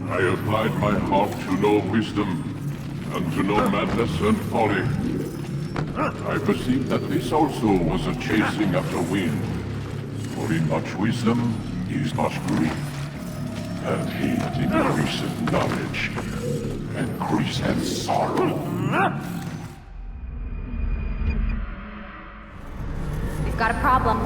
I applied my heart to know wisdom, and to know madness and folly. I perceived that this also was a chasing after wind. For in much wisdom is much grief, and hate increaseth knowledge, increaseth sorrow. We've got a problem.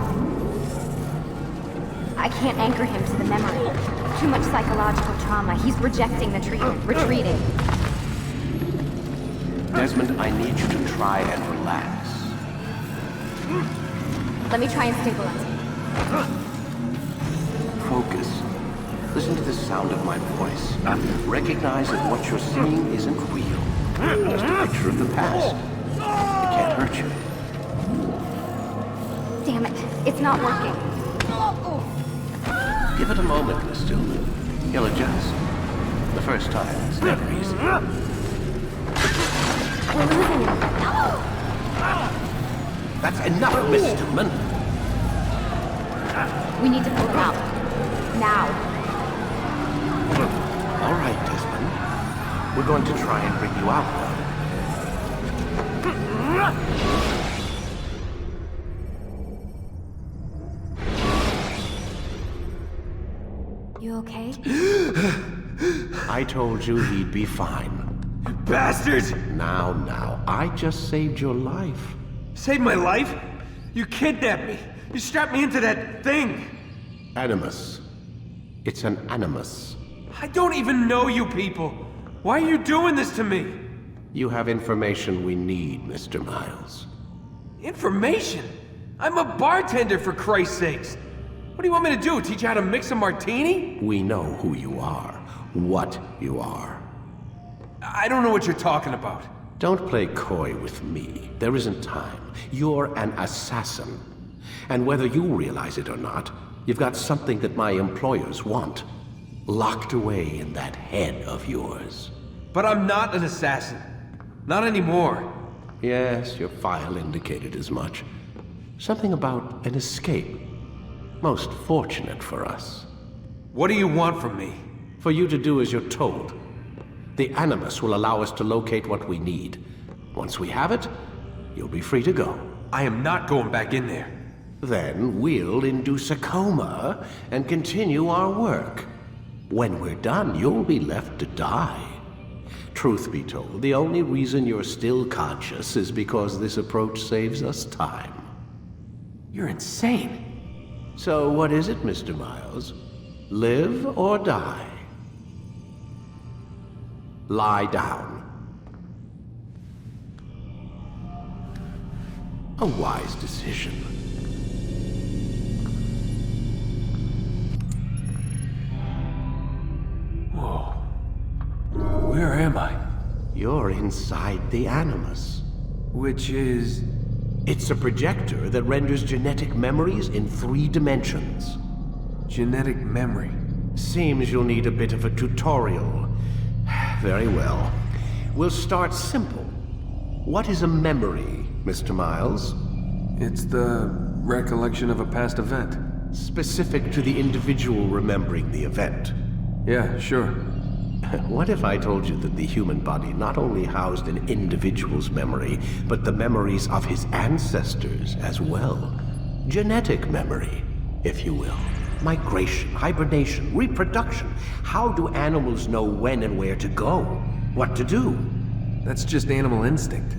I can't anchor him to the memory. Too much psychological trauma. He's rejecting the treatment, retreating. Desmond, I need you to try and relax. Let me try and stabilize him. Focus. Listen to the sound of my voice. Recognize that what you're seeing isn't real. Just a picture of the past. It can't hurt you. Damn it. It's not working. Give it a moment, Miss Stillman. He'll adjust. The first time is never easy. We're losing him. That's enough, Miss Stillman. We need to pull him out. Now. All right, Desmond. We're going to try and bring you out now. You okay? I told you he'd be fine. Bastards! Now, I just saved your life. Saved my life? You kidnapped me. You strapped me into that thing. Animus. It's an animus. I don't even know you people. Why are you doing this to me? You have information we need, Mr. Miles. Information? I'm a bartender, for Christ's sakes. What do you want me to do? Teach you how to mix a martini? We know who you are, what you are. I don't know what you're talking about. Don't play coy with me. There isn't time. You're an assassin. And whether you realize it or not, you've got something that my employers want. Locked away in that head of yours. But I'm not an assassin. Not anymore. Yes, your file indicated as much. Something about an escape. Most fortunate for us. What do you want from me? For you to do as you're told. The Animus will allow us to locate what we need. Once we have it, you'll be free to go. I am not going back in there. Then we'll induce a coma and continue our work. When we're done, you'll be left to die. Truth be told, the only reason you're still conscious is because this approach saves us time. You're insane. So what is it, Mr. Miles? Live or die? Lie down. A wise decision. am I? You're inside the Animus. Which is... It's a projector that renders genetic memories in 3 dimensions. genetic memory. Seems you'll need a bit of a tutorial. Very well. We'll start simple. What is a memory, Mr. Miles? It's the recollection of a past event. Specific to the individual remembering the event. Yeah, sure. What if I told you that the human body not only housed an individual's memory, but the memories of his ancestors as well? Genetic memory, if you will. Migration, hibernation, reproduction. How do animals know when and where to go? What to do? That's just animal instinct.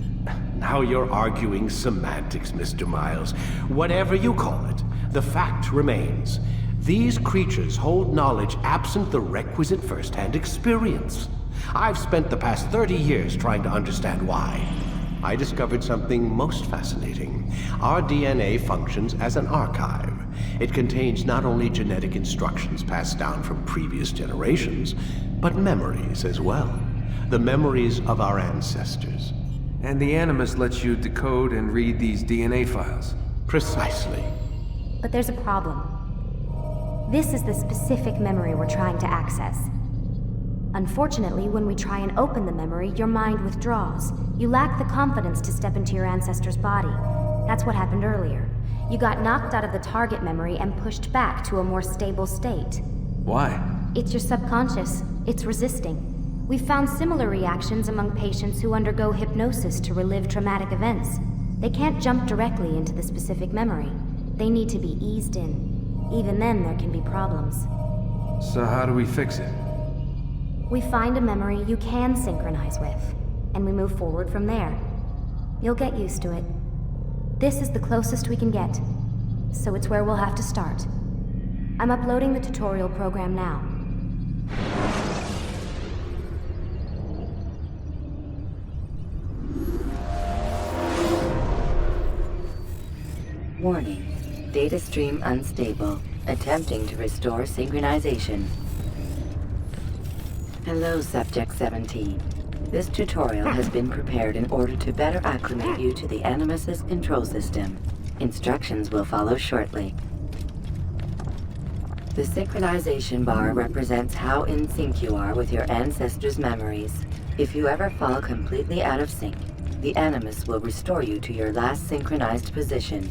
Now you're arguing semantics, Mr. Miles. Whatever you call it, the fact remains. These creatures hold knowledge absent the requisite first-hand experience. I've spent the past 30 years trying to understand why. I discovered something most fascinating. Our DNA functions as an archive. It contains not only genetic instructions passed down from previous generations, but memories as well. The memories of our ancestors. And the Animus lets you decode and read these DNA files. Precisely. But there's a problem. This is the specific memory we're trying to access. Unfortunately, when we try and open the memory, your mind withdraws. You lack the confidence to step into your ancestor's body. That's what happened earlier. You got knocked out of the target memory and pushed back to a more stable state. Why? It's your subconscious. It's resisting. We've found similar reactions among patients who undergo hypnosis to relive traumatic events. They can't jump directly into the specific memory. They need to be eased in. Even then, there can be problems. So how do we fix it? We find a memory you can synchronize with, and we move forward from there. You'll get used to it. This is the closest we can get, so it's where we'll have to start. I'm uploading the tutorial program now. Warning. Data stream unstable. Attempting to restore synchronization. Hello, Subject 17. This tutorial has been prepared in order to better acclimate you to the Animus's control system. Instructions will follow shortly. The synchronization bar represents how in sync you are with your ancestors' memories. If you ever fall completely out of sync, the Animus will restore you to your last synchronized position.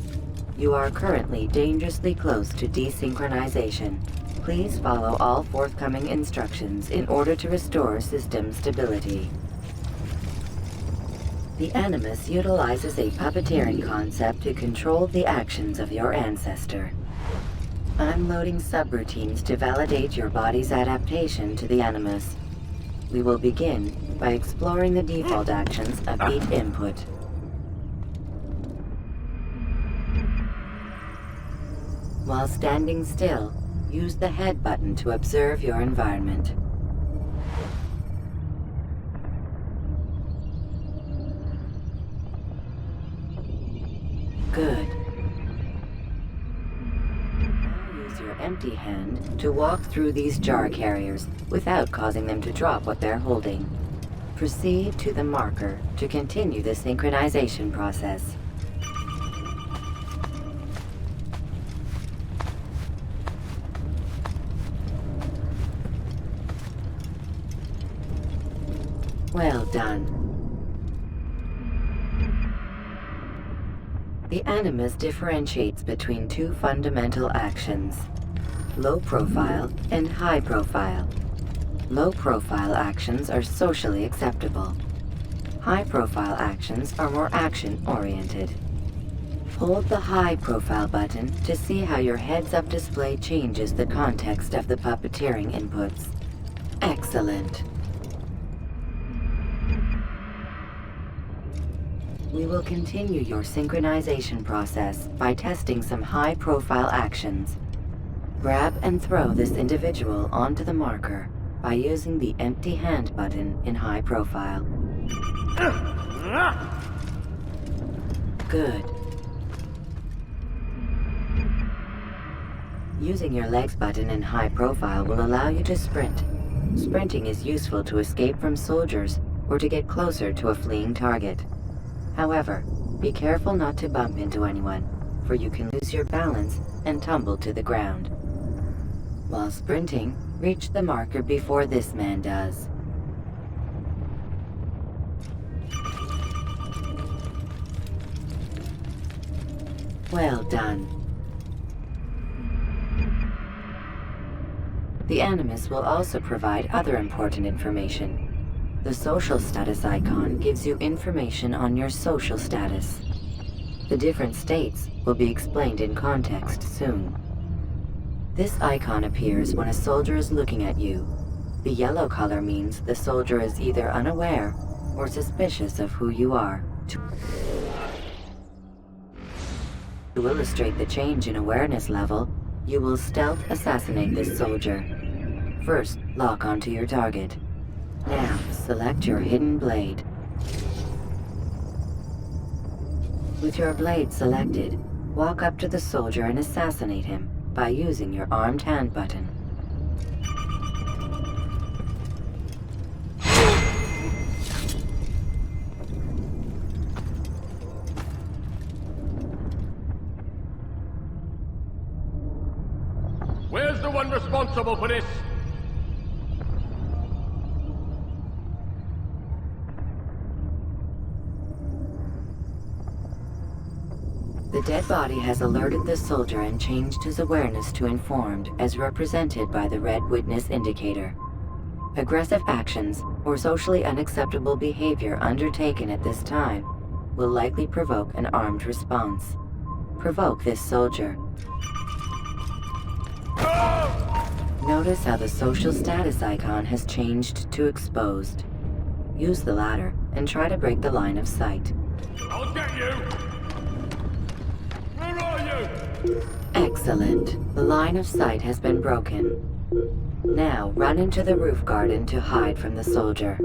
You are currently dangerously close to desynchronization. Please follow all forthcoming instructions in order to restore system stability. The Animus utilizes a puppeteering concept to control the actions of your ancestor. I'm loading subroutines to validate your body's adaptation to the Animus. We will begin by exploring the default actions of each input. While standing still, use the head button to observe your environment. Good. Now use your empty hand to walk through these jar carriers without causing them to drop what they're holding. Proceed to the marker to continue the synchronization process. Well done. The Animus differentiates between 2 fundamental actions: low profile and high profile. Low profile actions are socially acceptable. High profile actions are more action-oriented. Hold the high profile button to see how your heads-up display changes the context of the puppeteering inputs. Excellent. We will continue your synchronization process by testing some high-profile actions. Grab and throw this individual onto the marker by using the empty hand button in high profile. Good. Using your legs button in high profile will allow you to sprint. Sprinting is useful to escape from soldiers or to get closer to a fleeing target. However, be careful not to bump into anyone, for you can lose your balance and tumble to the ground. While sprinting, reach the marker before this man does. Well done. The Animus will also provide other important information. The social status icon gives you information on your social status. The different states will be explained in context soon. This icon appears when a soldier is looking at you. The yellow color means the soldier is either unaware or suspicious of who you are. To illustrate the change in awareness level, you will stealth assassinate this soldier. First, lock onto your target. Now, select your hidden blade. With your blade selected, walk up to the soldier and assassinate him by using your armed hand button. Where's the one responsible for this? The dead body has alerted the soldier and changed his awareness to informed, as represented by the red witness indicator. Aggressive actions or socially unacceptable behavior undertaken at this time will likely provoke an armed response. Provoke this soldier. Notice how the social status icon has changed to exposed. Use the latter and try to break the line of sight. I'll get you! Where are you? Excellent. The line of sight has been broken. Now run into the roof garden to hide from the soldier.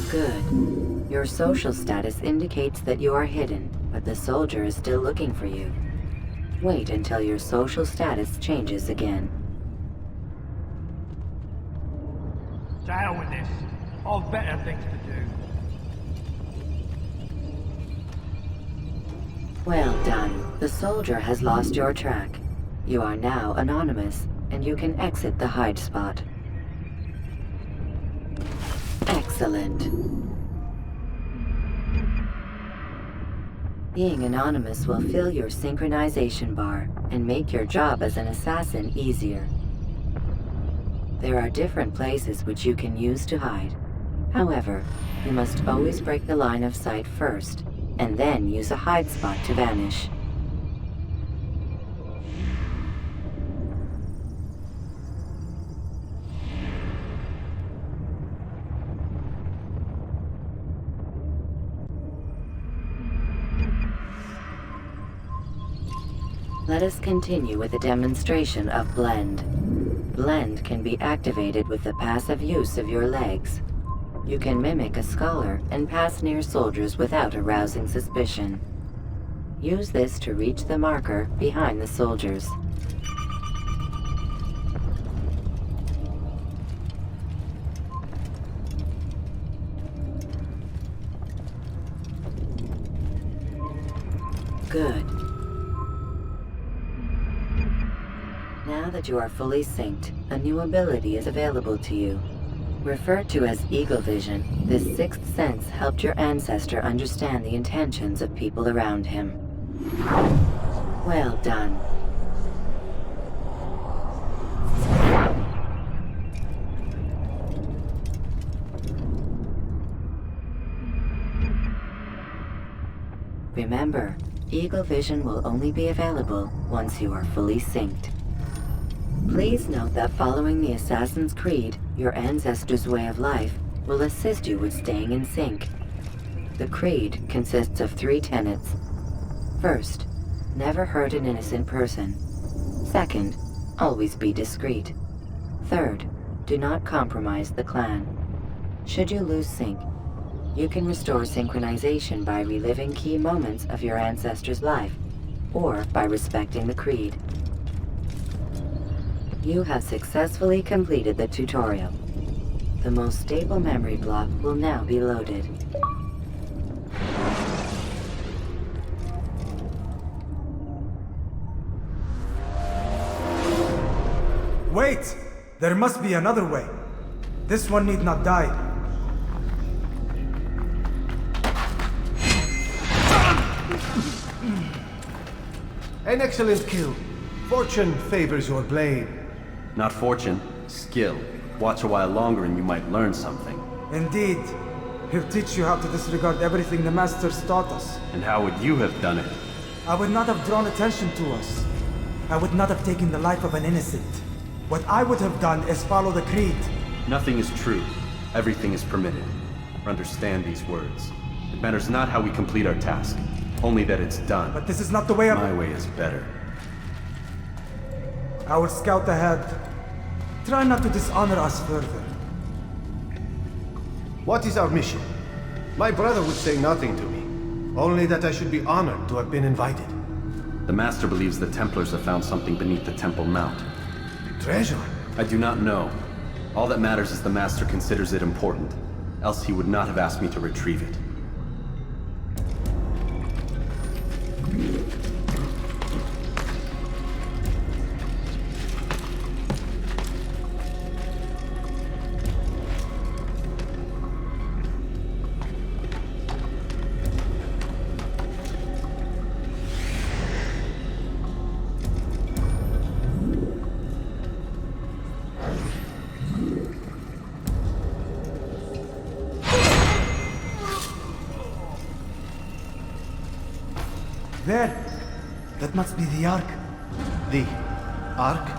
Good. Your social status indicates that you are hidden, but the soldier is still looking for you. Wait until your social status changes again. To hell with this. I've better things to do. Well done. The soldier has lost your track. You are now anonymous, and you can exit the hide spot. Excellent. Being anonymous will fill your synchronization bar and make your job as an assassin easier. There are different places which you can use to hide. However, you must always break the line of sight first, and then use a hide spot to vanish. Let us continue with a demonstration of Blend. Blend can be activated with the passive use of your legs. You can mimic a scholar and pass near soldiers without arousing suspicion. Use this to reach the marker behind the soldiers. Good. Now that you are fully synced, a new ability is available to you. Referred to as Eagle Vision, this sixth sense helped your ancestor understand the intentions of people around him. Well done. Remember, Eagle Vision will only be available once you are fully synced. Please note that following the Assassin's Creed, your ancestors' way of life will assist you with staying in sync. The Creed consists of 3 tenets. First, never hurt an innocent person. Second, always be discreet. Third, do not compromise the clan. Should you lose sync, you can restore synchronization by reliving key moments of your ancestor's life, or by respecting the Creed. You have successfully completed the tutorial. The most stable memory block will now be loaded. Wait! There must be another way. This one need not die. An excellent kill. Fortune favors your blade. Not fortune, skill. Watch a while longer and you might learn something. Indeed. He'll teach you how to disregard everything the Masters taught us. And how would you have done it? I would not have drawn attention to us. I would not have taken the life of an innocent. What I would have done is follow the creed. Nothing is true. Everything is permitted. Understand these words. It matters not how we complete our task, only that it's done. But this is not the way My way is better. I will scout ahead. Try not to dishonor us further. What is our mission? My brother would say nothing to me. Only that I should be honored to have been invited. The Master believes the Templars have found something beneath the Temple Mount. Treasure? I do not know. All that matters is the Master considers it important. Else he would not have asked me to retrieve it. There! That must be the Ark. The Ark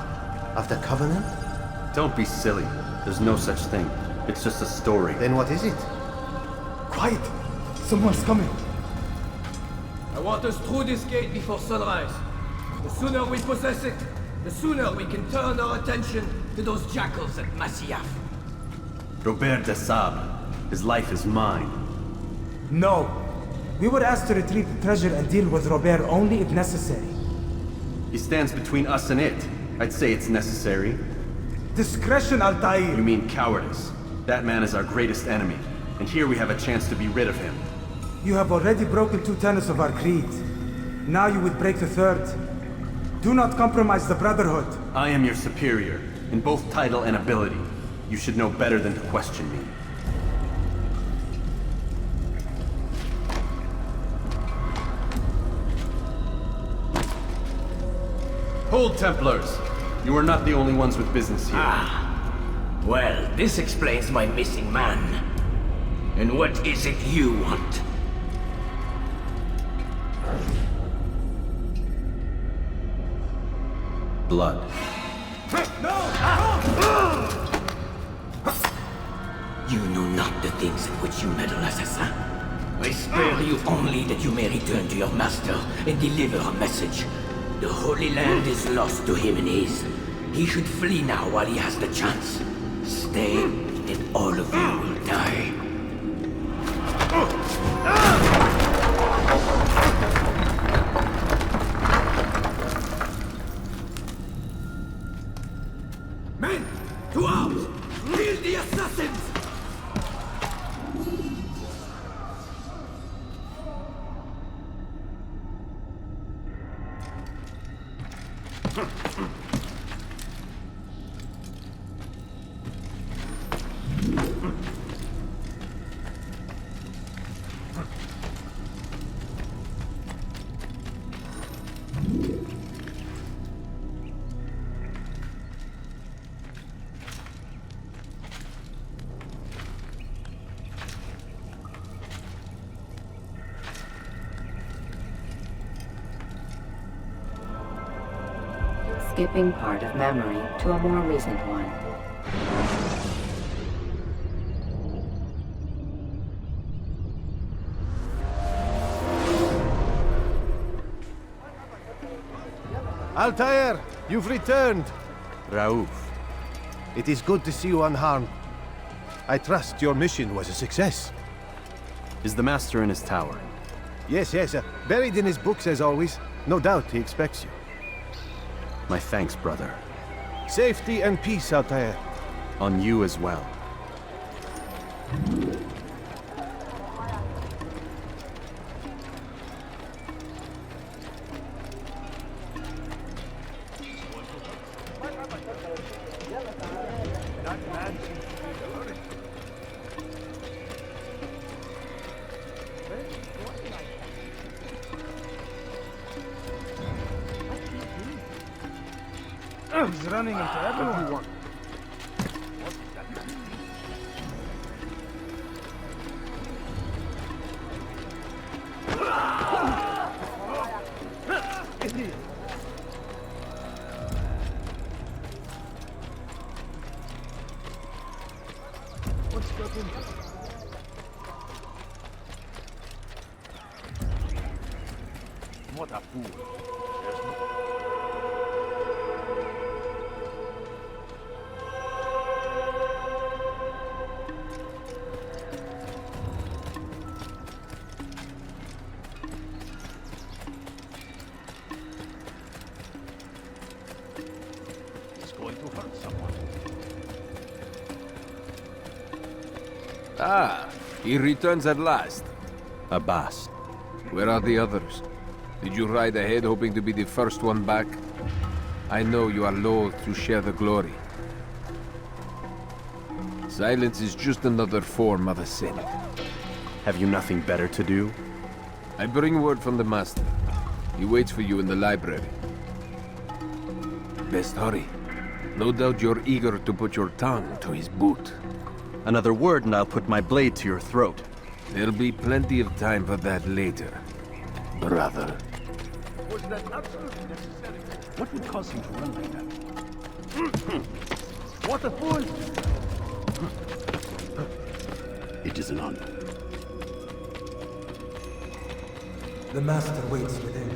of the Covenant? Don't be silly. There's no such thing. It's just a story. Then what is it? Quiet! Someone's coming. I want us through this gate before sunrise. The sooner we possess it, the sooner we can turn our attention to those jackals at Masyaf. Robert de Sable. His life is mine. No. We were asked to retrieve the treasure and deal with Robert only if necessary. He stands between us and it. I'd say it's necessary. Discretion, Altair! You mean cowardice. That man is our greatest enemy, and here we have a chance to be rid of him. You have already broken 2 tenets of our creed. Now you would break the 3rd. Do not compromise the Brotherhood. I am your superior, in both title and ability. You should know better than to question me. Hold, Templars! You are not the only ones with business here. Well, this explains my missing man. And what is it you want? Blood. You know not the things in which you meddle, assassin. I spare you only that you may return to your master and deliver a message. The Holy Land is lost to him and his. He should flee now while he has the chance. Stay, and all of you will die. Men, to arms! Kill the assassins! Skipping part of memory to a more recent one. Altair, you've returned. Raouf. It is good to see you unharmed. I trust your mission was a success. Is the Master in his tower? Yes, buried in his books as always. No doubt he expects you. My thanks, brother. Safety and peace, Altair. On you as well. He's running into everyone. What's got into? What a fool. Ah, he returns at last. Abbas. Where are the others? Did you ride ahead hoping to be the first one back? I know you are loath to share the glory. Silence is just another form of a sin. Have you nothing better to do? I bring word from the Master. He waits for you in the library. Best hurry. No doubt you're eager to put your tongue to his boot. Another word and I'll put my blade to your throat. There'll be plenty of time for that later, brother. Was that absolutely necessary? What would cause him to run like that? What a fool! It is an honor. The Master waits within.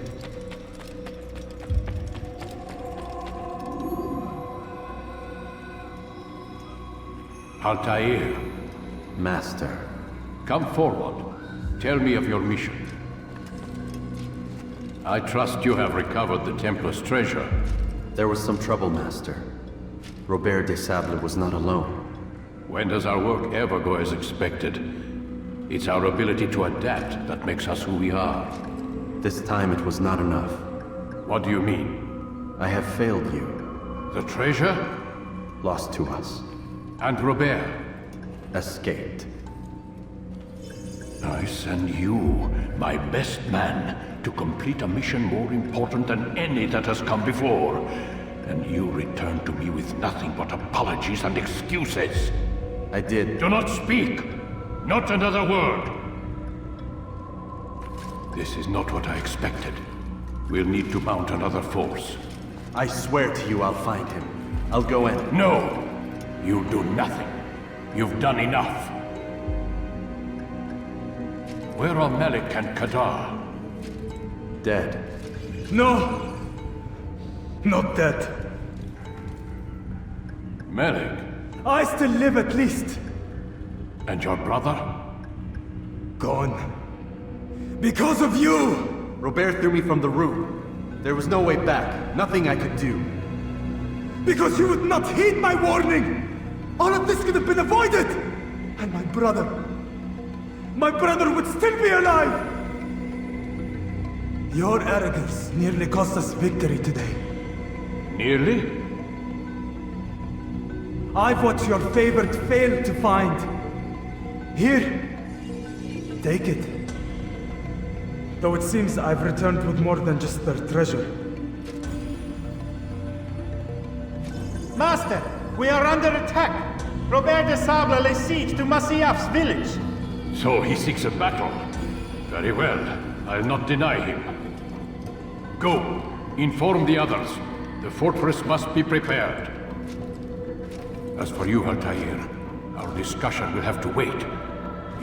Altair, Master. come forward. Tell me of your mission. I trust you have recovered the Templar's treasure. There was some trouble, Master. Robert de Sable was not alone. When does our work ever go as expected? It's our ability to adapt that makes us who we are. This time it was not enough. What do you mean? I have failed you. The treasure? Lost to us. And Robert? Escaped. I send you, my best man, to complete a mission more important than any that has come before. And you return to me with nothing but apologies and excuses. I did. Do not speak! Not another word! This is not what I expected. We'll need to mount another force. I swear to you I'll find him. I'll go in. No! You do nothing. You've done enough. Where are Malik and Kadar? Dead. No! Not dead. Malik? I still live at least. And your brother? Gone. Because of you! Robert threw me from the room. There was no way back. Nothing I could do. Because you would not heed my warning! All of this could have been avoided! And my brother would still be alive! Your arrogance nearly cost us victory today. Nearly? I've what your favorite failed to find. Here, take it. Though it seems I've returned with more than just their treasure. Master, we are under attack. Robert de Sable lays siege to Masyaf's village. So he seeks a battle. Very well. I'll not deny him. Go. Inform the others. The fortress must be prepared. As for you, Altair, our discussion will have to wait.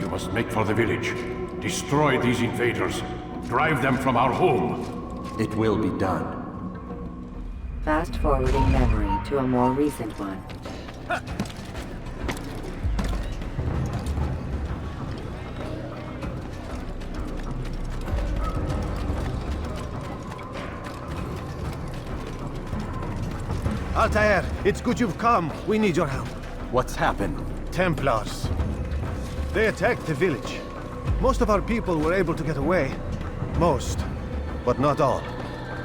You must make for the village. Destroy these invaders. Drive them from our home. It will be done. Fast-forwarding memory to a more recent one. Altair, it's good you've come. We need your help. What's happened? Templars. They attacked the village. Most of our people were able to get away. Most, but not all.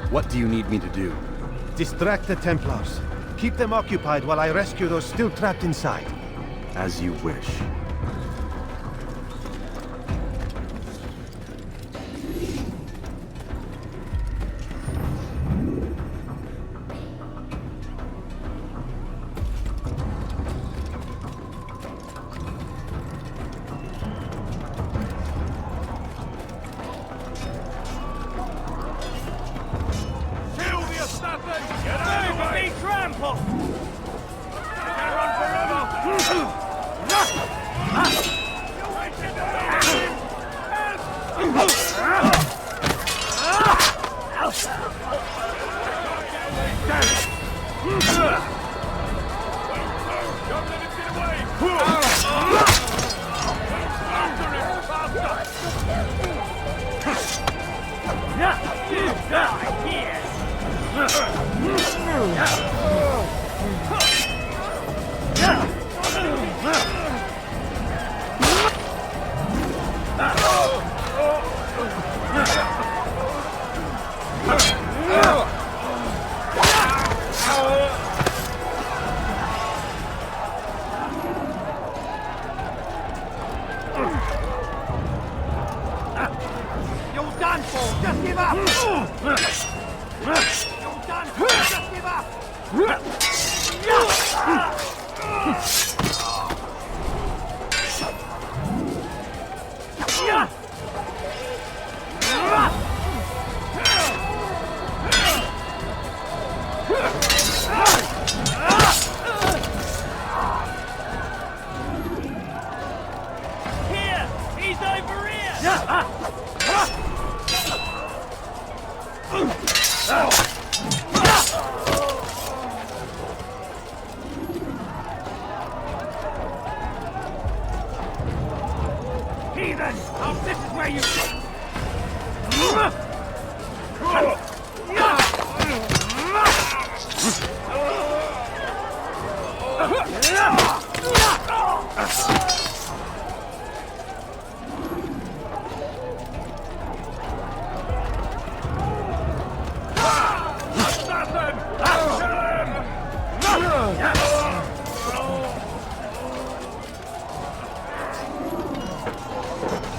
What do you need me to do? Distract the Templars. Keep them occupied while I rescue those still trapped inside. As you wish.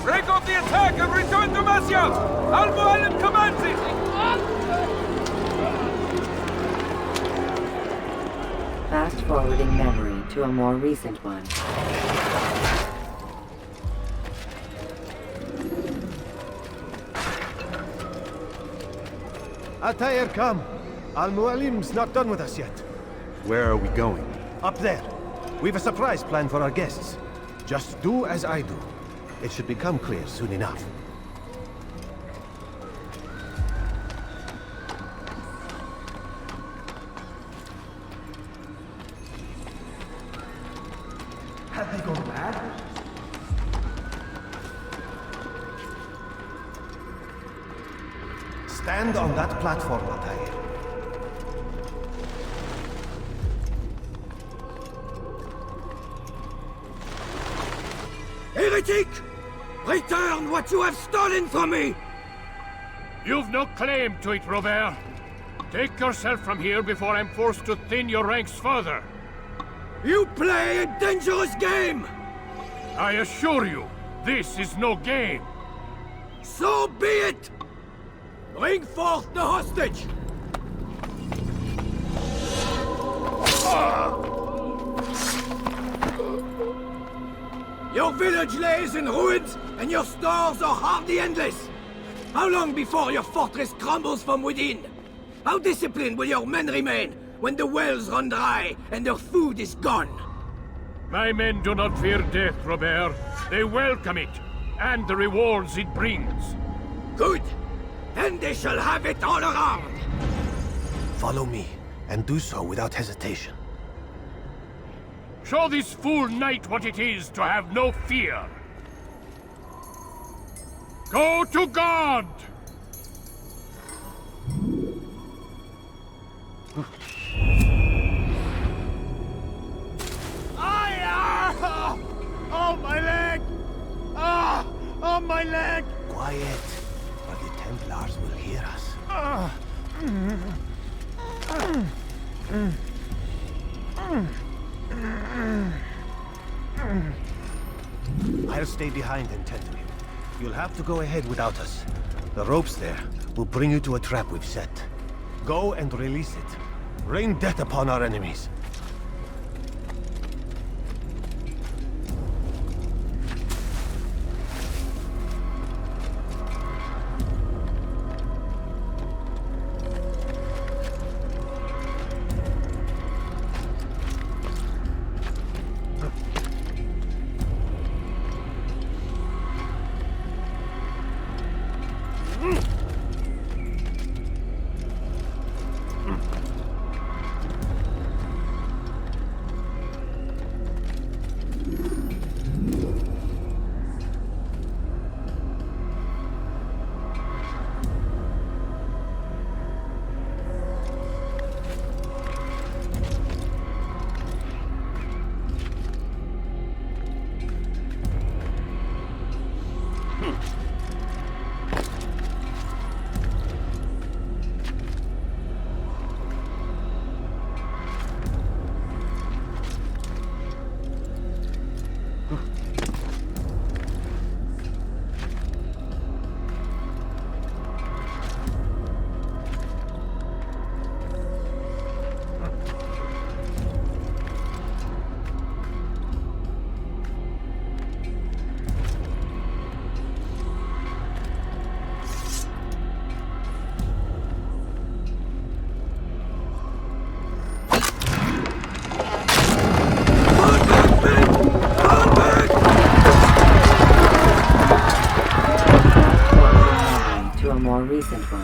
Break off the attack and return to Masya! Al-Mu'allim commands it! Fast-forwarding memory to a more recent one. Altair, come. Al-Mu'allim's not done with us yet. Where are we going? Up there. We've a surprise plan for our guests. Just do as I do. It should become clear soon enough. Have they gone mad? Stand on that platform, Altair. Heretic! Return what you have stolen from me! You've no claim to it, Robert. Take yourself from here before I'm forced to thin your ranks further. You play a dangerous game! I assure you, this is no game. So be it! Bring forth the hostage! Your village lays in ruins, and your stores are hardly endless. How long before your fortress crumbles from within? How disciplined will your men remain when the wells run dry and their food is gone? My men do not fear death, Robert. They welcome it, and the rewards it brings. Good. Then they shall have it all around. Follow me, and do so without hesitation. Show this fool knight what it is to have no fear. Go to God! quiet, or the Templars will hear us. I'll stay behind and tend to you. You'll have to go ahead without us. The ropes there will bring you to a trap we've set. Go and release it. Rain death upon our enemies.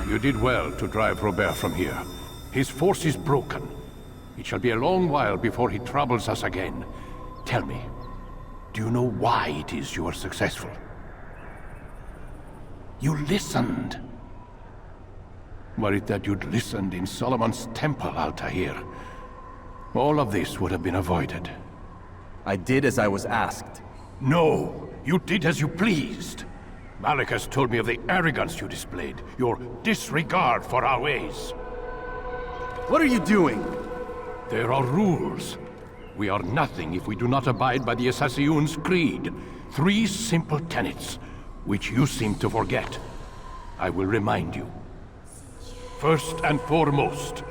You did well to drive Robert from here. His force is broken. It shall be a long while before he troubles us again. Tell me, do you know why it is you are successful? You listened. Were it that you'd listened in Solomon's temple, Altair, all of this would have been avoided. I did as I was asked. No, you did as you pleased. Malik has told me of the arrogance you displayed, your disregard for our ways. What are you doing? There are rules. We are nothing if we do not abide by the Assassin's creed. 3 simple tenets, which you seem to forget. I will remind you. First and foremost,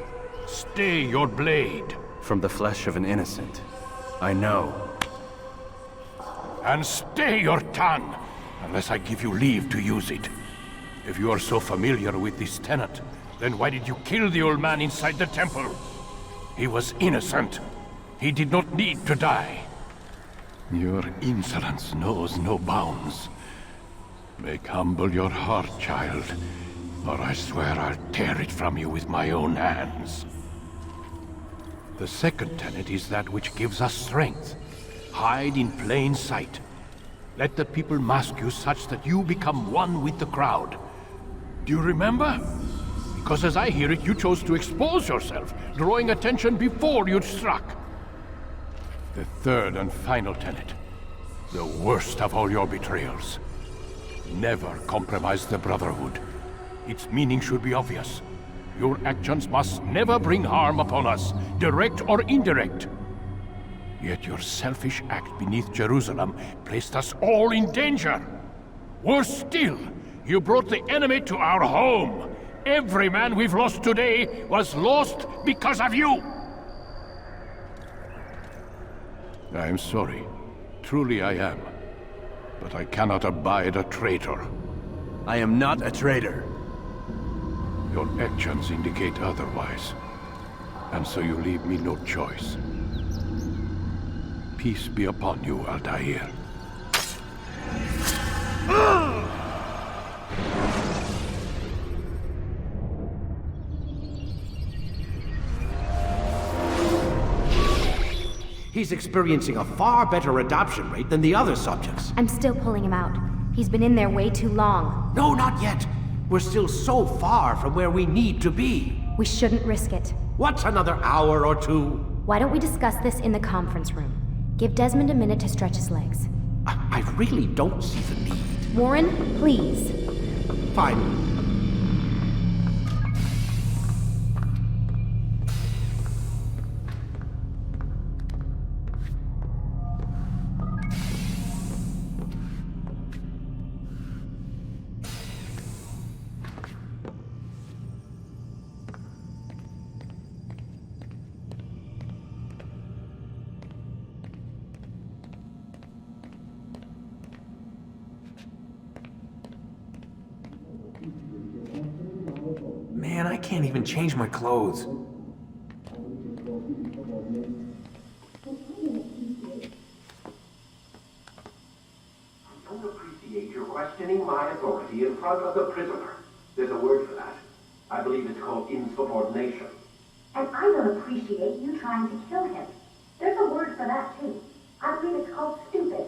stay your blade. From the flesh of an innocent. I know. And stay your tongue, unless I give you leave to use it. If you are so familiar with this tenet, then why did you kill the old man inside the temple? He was innocent. He did not need to die. Your insolence knows no bounds. Make humble your heart, child, or I swear I'll tear it from you with my own hands. The second tenet is that which gives us strength. Hide in plain sight. Let the people mask you such that you become one with the crowd. Do you remember? Because as I hear it, you chose to expose yourself, drawing attention before you'd struck. The third and final tenet. The worst of all your betrayals. Never compromise the Brotherhood. Its meaning should be obvious. Your actions must never bring harm upon us, direct or indirect. Yet your selfish act beneath Jerusalem placed us all in danger. Worse still, you brought the enemy to our home. Every man we've lost today was lost because of you. I am sorry. Truly I am. But I cannot abide a traitor. I am not a traitor. Your actions indicate otherwise. And so you leave me no choice. Peace be upon you, Altair. He's experiencing a far better adoption rate than the other subjects. I'm still pulling him out. He's been in there way too long. No, not yet. We're still so far from where we need to be. We shouldn't risk it. What's another hour or two? Why don't we discuss this in the conference room? Give Desmond a minute to stretch his legs. I really don't see the need. Warren, please. Fine. Man, I can't even change my clothes. I don't appreciate your questioning my authority in front of the prisoner. There's a word for that. I believe it's called insubordination. And I don't appreciate you trying to kill him. There's a word for that, too. I believe it's called stupid.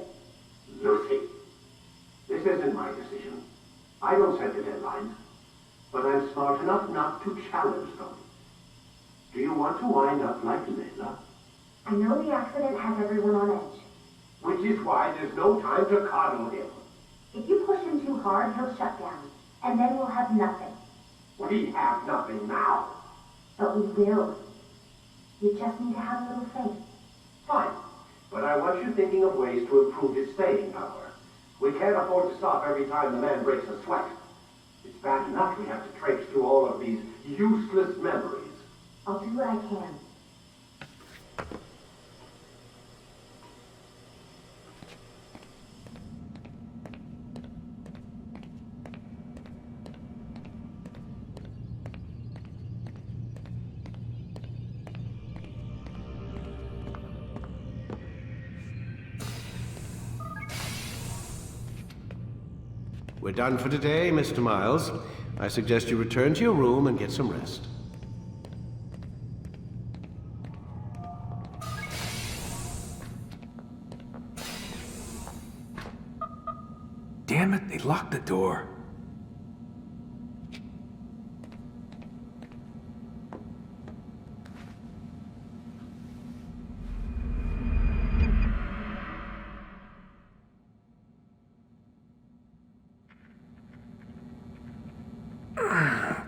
Lucy, this isn't my decision. I don't set the deadlines. But I'm smart enough not to challenge them. Do you want to wind up like Layla? I know the accident has everyone on edge. Which is why there's no time to coddle him. If you push him too hard, he'll shut down. And then we'll have nothing. We have nothing now. But we will. You just need to have a little faith. Fine. But I want you thinking of ways to improve his staying power. We can't afford to stop every time the man breaks a sweat. It's bad enough we have to traipse through all of these useless memories. I'll do what I can. We're done for today, Mr. Miles. I suggest you return to your room and get some rest. Damn it, they locked the door.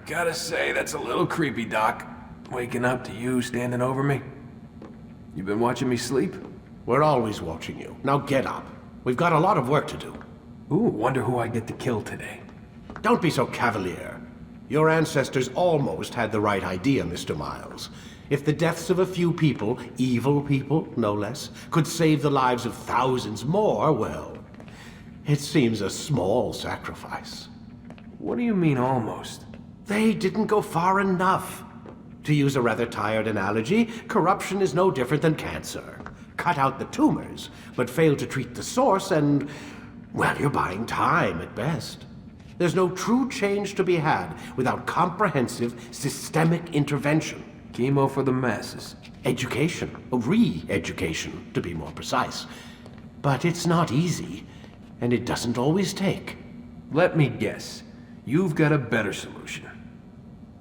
Gotta say, that's a little creepy, Doc. Waking up to you standing over me. You been watching me sleep? We're always watching you. Now get up. We've got a lot of work to do. Ooh, wonder who I get to kill today. Don't be so cavalier. Your ancestors almost had the right idea, Mr. Miles. If the deaths of a few people, evil people, no less, could save the lives of thousands more, well, it seems a small sacrifice. What do you mean, almost? They didn't go far enough. To use a rather tired analogy, corruption is no different than cancer. Cut out the tumors, but fail to treat the source and, well, you're buying time at best. There's no true change to be had without comprehensive, systemic intervention. Chemo for the masses. Education, re-education, to be more precise. But it's not easy, and it doesn't always take. Let me guess. You've got a better solution.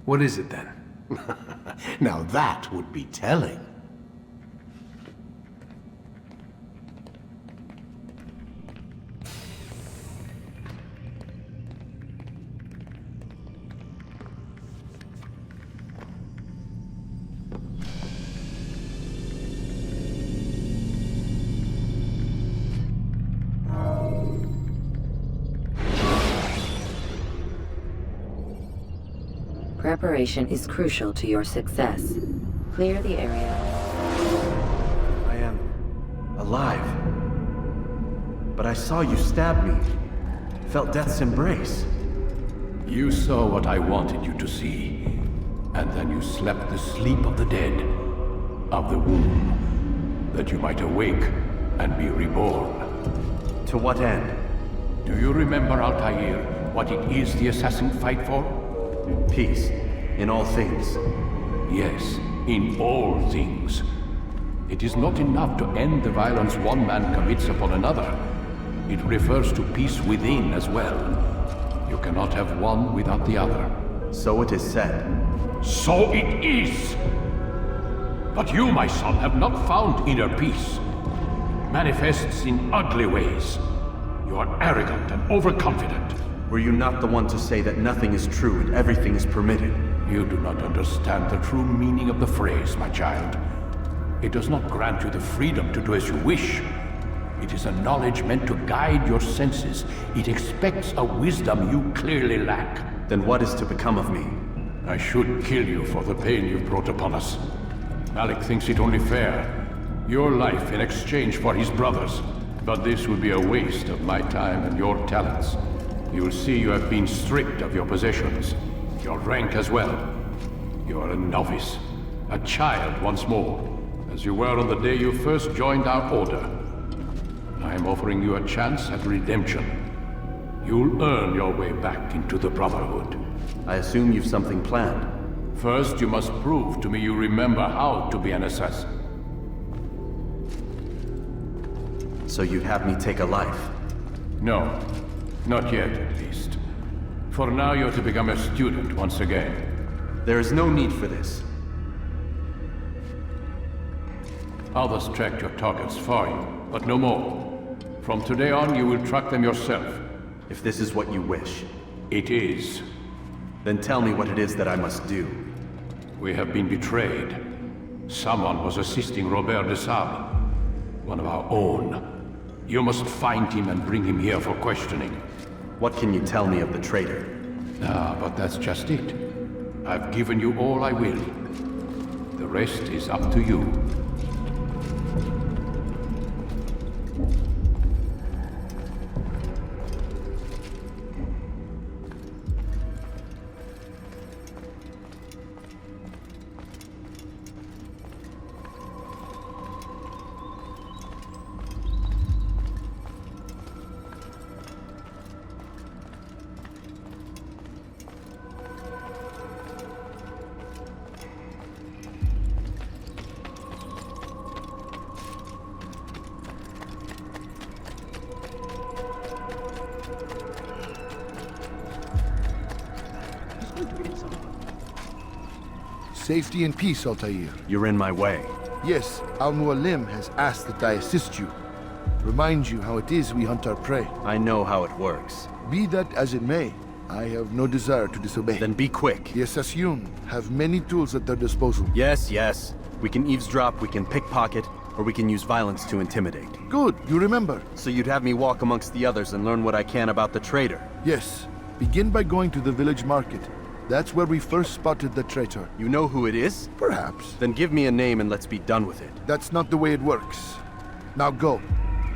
What is it then? Now that would be telling. Preparation is crucial to your success. Clear the area. I am alive. But I saw you stab me. Felt death's embrace. You saw what I wanted you to see, and then you slept the sleep of the dead, of the womb, that you might awake and be reborn. To what end? Do you remember, Altair, what it is the assassin fight for? Peace, in all things. Yes, in all things. It is not enough to end the violence one man commits upon another. It refers to peace within as well. You cannot have one without the other. So it is said. So it is! But you, my son, have not found inner peace. It manifests in ugly ways. You are arrogant and overconfident. Were you not the one to say that nothing is true and everything is permitted? You do not understand the true meaning of the phrase, my child. It does not grant you the freedom to do as you wish. It is a knowledge meant to guide your senses. It expects a wisdom you clearly lack. Then what is to become of me? I should kill you for the pain you've brought upon us. Malik thinks it only fair. Your life in exchange for his brother's. But this would be a waste of my time and your talents. You will see you have been stripped of your possessions. Your rank as well. You are a novice. A child once more. As you were on the day you first joined our order. I am offering you a chance at redemption. You'll earn your way back into the Brotherhood. I assume you've something planned. First, you must prove to me you remember how to be an assassin. So you'd have me take a life? No. Not yet, at least. For now, you're to become a student once again. There is no need for this. Others tracked your targets for you, but no more. From today on, you will track them yourself. If this is what you wish. It is. Then tell me what it is that I must do. We have been betrayed. Someone was assisting Robert de Sable, one of our own. You must find him and bring him here for questioning. What can you tell me of the traitor? But that's just it. I've given you all I will. The rest is up to you. Safety and peace, Altair. You're in my way. Yes, Al-Mualim has asked that I assist you. Remind you how it is we hunt our prey. I know how it works. Be that as it may, I have no desire to disobey. Then be quick. The Assassin have many tools at their disposal. Yes. We can eavesdrop, we can pickpocket, or we can use violence to intimidate. Good, you remember. So you'd have me walk amongst the others and learn what I can about the traitor? Yes. Begin by going to the village market. That's where we first spotted the traitor. You know who it is? Perhaps. Then give me a name and let's be done with it. That's not the way it works. Now go.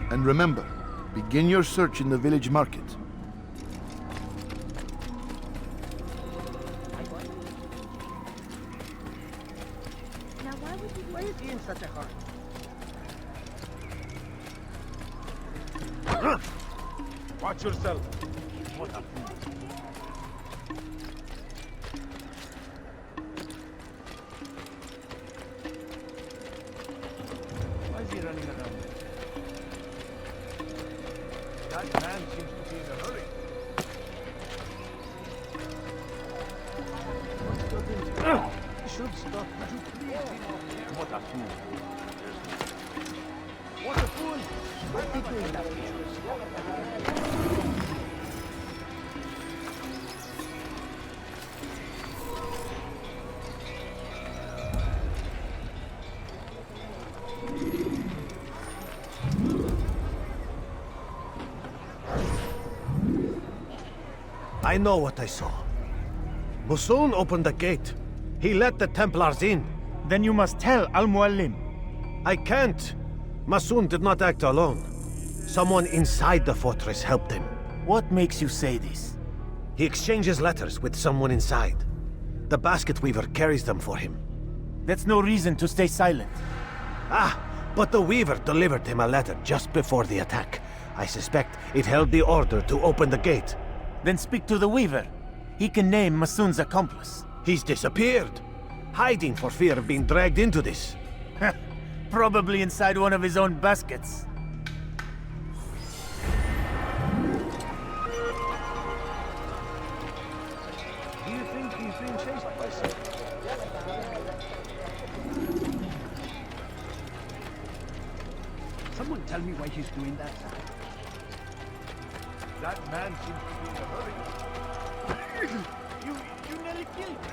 And remember, begin your search in the village market. Now why is he in such a hurry? Watch yourself. What a fool. Why is he running around? That man seems to be in a hurry. What's got him? He should stop. Would you please be more careful? What a fool. What a fool! What's he doing that here? I know what I saw. Musoon opened the gate. He let the Templars in. Then you must tell Al-Mualim. I can't. Musoon did not act alone. Someone inside the fortress helped him. What makes you say this? He exchanges letters with someone inside. The basket weaver carries them for him. That's no reason to stay silent. But the weaver delivered him a letter just before the attack. I suspect it held the order to open the gate. Then speak to the weaver. He can name Masoon's accomplice. He's disappeared. Hiding for fear of being dragged into this. Probably inside one of his own baskets. Do you think he's being chased by someone? Someone tell me why he's doing that. That man seems to be in a hurry. You nearly killed me.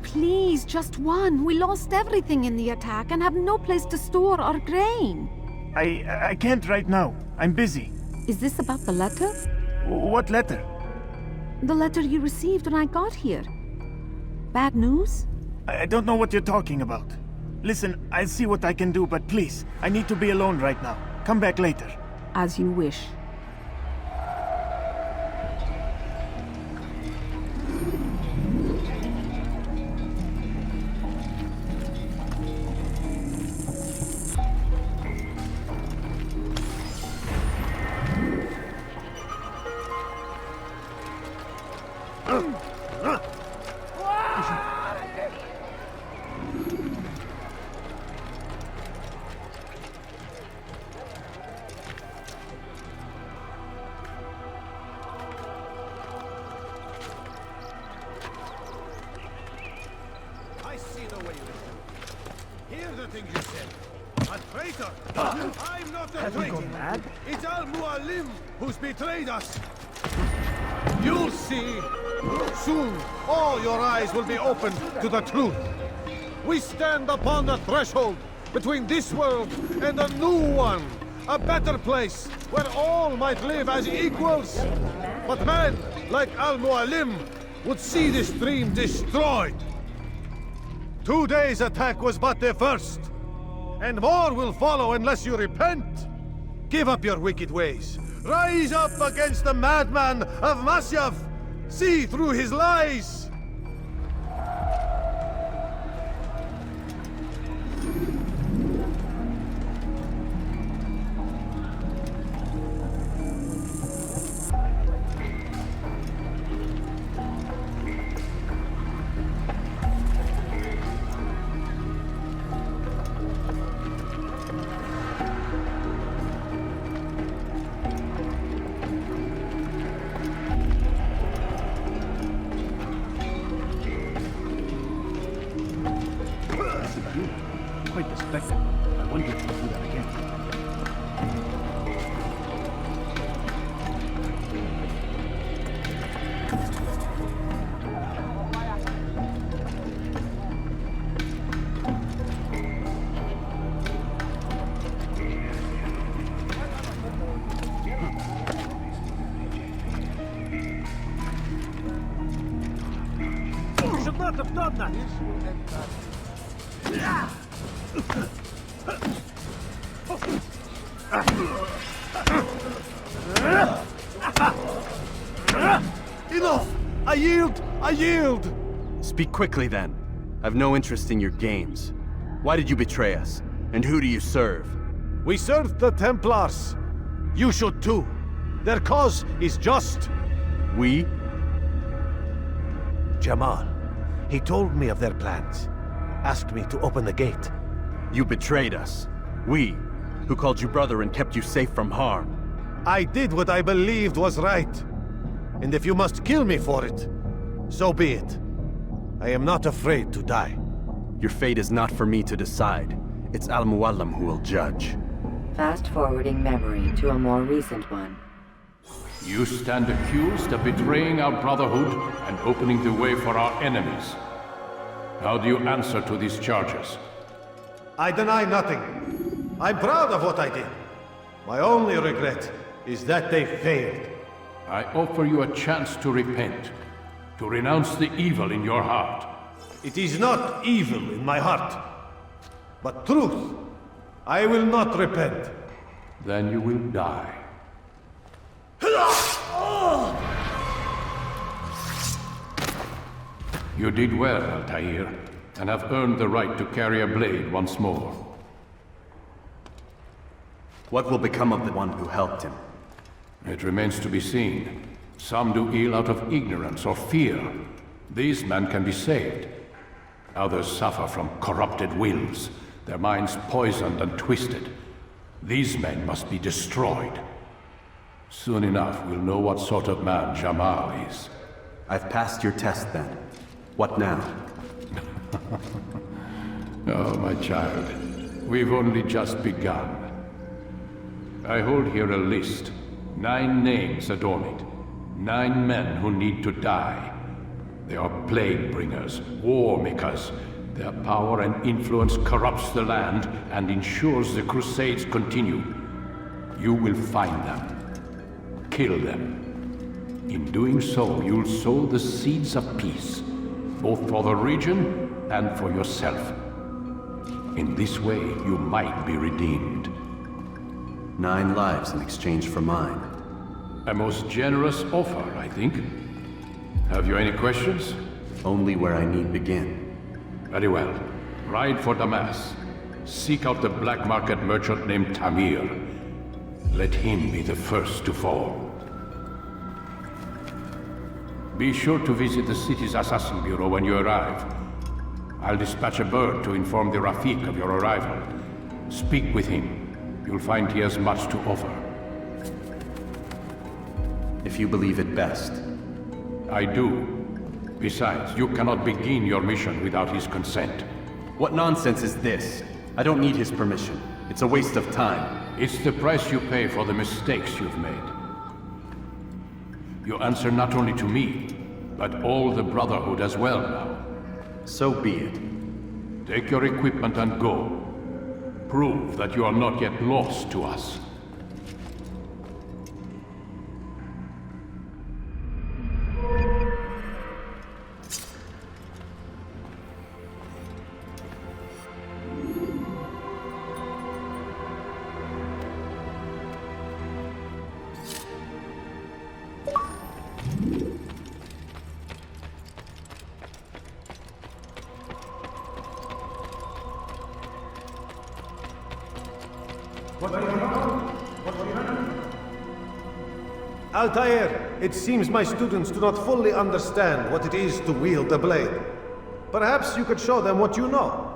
Please, just one. We lost everything in the attack and have no place to store our grain. I can't right now. I'm busy. Is this about the letter? What letter? The letter you received when I got here. Bad news? I don't know what you're talking about. Listen, I'll see what I can do, but please, I need to be alone right now. Come back later. As you wish. I see the way you live. Hear the things you said. A traitor! I'm not a Have you traitor! gone mad? It's Al-Mualim who's betrayed us! You'll see! Soon, all your eyes will be opened to the truth! We stand upon the threshold between this world and a new one! A better place, where all might live as equals! But men like Al-Mualim would see this dream destroyed! Today's attack was but the first, and more will follow unless you repent. Give up your wicked ways. Rise up against the madman of Masyaf. See through his lies. Quite the spectacle. I wonder if we'll do that again. You should not have done that. Enough! I yield! I yield! Speak quickly then. I've no interest in your games. Why did you betray us? And who do you serve? We serve the Templars. You should too. Their cause is just. We? Jamal. He told me of their plans. Asked me to open the gate. You betrayed us. We, who called you brother and kept you safe from harm. I did what I believed was right. And if you must kill me for it, so be it. I am not afraid to die. Your fate is not for me to decide. It's Al-Mualim who will judge. Fast-forwarding memory to a more recent one. You stand accused of betraying our brotherhood and opening the way for our enemies. How do you answer to these charges? I deny nothing. I'm proud of what I did. My only regret is that they failed. I offer you a chance to repent, to renounce the evil in your heart. It is not evil in my heart, but truth. I will not repent. Then you will die. You did well, Altair, and have earned the right to carry a blade once more. What will become of the one who helped him? It remains to be seen. Some do ill out of ignorance or fear. These men can be saved. Others suffer from corrupted wills, their minds poisoned and twisted. These men must be destroyed. Soon enough, we'll know what sort of man Jamal is. I've passed your test then. What now? Oh, my child. We've only just begun. I hold here a list. 9 names adorn it. 9 men who need to die. They are plague bringers, war makers. Their power and influence corrupts the land and ensures the Crusades continue. You will find them. Kill them. In doing so, you'll sow the seeds of peace, both for the region and for yourself. In this way, you might be redeemed. 9 lives in exchange for mine. A most generous offer, I think. Have you any questions? Only where I need begin. Very well. Ride for Damas. Seek out the black market merchant named Tamir. Let him be the first to fall. Be sure to visit the city's assassin bureau when you arrive. I'll dispatch a bird to inform the Rafik of your arrival. Speak with him. You'll find he has much to offer. If you believe it best. I do. Besides, you cannot begin your mission without his consent. What nonsense is this? I don't need his permission. It's a waste of time. It's the price you pay for the mistakes you've made. You answer not only to me, but all the Brotherhood as well now. So be it. Take your equipment and go. Prove that you are not yet lost to us. Altair, it seems my students do not fully understand what it is to wield a blade. Perhaps you could show them what you know.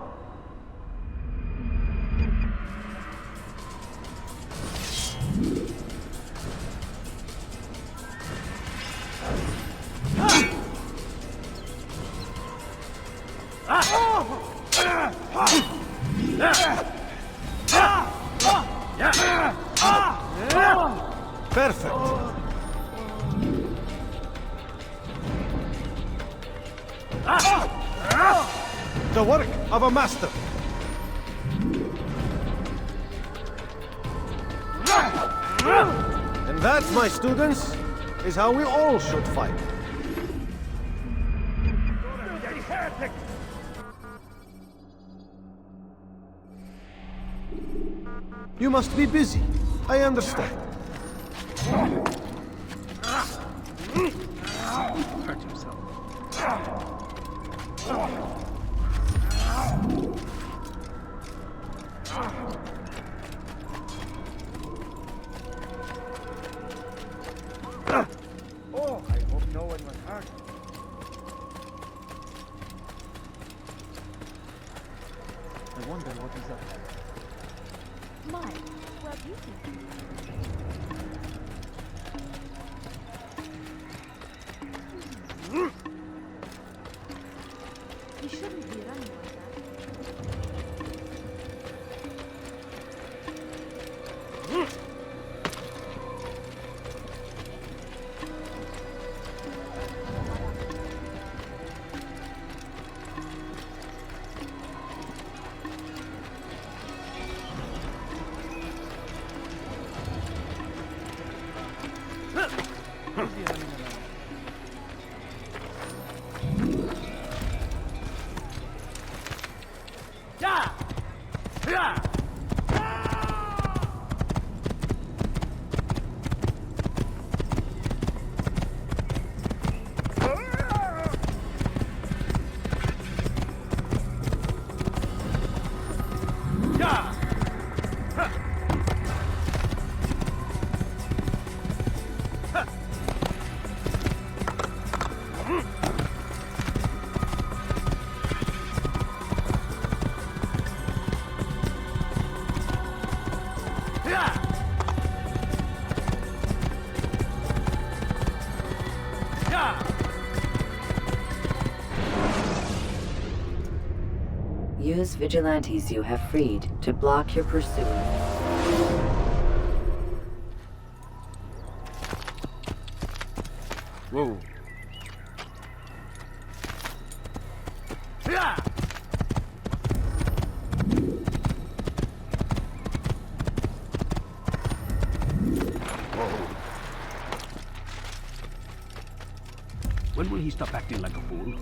Perfect. The work of a master. And that, my students, is how we all should fight. You must be busy. I understand. Hurt himself. Oh, I hope no one was hurt. I wonder what is up. Mike, where do you think? You shouldn't be running like that. those vigilantes you have freed to block your pursuer. Whoa. When will he stop acting like a fool?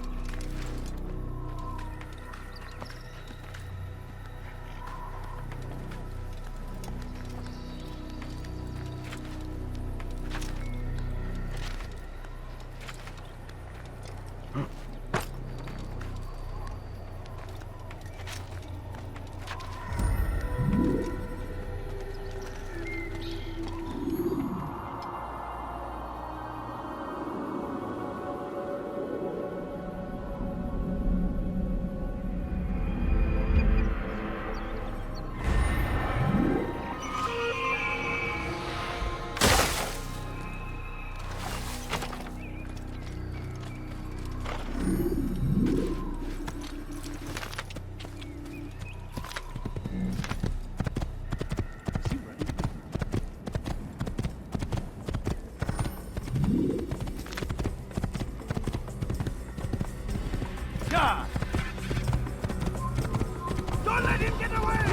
Don't let him get away!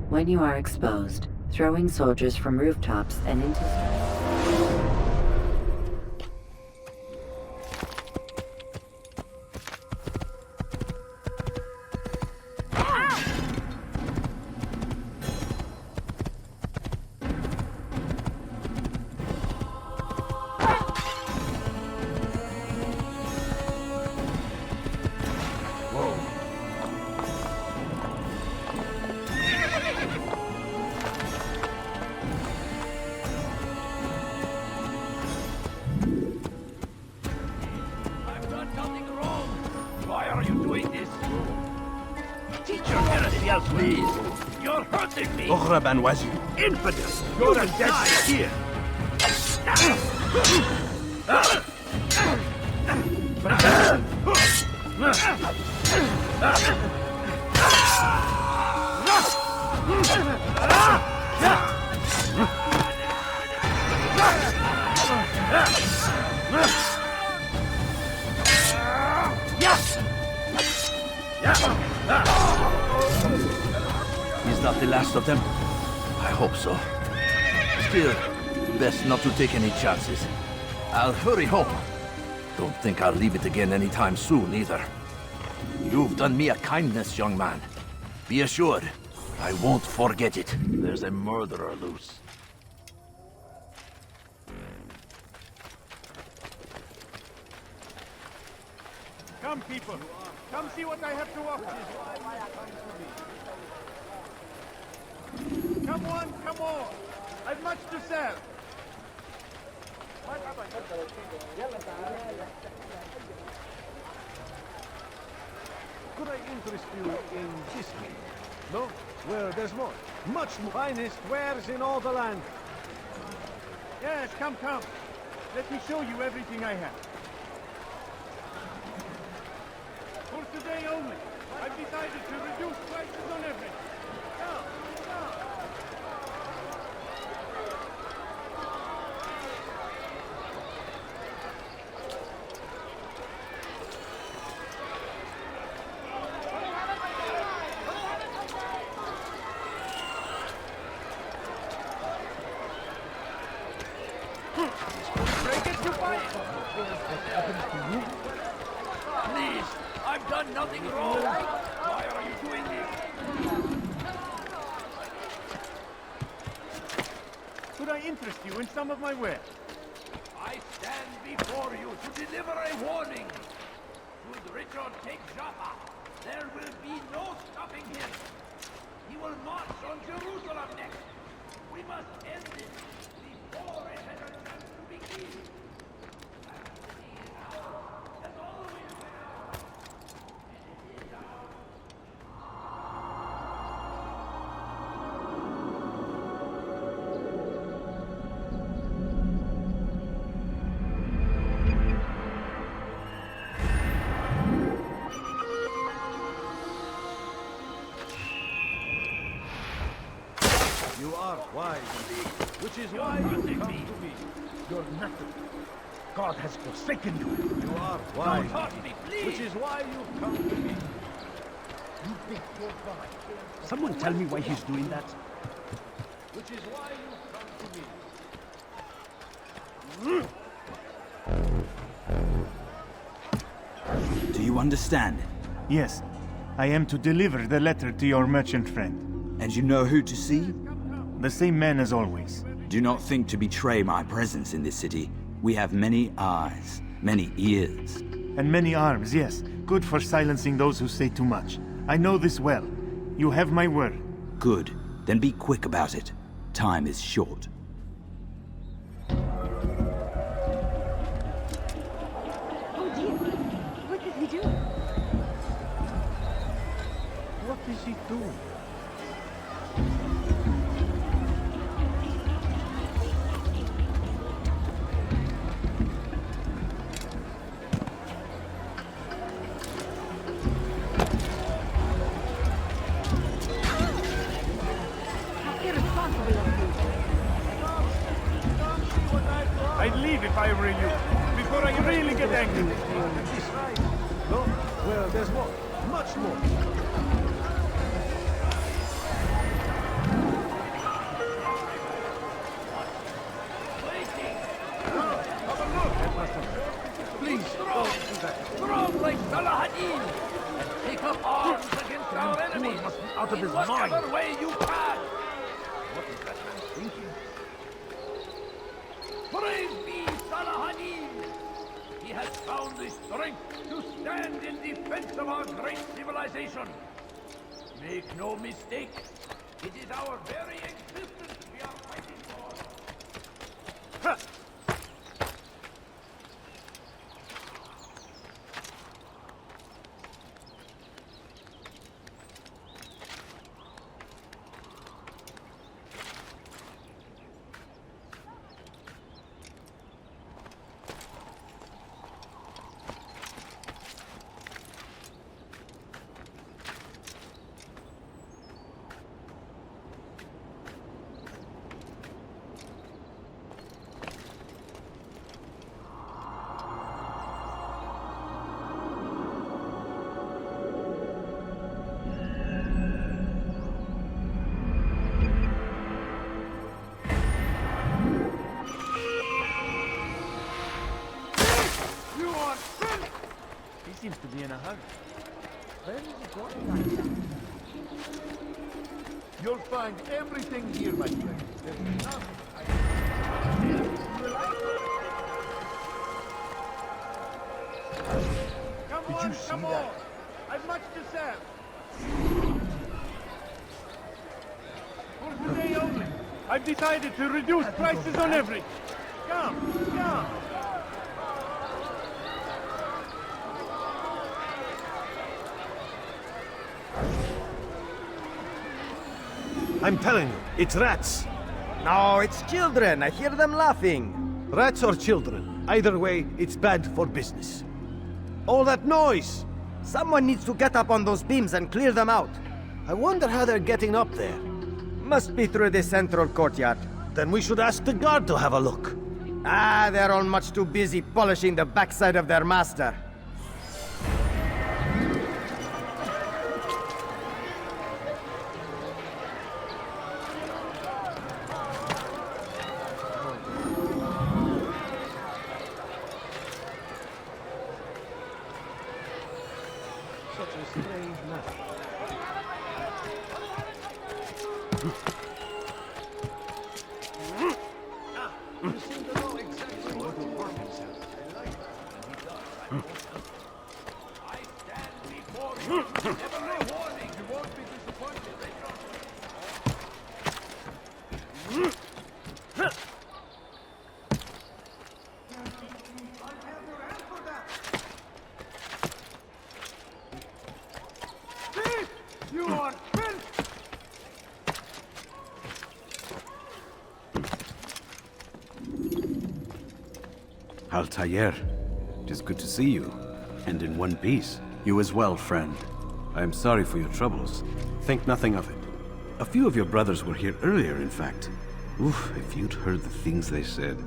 When you are exposed, throwing soldiers from rooftops and into Infidel! You're a dead here! Is that the last of them? I hope so. Still, best not to take any chances. I'll hurry home. Don't think I'll leave it again anytime soon, either. You've done me a kindness, young man. Be assured, I won't forget it. There's a murderer loose. Come, people. Come see what I have to offer. Come on, come on. I've much to sell. Could I interest you in this meat? No? Well, there's more. Much more. Finest wares in all the land. Yes, come, come. Let me show you everything I have. For today only, I've decided to reduce prices on everything. Come, come. Break it to buy it. What happens to you? Please, I've done nothing wrong. Why are you doing this? Could I interest you in some of my wares? I stand before you to deliver a warning. Should Richard take Jaffa, there will be no stopping him. He will march on Jerusalem next. We must end this before a better chance to begin. You are wise, which is why you come to me. You're nothing. God has forsaken you. You are wise, Don't hurt me, please. which is why you come to me. You think you're God. Someone tell me why he's doing that. Which is why you come to me. Do you understand? Yes. I am to deliver the letter to your merchant friend. And you know who to see? The same man as always. Do not think to betray my presence in this city. We have many eyes, many ears. And many arms, yes. Good for silencing those who say too much. I know this well. You have my word. Good. Then be quick about it. Time is short. Oh dear. What did he do? What is he doing? I'd leave if I were you, before I really get angry. This right? No? Well, there's more. Much more. Please, strong like Salahadin, and take up arms against our enemies out of in his whatever mind. way you can. What is that man thinking? Praise be Salahadin! He has found the strength to stand in defense of our great civilization. Make no mistake, it is our very existence we are fighting for. Ha! You are finished! He seems to be in a hurry. Where is he going? You'll find everything here, my friend. There's enough. Did you see that? I've much to sell. For today only, I've decided to reduce prices on everything. Come, come. I'm telling you, it's rats. No, it's children. I hear them laughing. Rats or children. Either way, it's bad for business. All that noise! Someone needs to get up on those beams and clear them out. I wonder how they're getting up there. Must be through the central courtyard. Then we should ask the guard to have a look. Ah, they're all much too busy polishing the backside of their master. Such a strange matter. You seem to know exactly what the work is. I like that. I stand before you. Never no warning. You won't be disappointed. You are finished! Altair, it is good to see you, and in one piece. You as well, friend. I am sorry for your troubles. Think nothing of it. A few of your brothers were here earlier, in fact. Oof, if you'd heard the things they said,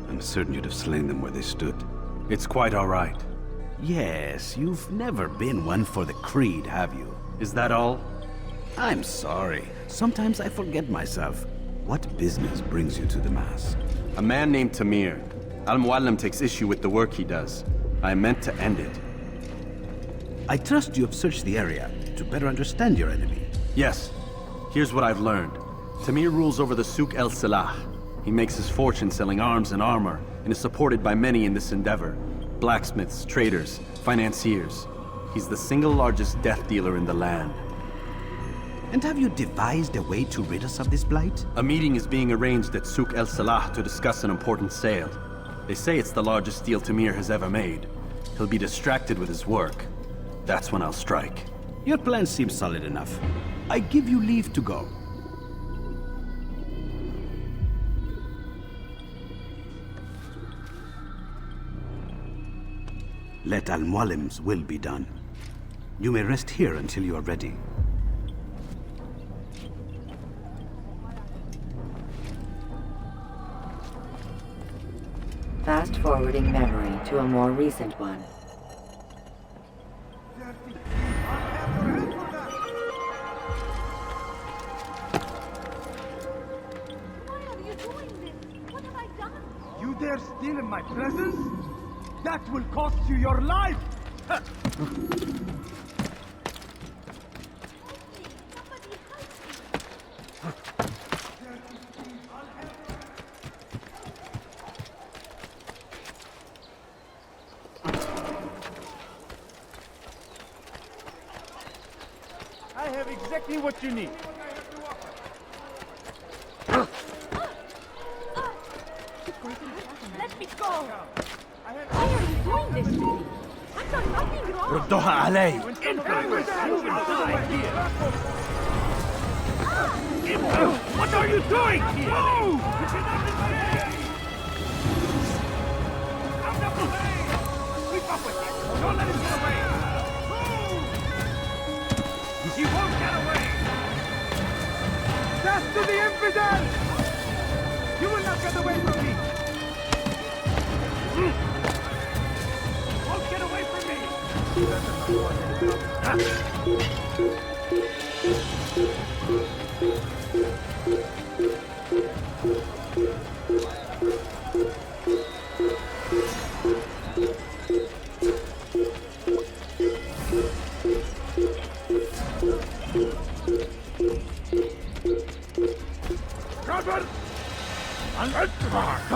I'm certain you'd have slain them where they stood. It's quite all right. Yes, you've never been one for the creed, have you? Is that all? I'm sorry. Sometimes I forget myself. What business brings you to the Mass? A man named Tamir. Al-Muallim takes issue with the work he does. I meant to end it. I trust you have searched the area to better understand your enemy. Yes. Here's what I've learned. Tamir rules over the Souk el-Salah. He makes his fortune selling arms and armor, and is supported by many in this endeavor. Blacksmiths, traders, financiers. He's the single largest death dealer in the land. And have you devised a way to rid us of this blight? A meeting is being arranged at Souk el-Salah to discuss an important sale. They say it's the largest deal Tamir has ever made. He'll be distracted with his work. That's when I'll strike. Your plan seems solid enough. I give you leave to go. Let Al-Muallim's will be done. You may rest here until you are ready. Fast-forwarding memory to a more recent one. You dare steal in my presence? That will cost you your life! I have exactly what you need. Let me go! Why are you doing this to me? I've done nothing wrong! ردوها علي! What are you doing? Move! Out of the way! Keep up with it! Don't let him get away! Move! He won't get away! Death to the infidel! You will not get away from me! Won't get away from me!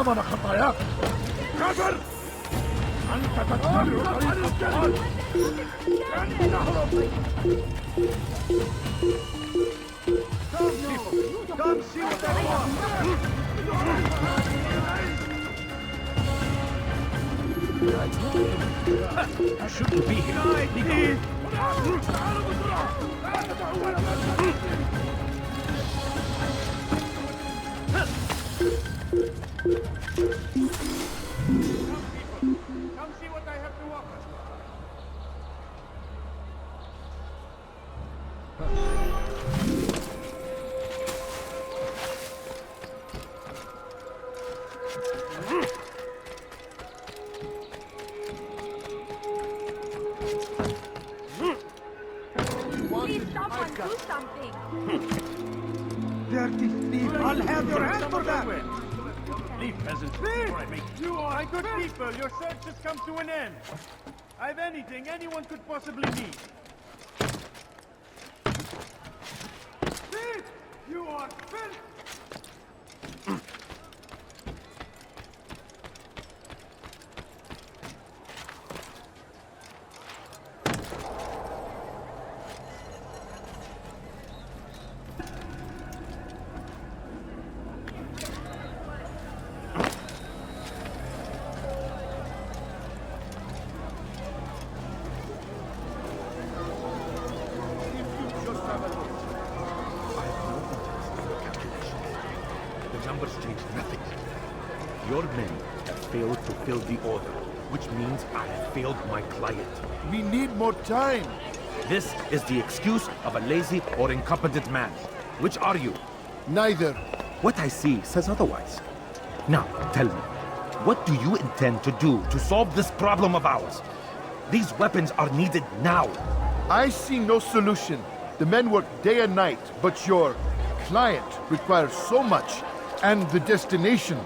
ثمن خطاياك. كافر! أنت تتبع طريق الضلال. لن تهرب. Come see what I want! You shouldn't be here. Nico. Come see what I have to offer. Please, someone do something! Dirty thief! I'll have your hand for that! Leave, peasant. You are my good people. Your search has come to an end. I've anything anyone could possibly need. Thief! You are filth! The numbers change nothing. Your men have failed to fill the order, which means I have failed my client. We need more time. This is the excuse of a lazy or incompetent man. Which are you? Neither. What I see says otherwise. Now, tell me, what do you intend to do to solve this problem of ours? These weapons are needed now. I see no solution. The men work day and night, but your client requires so much, and the destination.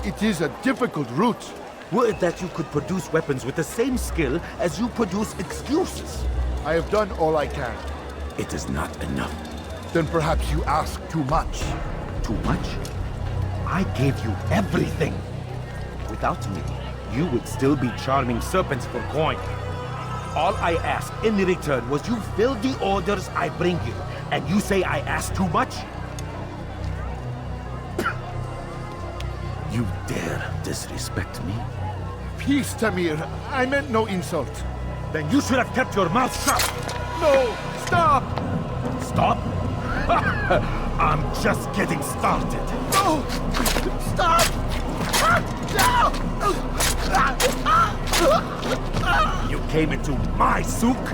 It is a difficult route. Were it that you could produce weapons with the same skill as you produce excuses? I have done all I can. It is not enough. Then perhaps you ask too much. Too much? I gave you everything. Without me, you would still be charming serpents for coin. All I ask in return was you fill the orders I bring you, and you say I ask too much? You dare disrespect me? Peace, Tamir. I meant no insult. Then you should have kept your mouth shut! No! Stop! Stop? I'm just getting started. No! Stop! You came into my souk,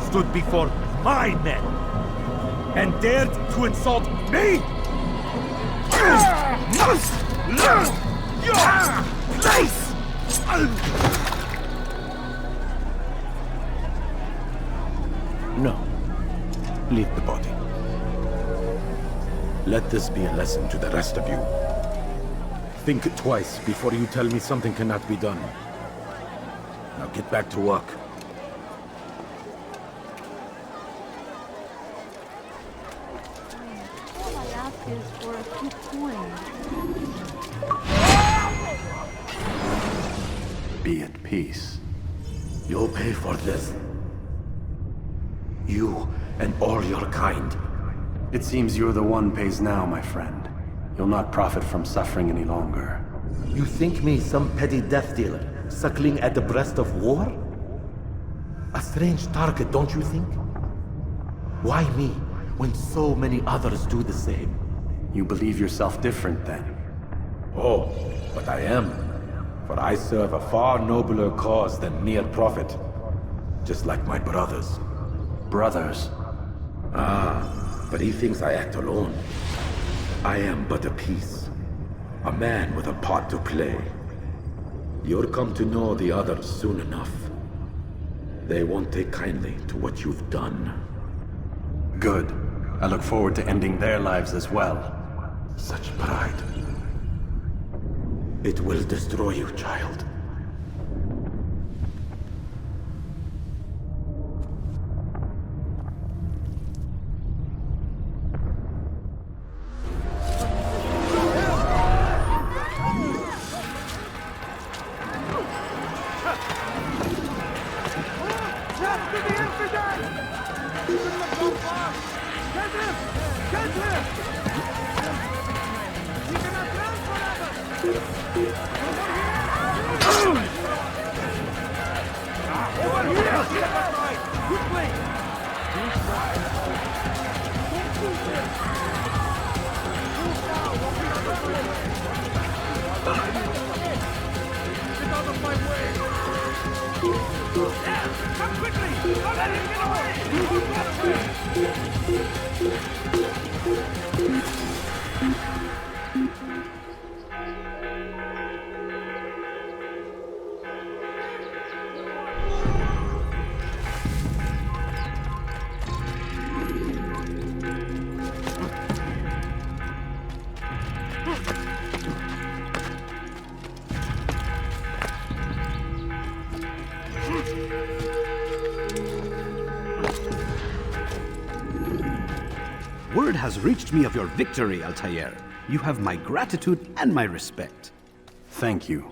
stood before my men, and dared to insult me? You must learn your place! No. Leave the body. Let this be a lesson to the rest of you. Think twice before you tell me something cannot be done. Now get back to work. All I ask is for a few coins. Be at peace. You'll pay for this. You and all your kind. It seems you're the one pays now, my friend. You'll not profit from suffering any longer. You think me some petty death dealer, suckling at the breast of war? A strange target, don't you think? Why me, when so many others do the same? You believe yourself different, then? Oh, but I am. For I serve a far nobler cause than mere profit. Just like my brothers. Brothers? Ah, but he thinks I act alone. I am but a piece. A man with a part to play. You'll come to know the others soon enough. They won't take kindly to what you've done. Good. I look forward to ending their lives as well. Such pride. It will destroy you, child. Word has reached me of your victory, Altair. You have my gratitude and my respect. Thank you.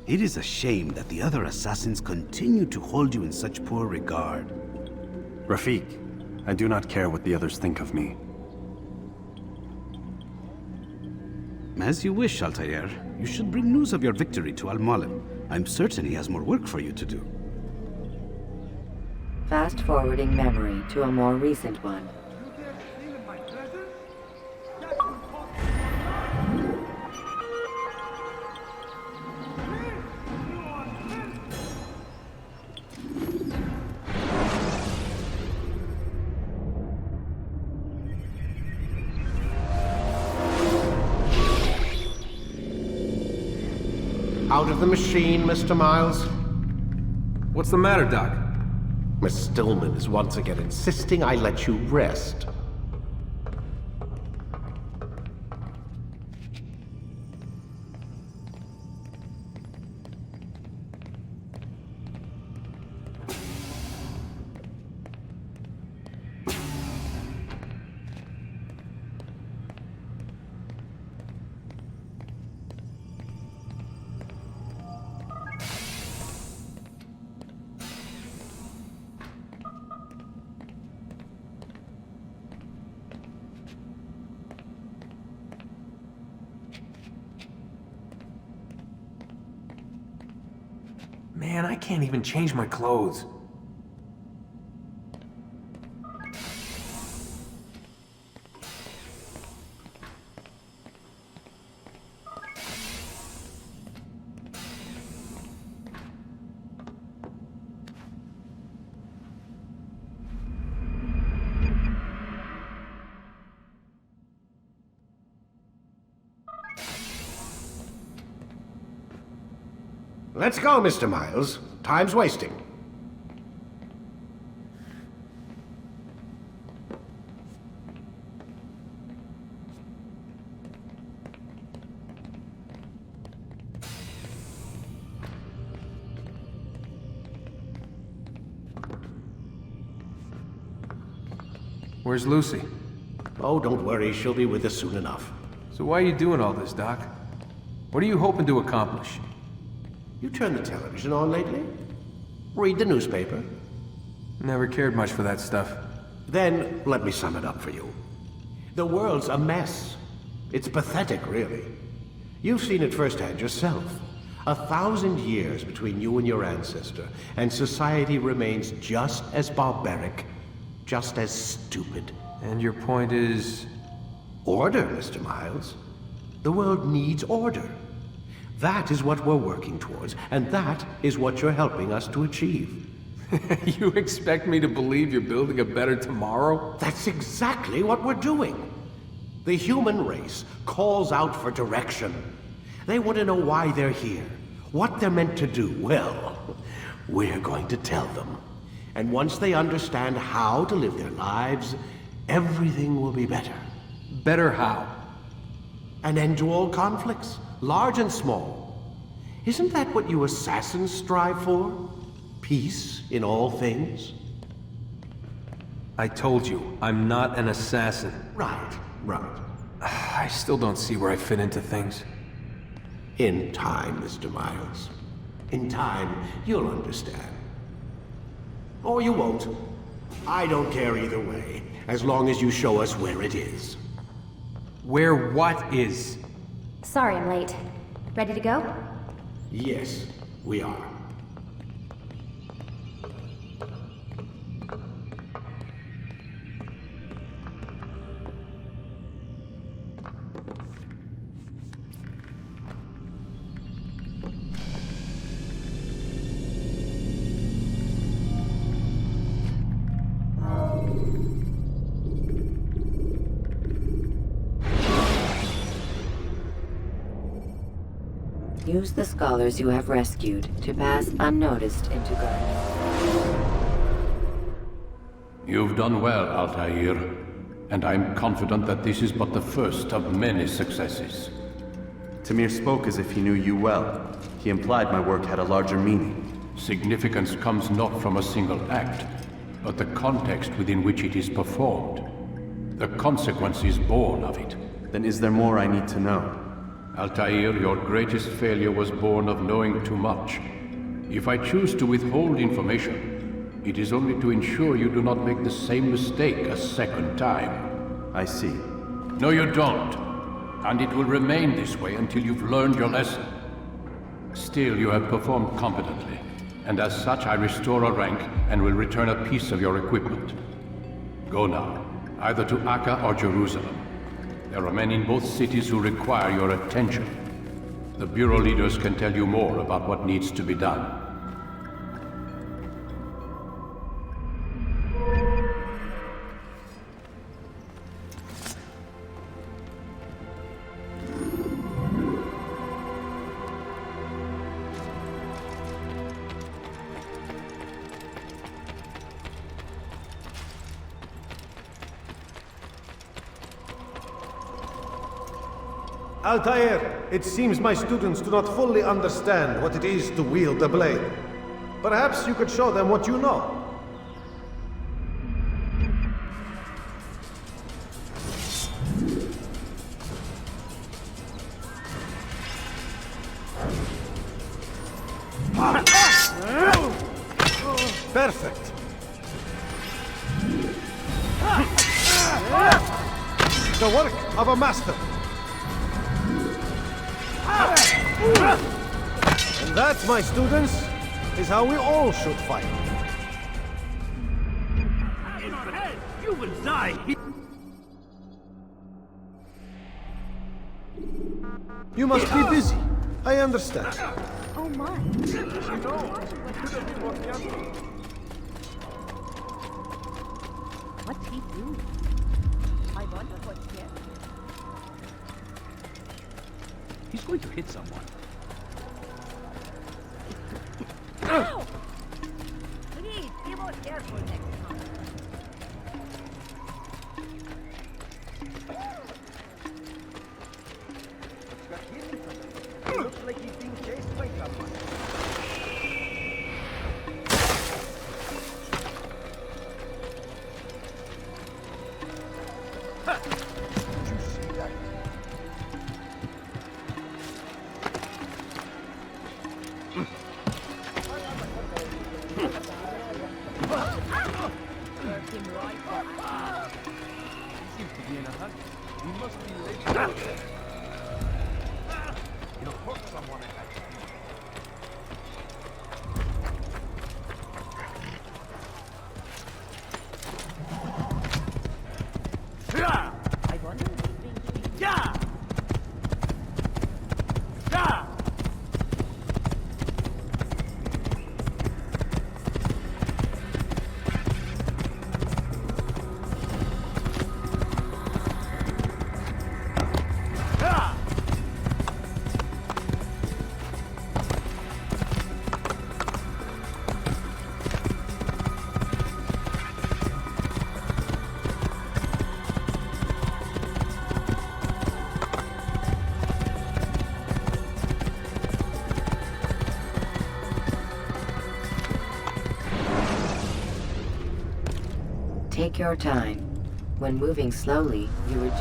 It is a shame that the other assassins continue to hold you in such poor regard. Rafik, I do not care what the others think of me. As you wish, Altair. You should bring news of your victory to Al-Mualim. I'm certain he has more work for you to do. Fast-forwarding memory to a more recent one. Out of the machine, Mr. Miles. What's the matter, Doc? Miss Stillman is once again insisting I let you rest. Man, I can't even change my clothes. Let's go, Mr. Miles. Time's wasting. Where's Lucy? Oh, don't worry. She'll be with us soon enough. So why are you doing all this, Doc? What are you hoping to accomplish? You turned the television on lately? Read the newspaper? Never cared much for that stuff. Then, let me sum it up for you. The world's a mess. It's pathetic, really. You've seen it firsthand yourself. 1,000 years between you and your ancestor, and society remains just as barbaric, just as stupid. And your point is? Order, Mr. Miles. The world needs order. That is what we're working towards, and that is what you're helping us to achieve. You expect me to believe you're building a better tomorrow? That's exactly what we're doing. The human race calls out for direction. They want to know why they're here, what they're meant to do. Well, we're going to tell them. And once they understand how to live their lives, everything will be better. Better how? An end to all conflicts, large and small. Isn't that what you assassins strive for? Peace in all things? I told you, I'm not an assassin. Right. I still don't see where I fit into things. In time, Mr. Miles. In time, you'll understand. Or you won't. I don't care either way, as long as you show us where it is. Where what is? Sorry I'm late. Ready to go? Yes, we are. Use the scholars you have rescued to pass unnoticed into Garden. You've done well, Altair, and I'm confident that this is but the first of many successes. Tamir spoke as if he knew you well. He implied my work had a larger meaning. Significance comes not from a single act, but the context within which it is performed. The consequences born of it. Then is there more I need to know? Altair, your greatest failure was born of knowing too much. If I choose to withhold information, it is only to ensure you do not make the same mistake a second time. I see. No, you don't. And it will remain this way until you've learned your lesson. Still, you have performed competently, and as such I restore a rank and will return a piece of your equipment. Go now, either to Akka or Jerusalem. There are men in both cities who require your attention. The Bureau leaders can tell you more about what needs to be done. Altair, it seems my students do not fully understand what it is to wield a blade. Perhaps you could show them what you know. Perfect. The work of a master. And that, my students, is how we all should fight. You will die! You must be busy. I understand. Oh my. What's he doing? I wonder what's here. He's going to hit someone. Ow! Please, be more careful next time. Looks like he's being chased by someone. Did you see that? We must be late. You'll hurt someone at that. I wonder if he's being cheated. Yeah! Yeah! Take your time. When moving slowly, you reduce.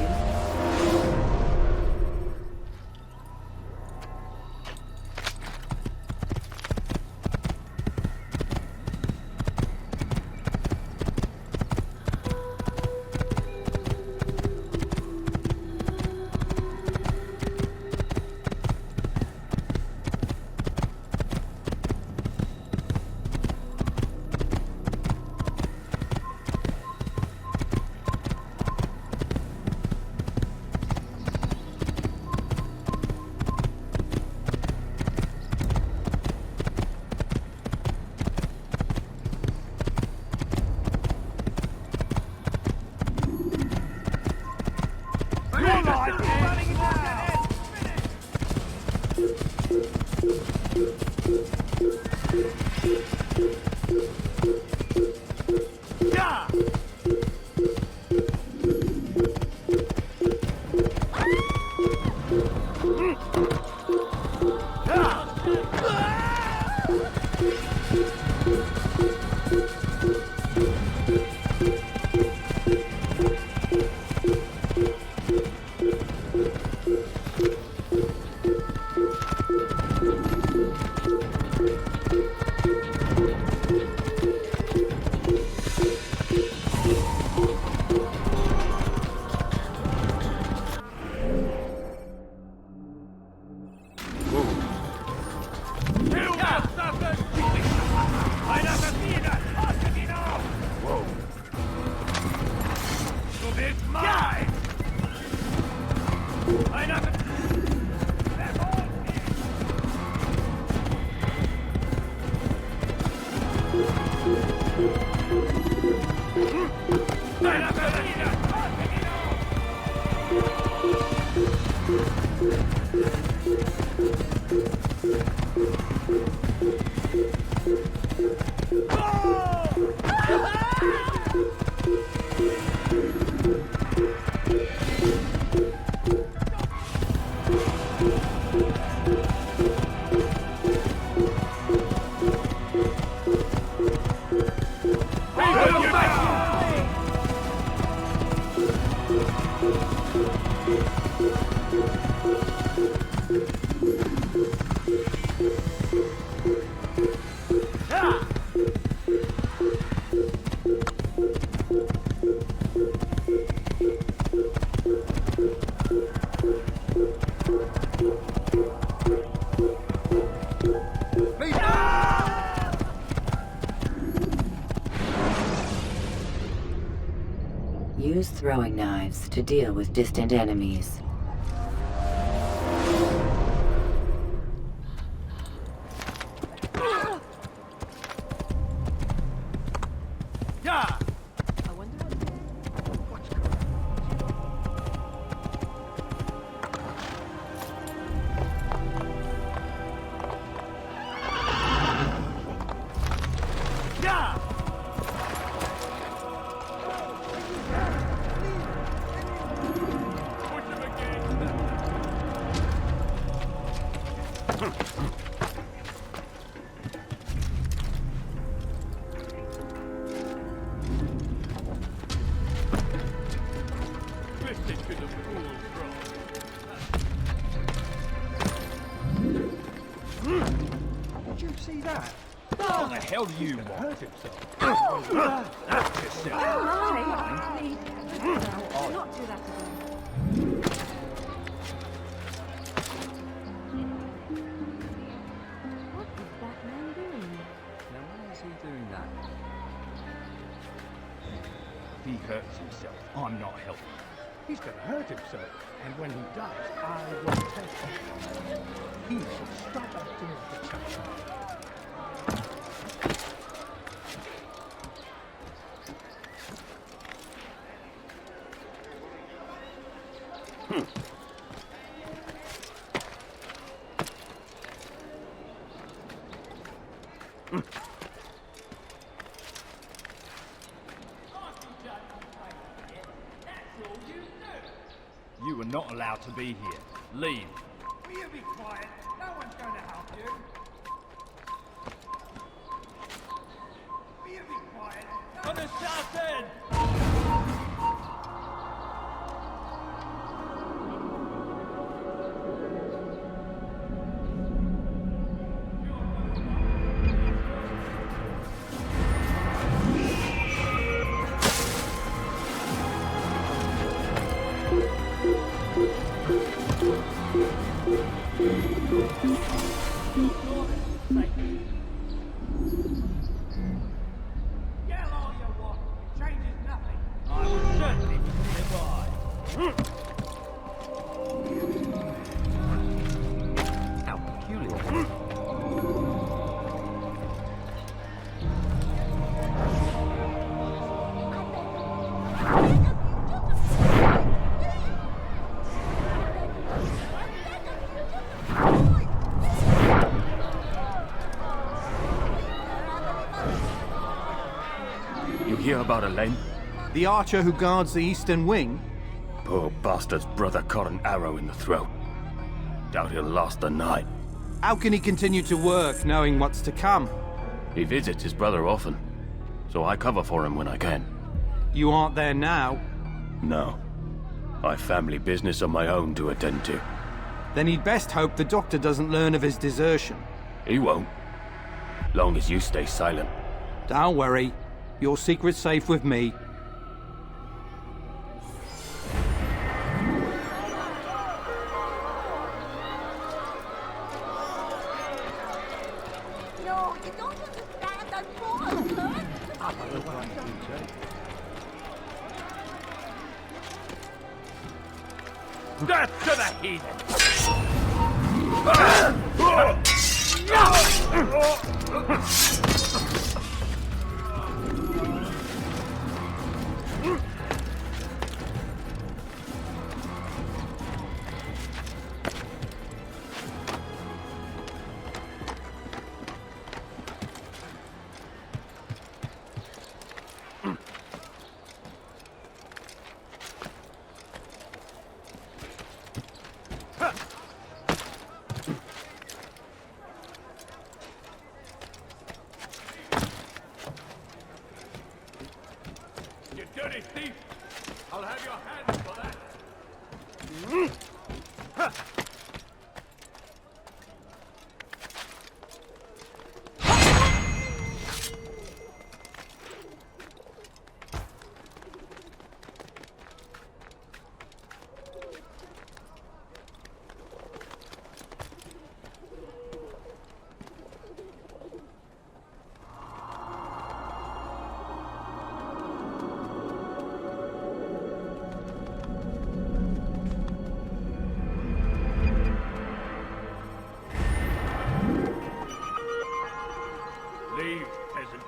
Use throwing knives to deal with distant enemies. Did you see that? How the hell do you hurt himself? Not do that again. What is that man doing? Now why is he doing that? If he hurts himself, I'm not helping. He's gonna hurt himself, and when he does, I won't take him. He should stop acting like a child. You are not allowed to be here. Leave. Will you be quiet? No one's going to help you. Will you be quiet? On the south end! You hear about Elaine? The archer who guards the eastern wing? Poor bastard's brother caught an arrow in the throat. Doubt he'll last the night. How can he continue to work, knowing what's to come? He visits his brother often, so I cover for him when I can. You aren't there now? No. I've family business of my own to attend to. Then he'd best hope the doctor doesn't learn of his desertion. He won't. Long as you stay silent. Don't worry. Your secret's safe with me. No, you don't understand. I'm poor. Death to the heathen! You dirty thief! I'll have your hands for that! Leave, peasant.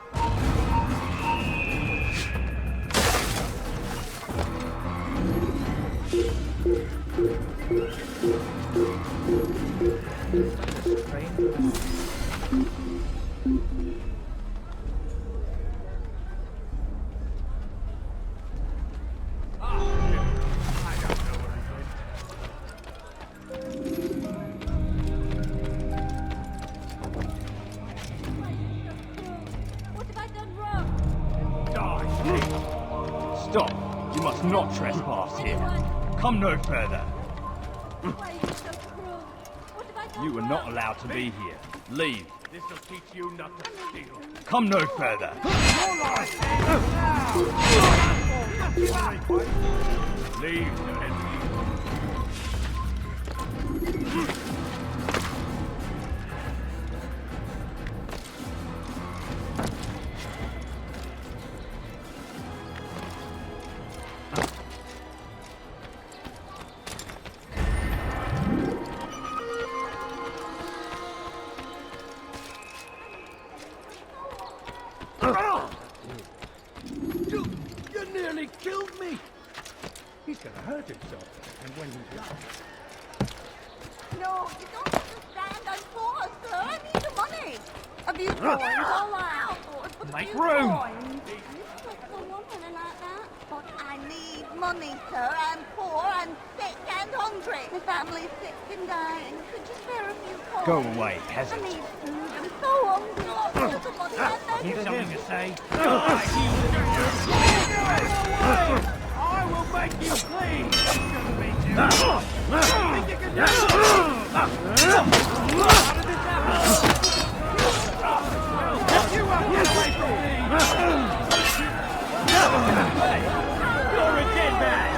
What have I done wrong? Stop! You must not trespass here. Come no further. Why are you so cruel? What have I done You are wrong? not allowed to be here. Leave. This'll teach you not to steal. Come no further. Leave, peasant. You nearly killed me! He's gonna hurt himself, and when he does... No, you don't understand. I'm poor, sir. I need the money. A few coins, all out for it, but a Make few room. coins. You expect a woman like that? But I need money, sir. I'm poor, I'm sick and hungry. My family's sick and dying. Could you spare a few coins? Go away, I peasant. need food. I'm so hungry. Lots of the money. I You've something to say? I will make you clean! You're a dead man!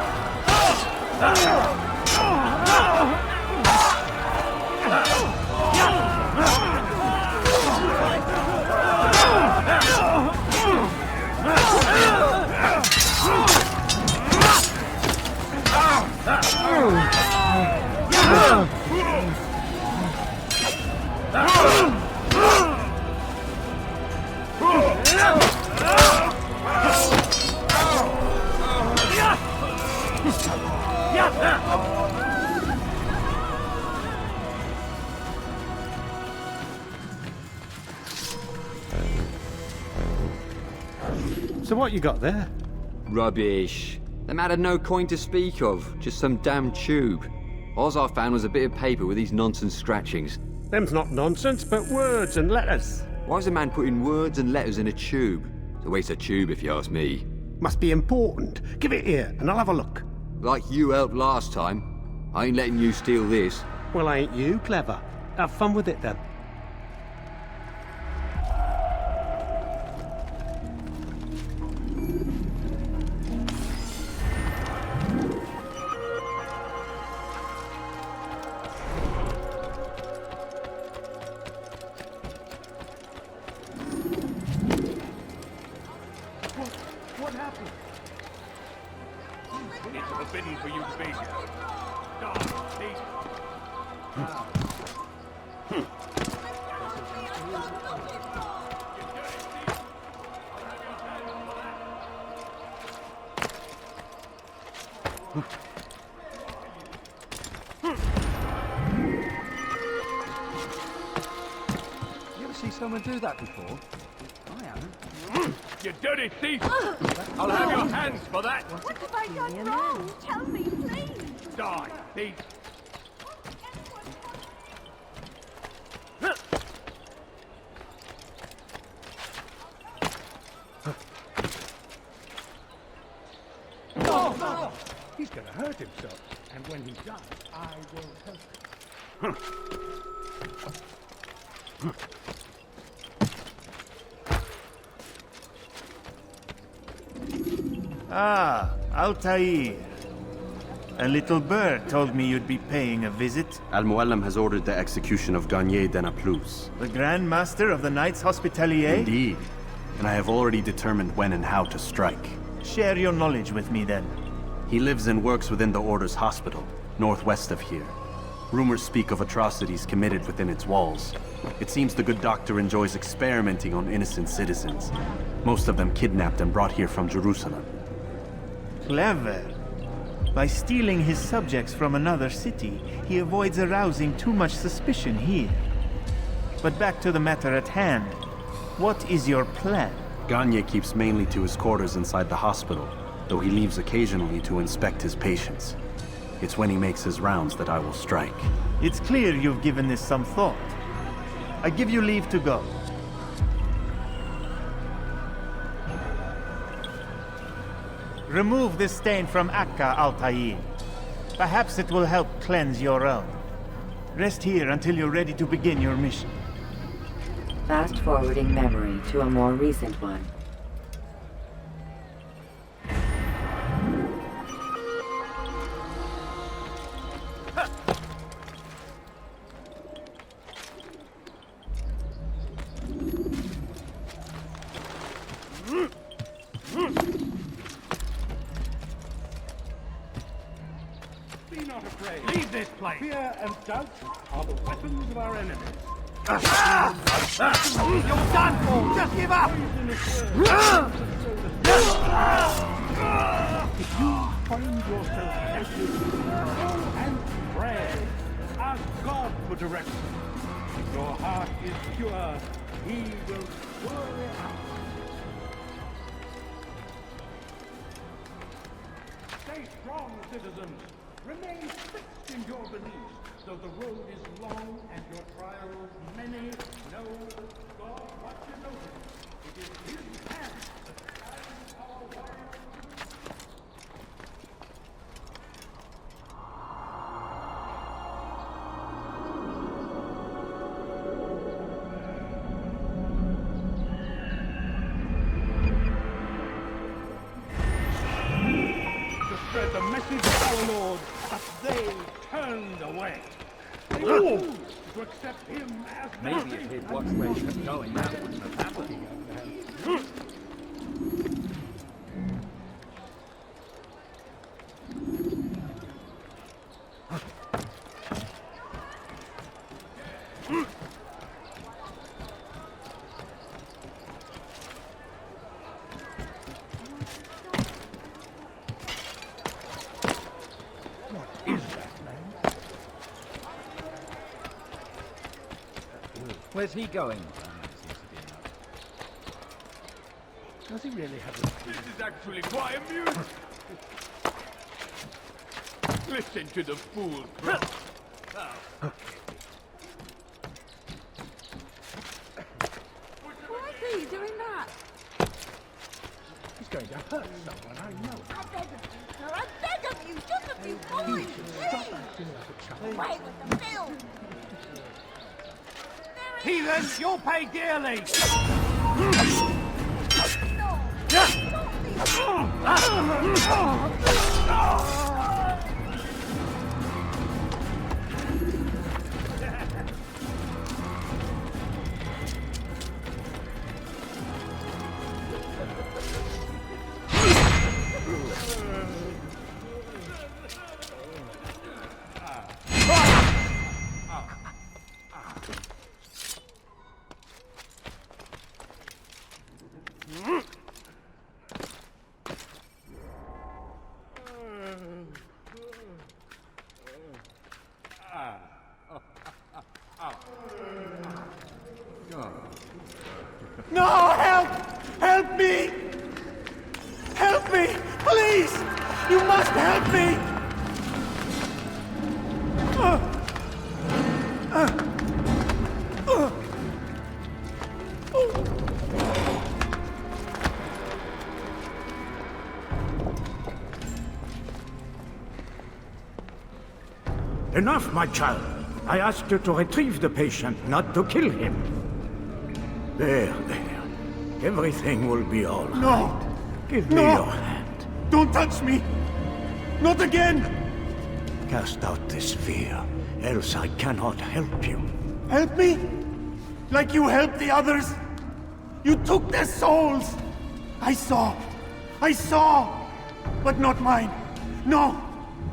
So what you got there? Rubbish. The man had no coin to speak of, just some damn tube. All I found was a bit of paper with these nonsense scratchings. Them's not nonsense, but words and letters. Why is a man putting words and letters in a tube? It's a waste of tube, if you ask me. Must be important. Give it here, and I'll have a look. Like you helped last time. I ain't letting you steal this. Well, ain't you clever? Have fun with it, then. What happened? It's forbidden for you to be here. Die, please. You ever see someone do that before? I haven't. You dirty thief! I'll have your hands for that! What have I done wrong? Tell me, please. Die, thief! Oh! He's gonna hurt himself, and when he does, I will help him. Ah, Altair. A little bird told me you'd be paying a visit. Al-Muallim has ordered the execution of Garnier de Naplouse. The Grand Master of the Knights Hospitalier? Indeed. And I have already determined when and how to strike. Share your knowledge with me, then. He lives and works within the Order's hospital, northwest of here. Rumors speak of atrocities committed within its walls. It seems the good doctor enjoys experimenting on innocent citizens. Most of them kidnapped and brought here from Jerusalem. Clever. By stealing his subjects from another city, he avoids arousing too much suspicion here. But back to the matter at hand. What is your plan? Garnier keeps mainly to his quarters inside the hospital, though he leaves occasionally to inspect his patients. It's when he makes his rounds that I will strike. It's clear you've given this some thought. I give you leave to go. Remove this stain from Akka, Altair. Perhaps it will help cleanse your own. Rest here until you're ready to begin your mission. Fast-forwarding memory to a more recent one. Be not afraid. Leave this place. Fear and doubt are the weapons of our enemies. You're done for! Just give up! If you find yourself tempted and pray, ask God for direction. If your heart is pure, He will swear it out. Stay strong, citizens. Remain fixed in your beliefs, though the road is long and your trials many. Know that God watches over you. It is His hand that guides our way. To spread the message of our Lord, but they turned away. They refused to accept him as Maybe if he'd watched where he was going, that wouldn't have happened. Where's he going? Does he really have a... This is actually quite amusing. Listen to the fool crow. Why are you doing that? He's going to hurt someone, I know. I beg of you, sir. I beg of you. Just a few points, Stop please. acting like a child. Away with the film. Heathens, you'll pay dearly! No, help! Help me! Help me! Please! You must help me! Enough, my child. I asked you to retrieve the patient, not to kill him. There. Everything will be all right. No! Give me your hand. Don't touch me! Not again! Cast out this fear, else I cannot help you. Help me? Like you helped the others? You took their souls! I saw! But not mine! No!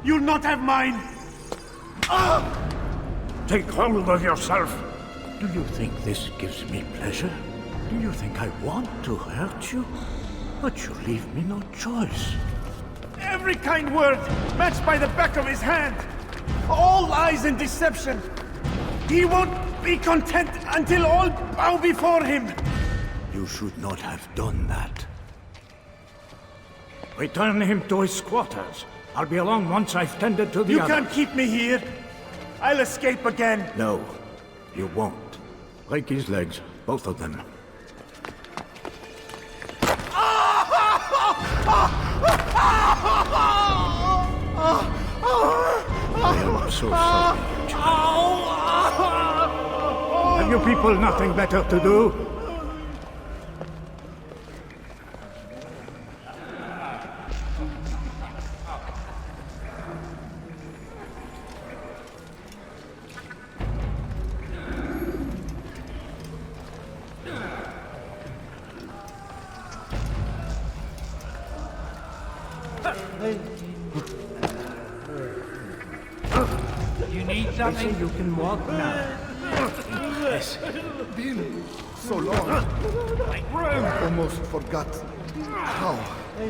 You'll not have mine! Take hold of yourself. Do you think this gives me pleasure? Do you think I want to hurt you? But you leave me no choice. Every kind word matched by the back of his hand! All lies and deception! He won't be content until all bow before him! You should not have done that. Return him to his quarters. I'll be along once I've tended to the You other. can't keep me here! I'll escape again! No, you won't. Break his legs, both of them. I am so sorry. Have you people nothing better to do? You need something? You can walk now. Yes. Been so long. I almost forgot how.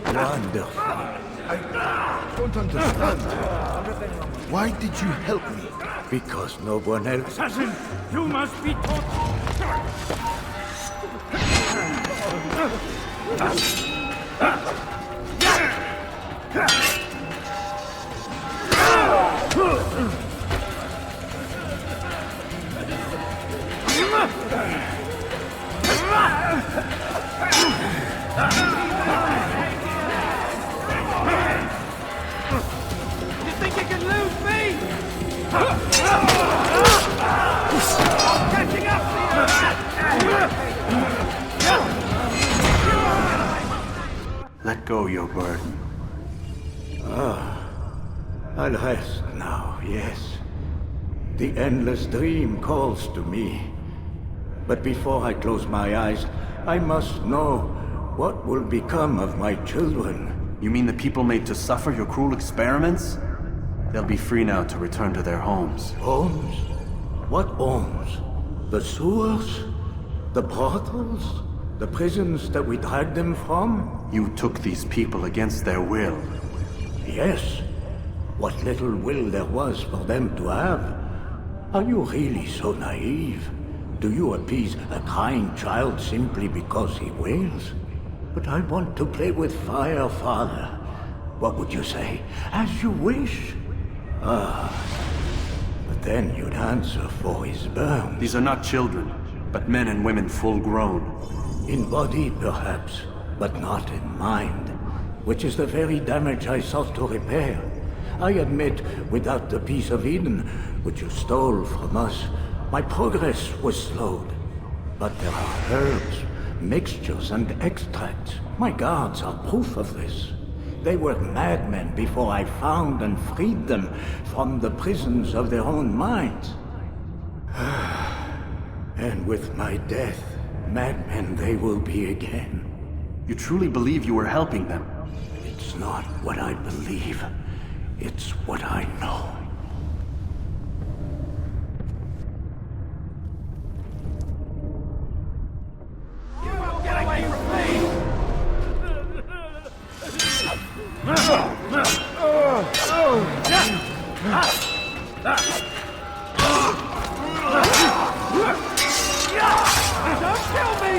Wonderful. I don't understand. Why did you help me? Because no one else. Assassin, you must be You think you can lose me? I'm catching up to Let go your burden. I'll rest now, yes. The endless dream calls to me. But before I close my eyes, I must know what will become of my children. You mean the people made to suffer your cruel experiments? They'll be free now to return to their homes. Homes? What homes? The sewers? The brothels? The prisons that we dragged them from? You took these people against their will. Yes. What little will there was for them to have. Are you really so naive? Do you appease a crying child simply because he wails? But I want to play with fire, Father. What would you say? As you wish. Ah. But then you'd answer for his burn. These are not children, but men and women full grown. In body, perhaps, but not in mind. Which is the very damage I sought to repair. I admit, without the piece of Eden, which you stole from us, my progress was slowed. But there are herbs, mixtures, and extracts. My guards are proof of this. They were madmen before I found and freed them from the prisons of their own minds. And with my death, madmen they will be again. You truly believe you were helping them? It's not what I believe. It's what I know. Get away from me! Don't kill me!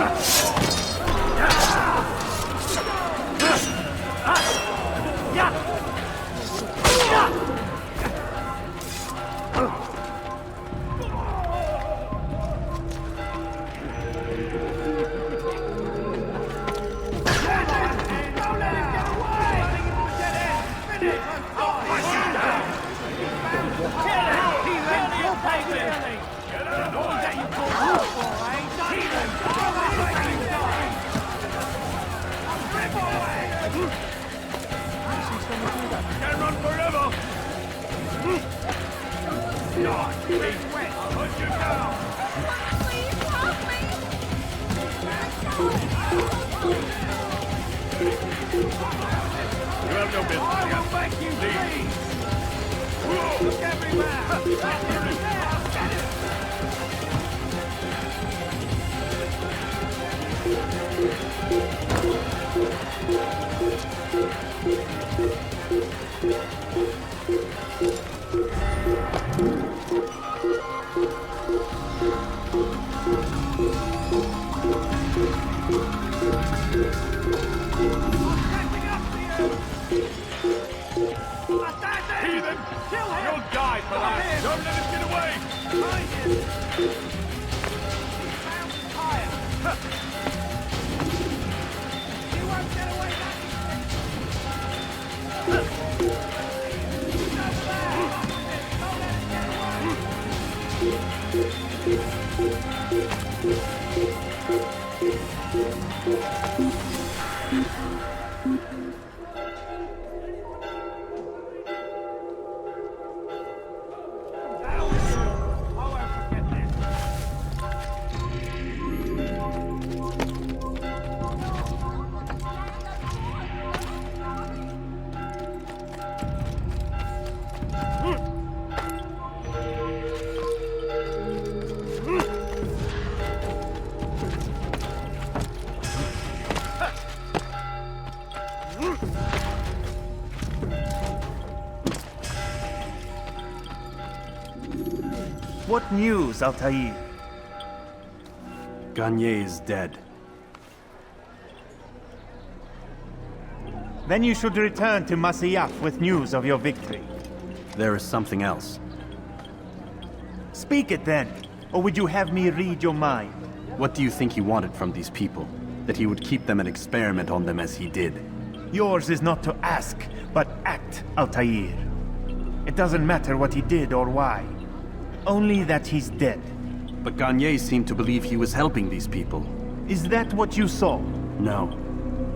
Can't run forever! God, he's wet! I'll hunt you down! Please help me! You have no business. I will make you bleed! Look everywhere! Heathen! Kill him! You'll die for that! Don't let him get away! Find him! He found fire! He won't get away that What news, Altair? Garnier is dead. Then you should return to Masyaf with news of your victory. There is something else. Speak it then, or would you have me read your mind? What do you think he wanted from these people? That he would keep them and experiment on them as he did? Yours is not to ask, but act, Altair. It doesn't matter what he did or why. Only that he's dead. But Garnier seemed to believe he was helping these people. Is that what you saw? No.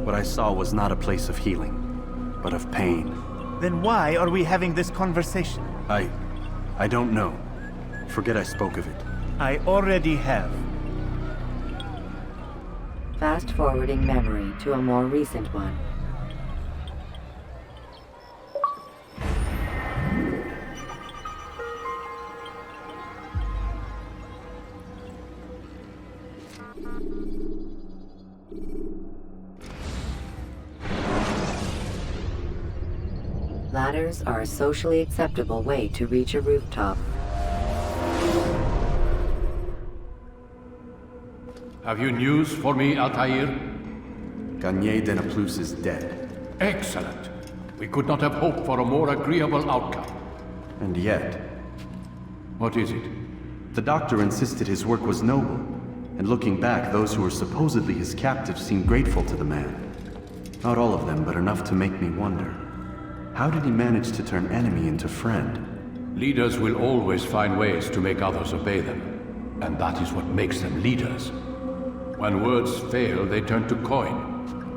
What I saw was not a place of healing, but of pain. Then why are we having this conversation? I don't know. Forget I spoke of it. I already have. Fast-forwarding memory to a more recent one. Ladders are a socially acceptable way to reach a rooftop. Have you news for me, Altair? Garnier de Naplouse is dead. Excellent. We could not have hoped for a more agreeable outcome. And yet... What is it? The doctor insisted his work was noble, and looking back, those who were supposedly his captives seemed grateful to the man. Not all of them, but enough to make me wonder. How did he manage to turn enemy into friend? Leaders will always find ways to make others obey them, and that is what makes them leaders. When words fail, they turn to coin.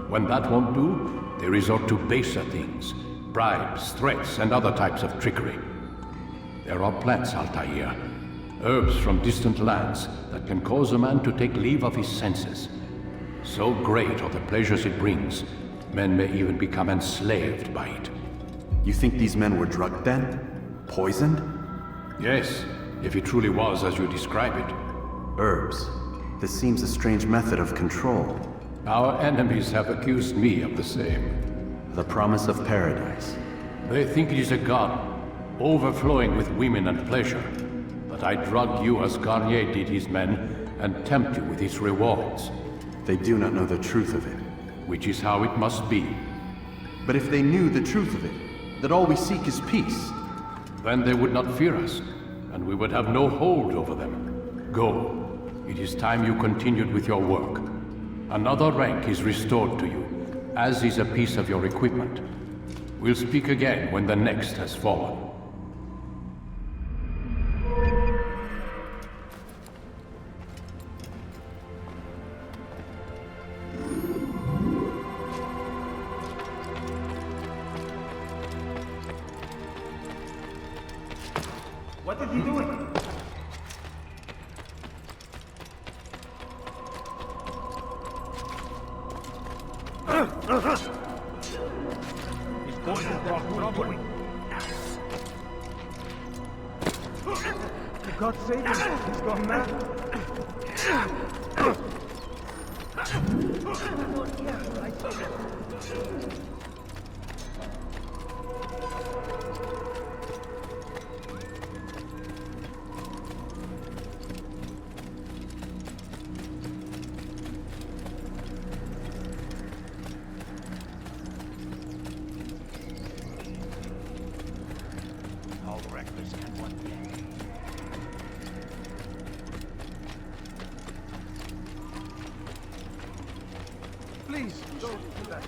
When that won't do, they resort to baser things, bribes, threats, and other types of trickery. There are plants, Altair, herbs from distant lands that can cause a man to take leave of his senses. So great are the pleasures it brings, men may even become enslaved by it. You think these men were drugged then? Poisoned? Yes, if it truly was as you describe it. Herbs. This seems a strange method of control. Our enemies have accused me of the same. The promise of paradise. They think it is a god, overflowing with women and pleasure. But I drug you as Garnier did his men, and tempt you with his rewards. They do not know the truth of it. Which is how it must be. But if they knew the truth of it, that all we seek is peace... Then they would not fear us, and we would have no hold over them. Go. It is time you continued with your work. Another rank is restored to you, as is a piece of your equipment. We'll speak again when the next has fallen. What is he doing? He's going to cause trouble. God save him. He's gone mad. Please, don't do that.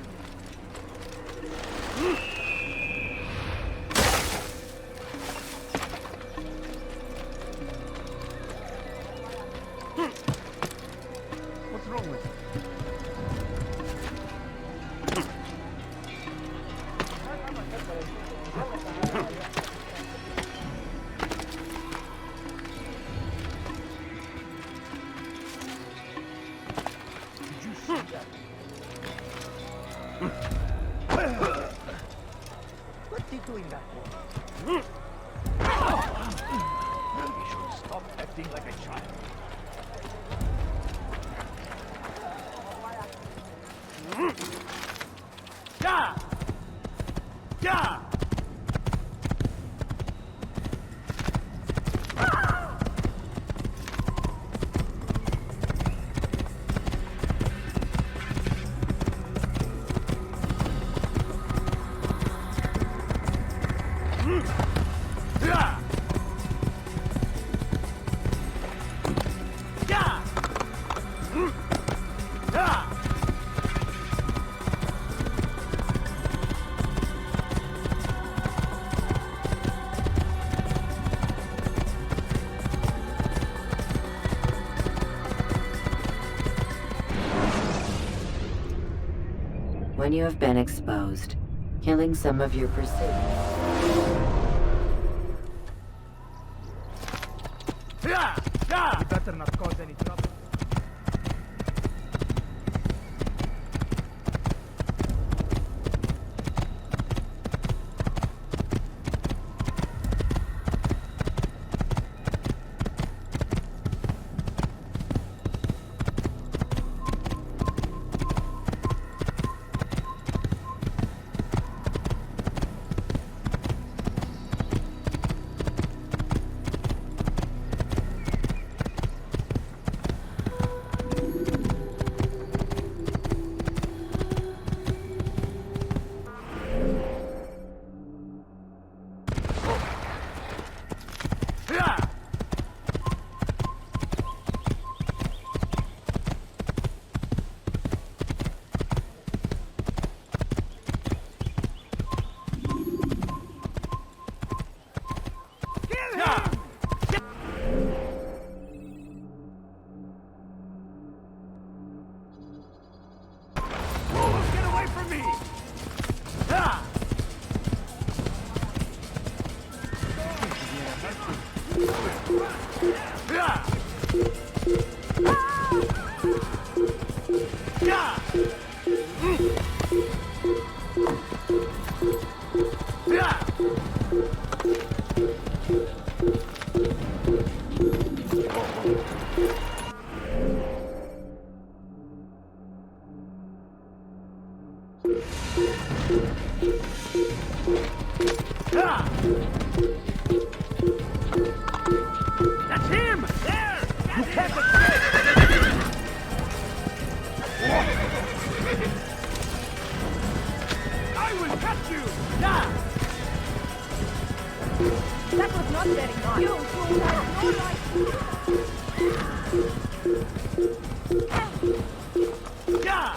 What's wrong with it? Did you see that? What's he doing that for? He should stop acting like a child. Yeah! Yeah! When you have been exposed, killing some of your pursuits. You better not cause any trouble. away from me! Ah! That's him! There! You can't escape! I will catch you! Yeah! That was not very nice. You fool has no right. Yeah!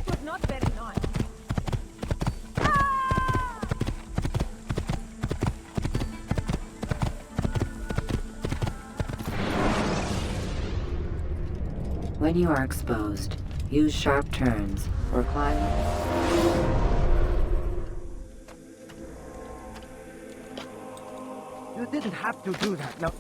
Do not do that again. When you are exposed, use sharp turns or climb. You didn't have to do that, no.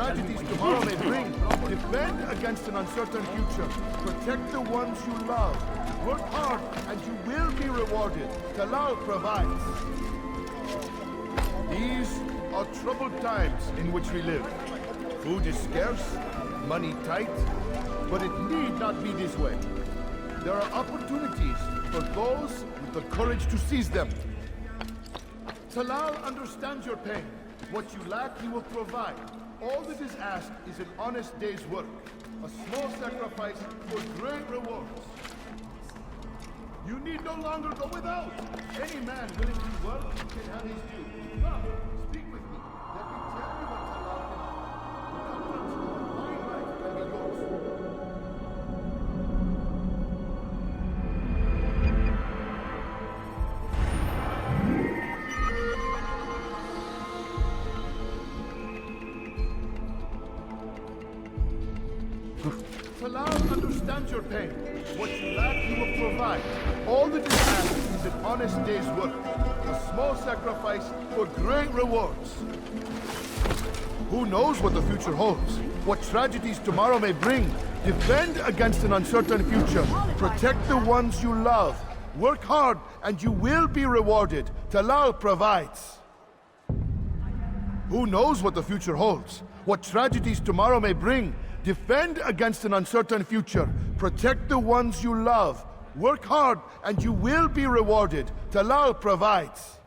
tragedies tomorrow may bring. Defend against an uncertain future. Protect the ones you love. Work hard and you will be rewarded. Talal provides. These are troubled times in which we live. Food is scarce, money tight, but it need not be this way. There are opportunities for those with the courage to seize them. Talal understands your pain. What you lack, he will provide. All that is asked is an honest day's work. A small sacrifice for great rewards. You need no longer go without. Any man willing to work can have his due. Come, speak with me. Let me tell you what Talal can do. The comforts of a fine life can be yours. Talal understands your pain. What you lack, he will provide. All that is asked is an honest day's work. A small sacrifice for great rewards. Who knows what the future holds? What tragedies tomorrow may bring? Defend against an uncertain future. Protect the ones you love. Work hard and you will be rewarded. Talal provides. Who knows what the future holds? What tragedies tomorrow may bring? Defend against an uncertain future. Protect the ones you love. Work hard and you will be rewarded. Talal provides.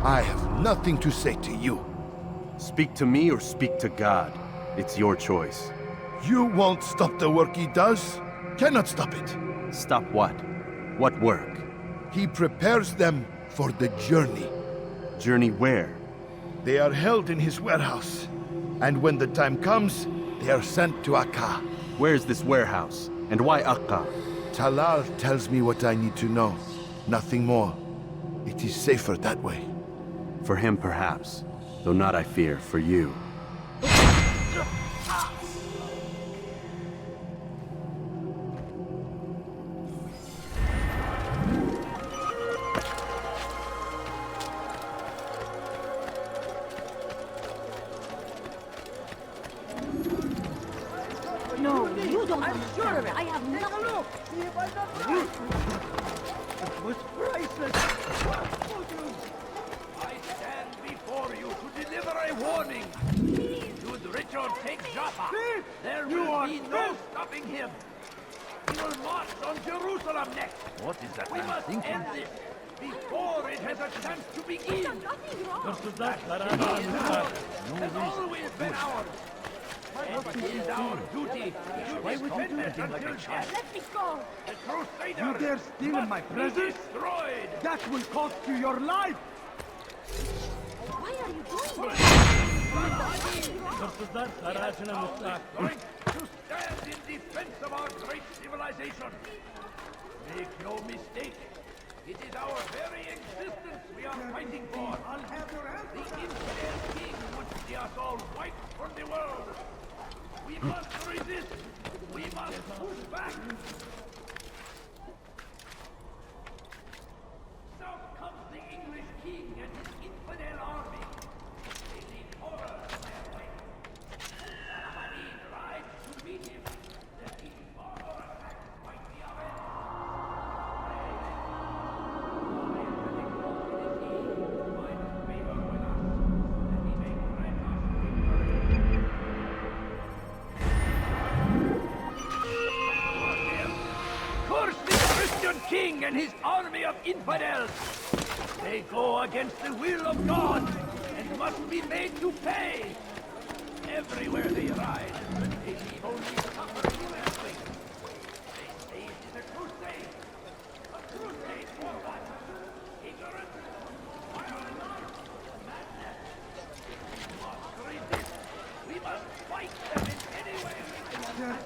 I have nothing to say to you. Speak to me or speak to God. It's your choice. You won't stop the work he does. Cannot stop it. Stop what? What work? He prepares them for the journey. Journey where? They are held in his warehouse. And when the time comes, they are sent to Akka. Where's this warehouse? And why Akka? Talal tells me what I need to know. Nothing more. It is safer that way. For him, perhaps. Though not, I fear, for you. No, you don't. I'm sure of it. I have no look. See if I'm not right. It was priceless. I stand before you to deliver a warning. Should Richard take Jaffa, there will be no stopping him. He will march on Jerusalem next. What is that We man must thinking? end this before it has a chance to begin. That has always been ours. And it is our duty to defend it until death. Let me go. The Crusader You dare steal in my must be presence? destroyed. That will cost you your life! Why are you doing this? Going to stand in defense of our great civilization. Make no mistake, it is our very existence we are fighting for. The infidel king would see us all wiped from the world. We must resist. We must push back. South comes the English king and his infidel army. They lead horror their way. Saladin rides to meet him. The king's barber attacks quite the event. Curse the Christian king and his army of infidels! They go against the will of God and must be made to pay! Everywhere they ride, they leave only suffering in their wake. They say it is a crusade! A crusade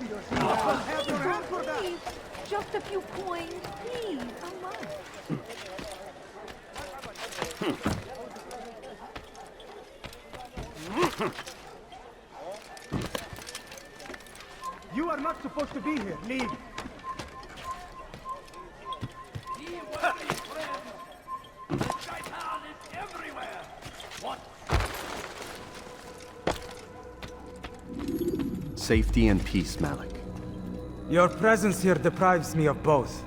Please, just a few coins, please. How much? You are not supposed to be here. Leave. Safety and peace, Malik. Your presence here deprives me of both.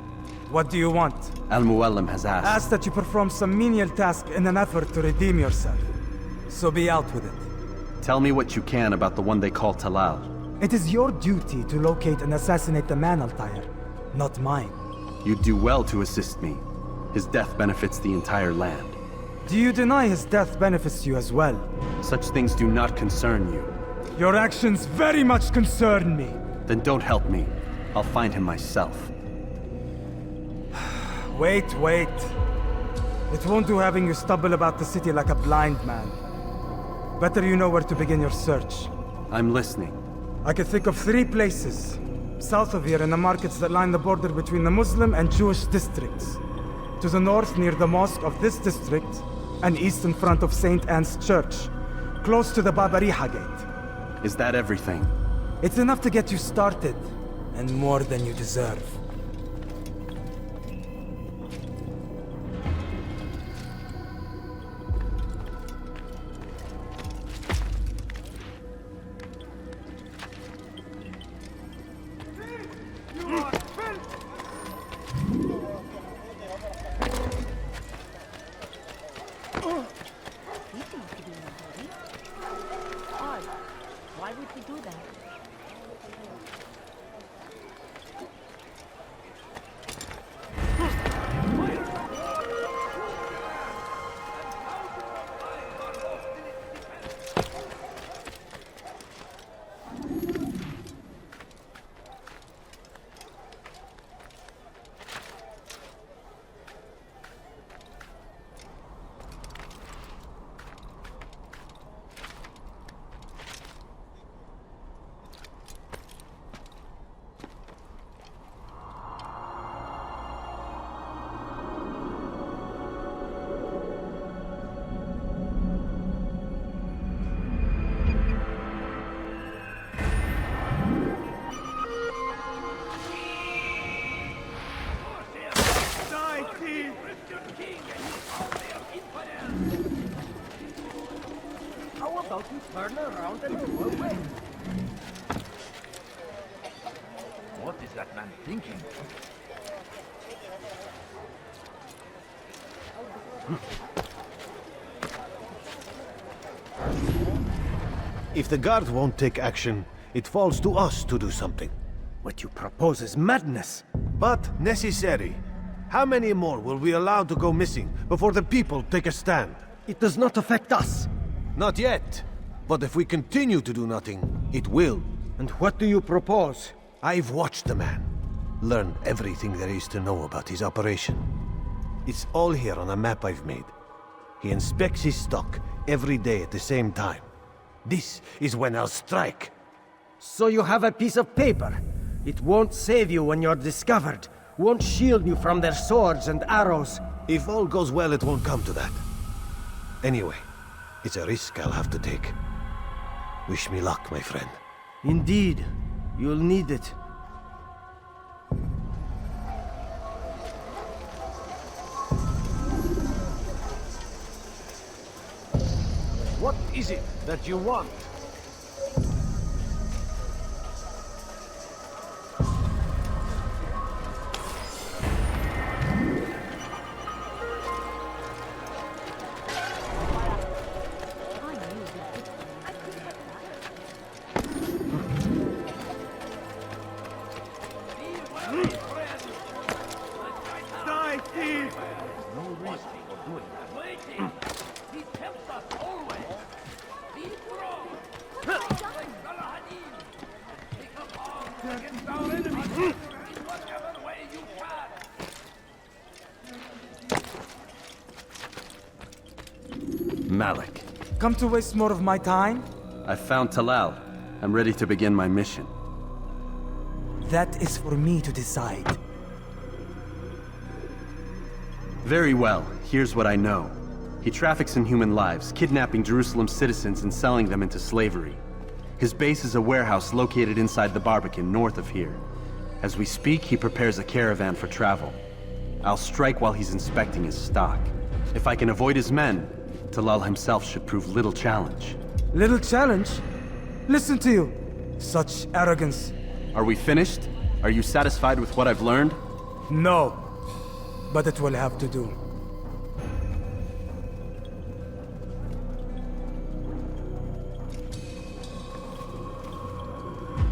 What do you want? Al-Muallim has asked. Ask that you perform some menial task in an effort to redeem yourself. So be out with it. Tell me what you can about the one they call Talal. It is your duty to locate and assassinate the man, Altair, not mine. You'd do well to assist me. His death benefits the entire land. Do you deny his death benefits you as well? Such things do not concern you. Your actions very much concern me. Then don't help me. I'll find him myself. Wait. It won't do having you stumble about the city like a blind man. Better you know where to begin your search. I'm listening. I can think of 3 places. South of here in the markets that line the border between the Muslim and Jewish districts. To the north near the mosque of this district, and east in front of St. Anne's Church, close to the Babariha Gate. Is that everything? It's enough to get you started, and more than you deserve. Why would he do that? How about you turn around and go away? What is that man thinking? If the guard won't take action, it falls to us to do something. What you propose is madness. But necessary. How many more will we allow to go missing before the people take a stand? It does not affect us. Not yet. But if we continue to do nothing, it will. And what do you propose? I've watched the man. Learned everything there is to know about his operation. It's all here on a map I've made. He inspects his stock every day at the same time. This is when I'll strike. So you have a piece of paper. It won't save you when you're discovered. Won't shield you from their swords and arrows. If all goes well, it won't come to that. Anyway, it's a risk I'll have to take. Wish me luck, my friend. Indeed. You'll need it. What is it that you want? Malik. Come to waste more of my time? I found Talal. I'm ready to begin my mission. That is for me to decide. Very well. Here's what I know. He traffics in human lives, kidnapping Jerusalem citizens and selling them into slavery. His base is a warehouse located inside the Barbican, north of here. As we speak, he prepares a caravan for travel. I'll strike while he's inspecting his stock. If I can avoid his men, Talal himself should prove little challenge. Little challenge? Listen to you. Such arrogance. Are we finished? Are you satisfied with what I've learned? No. But it will have to do.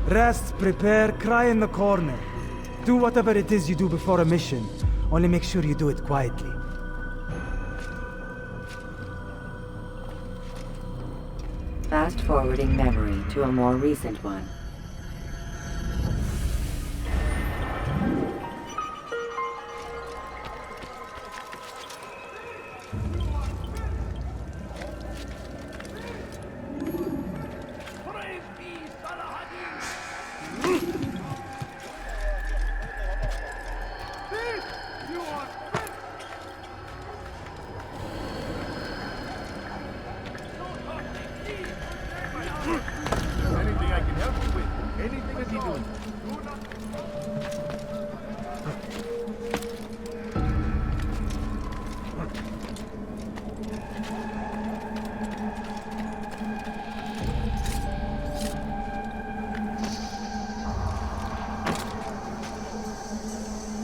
Rest, prepare, cry in the corner. Do whatever it is you do before a mission. Only make sure you do it quietly. Fast-forwarding memory to a more recent one. Anything I can help you with? Anything is he doing?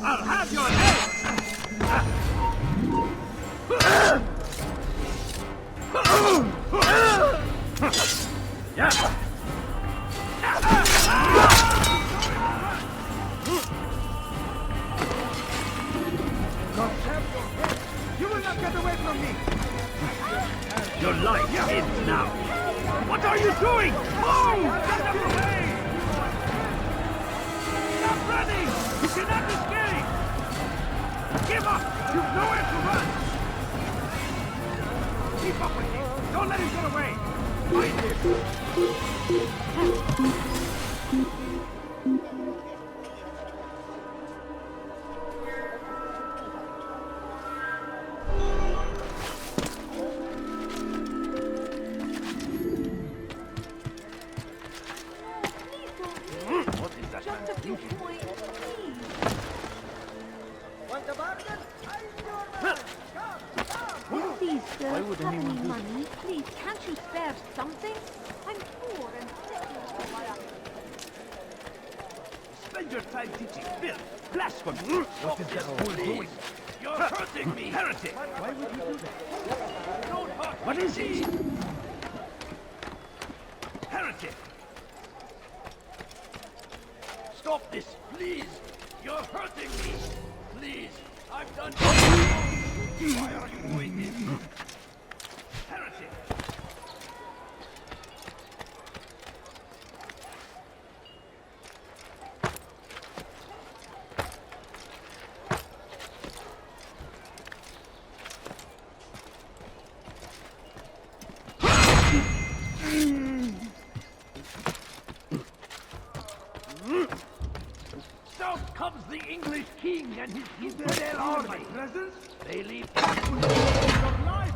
I'll have your head! Yeah. You will not get away from me! Your life ends now. What are you doing? Move! Get them away! Stop running! You cannot escape! Give up! You've nowhere to run! Keep up with him! Don't let him get away! Find What is that man thinking? Want a bargain? Please, sir, Why would have anyone any do money? Please, can't you spare something? I'm poor and sick. Spend your time teaching filth, blasphemy. What is that fool doing? You're hurting me, heretic! Why would you do that? Don't hurt. What is he? Heretic! Stop this, please! You're hurting me! Please, I've done Why are you doing this? Heretic! South comes the English king and his infidel army. Presents? They leave of life.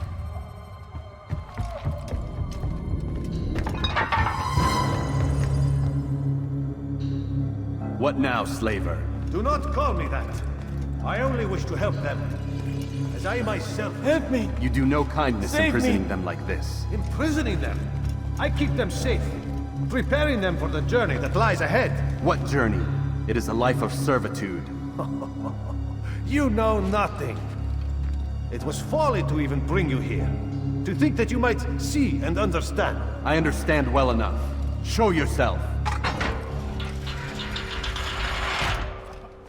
What now, slaver? Do not call me that. I only wish to help them. As I myself... Help me! You do no kindness Save imprisoning me. them like this. Imprisoning them? I keep them safe, preparing them for the journey that lies ahead. What journey? It is a life of servitude. You know nothing. It was folly to even bring you here. To think that you might see and understand. I understand well enough. Show yourself.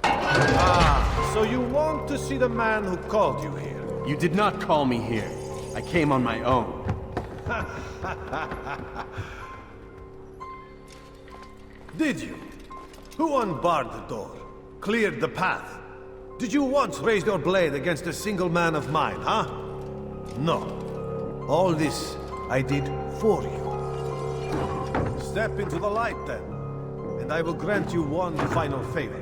Ah, so you want to see the man who called you here? You did not call me here. I came on my own. Did you? Who unbarred the door? Cleared the path? Did you once raise your blade against a single man of mine, huh? No. All this I did for you. Step into the light then, and and I will grant you one final favor.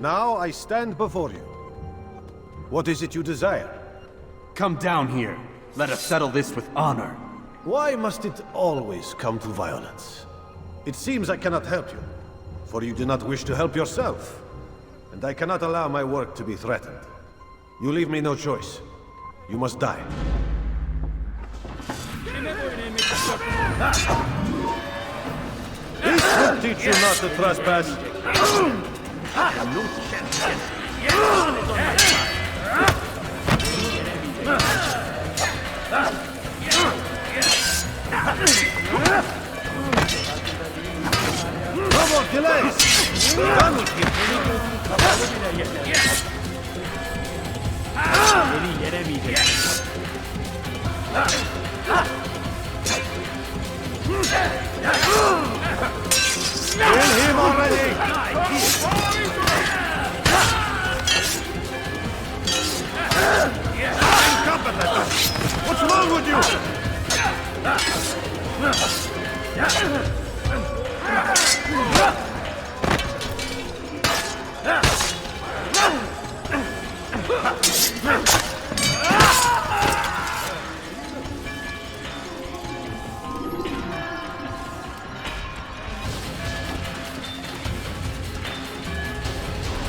Now I stand before you. What is it you desire? Come down here. Let us settle this with honor. Why must it always come to violence? It seems I cannot help you, for you do not wish to help yourself. And I cannot allow my work to be threatened. You leave me no choice. You must die. This will teach you not to trespass. No more delays! Done with you! Kill him already! Incompetent! What's wrong with you?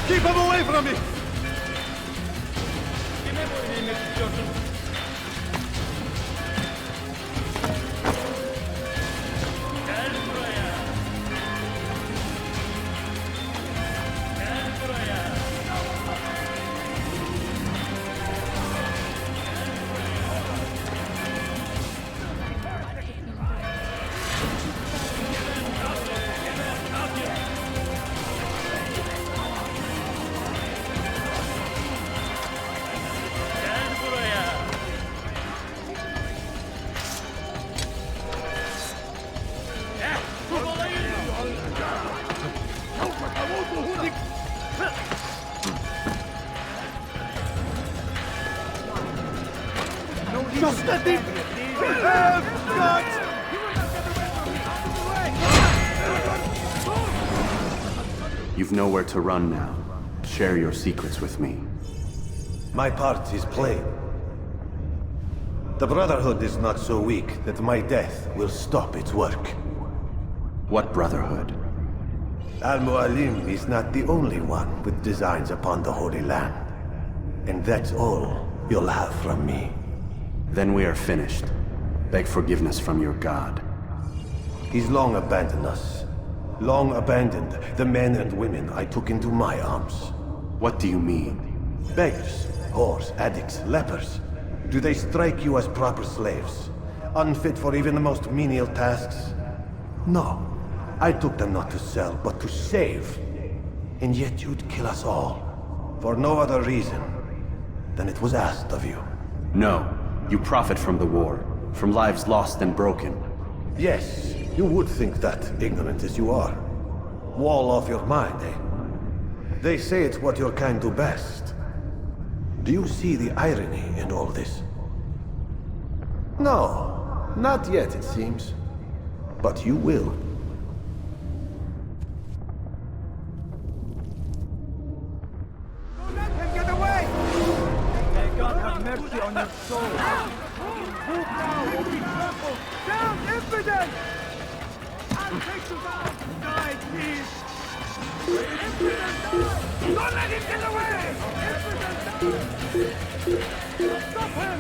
Keep him away from me! Just let him! You've nowhere to run now. Share your secrets with me. My part is plain. The Brotherhood is not so weak that my death will stop its work. What Brotherhood? Al-Mu'alim is not the only one with designs upon the Holy Land. And that's all you'll have from me. Then we are finished. Beg forgiveness from your god. He's long abandoned us. Long abandoned the men and women I took into my arms. What do you mean? Beggars, whores, addicts, lepers. Do they strike you as proper slaves? Unfit for even the most menial tasks? No. I took them not to sell, but to save. And yet you'd kill us all. For no other reason than it was asked of you. No. You profit from the war. From lives lost and broken. Yes. You would think that, ignorant as you are. Wall off your mind, eh? They say it's what your kind do best. Do you see the irony in all this? No, not yet, it seems. But you will. Don't let him get away! May God have mercy on your soul. Move now or be trampled! Down, infidel! I'll take you down! Die, please! Infidel, die! Don't let him get away! Infidel, die! Stop him!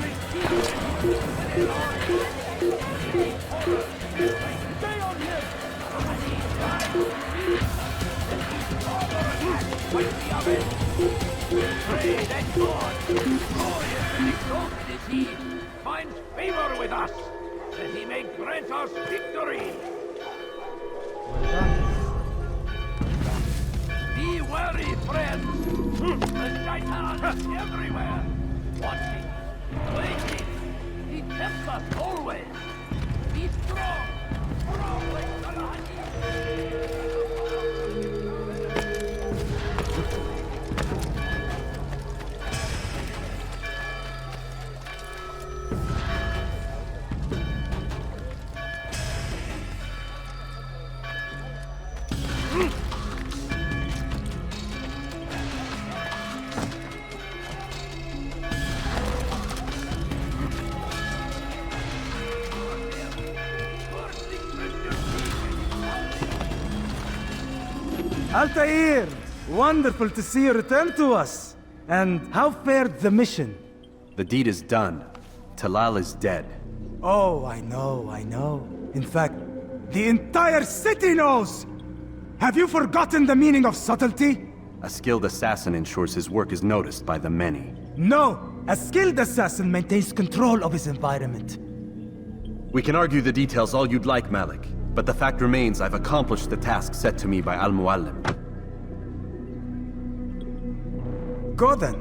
Stay on him! Fight the oven! Pray that God, glorious and exalted is He, finds favor with us, that He may grant us victory! Be wary, friends! The Shaitan is everywhere! Watching, waiting! He tempts us always! Be strong! Strong like Al-Hadid! Altair! Wonderful to see you return to us. And how fared the mission? The deed is done. Talal is dead. Oh, I know. In fact, the entire city knows! Have you forgotten the meaning of subtlety? A skilled assassin ensures his work is noticed by the many. No! A skilled assassin maintains control of his environment. We can argue the details all you'd like, Malik. But the fact remains I've accomplished the task set to me by Al-Muallim. Go then.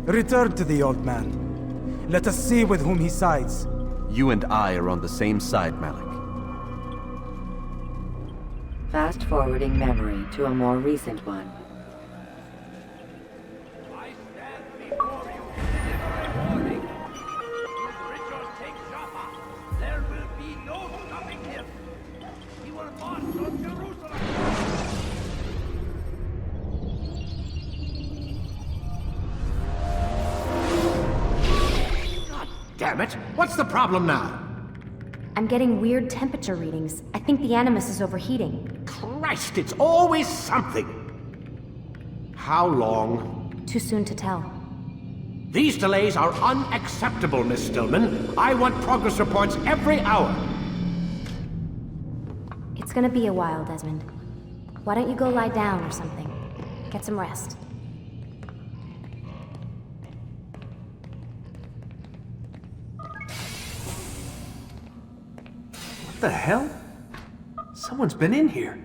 Return to the old man. Let us see with whom he sides. You and I are on the same side, Malik. Fast-forwarding memory to a more recent one. I stand before you to deliver a warning. Should Richard take Jaffa, there will be no stopping him. He will march on Jerusalem. God damn it! What's the problem now? I'm getting weird temperature readings. I think the Animus is overheating. Christ, it's always something! How long? Too soon to tell. These delays are unacceptable, Miss Stillman. I want progress reports every hour. It's gonna be a while, Desmond. Why don't you go lie down or something? Get some rest. What the hell? Someone's been in here.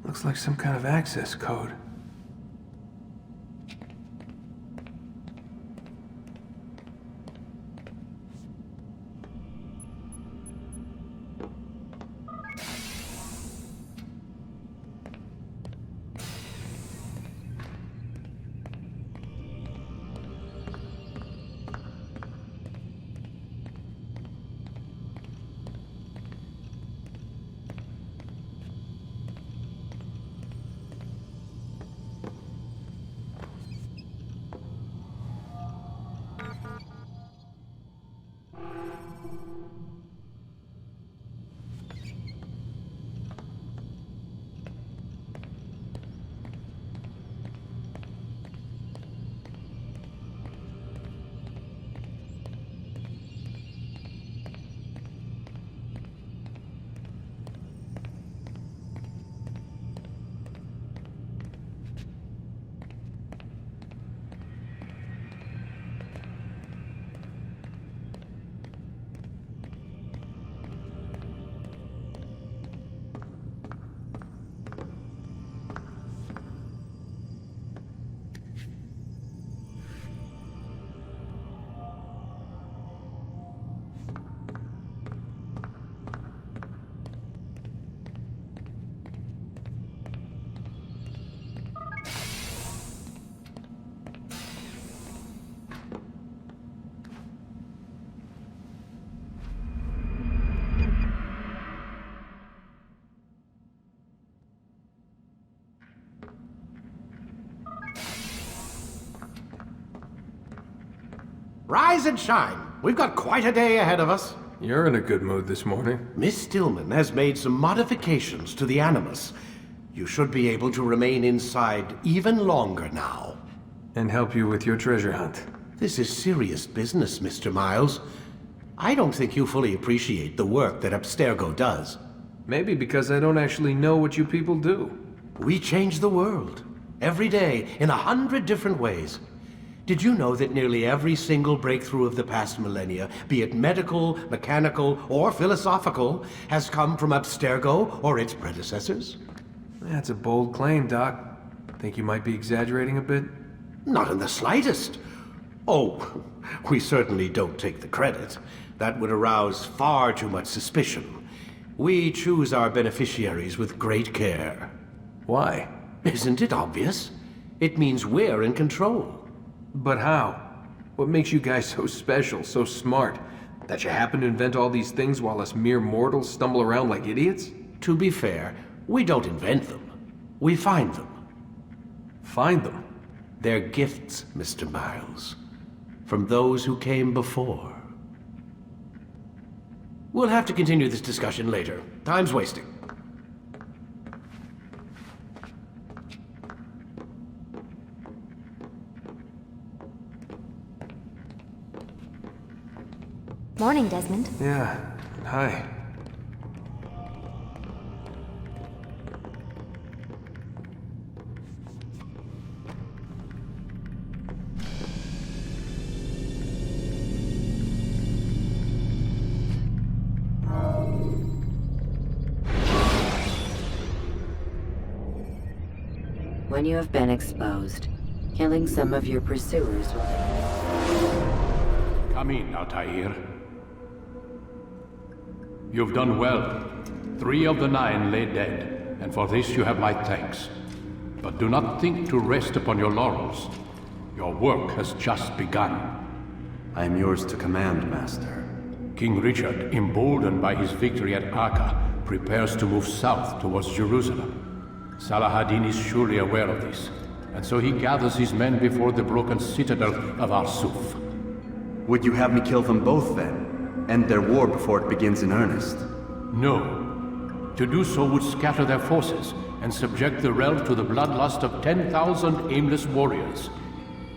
Looks like some kind of access code. Rise and shine. We've got quite a day ahead of us. You're in a good mood this morning. Miss Stillman has made some modifications to the Animus. You should be able to remain inside even longer now. And help you with your treasure hunt. This is serious business, Mr. Miles. I don't think you fully appreciate the work that Abstergo does. Maybe because I don't actually know what you people do. We change the world. Every day, in 100 different ways. Did you know that nearly every single breakthrough of the past millennia, be it medical, mechanical, or philosophical, has come from Abstergo or its predecessors? That's a bold claim, Doc. Think you might be exaggerating a bit? Not in the slightest. Oh, we certainly don't take the credit. That would arouse far too much suspicion. We choose our beneficiaries with great care. Why? Isn't it obvious? It means we're in control. But how? What makes you guys so special, so smart? That you happen to invent all these things while us mere mortals stumble around like idiots? To be fair, we don't invent them. We find them. Find them? They're gifts, Mr. Miles. from those who came before. We'll have to continue this discussion later. Time's wasting. Morning, Desmond. Yeah, hi. When you have been exposed, killing some of your pursuers will... Come in, Altair. You've done well. 3 of the 9 lay dead, and for this you have my thanks. But do not think to rest upon your laurels. Your work has just begun. I am yours to command, Master. King Richard, emboldened by his victory at Acre, prepares to move south towards Jerusalem. Salah-ad-Din is surely aware of this, and so he gathers his men before the broken citadel of Arsuf. Would you have me kill them both then? End their war before it begins in earnest? No. To do so would scatter their forces and subject the realm to the bloodlust of 10,000 aimless warriors.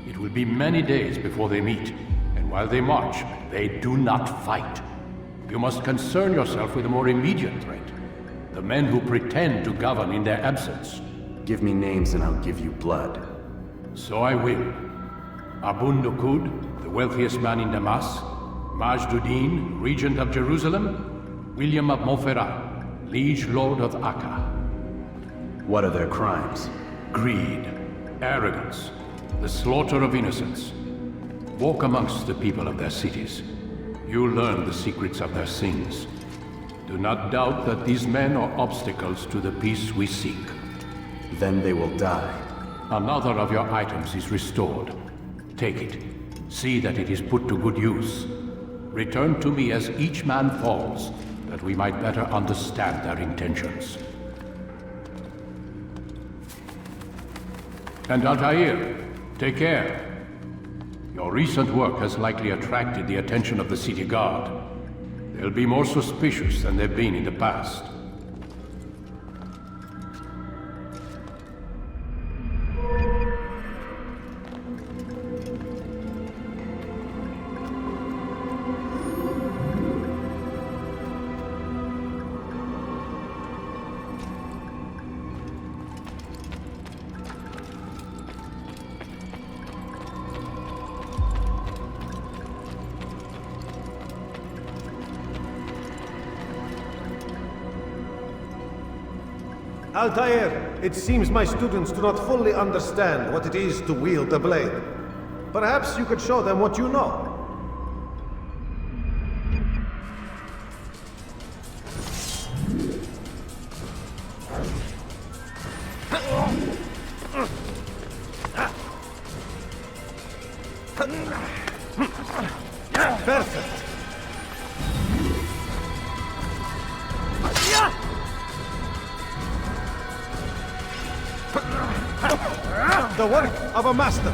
It will be many days before they meet, and while they march, they do not fight. You must concern yourself with a more immediate threat. The men who pretend to govern in their absence. Give me names and I'll give you blood. So I will. Abun Nukud, the wealthiest man in Damas, Majduddin, regent of Jerusalem, William of Montferrat, liege lord of Acre. What are their crimes? Greed, arrogance, the slaughter of innocents. Walk amongst the people of their cities. You'll learn the secrets of their sins. Do not doubt that these men are obstacles to the peace we seek. Then they will die. Another of your items is restored. Take it. See that it is put to good use. Return to me as each man falls, that we might better understand their intentions. And Altair, take care. Your recent work has likely attracted the attention of the city guard. They'll be more suspicious than they've been in the past. Altair, it seems my students do not fully understand what it is to wield the blade. Perhaps you could show them what you know. Perfect. The work of a master.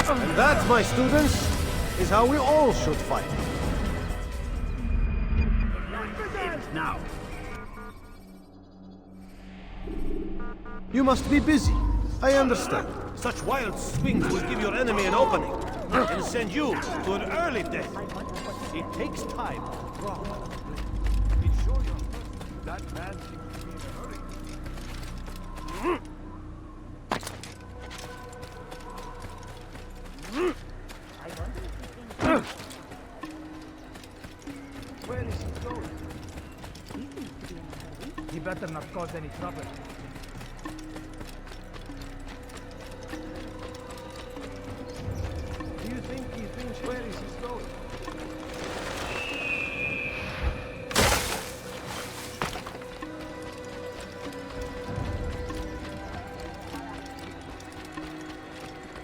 And that, my students, is how we all should fight. Now. You must be busy. I understand. Such wild swings will give your enemy an opening and send you to an early death. It takes time. That man seems to be in a hurry. Where is he going? He seems to be in a hurry. He better not cause any trouble. Do you think he thinks where is he going?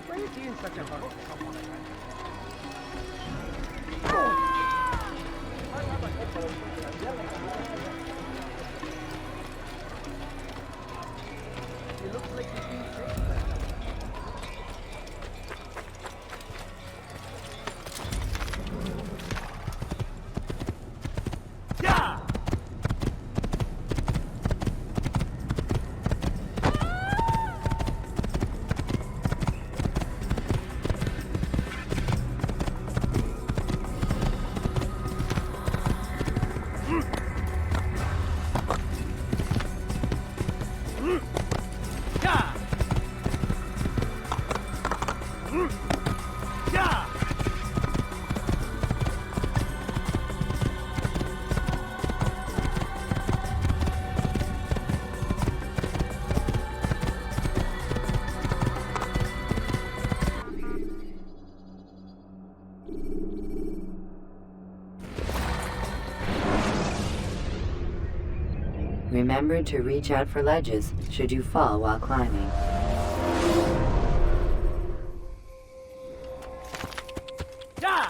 Why is he in such a hurry? He looks like he's being Remember to reach out for ledges should you fall while climbing. Yeah!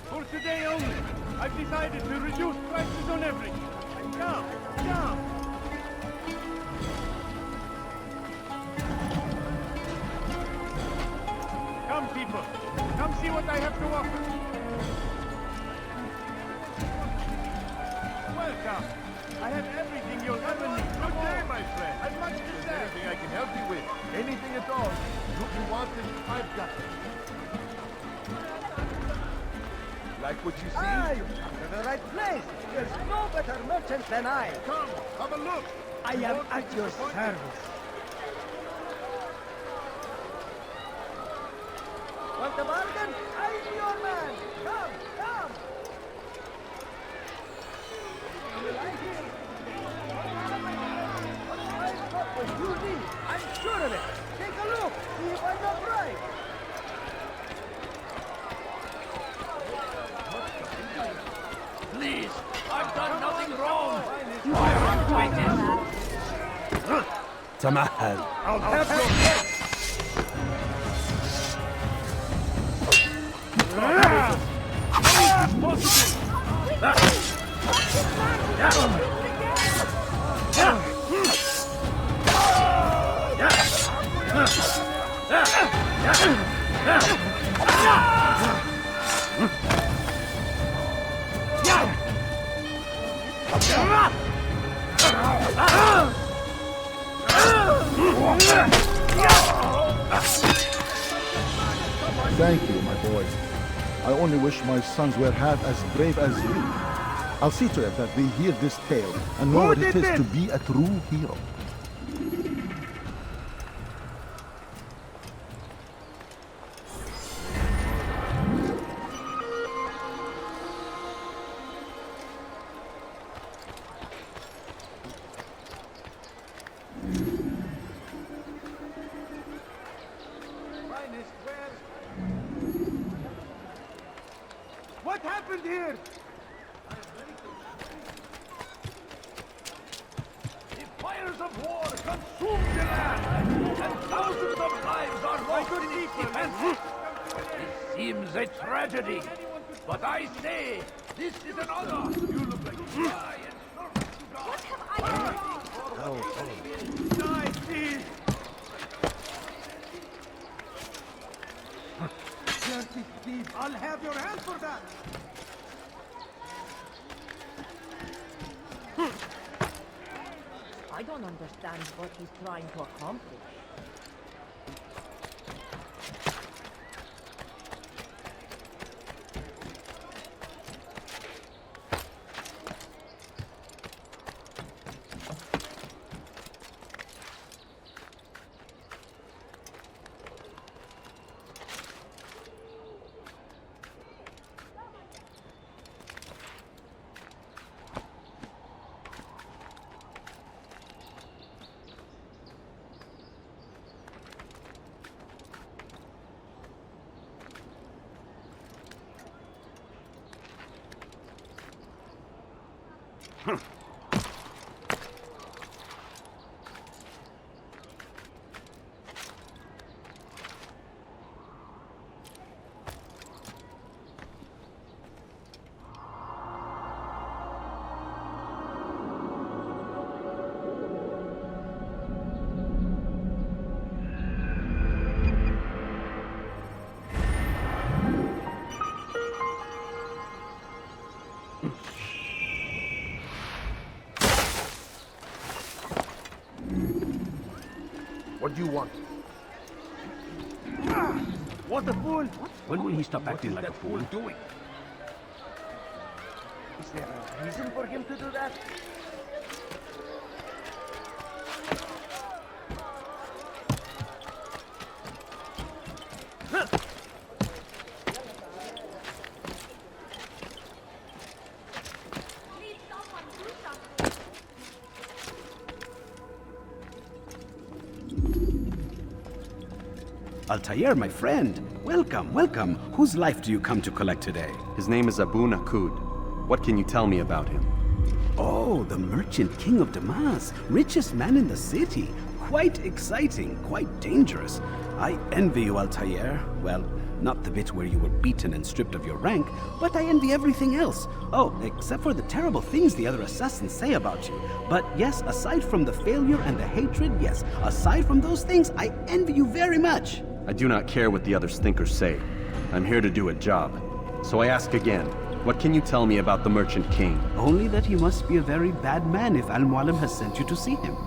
For today only, I've decided to reduce prices on everything. Come, come! Come, people. Come see what I have to offer. Welcome. I have everything you'll ever need. Good day, my friend. I've much to say. Anything I can help you with? Anything at all? Look, you want it? I've got it. Like what you see? You come to the right place. There's no better merchant than I. Come, have a look. I am at your service. Want a bargain? I'm your man. Come, come. You like it? I've got what you need. I'm sure of it. Take a look. See if I'm not right. Please, I've done nothing wrong. I have waited. Tamahal. I'll have your head. Thank you, my boy. I only wish my sons were half as brave as you. I'll see to it that they hear this tale and know what it is to be a true hero. What happened here? The fires of war consumed the land, and thousands of lives are lost in its defense. It seems a tragedy, but I say this is an honor. You look like you die and serve to God. What have I done wrong? Die, please! Dirty thief! I'll have your hand for that! I don't understand what he's trying to accomplish. What do you want? What a fool! When will he stop acting like a fool? Doing? Is there a reason for him to do that? Altair, my friend. Welcome, welcome. Whose life do you come to collect today? His name is Ibn-La'Ahad. What can you tell me about him? Oh, the merchant king of Damas. Richest man in the city. Quite exciting, quite dangerous. I envy you, Altair. Well, not the bit where you were beaten and stripped of your rank, but I envy everything else. Oh, except for the terrible things the other assassins say about you. But yes, aside from the failure and the hatred, yes, aside from those things, I envy you very much. I do not care what the others think or say. I'm here to do a job. So I ask again, what can you tell me about the Merchant King? Only that he must be a very bad man if Al-Mualim has sent you to see him.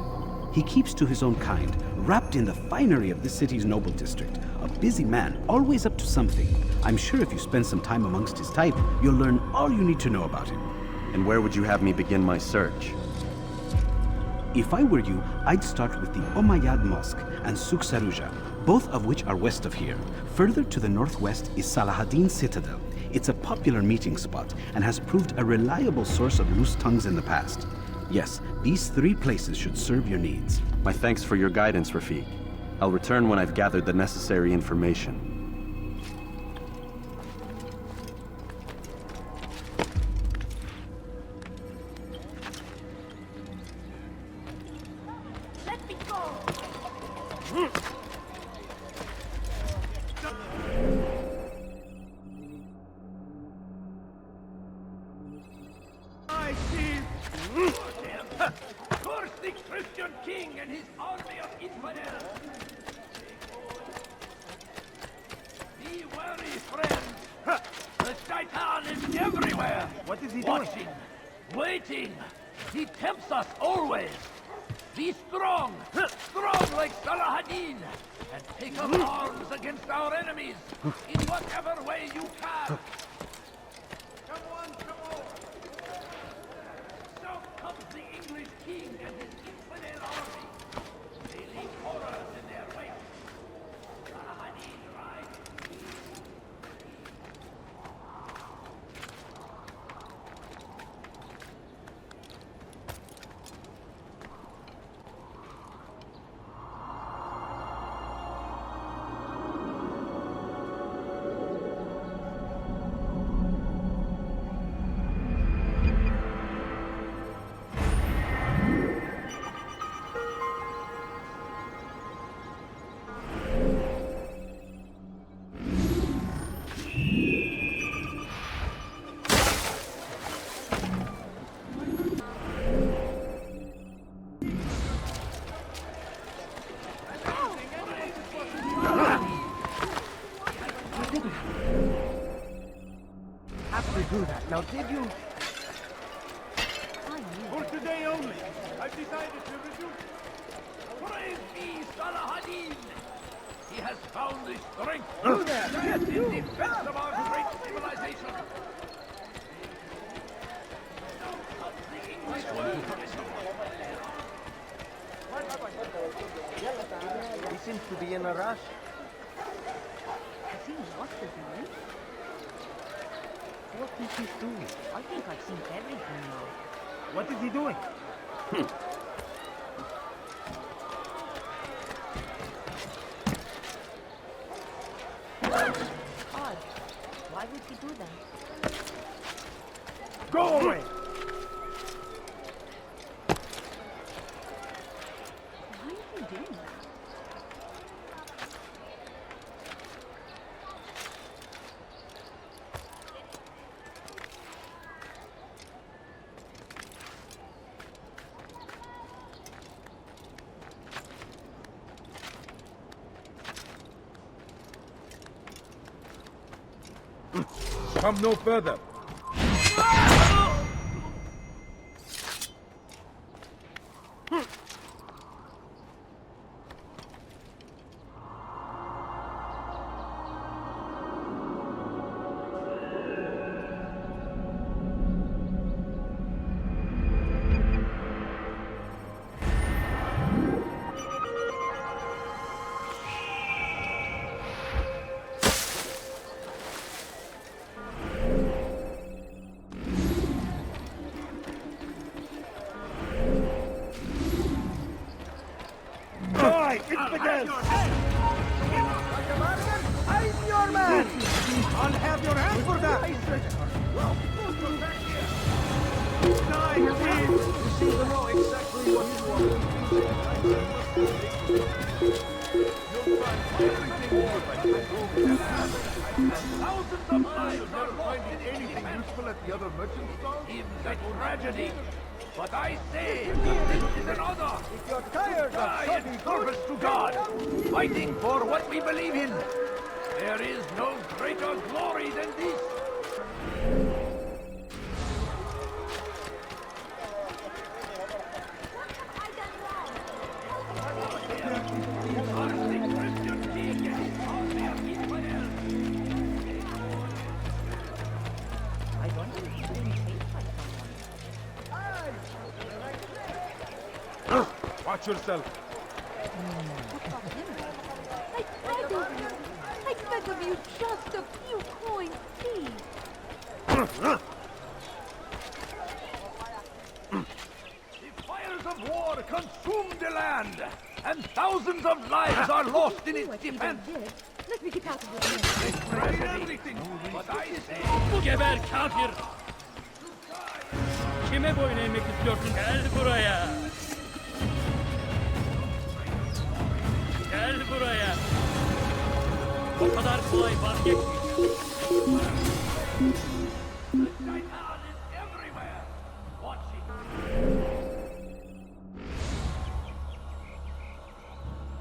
He keeps to his own kind, wrapped in the finery of this city's noble district. A busy man, always up to something. I'm sure if you spend some time amongst his type, you'll learn all you need to know about him. And where would you have me begin my search? If I were you, I'd start with the Umayyad Mosque and Souk Saruja, both of which are west of here. Further to the northwest is Salahaddin Citadel. It's a popular meeting spot and has proved a reliable source of loose tongues in the past. Yes, these 3 places should serve your needs. My thanks for your guidance, Rafiq. I'll return when I've gathered the necessary information. Let me go! I see. Curse the Christian king and his army of infidels. Be wary, friends. The Shaitan is everywhere. What is he doing? Watching, waiting. He tempts us always. Be strong, strong like Salahaddin, and take up arms against our enemies in whatever way you can. Come on, come on. So comes the English king and his infidel army. They leave horrors in their wake. Salahaddin rides. Do that. Now, did you? For today only, I've decided to reduce. Praise be Salahaddin! He has found the strength to stand in defense of our great civilization. He seems to be in a rush. Has he lost his mind? What is he doing? I think I've seen everything now. What is he doing? Odd. Why would he do that? Go away! Why is he doing that? Come no further. It begins! I'll have your hand for that! Die, please! You seem to know exactly what you are. You'll find everything more by thousands of lives are finding anything useful at the other merchant stalls? It's a tragedy. But I say that this is an honor. If you're tired Die in service to God, fighting for what we believe in. There is no greater glory than this. Watch yourself. I beg of you, just a few coins, please. The fires of war consume the land, and thousands of lives are lost in its defense. Let me get out of this. Everything, but I say... Geber kafir! Kime boyun eğmek istiyorsun? Gel buraya! Gel buraya! O kadar kolay vazgeçmeyeceğim.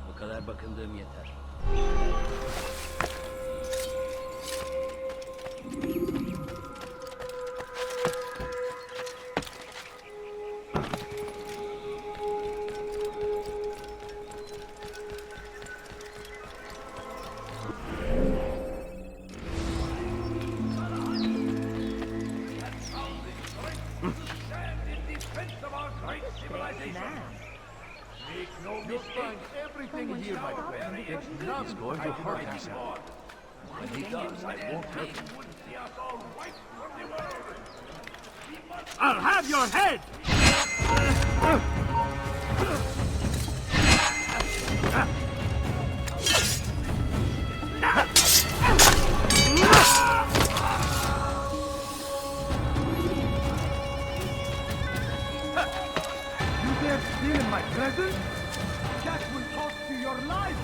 Bu kadar bakındığım yeter. Everything here, my friend, it's not going to hurt us. When he does, I won't hurt him. I'll have your head! You dare steal in my presence? That will cost you your life!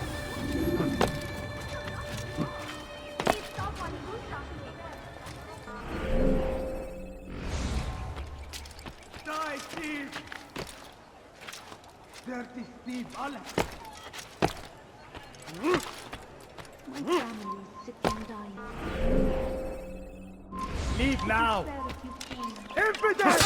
Die, thief! Dirty thief, Allah! My family is sick and dying. Leave now! Infidel!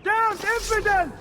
Down, infidel!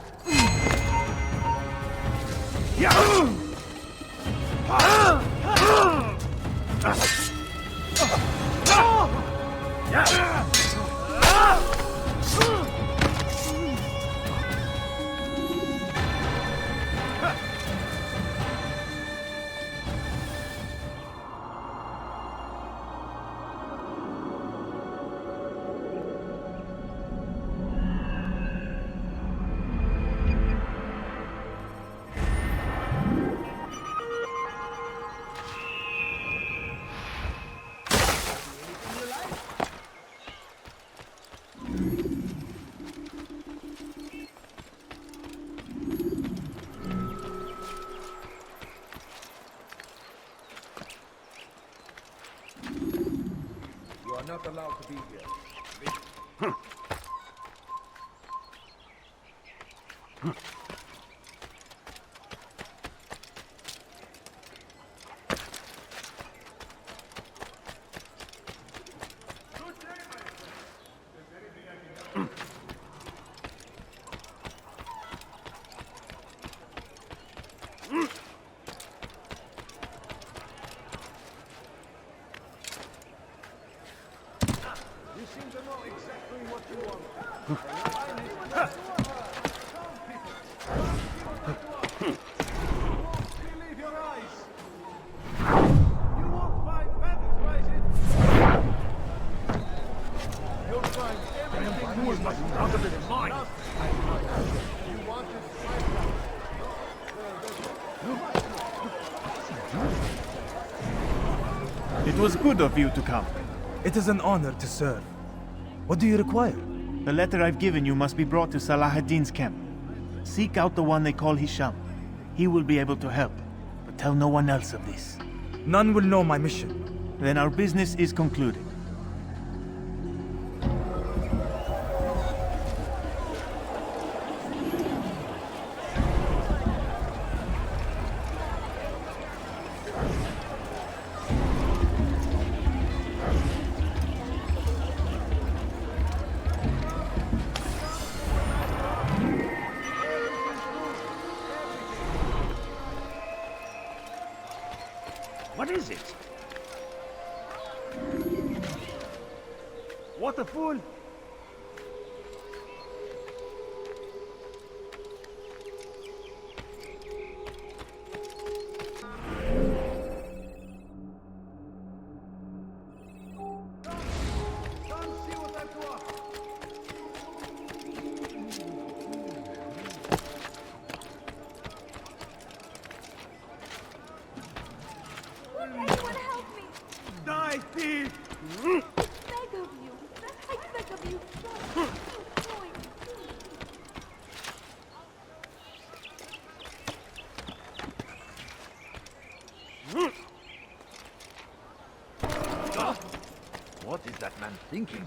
You are not allowed to be here. It was good of you to come. It is an honor to serve. What do you require? The letter I've given you must be brought to Salah ad-Din's camp. Seek out the one they call Hisham. He will be able to help, but tell no one else of this. None will know my mission. Then our business is concluded. What is it? What a fool! Anyone help me! Die, thief! I beg of you! I beg of you! What is that man thinking?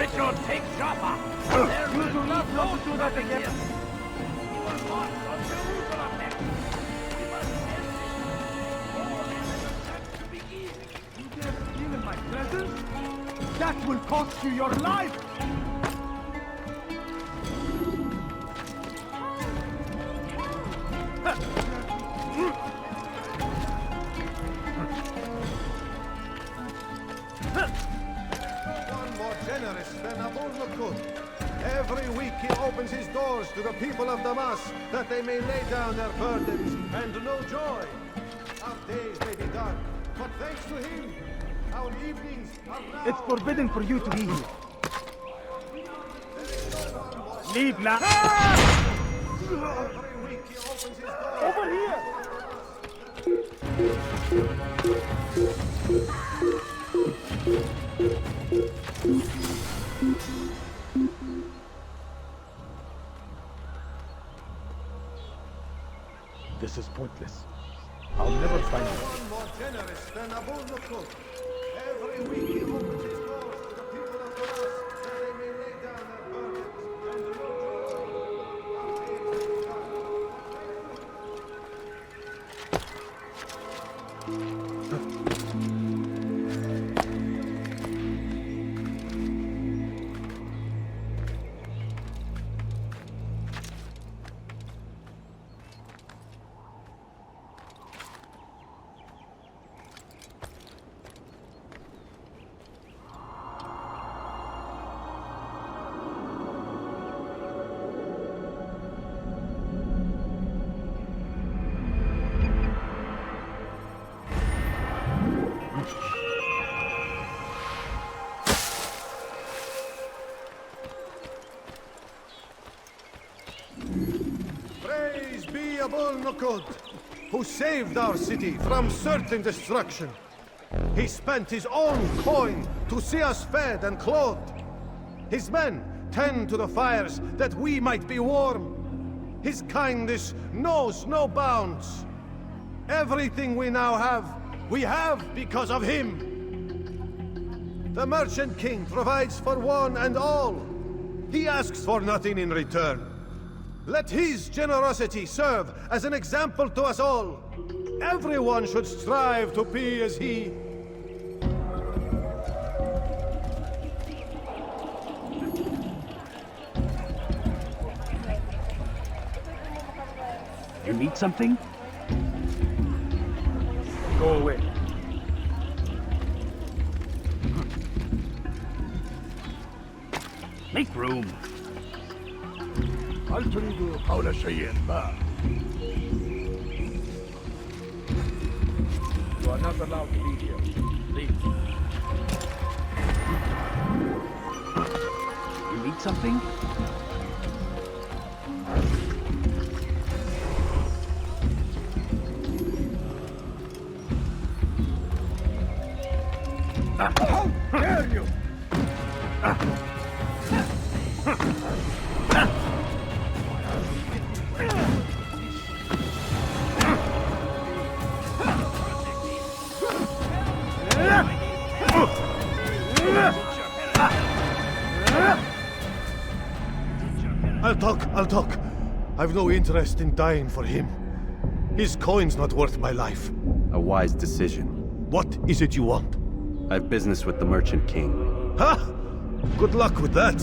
Richard, take Jaffa! You do not want to do that again! You are marched on Jerusalem next! We must end this! War is an attempt to begin! You dare steal in my presence? That will cost you your life! None more generous than Ibn-La'Ahad. Every week he opens his doors to the people of Damas, that they may lay down their burdens and know joy. Our days may be dark, but thanks to him, our evenings are now... It's forbidden for you to be here. Leave now. Every week he opens his doors... Over here! This is pointless. I'll never find you. None more generous than Ibn-La'Ahad. Every week he opens his doors to the people of Damas, that they may lay down their burdens and know joy. Our days may be dark. Praise be Ibn-La'Ahad, who saved our city from certain destruction. He spent his own coin to see us fed and clothed. His men tend to the fires that we might be warm. His kindness knows no bounds. Everything we now have, we have because of him. The Merchant King provides for one and all. He asks for nothing in return. Let his generosity serve as an example to us all. Everyone should strive to be as he. You need something? Go away. Make room. هل تريد قول شيء ما؟ You are not allowed to be here. Leave. You need something? How dare you! I'll talk. I've no interest in dying for him. His coin's not worth my life. A wise decision. What is it you want? I have business with the Merchant King. Ha! Good luck with that.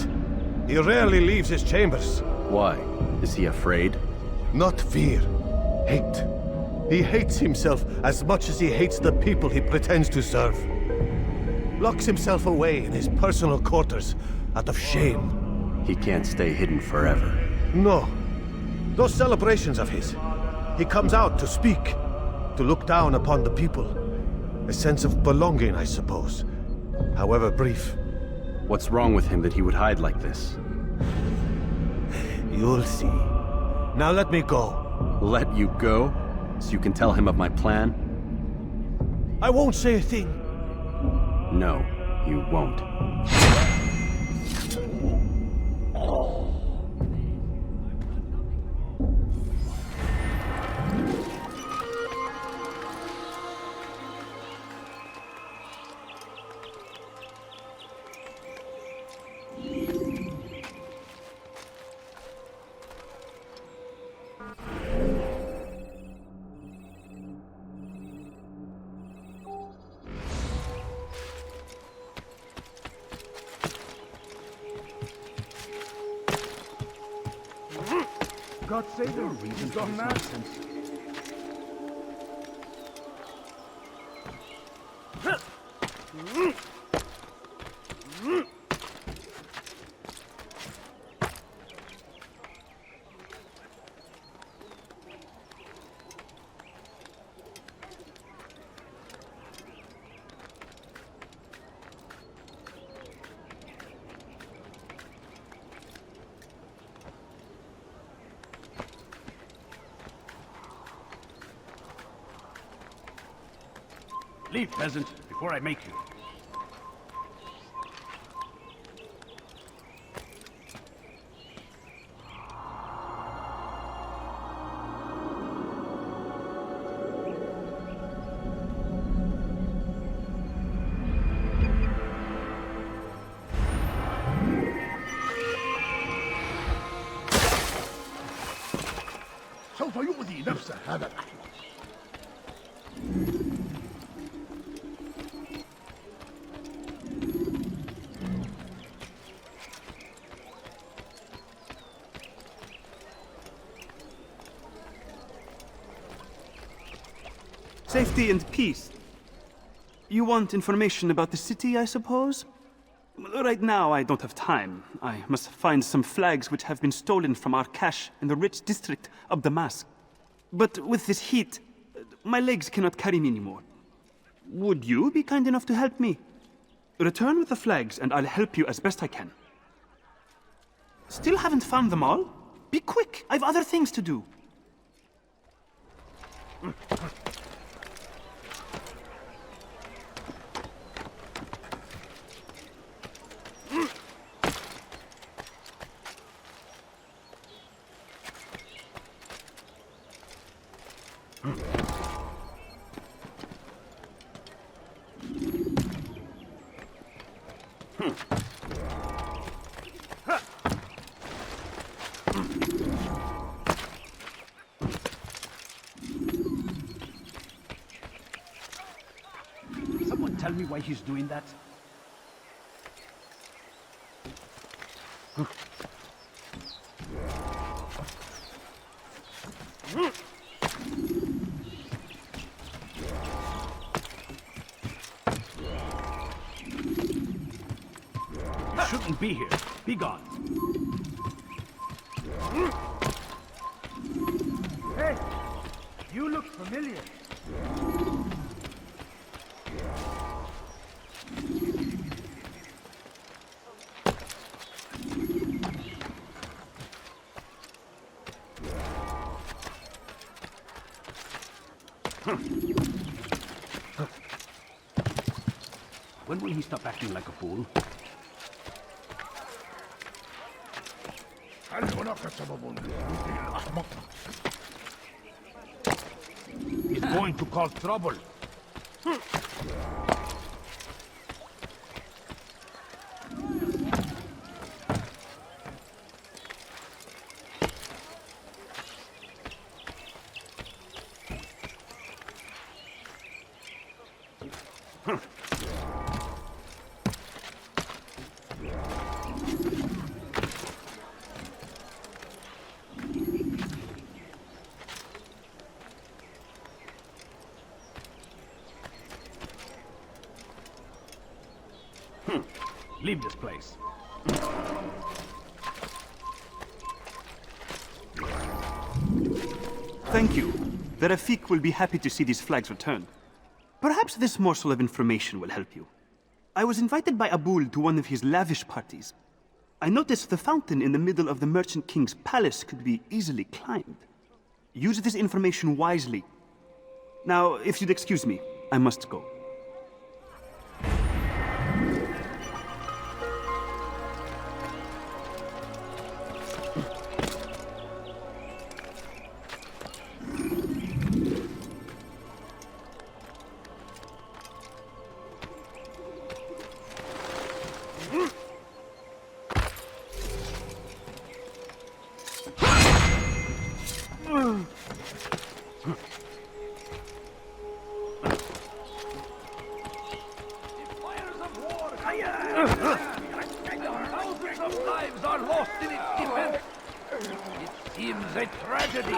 He rarely leaves his chambers. Why? Is he afraid? Not fear. Hate. He hates himself as much as he hates the people he pretends to serve. Locks himself away in his personal quarters out of shame. He can't stay hidden forever. No. Those celebrations of his. He comes out to speak, to look down upon the people. A sense of belonging, I suppose. However brief. What's wrong with him that he would hide like this? You'll see. Now let me go. Let you go? So you can tell him of my plan? I won't say a thing. No, you won't. God save No him. reason He's for gone this mad. nonsense. Leave, peasant, before I make you. سوف يؤذي نفسه هذا الأحمق. Safety and peace. You want information about the city, I suppose? Well, right now, I don't have time. I must find some flags which have been stolen from our cache in the rich district of Damas. But with this heat, my legs cannot carry me anymore. Would you be kind enough to help me? Return with the flags, and I'll help you as best I can. Still haven't found them all? Be quick, I've other things to do. Someone tell me why he's doing that? You shouldn't be here. Be gone. Hey, you look familiar. When will he stop acting like a fool? He's going to cause trouble. Leave this place. Thank you. The Rafik will be happy to see these flags returned. Perhaps this morsel of information will help you. I was invited by Abul to one of his lavish parties. I noticed the fountain in the middle of the Merchant King's palace could be easily climbed. Use this information wisely. Now, if you'd excuse me, I must go. Thousands of lives are lost in its defense. It seems a tragedy,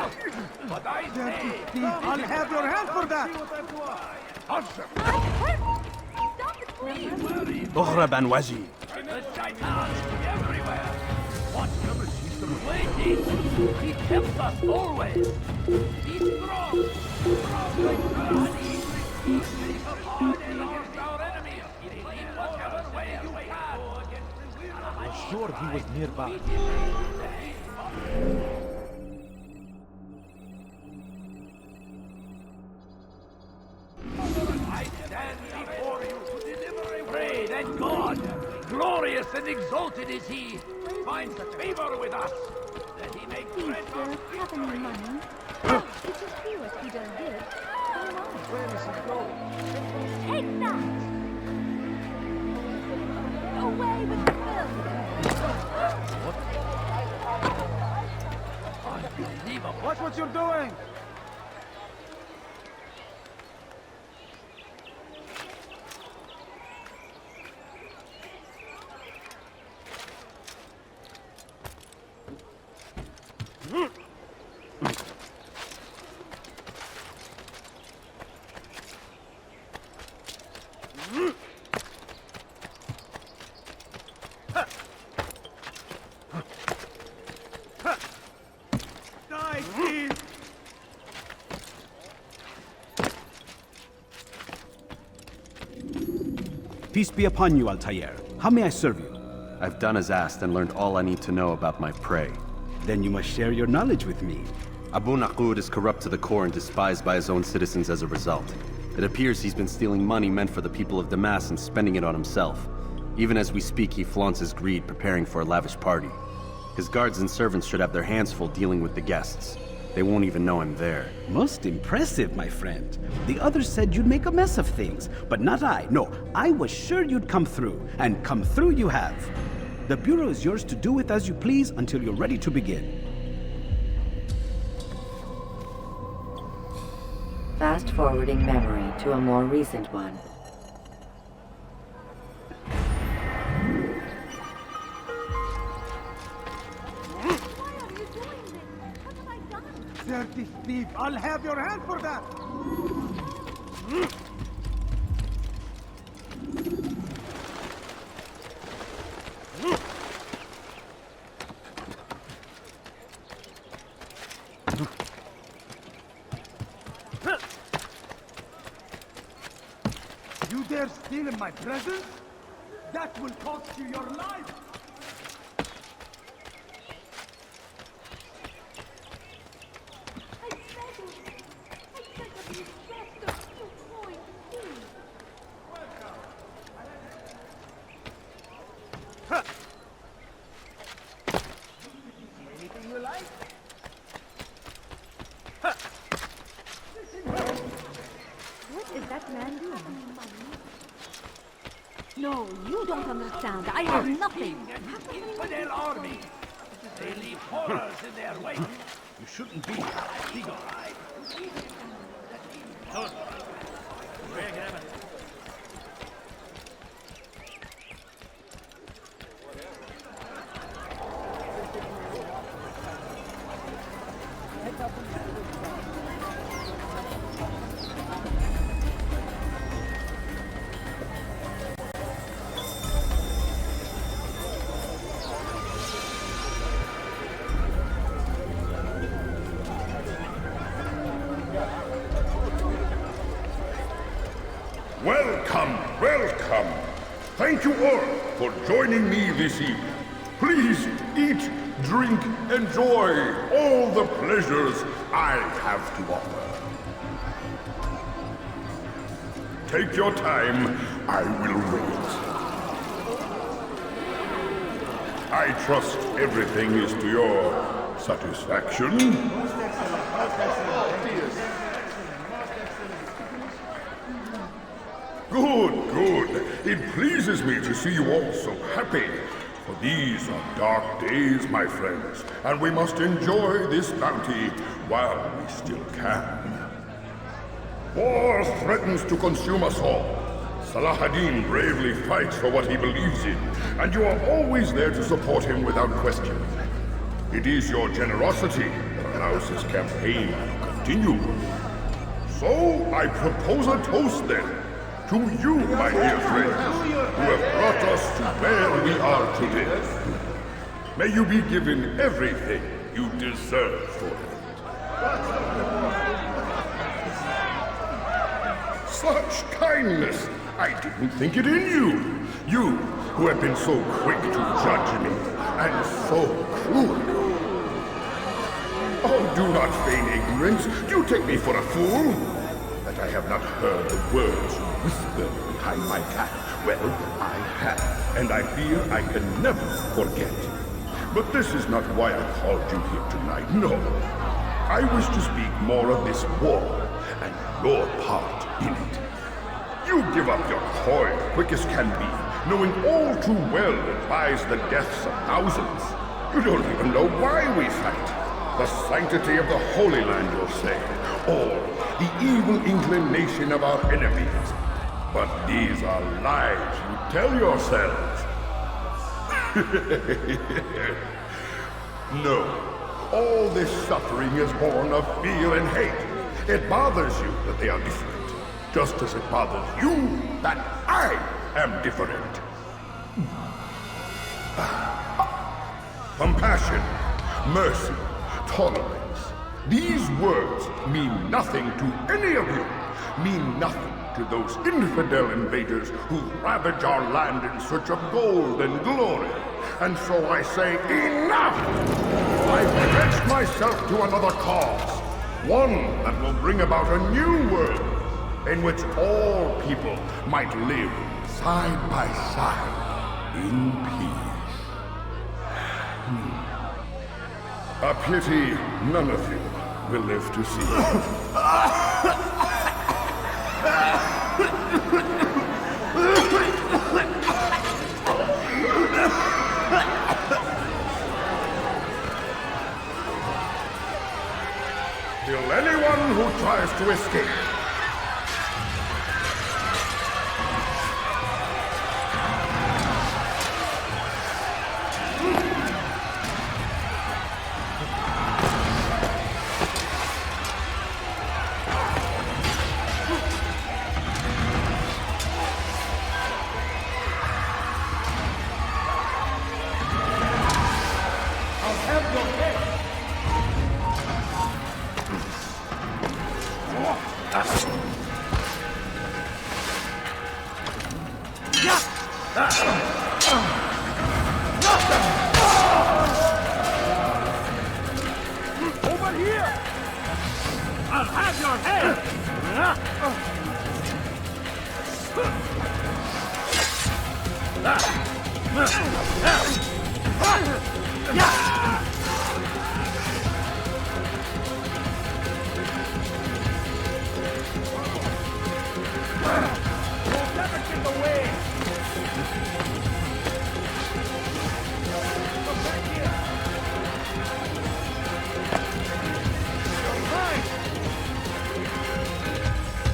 but I say... I'll have your hand for that! اهرب عن وجهي. The shaitan is everywhere. What waiting? He helps us always. Be strong. Strong like Gandhi. Be hard against our enemies. Lead whatever way you can. I was sure he was nearby. I stand before you to deliver a pray that God, glorious and exalted is He, finds favor with us, that He may grant us Have any money? Oh, it just see what Peter did. Come on. Where is he going? Take that! Away with the film! Unbelievable. Watch what you're doing! Peace be upon you, Altair. How may I serve you? I've done as asked and learned all I need to know about my prey. Then you must share your knowledge with me. Ibn-La'Ahad is corrupt to the core and despised by his own citizens as a result. It appears he's been stealing money meant for the people of Damas and spending it on himself. Even as we speak, he flaunts his greed, preparing for a lavish party. His guards and servants should have their hands full dealing with the guests. They won't even know I'm there. Most impressive, my friend. The others said you'd make a mess of things, but not I. No, I was sure you'd come through, and come through you have. The Bureau is yours to do with as you please until you're ready to begin. Fast-forwarding memory to a more recent one. Dirty thief! I'll have your hand for that! You dare steal in my presence? That will cost you your life! Anything you like? What is that man doing? No, you don't understand. I have nothing. Infidel army! They leave horrors in their wake! You shouldn't be here. Be gone. Welcome, welcome. Thank you all for joining me this evening. Please eat, drink, enjoy all the pleasures I have to offer. Take your time, I will wait. I trust everything is to your satisfaction. Good, good. It pleases me to see you all so happy. For these are dark days, my friends, and we must enjoy this bounty while we still can. War threatens to consume us all. Salah ad-Din bravely fights for what he believes in, and you are always there to support him without question. It is your generosity that allows his campaign to continue. So, I propose a toast then. To you, my dear friends, who have brought us to where we are today. May you be given everything you deserve for it. Such kindness! I didn't think it in you. You, who have been so quick to judge me, and so cruel. Oh, do not feign ignorance. Do you take me for a fool? That I have not heard the words you whisper behind my back. Well, I have, and I fear I can never forget. But this is not why I called you here tonight, no. I wish to speak more of this war, and your part in it. You give up your coin quick as can be, knowing all too well it buys the deaths of thousands. You don't even know why we fight. The sanctity of the Holy Land, you'll say, or the evil inclination of our enemies. But these are lies you tell yourselves. No, all this suffering is born of fear and hate. It bothers you that they are different, just as it bothers you that I am different. Compassion, mercy, tolerance. These words mean nothing to any of you, mean nothing to those infidel invaders who ravage our land in search of gold and glory. And so I say, enough! I've pledged myself to another cause. One that will bring about a new world, in which all people might live side by side in peace. A pity none of you will live to see it. Kill anyone who tries to escape. Over here! I'll have your head! You'll never get away! Come back here! You're mine!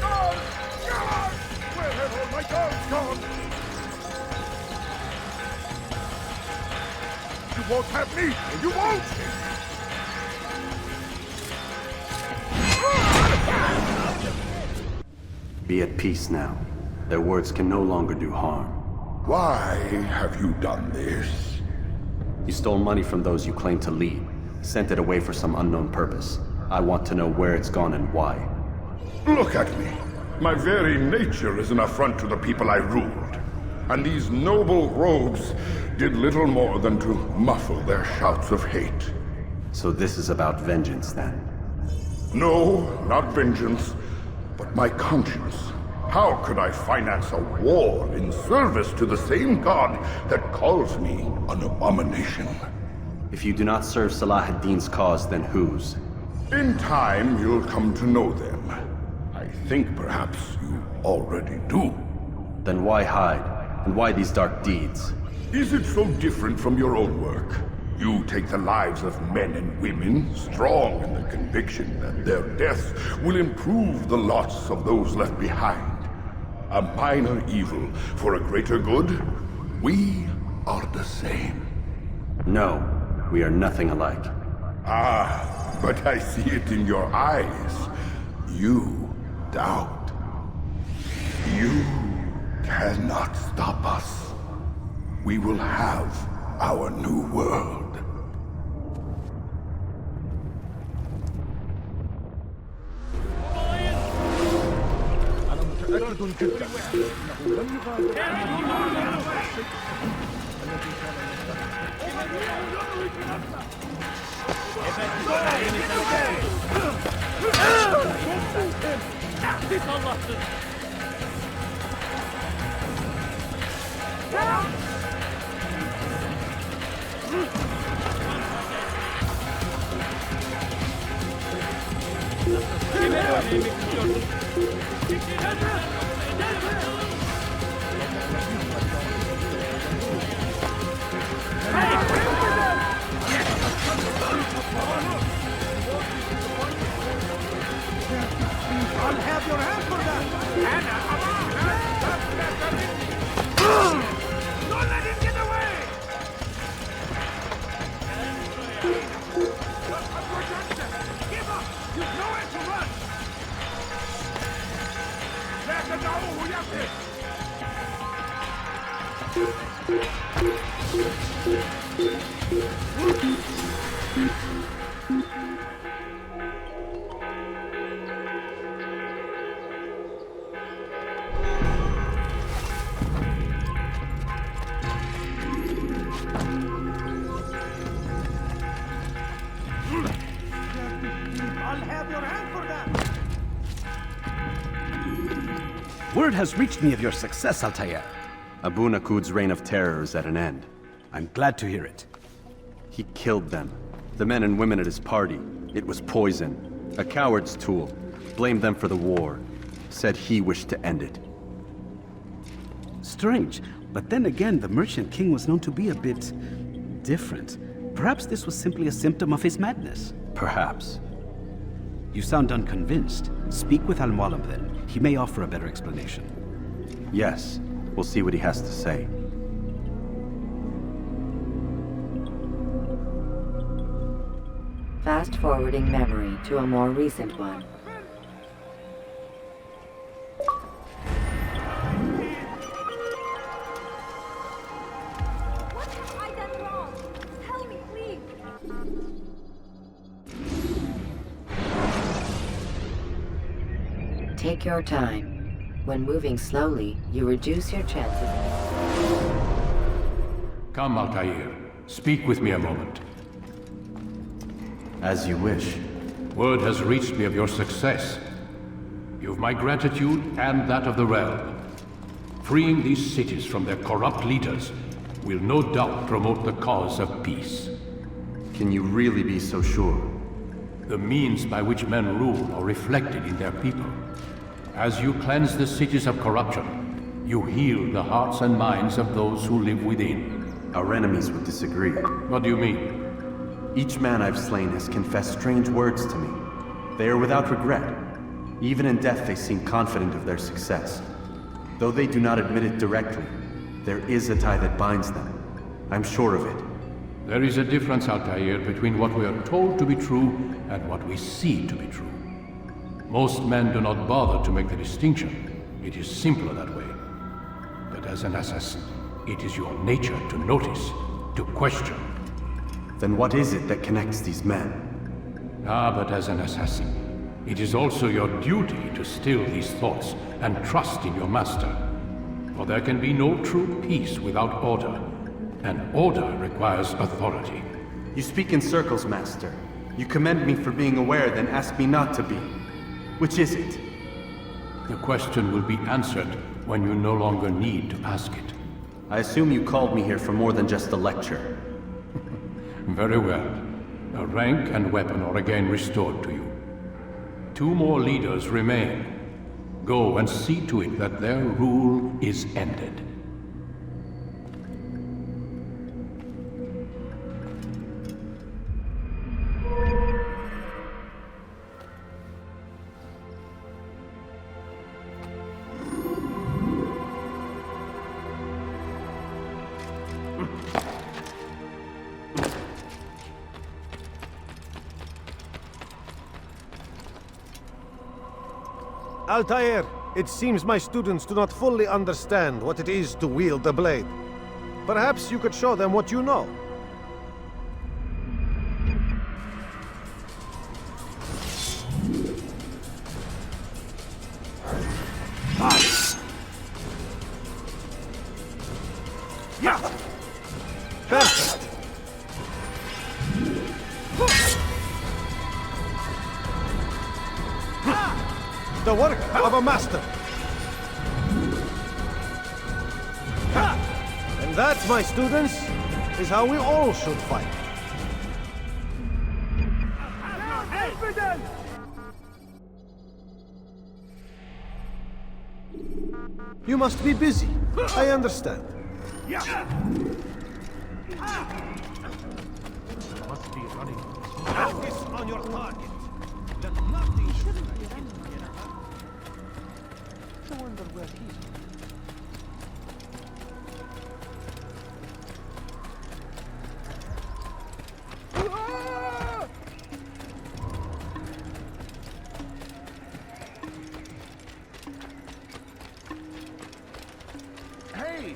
God! God! Where have all my guards gone? You won't have me! You won't! Be at peace now. Their words can no longer do harm. Why have you done this? You stole money from those you claim to lead, sent it away for some unknown purpose. I want to know where it's gone and why. Look at me. My very nature is an affront to the people I ruled. And these noble robes did little more than to muffle their shouts of hate. So this is about vengeance, then? No, not vengeance, but my conscience. How could I finance a war in service to the same god that calls me an abomination? If you do not serve Salah ad-Din's cause, then whose? In time, you'll come to know them. I think perhaps you already do. Then why hide? And why these dark deeds? Is it so different from your own work? You take the lives of men and women, strong in the conviction that their deaths will improve the lots of those left behind. A minor evil for a greater good? We are the same. No, we are nothing alike. Ah, but I see it in your eyes. You doubt. You cannot stop us. We will have our new world. متأكد جدا أنه لم يغادر I'll have your hand for that! Anna, come on! Don't let him get away! Give up! You've nowhere to run! There's a novel who you Word has reached me of your success, Altair. Ibn-La'Ahad's reign of terror is at an end. I'm glad to hear it. He killed them. The men and women at his party. It was poison. A coward's tool. Blamed them for the war. Said he wished to end it. Strange, but then again, the Merchant King was known to be a bit different. Perhaps this was simply a symptom of his madness. Perhaps. You sound unconvinced. Speak with Al-Mualim then. He may offer a better explanation. Yes. We'll see what he has to say. Fast-forwarding memory to a more recent one. What have I done wrong? Tell me, please. Take your time. When moving slowly, you reduce your chances. Come, Altair. Speak with me a moment. As you wish. Word has reached me of your success. You've my gratitude and that of the realm. Freeing these cities from their corrupt leaders will no doubt promote the cause of peace. Can you really be so sure? The means by which men rule are reflected in their people. As you cleanse the cities of corruption, you heal the hearts and minds of those who live within. Our enemies would disagree. What do you mean? Each man I've slain has confessed strange words to me. They are without regret. Even in death they seem confident of their success. Though they do not admit it directly, there is a tie that binds them. I'm sure of it. There is a difference, Altair, between what we are told to be true and what we see to be true. Most men do not bother to make the distinction. It is simpler that way. But as an assassin, it is your nature to notice, to question. Then what is it that connects these men? But as an assassin, it is also your duty to still these thoughts and trust in your master. For there can be no true peace without order, and order requires authority. You speak in circles, Master. You commend me for being aware, then ask me not to be. Which is it? The question will be answered when you no longer need to ask it. I assume you called me here for more than just a lecture. Very well. A rank and weapon are again restored to you. 2 more leaders remain. Go and see to it that their rule is ended. Altair, it seems my students do not fully understand what it is to wield the blade. Perhaps you could show them what you know. Yeah! Perfect! The work of a master. And that, my students, is how we all should fight. You must be busy. I understand. Must be running. Focus on your target. Let nothing shouldn't be running. I wonder where he's. Hey,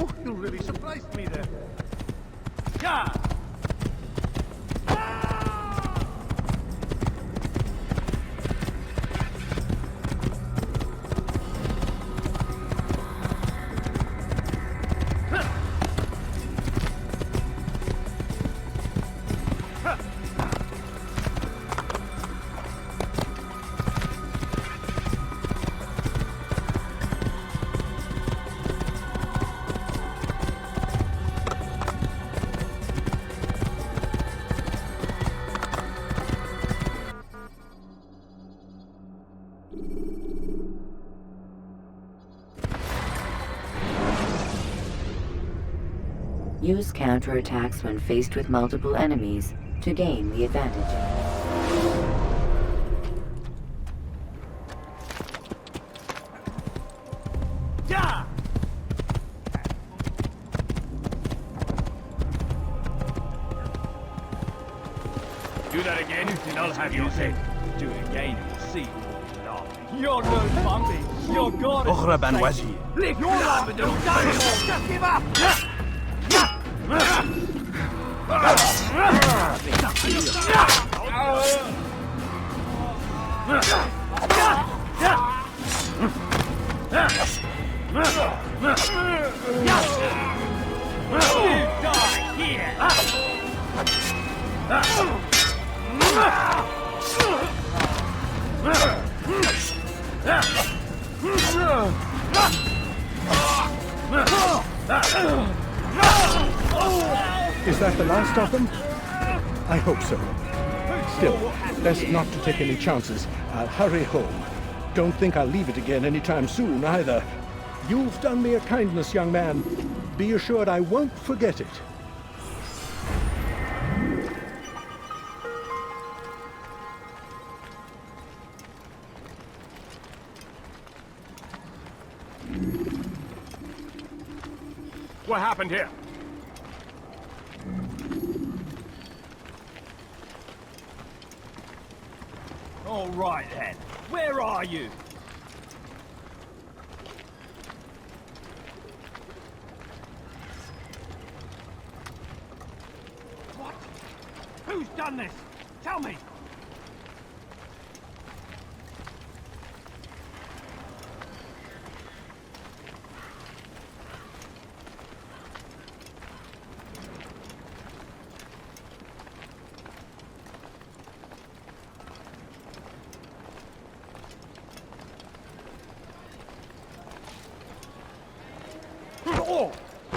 Oh, you really surprised me there. Yeah! Use counterattacks when faced with multiple enemies to gain the advantage. Yeah! Do that again, and I'll have your head. Do it again, and we'll see. You're no monkey. You're God. أغرب عن وجهي. Lift your arm and don't die. Just give up. Is that the last of them? I hope so. Still, best not to take any chances. I'll hurry home. Don't think I'll leave it again anytime soon, either. You've done me a kindness, young man. Be assured I won't forget it. What happened here? All right then. Where are you? What? Who's done this? Tell me.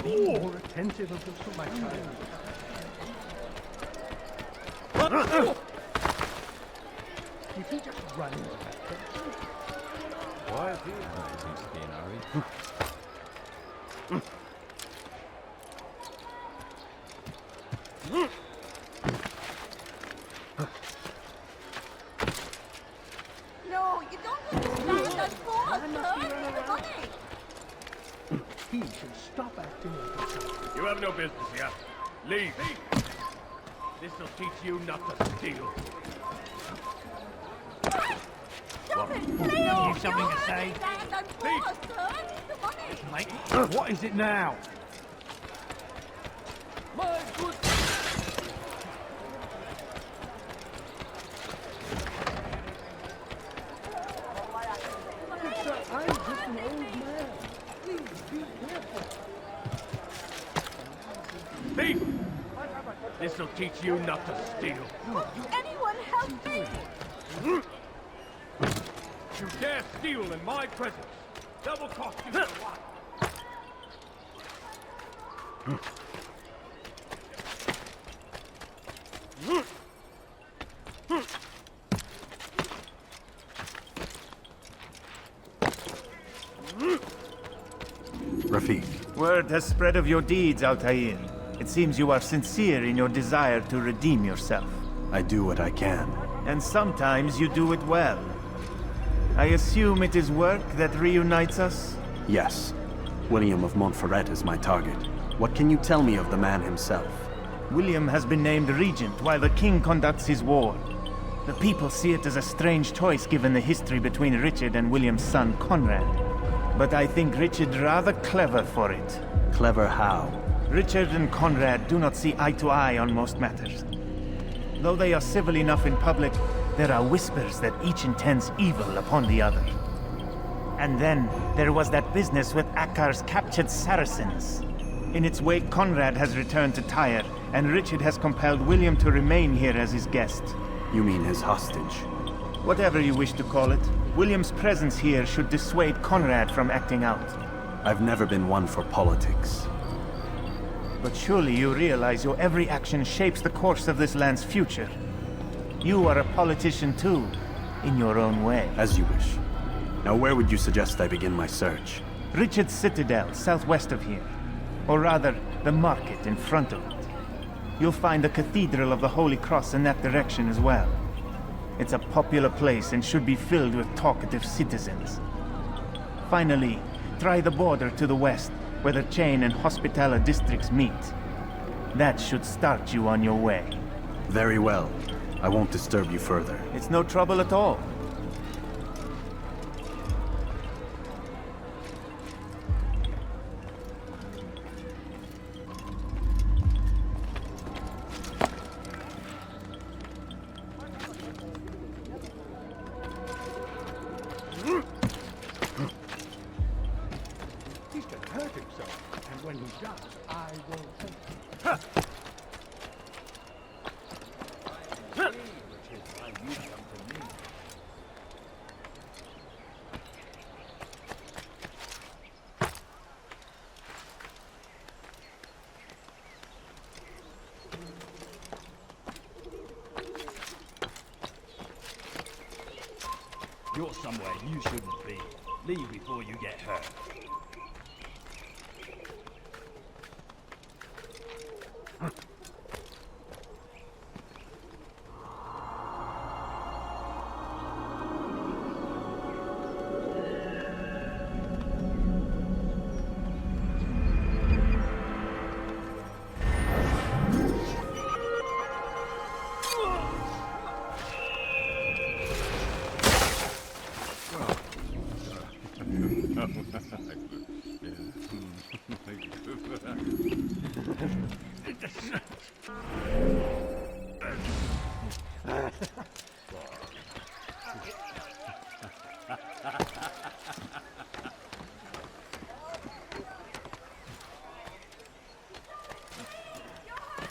Be more attentive to my child. If he just run into that person. Quiet here. He seems to be in a hurry. No, you don't understand. That's for us, sir. The money. He should stop acting like a You have no business here. Leave. This'll teach you not to steal. You something to say? Mate, what is it now? My good. I'm just an old man. Please be careful. Thief! This'll teach you not to steal. Anyone help me? You dare steal in my presence. Double cost you for what? Rafiq. Word has spread of your deeds, Altair. It seems you are sincere in your desire to redeem yourself. I do what I can. And sometimes you do it well. I assume it is work that reunites us? Yes. William of Montferrat is my target. What can you tell me of the man himself? William has been named regent while the king conducts his war. The people see it as a strange choice given the history between Richard and William's son Conrad. But I think Richard rather clever for it. Clever how? Richard and Conrad do not see eye to eye on most matters. Though they are civil enough in public, there are whispers that each intends evil upon the other. And then there was that business with Akkar's captured Saracens. In its wake, Conrad has returned to Tyre, and Richard has compelled William to remain here as his guest. You mean his hostage? Whatever you wish to call it, William's presence here should dissuade Conrad from acting out. I've never been one for politics. But surely you realize your every action shapes the course of this land's future. You are a politician too, in your own way. As you wish. Now where would you suggest I begin my search? Richard's Citadel, southwest of here. Or rather, the market in front of it. You'll find the Cathedral of the Holy Cross in that direction as well. It's a popular place and should be filled with talkative citizens. Finally, try the border to the west, where the Chain and Hospitaller districts meet. That should start you on your way. Very well. I won't disturb you further. It's no trouble at all. He can hurt himself, and when he does, I will help him. You're somewhere you shouldn't be. Leave before you get hurt.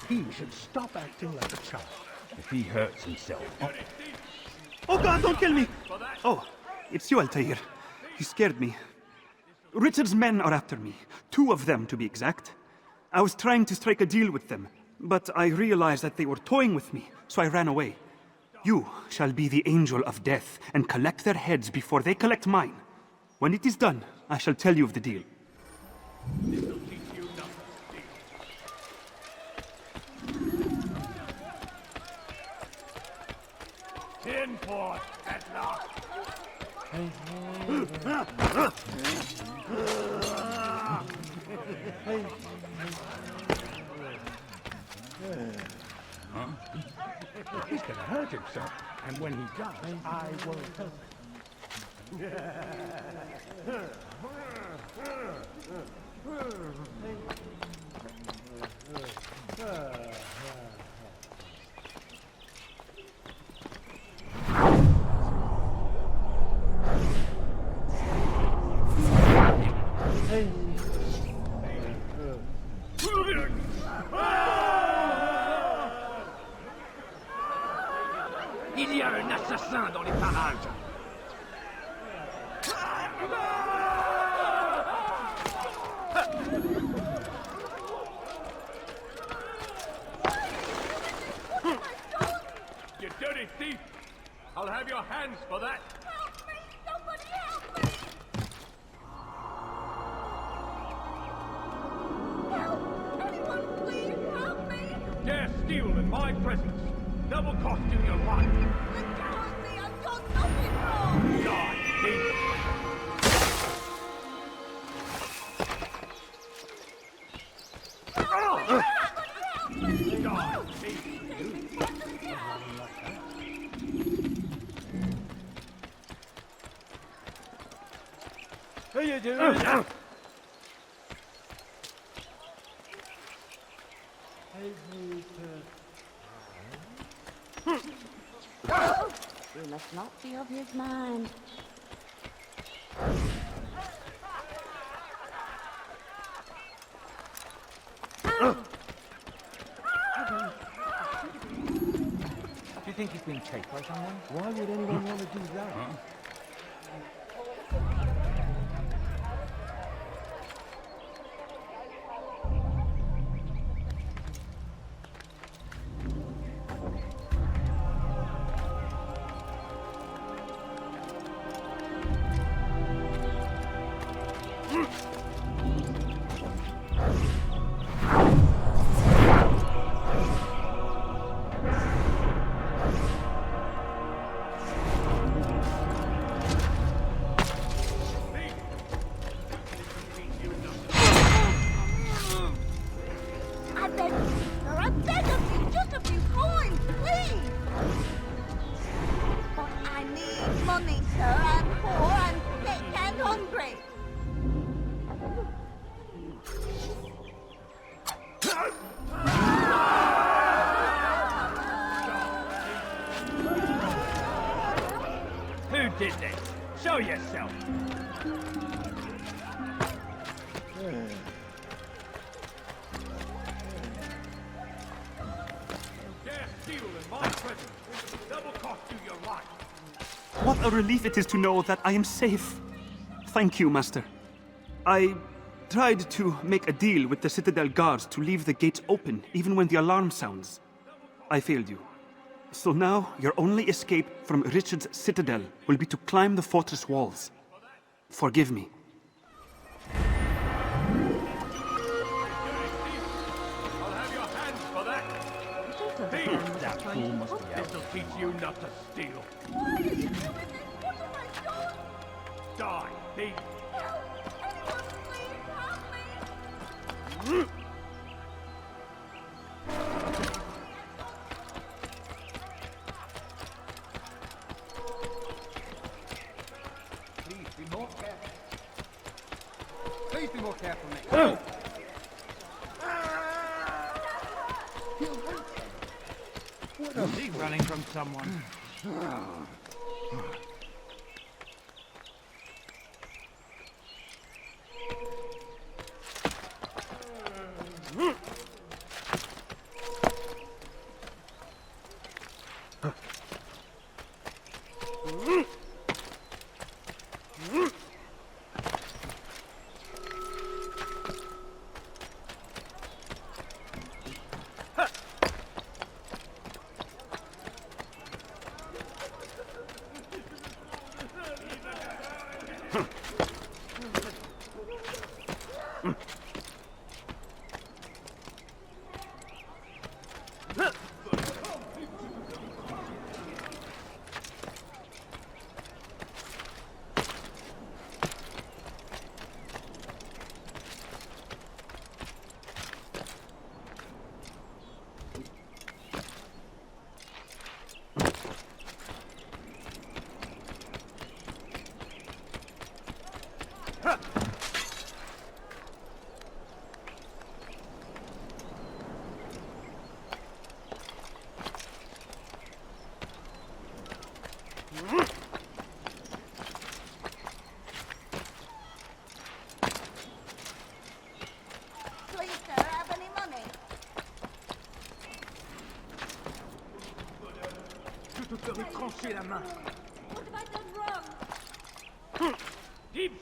He should stop acting like a child. If he hurts himself... Oh God, don't kill me! Oh, it's you, Altair. You scared me. Richard's men are after me. 2 of them, to be exact. I was trying to strike a deal with them, but I realized that they were toying with me, so I ran away. You shall be the angel of death and collect their heads before they collect mine. When it is done, I shall tell you of the deal. In port at last. He's gonna hurt himself, and when he does, I will help him. Il y a un assassin dans les parages. You dirty thief! I'll have your hands for that! Help me! Somebody help me! Help! Anyone please help me! You dare steal in my presence! Double costing your life! Let go of me! I've done nothing wrong! Die, thief! Hey, You must not be of his mind. Do you think he's been chased by someone? Why would anyone want to do that? Who did this? Show yourself! Dare steal in my presence. Double cost you your life. What a relief it is to know that I am safe. Thank you, Master. I tried to make a deal with the Citadel guards to leave the gates open even when the alarm sounds. I failed you. So now, your only escape from Richard's Citadel will be to climb the fortress walls. Forgive me. I'll have your hands for that. Thief! That fool must be out. This'll teach you not to steal. Why are you doing this? What have I done? Die, thief! Anyone please help me? Please be more careful. Please be more careful, mate. What is he running from someone? Please, sir, have any money? Je te ferai trancher la main. What have I done wrong?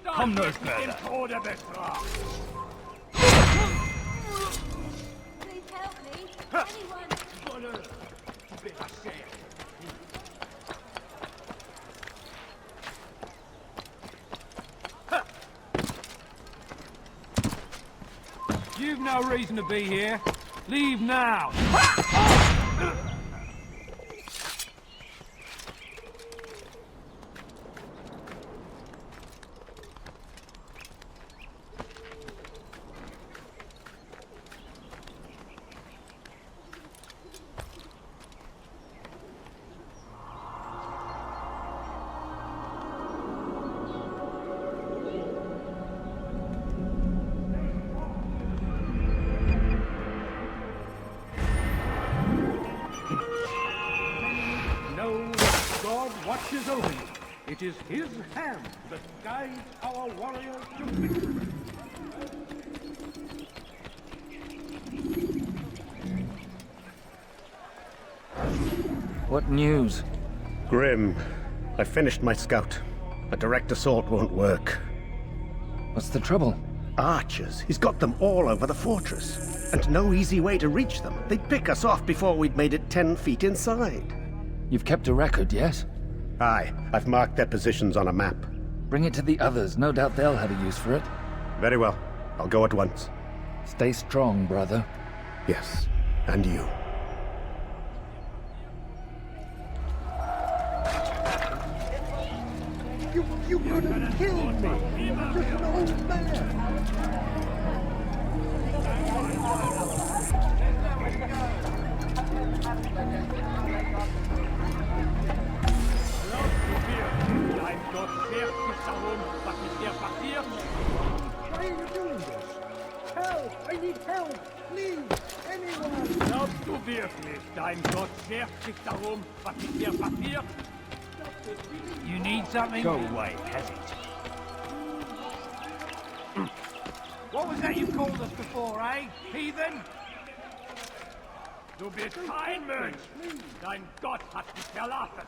Komm no further. Please help me. Anyone? You've no reason to be here. Leave now. watches over you. It is his hand that guides our warriors to victory. What news? Grim, I finished my scout. A direct assault won't work. What's the trouble? Archers. He's got them all over the fortress. And no easy way to reach them. They'd pick us off before we'd made it 10 feet inside. You've kept a record, yes? Aye, I've marked their positions on a map. Bring it to the others. No doubt they'll have a use for it. Very well. I'll go at once. Stay strong, brother. Yes, and you. You could have killed me! I'm just an old man! Why are you doing this? Help! I need help! Please! Anyone! Glaubst du wirklich, dein Gott schert sich darum, was mit dir passiert? You need something? Go away, has it? What was that you called us before, eh? Heathen? Du bist kein Mensch! Dein Gott hat dich verlassen!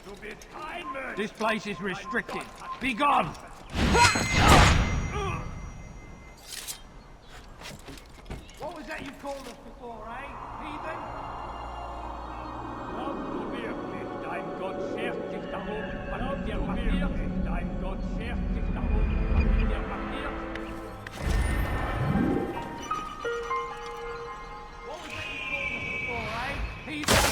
Du bist kein Mensch! This place is restricted. Be gone! What was that you called us before, eh? Heathen? Glaubst du wirklich, dein Gott schert sich darum, was mit dir passiert? Dein Gott schert sich darum, was mit dir passiert? What was that you called us before, eh? Heathen?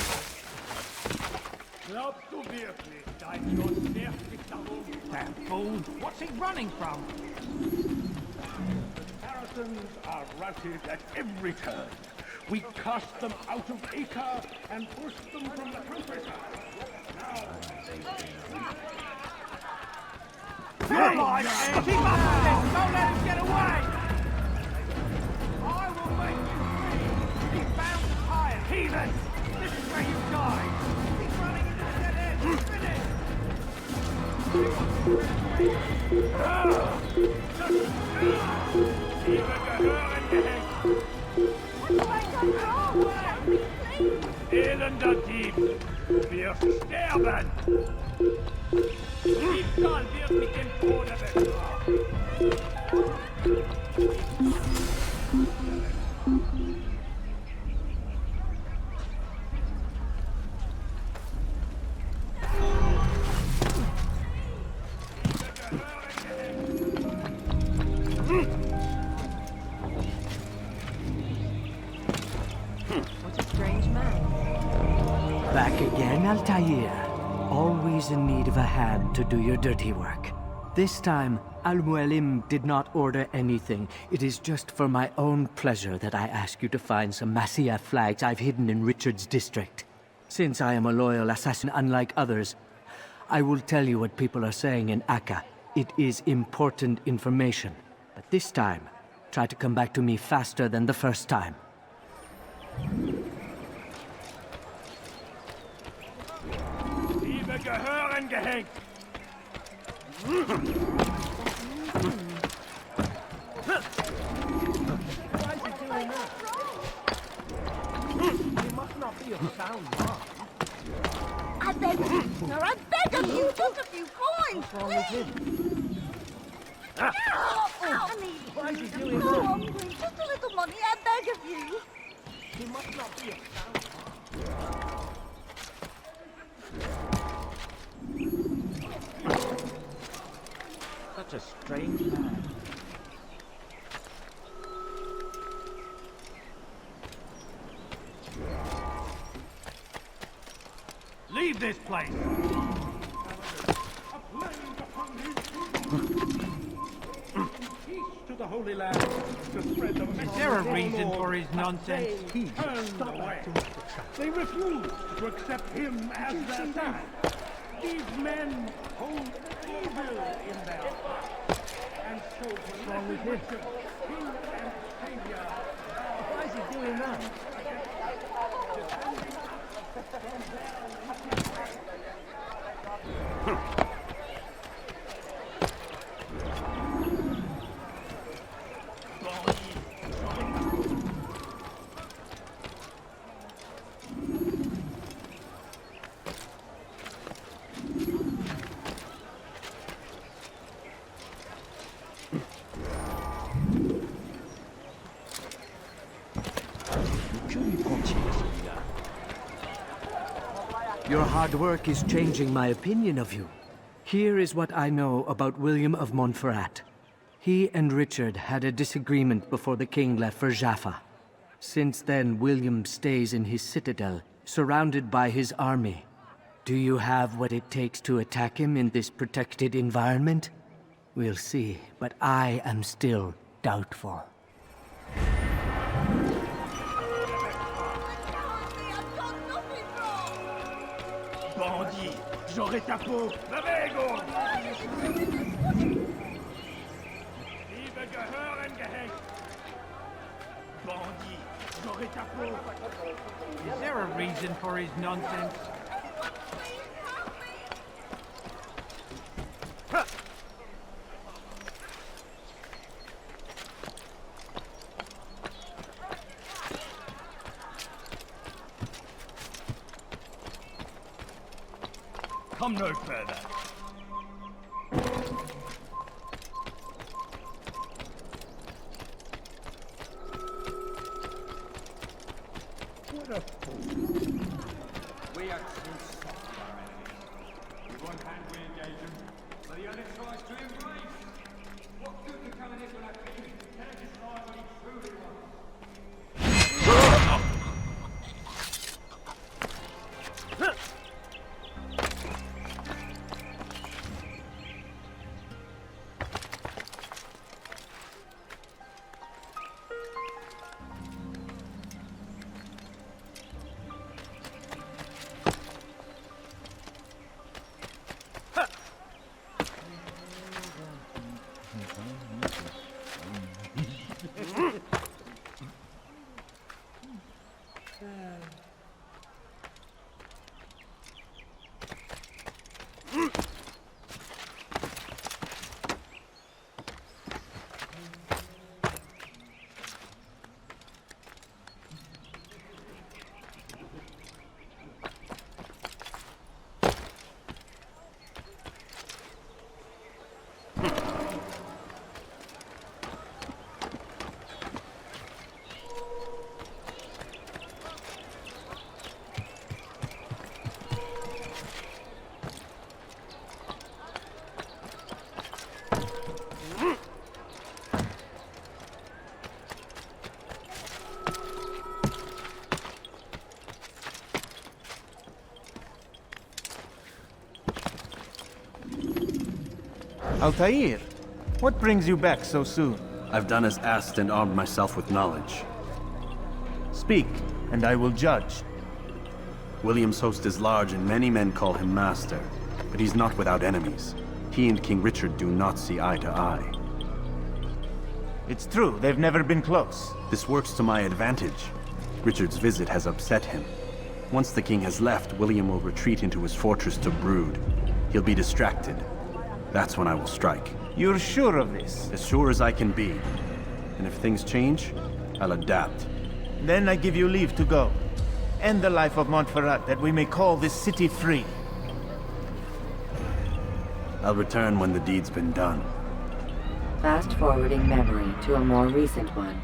Glaubst du wirklich, dein Gott schert sich darum? Damn fool! What's he running from? Saracens are routed at every turn. We cast them out of Acre and pushed them from the countryside. Never mind! Keep up with him! Don't let him get away! I will make you free! He's bound to fire! Heathen! This is where you die! He's running into the dead end! Finish! Elender Dieb! Wir sterben! Diebstahl wird mit dem Tode bestraft! What a strange man. Back again, Altair. Always in need of a hand to do your dirty work. This time, Al-Mualim did not order anything. It is just for my own pleasure that I ask you to find some Masyaf flags I've hidden in Richard's district. Since I am a loyal assassin unlike others, I will tell you what people are saying in Akka. It is important information. But this time, try to come back to me faster than the first time. Liebe gehören gehängt! Why is he doing that? He must not be of sound mind. I beg of you, sir, I beg of you, just a few coins, What's wrong with him? I need Why is he food. doing I'm so that? hungry, just a little money, I beg of you. He must not be of sound mind. Such a strange man. Leave this place! To the Holy Land to spread the message. Is there a reason for his nonsense? He turned away. They refused to accept him as their son. These men hold evil in their hearts. And so what's wrong with him? King and Savior. Why is he doing that? Your hard work is changing my opinion of you. Here is what I know about William of Montferrat. He and Richard had a disagreement before the king left for Jaffa. Since then, William stays in his citadel, surrounded by his army. Do you have what it takes to attack him in this protected environment? We'll see, but I am still doubtful. Bandit, j'aurai ta peau! Bewegung! Liebe gehören gehängt! Bandit, j'aurai ta peau! Is there a reason for his nonsense? Come no further. What a fool. We are too soft already. With one hand we engage him, but the other tries to embrace. What good can come of this when our king can't decide what he truly wants? Altair, what brings you back so soon? I've done as asked and armed myself with knowledge. Speak, and I will judge. William's host is large and many men call him master, but he's not without enemies. He and King Richard do not see eye to eye. It's true, they've never been close. This works to my advantage. Richard's visit has upset him. Once the king has left, William will retreat into his fortress to brood. He'll be distracted. That's when I will strike. You're sure of this? As sure as I can be. And if things change, I'll adapt. Then I give you leave to go. End the life of Montferrat, that we may call this city free. I'll return when the deed's been done. Fast-forwarding memory to a more recent one.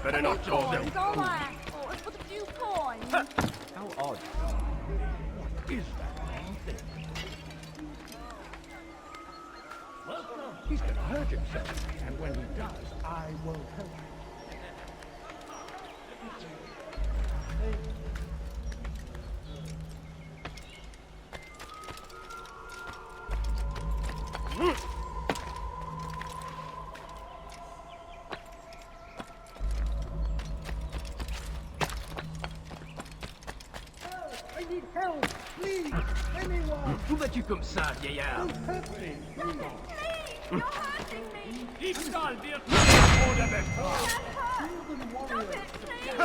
Better not draw them. It's all I asked for. It's for the few coins. How odd. He's gonna hurt himself, and when he does, I won't help him. I need help! Please! Anyone! Who let you come ça, vieillard? Help me! Please! You're hurting me! Ich soll dir oder bevor! Stop it, please!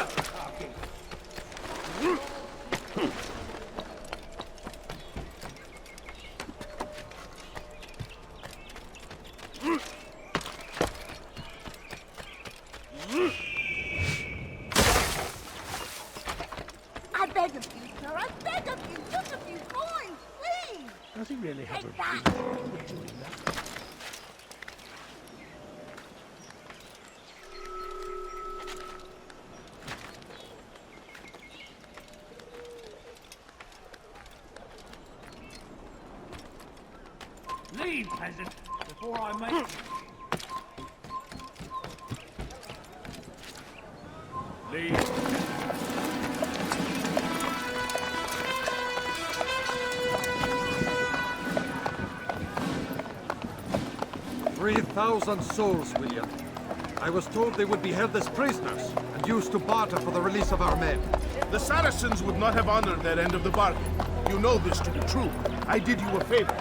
I beg of you, sir. I beg of you. Just a few coins, please. Does he really have Take a that. reason for doing that? Leave, peasant, before I make... 3,000 souls, William. I was told they would be held as prisoners and used to barter for the release of our men. The Saracens would not have honored their end of the bargain. You know this to be true. I did you a favor.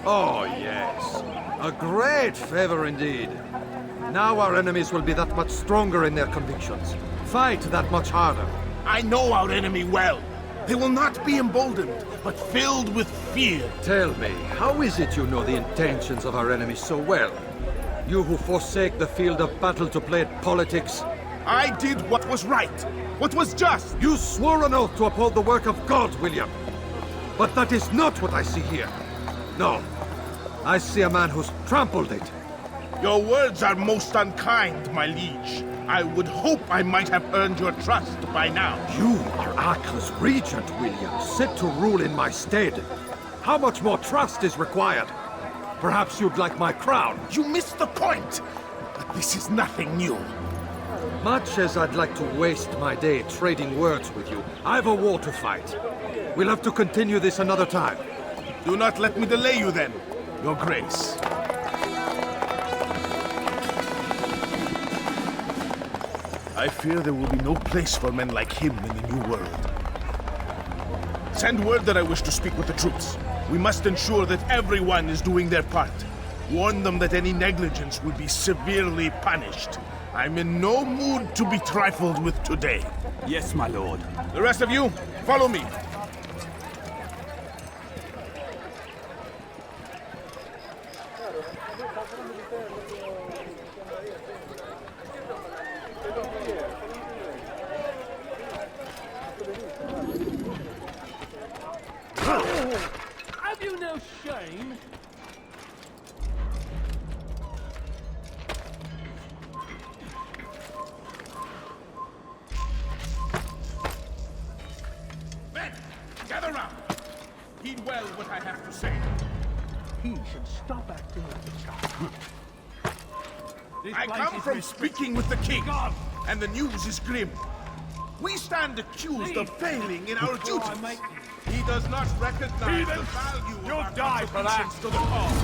Oh, yes. A great favor indeed. Now our enemies will be that much stronger in their convictions. Fight that much harder. I know our enemy well. They will not be emboldened, but filled with fear. Tell me, how is it you know the intentions of our enemies so well? You who forsake the field of battle to play at politics? I did what was right, what was just. You swore an oath to uphold the work of God, William. But that is not what I see here. No, I see a man who's trampled it. Your words are most unkind, my liege. I would hope I might have earned your trust by now. You are Acre's regent, William, set to rule in my stead. How much more trust is required? Perhaps you'd like my crown. You missed the point. But this is nothing new. Much as I'd like to waste my day trading words with you, I've a war to fight. We'll have to continue this another time. Do not let me delay you then, Your Grace. I fear there will be no place for men like him in the New World. Send word that I wish to speak with the troops. We must ensure that everyone is doing their part. Warn them that any negligence will be severely punished. I'm in no mood to be trifled with today. Yes, my lord. The rest of you, follow me. Have you no shame? Men, gather round. Heed well what I have to say. He should stop acting like a child. I come from speaking with the king, and the news is grim. We stand accused of failing in our duties. He does not recognize the value of our contributions to the cause.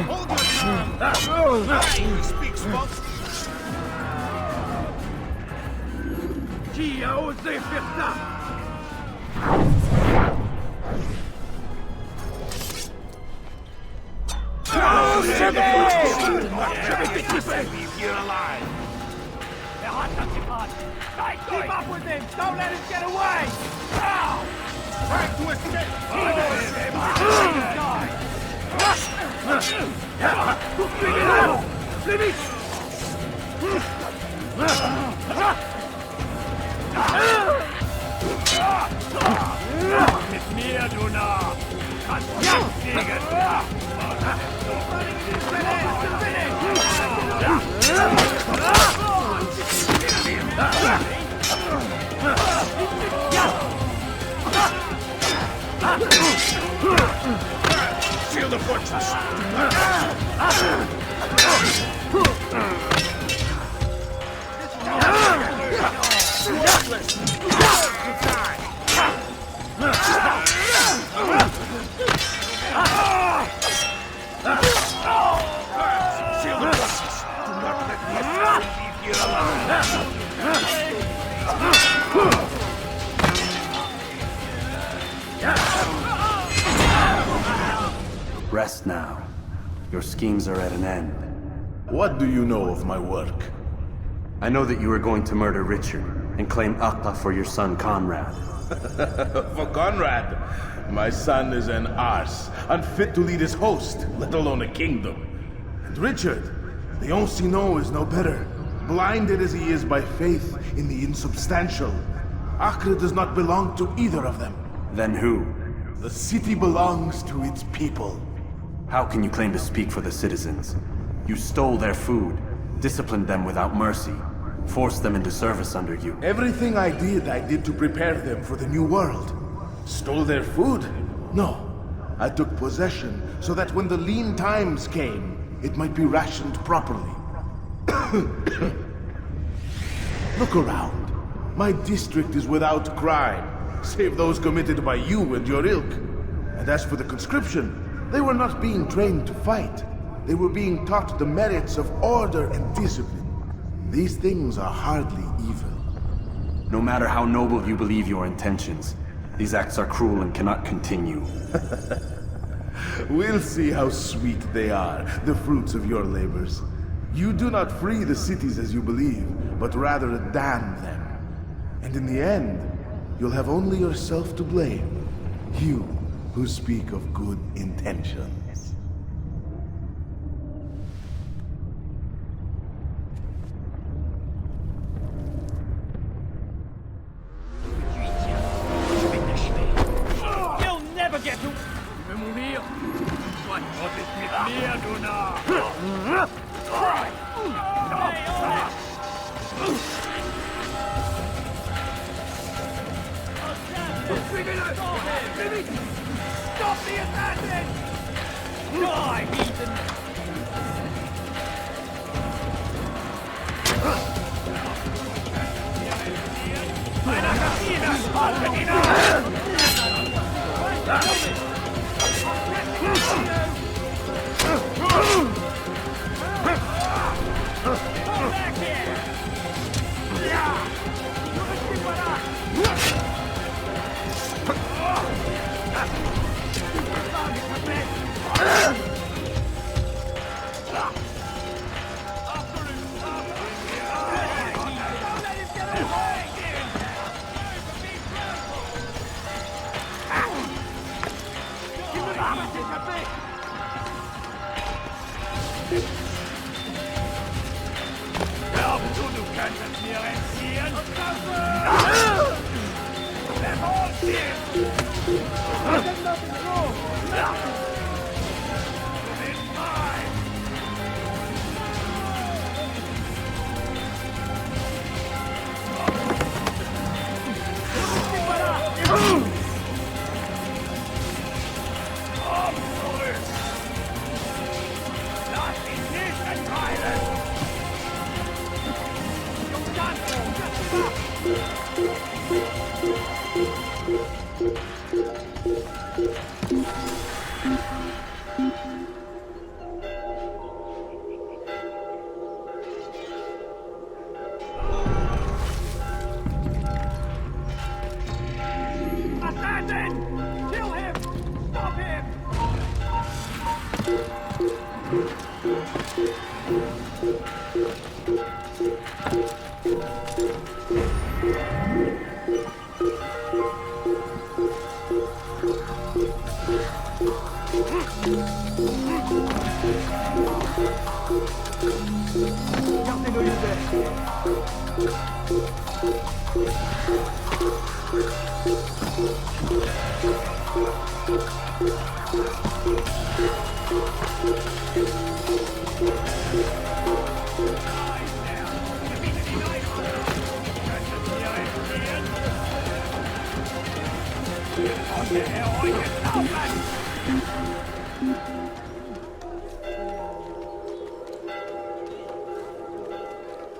Hold your tongue! He speaks falsely. Qui a osé faire ça? Leave here alive. Keep up with him! Don't let him get away! Now! Try to escape! Mit mir, du Narr! Kannst nicht gegen! the fortress! Seal the fortress! Do not let the assassin leave here alive! Rest now. Your schemes are at an end. What do you know of my work? I know that you are going to murder Richard and claim Aqla for your son Conrad. For Conrad, my son is an arse, unfit to lead his host, let alone a kingdom. And Richard, the Ancien is no better, blinded as he is by faith in the insubstantial. Acre does not belong to either of them. Then who? The city belongs to its people. How can you claim to speak for the citizens? You stole their food, disciplined them without mercy, forced them into service under you. Everything I did to prepare them for the new world. Stole their food? No. I took possession so that when the lean times came, it might be rationed properly. Look around. My district is without crime, save those committed by you and your ilk. And as for the conscription, they were not being trained to fight. They were being taught the merits of order and discipline. These things are hardly evil. No matter how noble you believe your intentions, these acts are cruel and cannot continue. We'll see how sweet they are, the fruits of your labors. You do not free the cities as you believe, but rather damn them. And in the end, you'll have only yourself to blame. You who speak of good intentions. You'll never get to... Tu veux mourir? Sois protégé de Donna! Stop the assassin! Die, heathen! Einer Kabine! Haltet ihn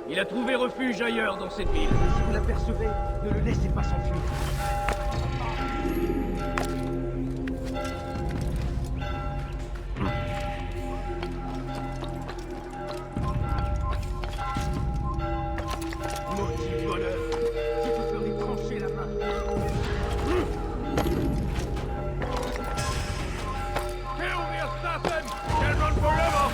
Il a trouvé refuge ailleurs dans cette ville. Si vous l'apercevez, ne le laissez pas s'enfuir. Maudit voleur! Je te ferai trancher la main. Kill the assassin! Can run forever!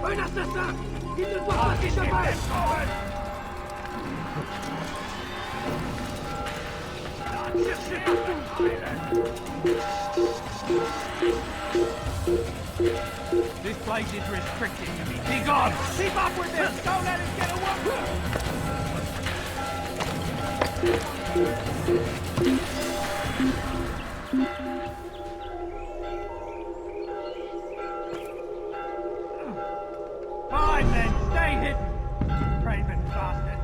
Un assassin! Il ne doit pas s'échapper! This place is restricted to me. Be gone! Keep up with this! Don't let him get Fine then, stay hidden! Craven bastard!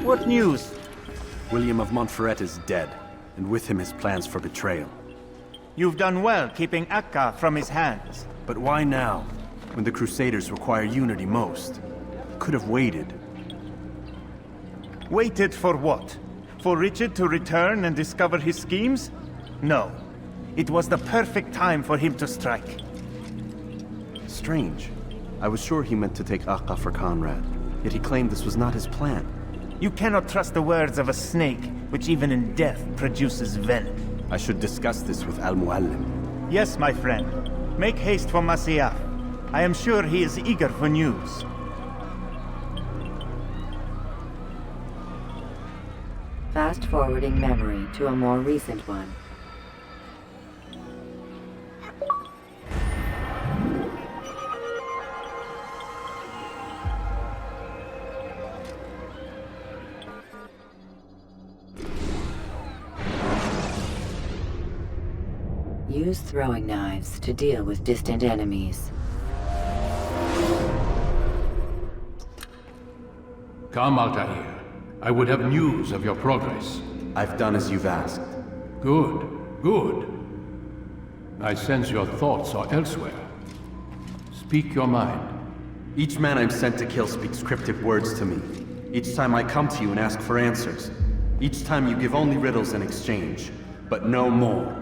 What news? William of Montferrat is dead, and with him his plans for betrayal. You've done well keeping Akka from his hands. But why now, when the Crusaders require unity most? Could have waited. Waited for what? For Richard to return and discover his schemes? No. It was the perfect time for him to strike. Strange. I was sure he meant to take Akka for Conrad, yet he claimed this was not his plan. You cannot trust the words of a snake, which even in death produces venom. I should discuss this with Al-Muallim. Yes, my friend. Make haste for Masyaf. I am sure he is eager for news. Fast-forwarding memory to a more recent one. Use throwing knives to deal with distant enemies. Come, Altair. I would have news of your progress. I've done as you've asked. Good, good. I sense your thoughts are elsewhere. Speak your mind. Each man I'm sent to kill speaks cryptic words to me. Each time I come to you and ask for answers. Each time you give only riddles in exchange, but no more.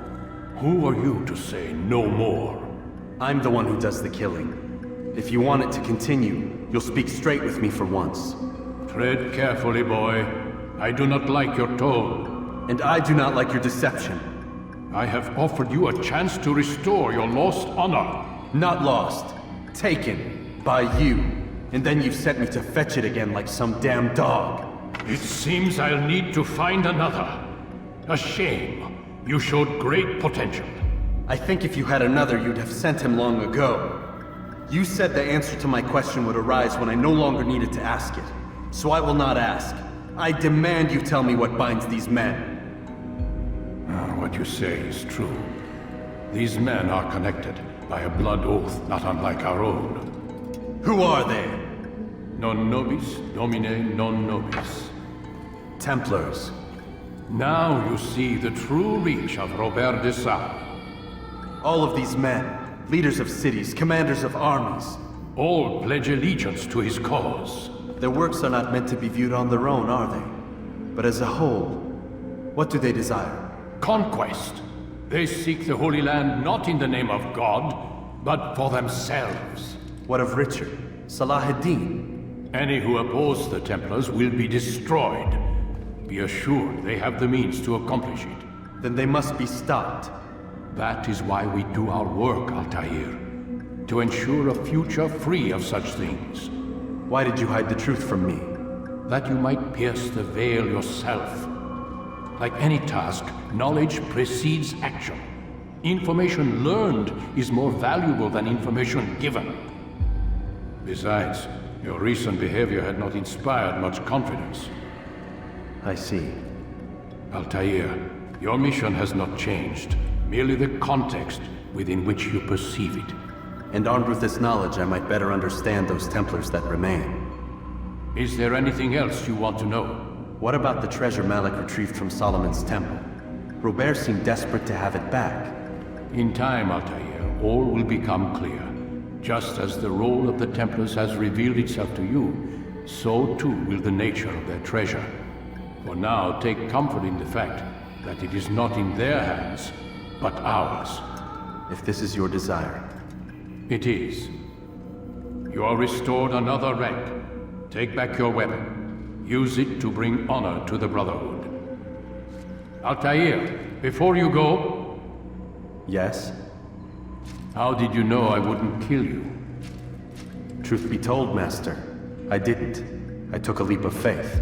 Who are you to say no more? I'm the one who does the killing. If you want it to continue, you'll speak straight with me for once. Tread carefully, boy. I do not like your tone. And I do not like your deception. I have offered you a chance to restore your lost honor. Not lost. Taken. By you. And then you've sent me to fetch it again like some damn dog. It seems I'll need to find another. A shame. You showed great potential. I think if you had another, you'd have sent him long ago. You said the answer to my question would arise when I no longer needed to ask it. So I will not ask. I demand you tell me what binds these men. What you say is true. These men are connected by a blood oath not unlike our own. Who are they? Non nobis, domine non nobis. Templars. Now you see the true reach of Robert de Sade. All of these men, leaders of cities, commanders of armies. All pledge allegiance to his cause. Their works are not meant to be viewed on their own, are they? But as a whole, what do they desire? Conquest. They seek the Holy Land not in the name of God, but for themselves. What of Richard? Salah-ad-Din? Any who oppose the Templars will be destroyed. Be assured they have the means to accomplish it. Then they must be stopped. That is why we do our work, Altair. To ensure a future free of such things. Why did you hide the truth from me? That you might pierce the veil yourself. Like any task, knowledge precedes action. Information learned is more valuable than information given. Besides, your recent behavior had not inspired much confidence. I see. Altair, your mission has not changed. Merely the context within which you perceive it. And armed with this knowledge, I might better understand those Templars that remain. Is there anything else you want to know? What about the treasure Malik retrieved from Solomon's temple? Robert seemed desperate to have it back. In time, Altair, all will become clear. Just as the role of the Templars has revealed itself to you, so too will the nature of their treasure. For now, take comfort in the fact that it is not in their hands, but ours. If this is your desire. It is. You are restored another rank. Take back your weapon. Use it to bring honor to the Brotherhood. Altair, before you go... Yes? How did you know I wouldn't kill you? Truth be told, Master, I didn't. I took a leap of faith.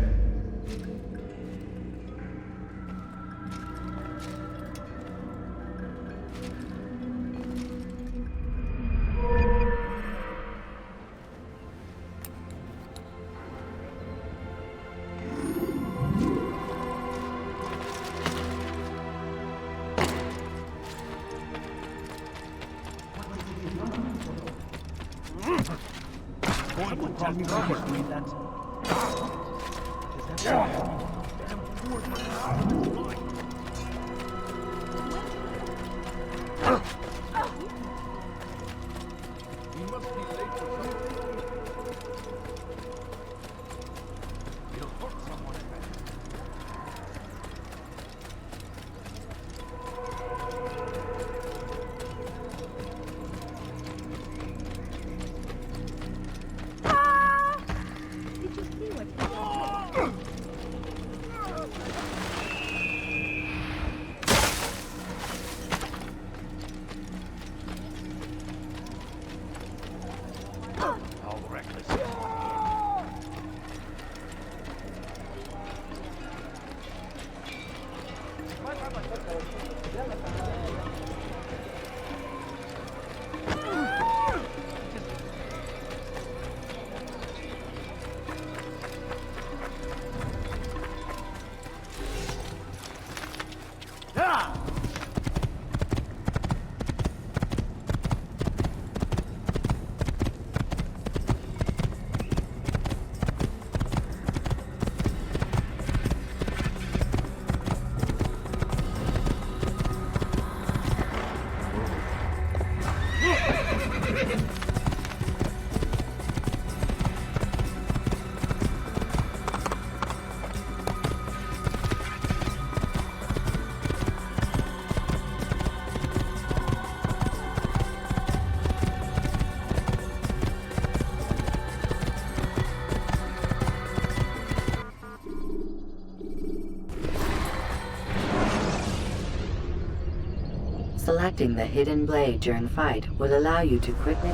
Selecting the hidden blade during fight will allow you to quickly...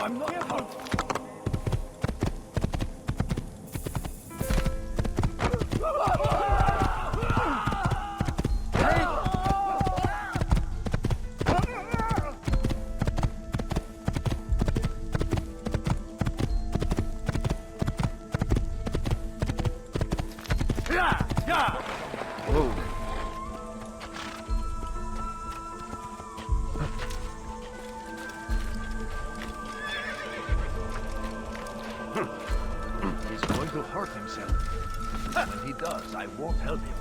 I'm not... He's going to hurt himself. When he does, I won't help him.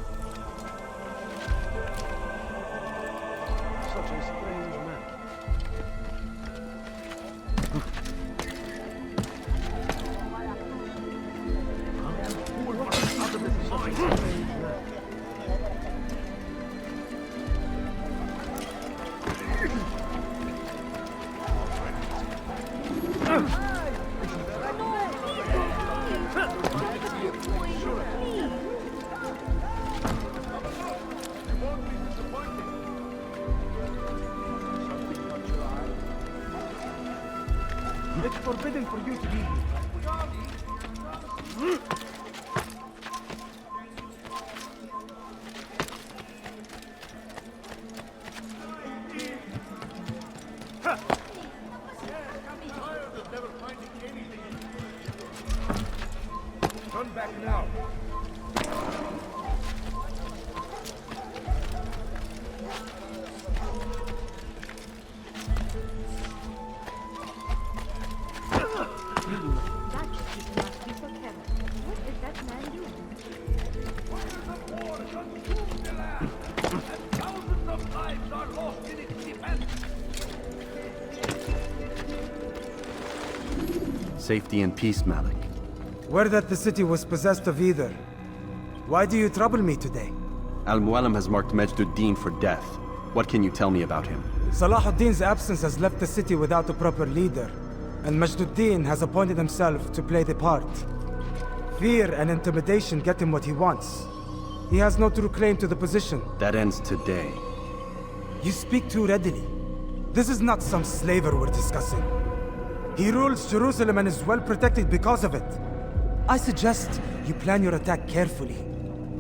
Such a strange man. Who will run out of this such a strange man? It's forbidden for you to be here. Turn back now. Safety and peace, Malik. Word that the city was possessed of either. Why do you trouble me today? Al-Mualim has marked Majduddin for death. What can you tell me about him? Salahuddin's absence has left the city without a proper leader, and Majduddin has appointed himself to play the part. Fear and intimidation get him what he wants. He has no true claim to the position. That ends today. You speak too readily. This is not some slaver we're discussing. He rules Jerusalem and is well protected because of it. I suggest you plan your attack carefully.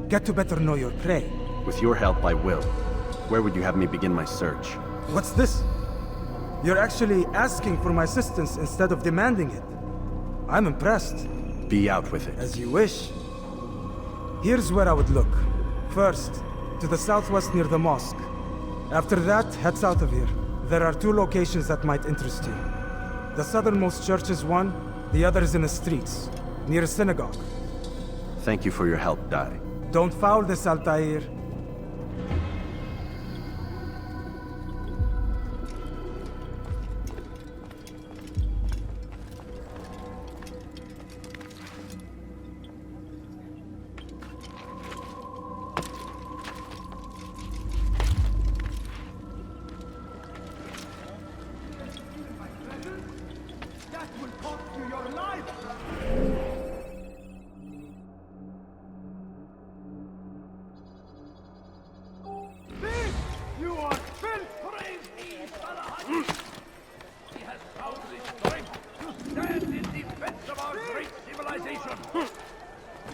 Get to better know your prey. With your help, I will. Where would you have me begin my search? What's this? You're actually asking for my assistance instead of demanding it. I'm impressed. Be out with it. As you wish. Here's where I would look. First, to the southwest near the mosque. After that, head south of here. There are 2 locations that might interest you. The southernmost church is one, the other is in the streets, near a synagogue. Thank you for your help, Dai. Don't foul this, Altair.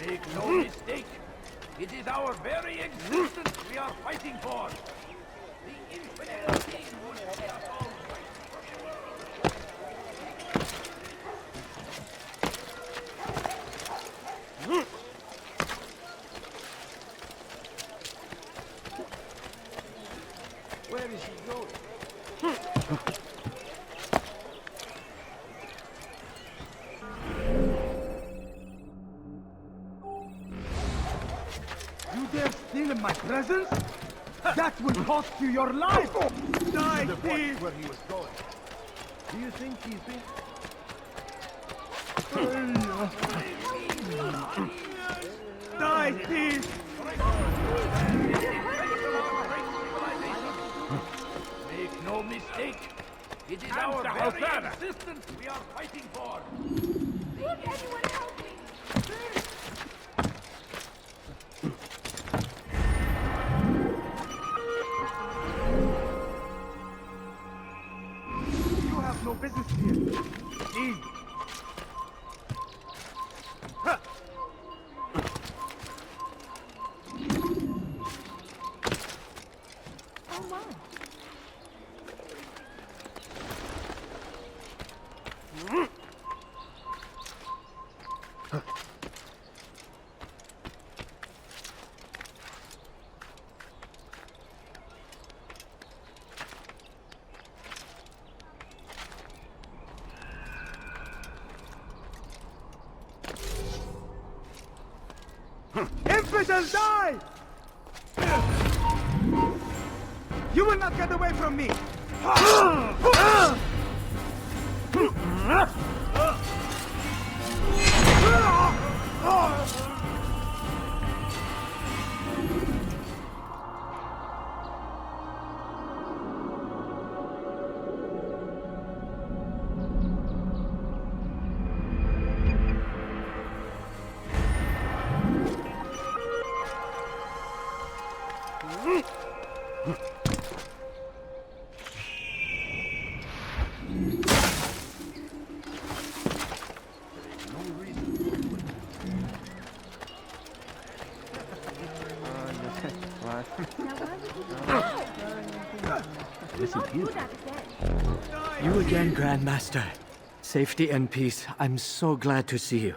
Make no mistake, it is our very existence we are fighting for. The infidel king would set us all Where is he going? You dare steal in my presence? That will cost you your life! Die, thief! Where he was going. Do you think he's been... Die, thief! Make no mistake, it is our very existence we are fighting for. Will anyone help me? You have no business here. Leave. Oh my. Infidel, die! You will not get away from me! Listen here. You again, Grandmaster. Safety and peace. I'm so glad to see you.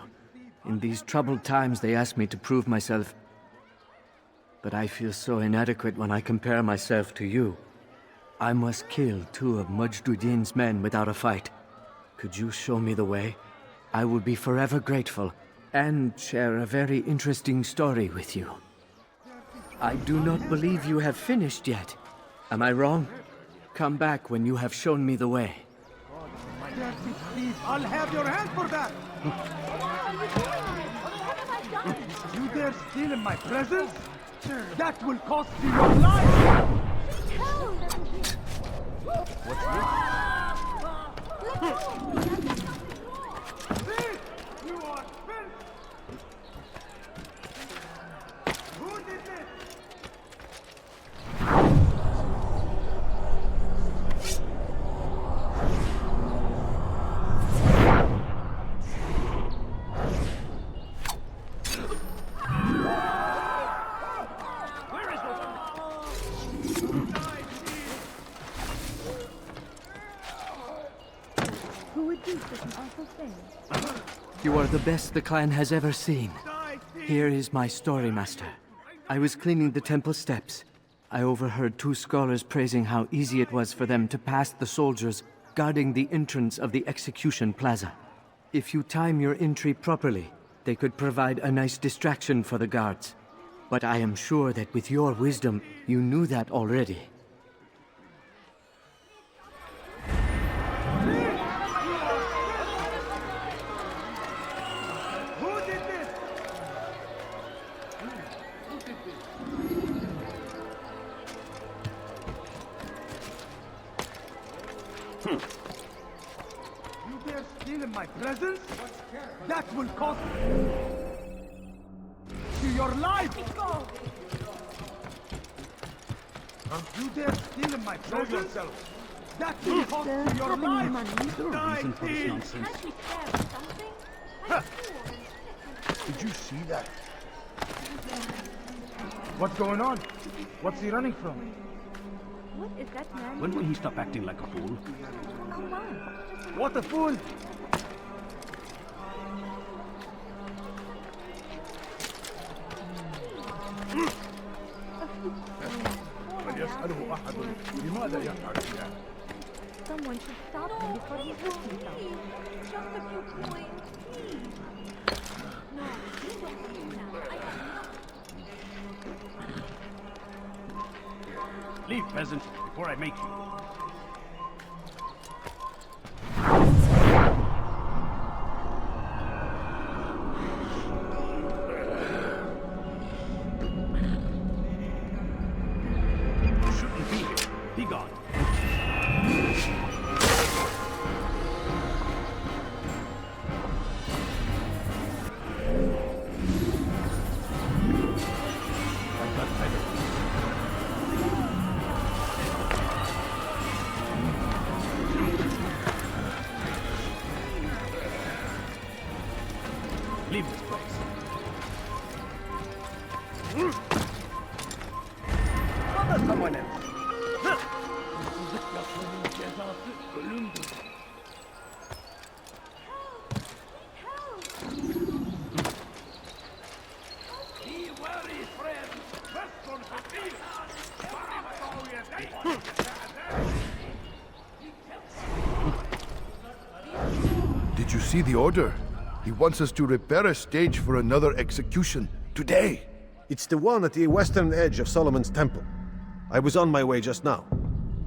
In these troubled times, they asked me to prove myself. But I feel so inadequate when I compare myself to you. I must kill 2 of Mujduddin's men without a fight. Could you show me the way? I will be forever grateful, and share a very interesting story with you. I do not believe you have finished yet. Am I wrong? Come back when you have shown me the way. Please, I'll have your hand for that! You dare steal in my presence? That will cost you your life! What's Please, you are filth! Who did this? Who would do such an awful thing? You are the best the clan has ever seen. Here is my story, Master. I was cleaning the temple steps. I overheard 2 scholars praising how easy it was for them to pass the soldiers guarding the entrance of the execution plaza. If you time your entry properly, they could provide a nice distraction for the guards. But I am sure that with your wisdom, you knew that already. Who did this? You dare steal in my presence? That will cost you your life! You dare steal in my presence? That will cost you your life! Die, thief! Did you see that? What's going on? What's he running from? What is that man? When will he stop acting like a fool? Oh my. What a fool! من يسأله أحد لماذا يفعل ذلك؟ Someone should stop him before he hurts himself. Just a few coins, please. No, you don't do that. Leave, peasant, before I make you. You shouldn't be here. Be gone. see the order? He wants us to repair a stage for another execution. Today! It's the one at the western edge of Solomon's Temple. I was on my way just now.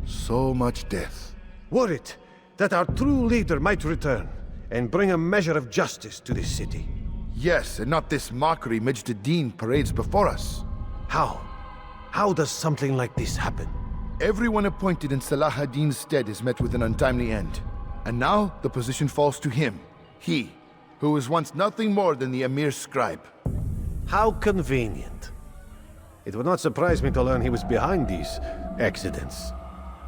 So much death. Worried that our true leader might return and bring a measure of justice to this city. Yes, and not this mockery Majd ad-Din parades before us. How? How does something like this happen? Everyone appointed in Salah ad-Din's stead is met with an untimely end. And now the position falls to him. He, who was once nothing more than the Emir's scribe. How convenient. It would not surprise me to learn he was behind these accidents.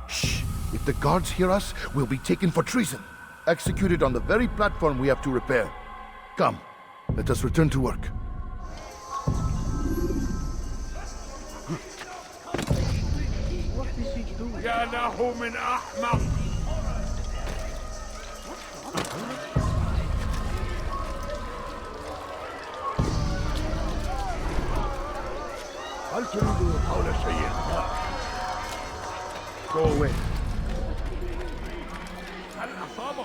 Shh! If the guards hear us, we'll be taken for treason. Executed on the very platform we have to repair. Come, let us return to work. يا له من أحمق. هل تريد قول شيء؟ Go away. هل أصابه؟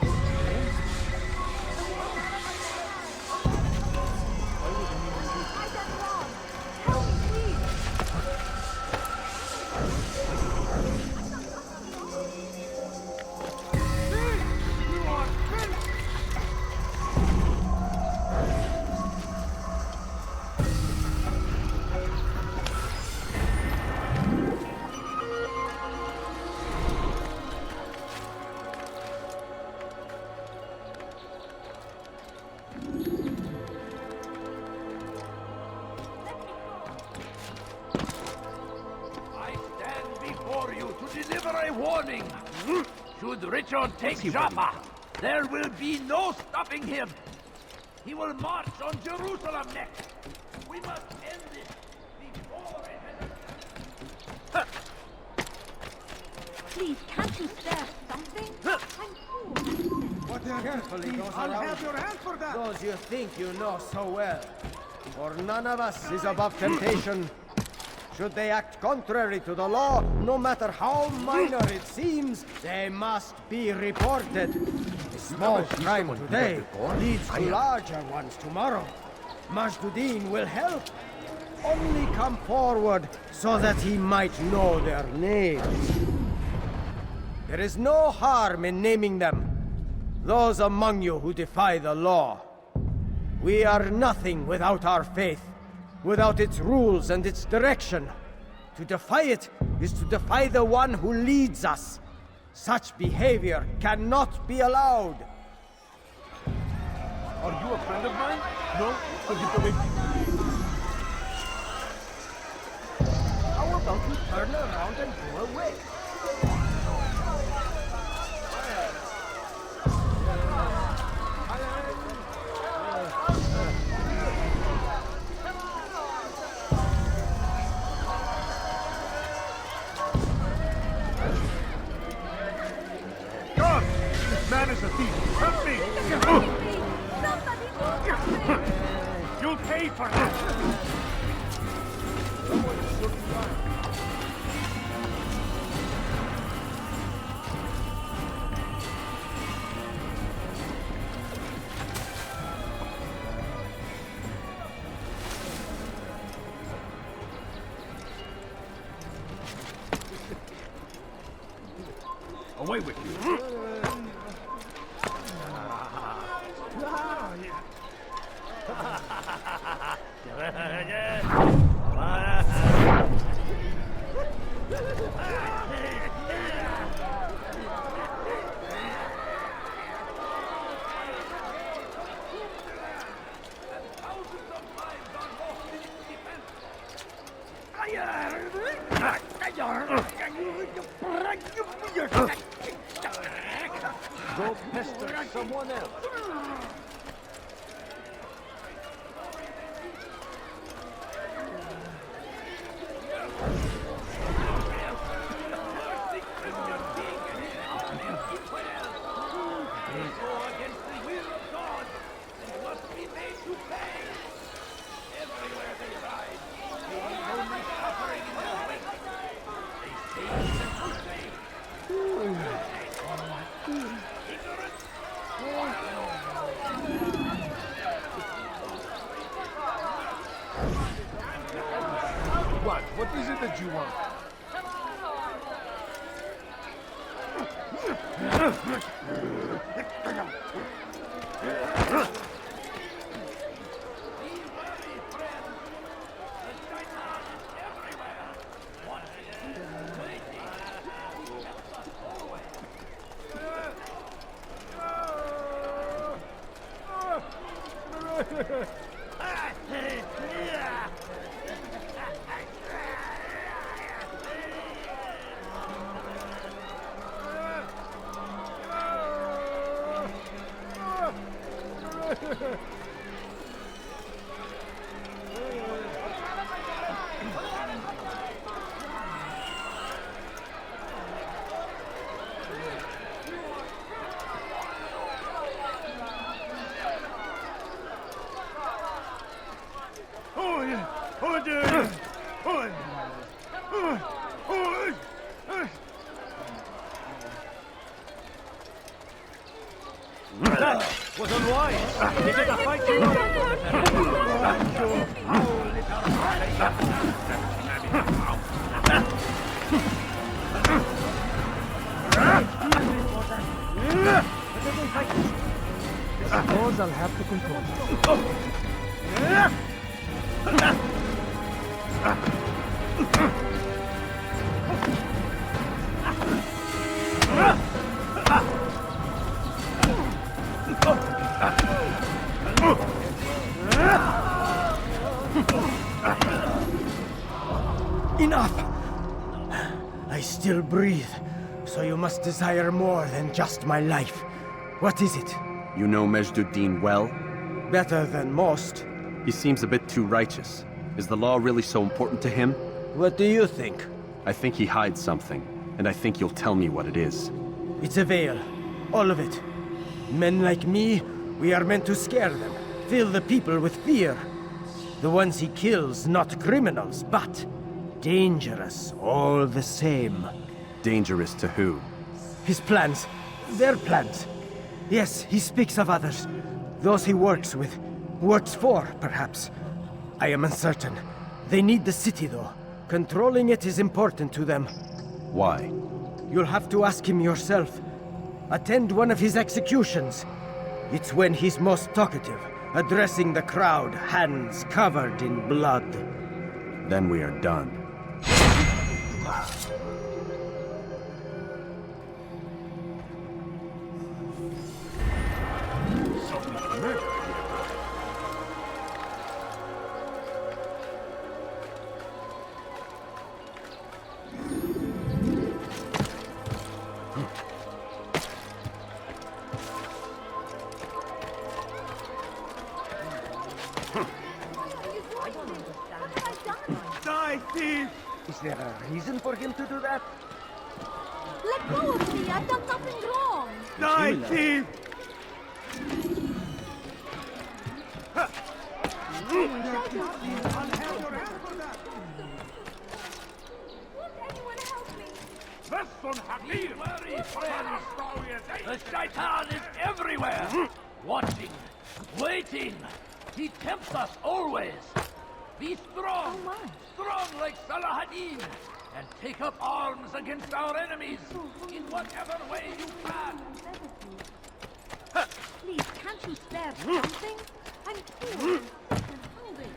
Should Richard take Jaffa, there will be no stopping him. He will march on Jerusalem next. We must end this before it has... Please, can't you spare something? I'm poor. Carefully goes I'll around have your hand for that. those you think you know so well. For none of us is above temptation. Should they act contrary to the law, no matter how minor it seems, they must be reported. A small crime today leads to larger ones tomorrow. Majd ad-Din will help. Only come forward so that he might know their names. There is no harm in naming them. Those among you who defy the law. We are nothing without our faith. Without its rules and its direction. To defy it is to defy the one who leads us. Such behavior cannot be allowed. Are you a friend of mine? No? So get away. How about you turn around and go away? Man is a thief. Help me! You'll pay for that! Away with you! Go pester someone else. Was unwise. Is it a fight you I suppose I'll have to control Enough! I still breathe, so you must desire more than just my life. What is it? You know Majduddin well? Better than most. He seems a bit too righteous. Is the law really so important to him? What do you think? I think he hides something, and I think you'll tell me what it is. It's a veil. All of it. Men like me, we are meant to scare them, fill the people with fear. The ones he kills, not criminals, but dangerous all the same. Dangerous to who? His plans. Their plans. Yes, he speaks of others. Those he works with. Works for, perhaps. I am uncertain. They need the city, though. Controlling it is important to them. Why? You'll have to ask him yourself. Attend one of his executions. It's when he's most talkative, addressing the crowd, hands covered in blood. Then we are done. Die, thief! Is there a reason for him to do that? Let go of me! I've done nothing wrong! Die, thief! The Shaitan is everywhere! Watching, waiting. He tempts us always. Be strong, strong like Salahadin, and take up arms against our enemies in whatever way you can. Please, can't you spare something? I'm poor and hungry.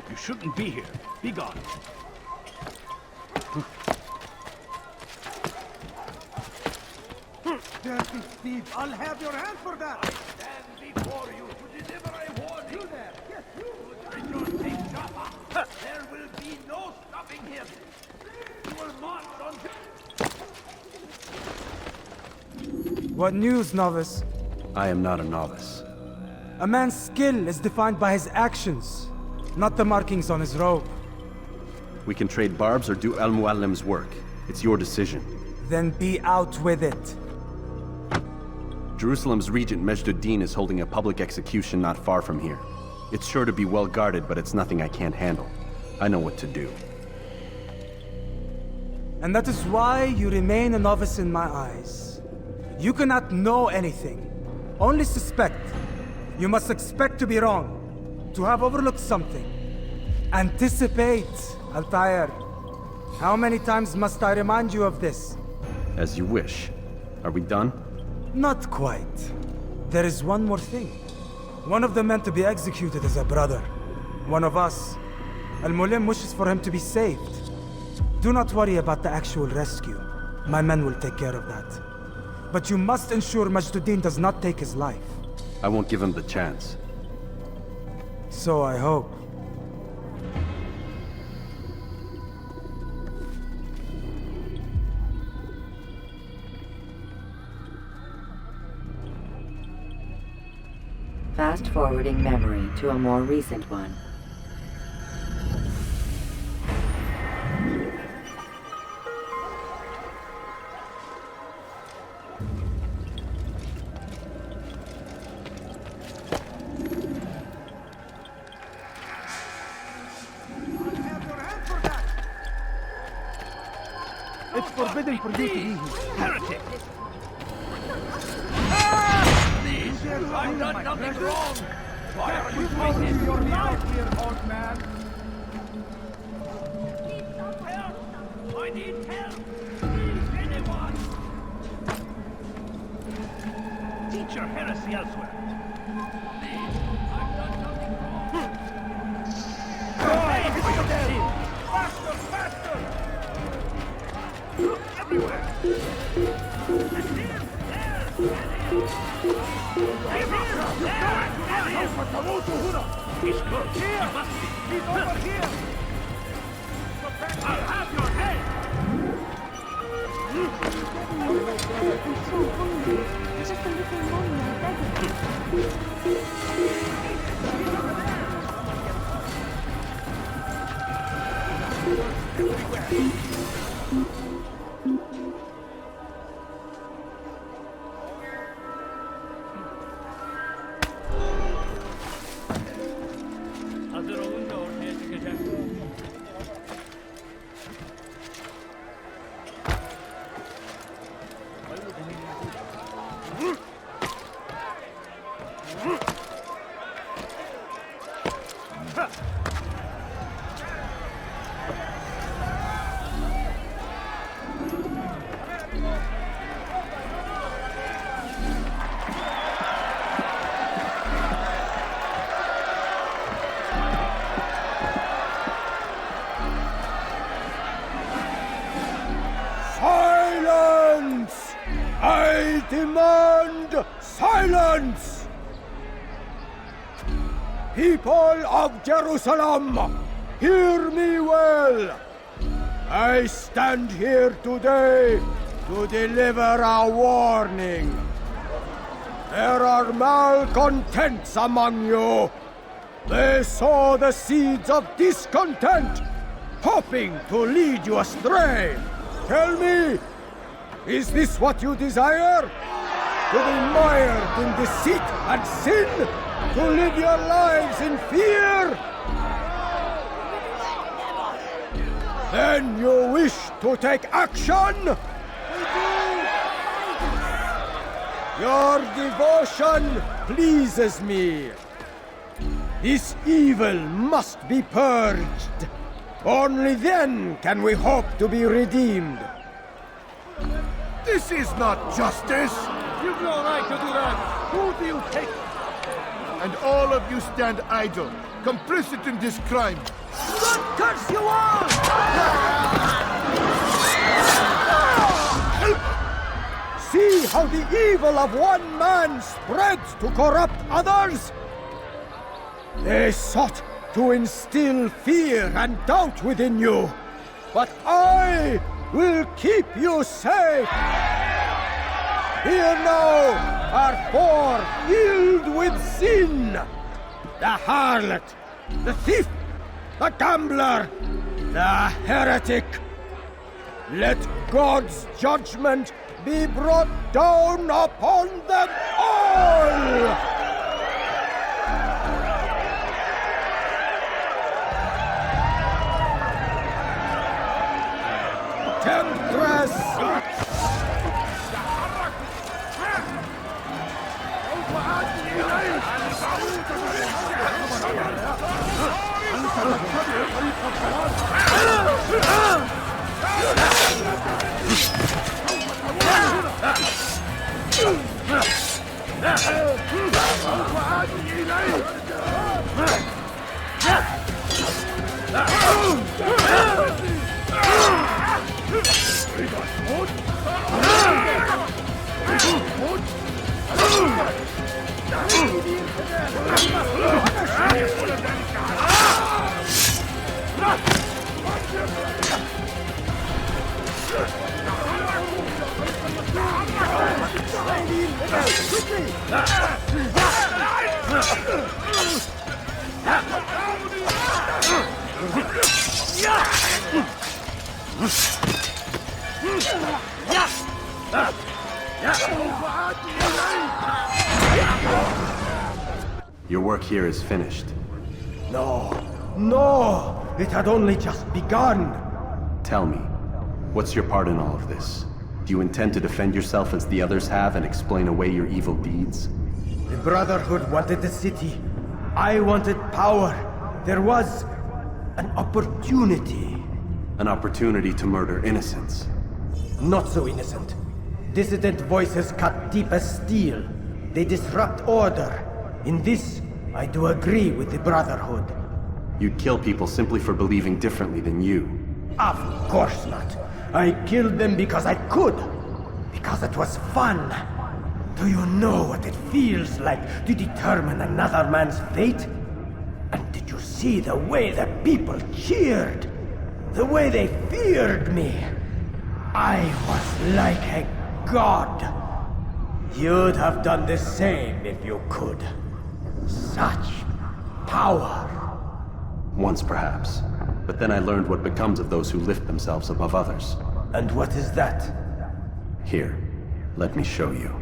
You shouldn't be here. Be gone. Dirty thief! I'll have your hand for that! I stand before you to deliver a warning. You there! Yes, you! Return King Jaffa. There will be no stopping him. He will march on... What news, novice? I am not a novice. A man's skill is defined by his actions. not the markings on his robe. We can trade barbs or do Al-Muallim's work. It's your decision. Then be out with it. Jerusalem's regent Majduddin is holding a public execution not far from here. It's sure to be well guarded, but it's nothing I can't handle. I know what to do. And that is why you remain a novice in my eyes. You cannot know anything, only suspect. You must expect to be wrong, to have overlooked something. Anticipate, Altair. How many times must I remind you of this? As you wish. Are we done? Not quite. There is one more thing. One of the men to be executed is a brother. One of us. Al-Mulim wishes for him to be saved. Do not worry about the actual rescue. My men will take care of that. But you must ensure Majduddin does not take his life. I won't give him the chance. So I hope. Fast-forwarding memory to a more recent one. It's forbidden for you to be here. Heretic! Please, I've done nothing wrong! Why are you fighting Your life here, old man. help? I need help! Please, anyone! Teach your heresy elsewhere. Please, I've done nothing wrong. Hey, for your dead! Faster, faster! Look everywhere! And here, there, he's close. Here! You must be. He's over here! I'll have your head! I'm so hungry. Just a little mommy, I beg of you. Silence! I demand silence! People of Jerusalem, hear me well! I stand here today to deliver a warning. There are malcontents among you. They sow the seeds of discontent, hoping to lead you astray. Tell me, is this what you desire? To be mired in deceit and sin? To live your lives in fear? Then you wish to take action? Your devotion pleases me. This evil must be purged. Only then can we hope to be redeemed. This is not justice! You've no right to do that! Who do you take? And all of you stand idle, complicit in this crime. God curse you all! See how the evil of one man spreads to corrupt others? They sought to instill fear and doubt within you, but I will keep you safe. Here now are four filled with sin. The harlot, the thief, the gambler, the heretic. Let God's judgment be brought down upon them all! Temptress! Your work here is finished. No, no! It had only just begun! Tell me, what's your part in all of this? Do you intend to defend yourself as the others have and explain away your evil deeds? The Brotherhood wanted the city. I wanted power. There was an opportunity. An opportunity to murder innocents. Not so innocent. Dissident voices cut deep as steel. They disrupt order. In this, I do agree with the Brotherhood. You'd kill people simply for believing differently than you. Of course not. I killed them because I could. Because it was fun. Do you know what it feels like to determine another man's fate? And did you see the way the people cheered? The way they feared me? I was like a god. You'd have done the same if you could. Such power. Once perhaps. But then I learned what becomes of those who lift themselves above others. And what is that? Here, let me show you.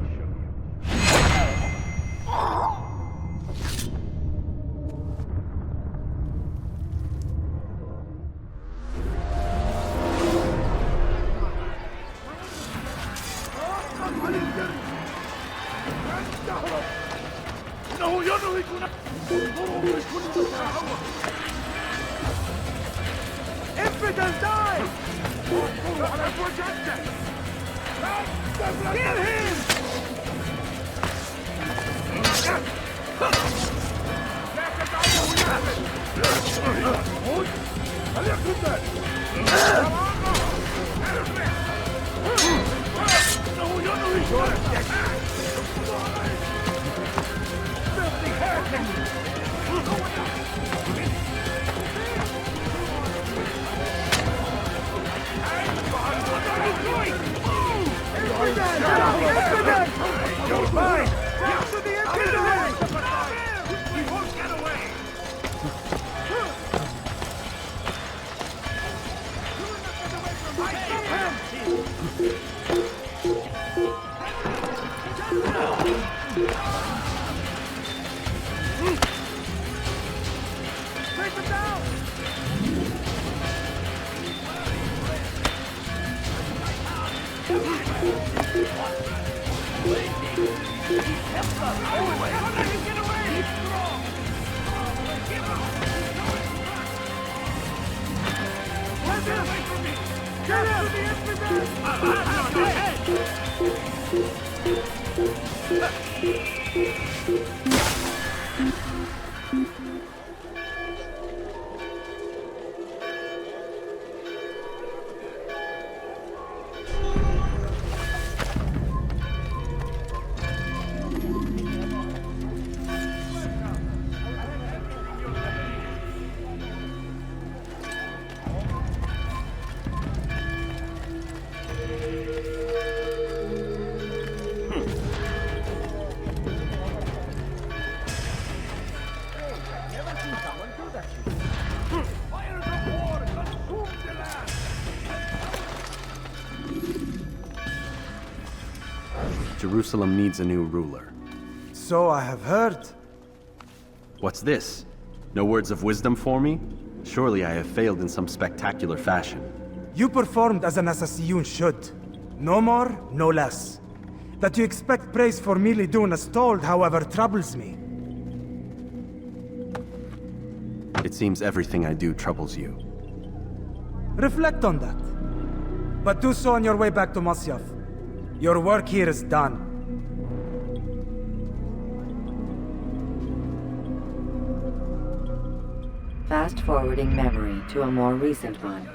Infidels die! Kill him! Jerusalem needs a new ruler. So I have heard. What's this? No words of wisdom for me? Surely I have failed in some spectacular fashion. You performed as an assassin should. No more, no less. That you expect praise for merely doing as told, however, troubles me. It seems everything I do troubles you. Reflect on that. But do so on your way back to Masyaf. Your work here is done. Fast-forwarding memory to a more recent one.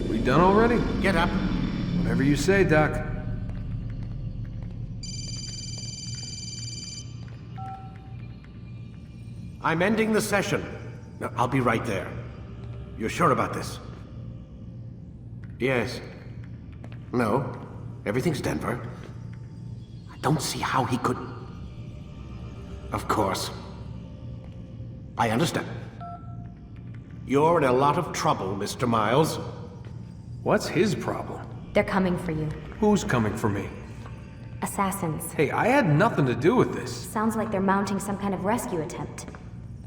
We done already? Get up. Whatever you say, Doc. I'm ending the session. No, I'll be right there. You're sure about this? Yes. No. Everything's Denver. I don't see how he could... Of course. I understand. You're in a lot of trouble, Mr. Miles. What's his problem? They're coming for you. Who's coming for me? Assassins. Hey, I had nothing to do with this. Sounds like they're mounting some kind of rescue attempt.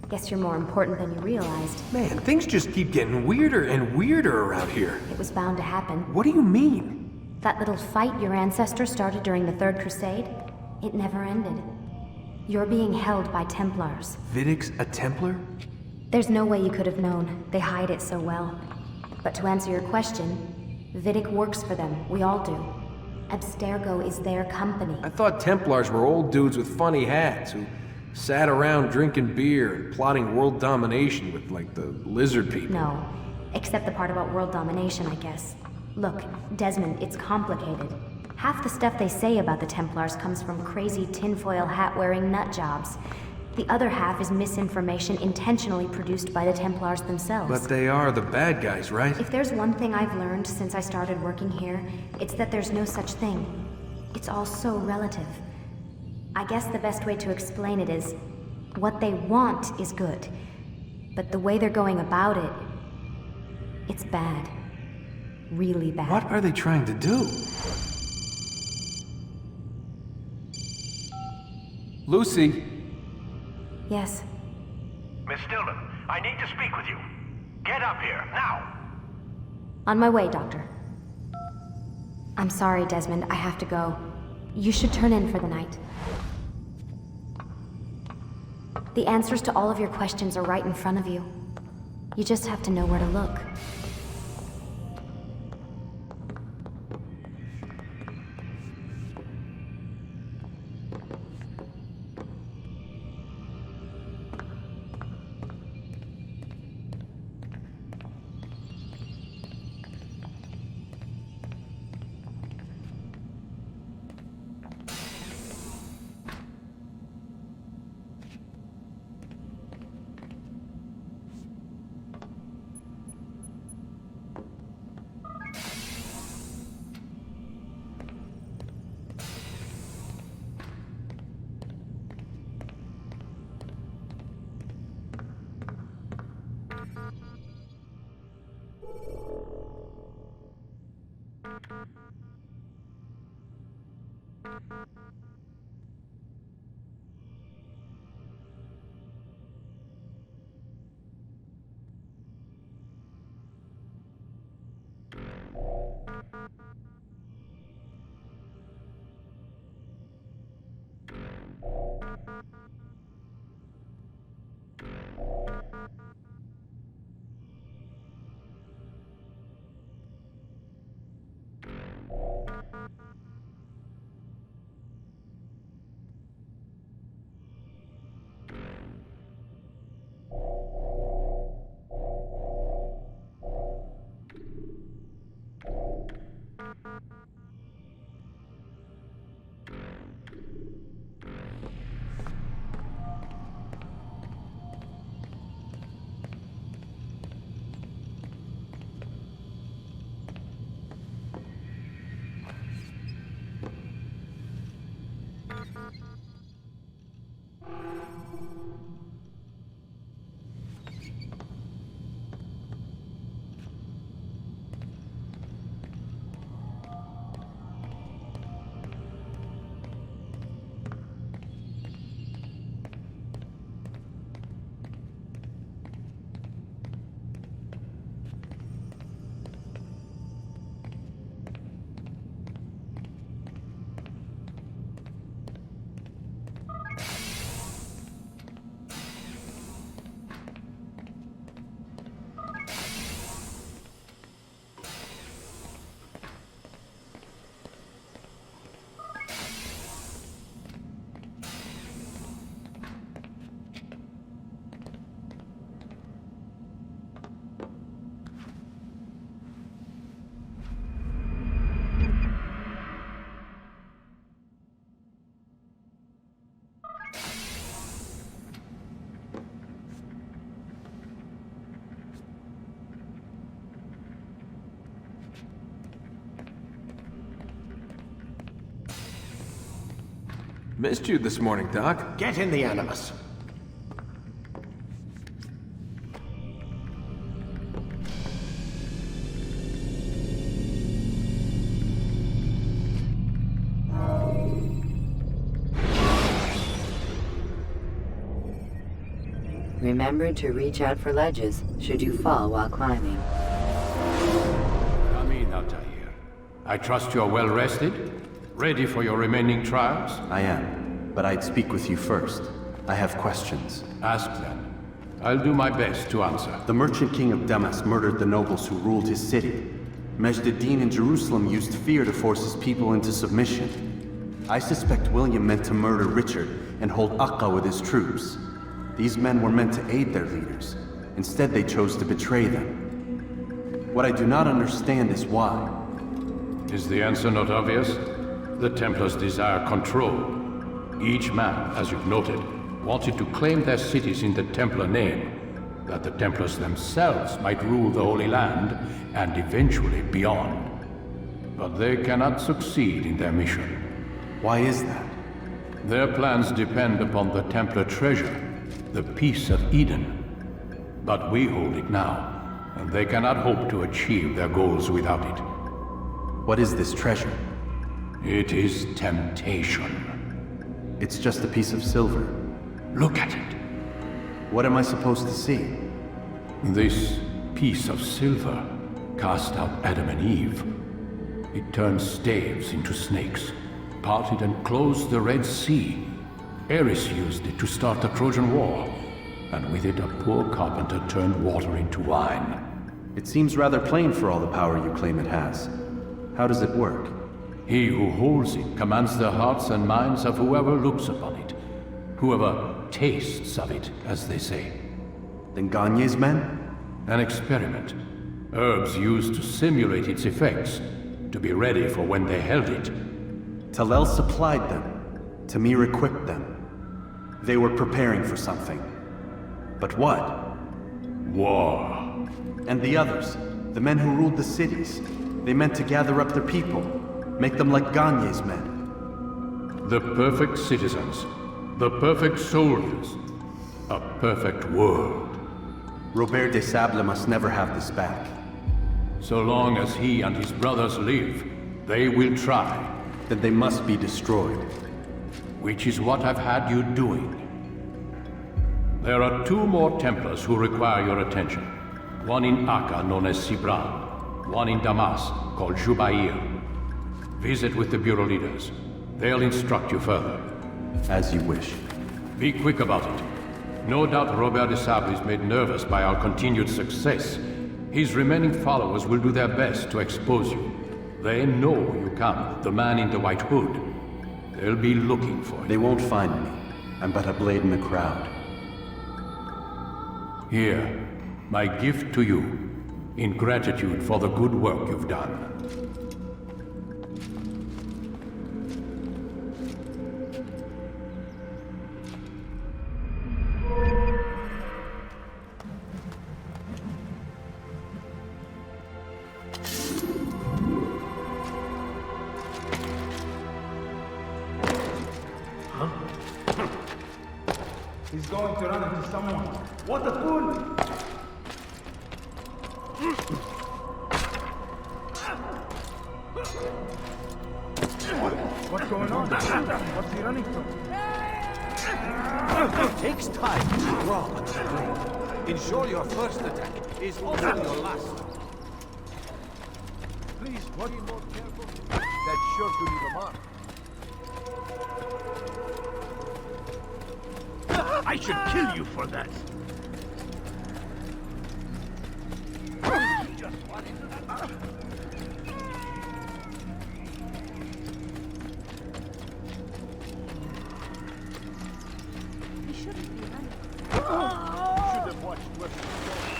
Guess you're more important than you realized. Man, things just keep getting weirder and weirder around here. It was bound to happen. What do you mean? That little fight your ancestor started during the Third Crusade, it never ended. You're being held by Templars. Vidic's a Templar? There's no way you could have known. They hide it so well. But to answer your question, Vidic works for them. We all do. Abstergo is their company. I thought Templars were old dudes with funny hats who sat around drinking beer and plotting world domination with, like, the lizard people. No. Except the part about world domination, I guess. Look, Desmond, it's complicated. Half the stuff they say about the Templars comes from crazy tinfoil hat-wearing nutjobs. The other half is misinformation intentionally produced by the Templars themselves. But they are the bad guys, right? If there's one thing I've learned since I started working here, it's that there's no such thing. It's all so relative. I guess the best way to explain it is, what they want is good. But the way they're going about it, it's bad. Really bad. What are they trying to do? Lucy? Yes. Miss Stillman, I need to speak with you. Get up here, now! On my way, Doctor. I'm sorry, Desmond. I have to go. You should turn in for the night. The answers to all of your questions are right in front of you. You just have to know where to look. Missed you this morning, Doc. Get in the Animus. Remember to reach out for ledges should you fall while climbing. Amin, Altair. I trust you're well rested? Ready for your remaining trials? I am, but I'd speak with you first. I have questions. Ask them. I'll do my best to answer. The merchant king of Damas murdered the nobles who ruled his city. Majd-ad-Din in Jerusalem used fear to force his people into submission. I suspect William meant to murder Richard and hold Akka with his troops. These men were meant to aid their leaders. Instead, they chose to betray them. What I do not understand is why. Is the answer not obvious? The Templars desire control. Each man, as you've noted, wanted to claim their cities in the Templar name, that the Templars themselves might rule the Holy Land and eventually beyond. But they cannot succeed in their mission. Why is that? Their plans depend upon the Templar treasure, the Peace of Eden. But we hold it now, and they cannot hope to achieve their goals without it. What is this treasure? It is temptation. It's just a piece of silver. Look at it. What am I supposed to see? This piece of silver cast out Adam and Eve. It turned staves into snakes, parted and closed the Red Sea. Ares used it to start the Trojan War, and with it a poor carpenter turned water into wine. It seems rather plain for all the power you claim it has. How does it work? He who holds it commands the hearts and minds of whoever looks upon it. Whoever tastes of it, as they say. Then Gagne's men? An experiment. Herbs used to simulate its effects, to be ready for when they held it. Talel supplied them. Tamir equipped them. They were preparing for something. But what? War. And the others, the men who ruled the cities, they meant to gather up their people, make them like Gagne's men. The perfect citizens, the perfect soldiers, a perfect world. Robert de Sable must never have this back. So long as he and his brothers live, they will try. Then they must be destroyed. Which is what I've had you doing. There are 2 more Templars who require your attention. One in Akka, known as Sibran. One in Damas, called Jubair. Visit with the Bureau leaders. They'll instruct you further. As you wish. Be quick about it. No doubt Robert de Sable is made nervous by our continued success. His remaining followers will do their best to expose you. They know you come, the man in the white hood. They'll be looking for you. They won't find me. I'm but a blade in the crowd. Here, my gift to you, in gratitude for the good work you've done. He's going to run into someone. What a fool! What's going on? What's he running from? It takes time to draw on the blade. Ensure your first attack is also your last. Please, be more careful. That's sure to leave a mark. I should kill you for that! He shouldn't be running. Should have watched where he was going.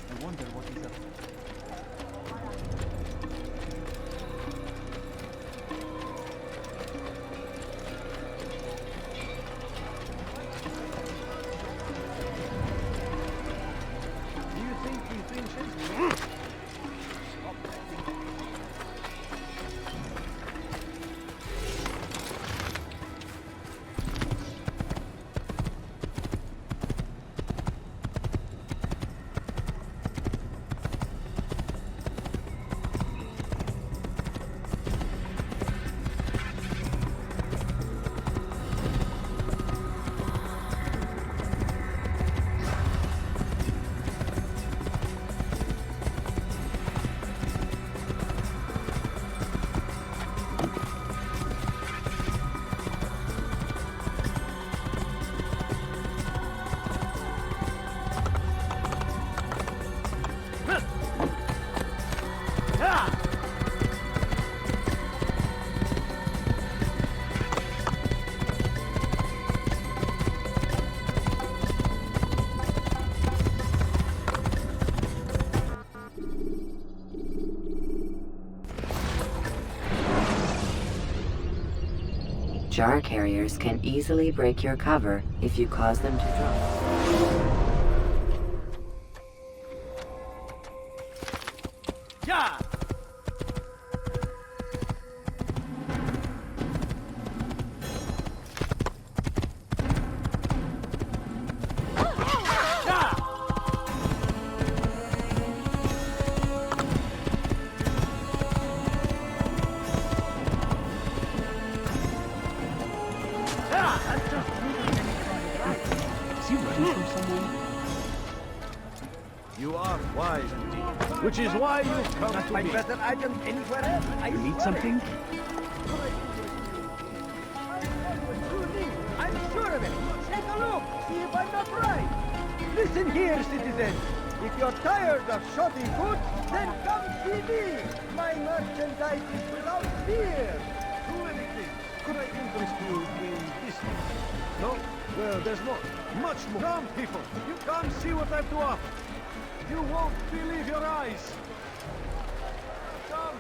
I wonder what he's up to. Jar carriers can easily break your cover if you cause them to drop. Yeah! You are wise indeed. Which is why you've come to Find me. better items anywhere else. I You need swear something? it. I'm sure of it. Take a look. See if I'm not right. Listen here, citizen. If you're tired of shoddy goods, then come see me. My merchandise is without fear. Do anything. Could I interest you in business? No? Well, there's more. Much more. Come, people. You come see what I have to offer. You won't believe your eyes. Come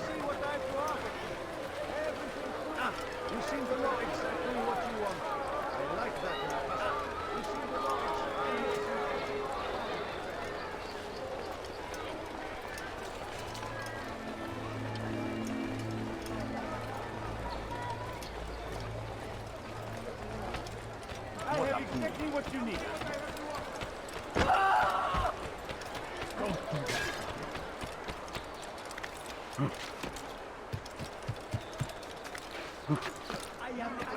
see what I have to offer. Everything. You seem to know exactly what you want. I like that. You seem to know exactly what you want. I have exactly what you need.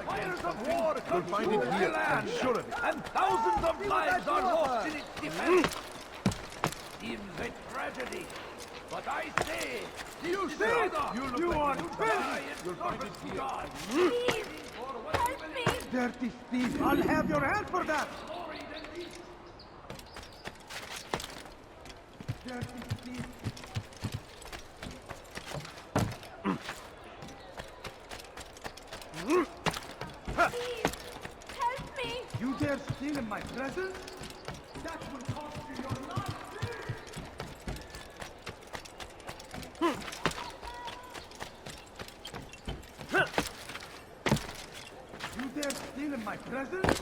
Fires of war come through the land, sure of it. And thousands of lives are lost in its defense. Seems a tragedy, but I say, You this say is it! honor. You are You'll find it here. God. Please, help me. Dirty thief! I'll have your hand for that! Dirty thief! Please, help me. You dare steal in my presence? That will cost you your life! You dare steal in my presence?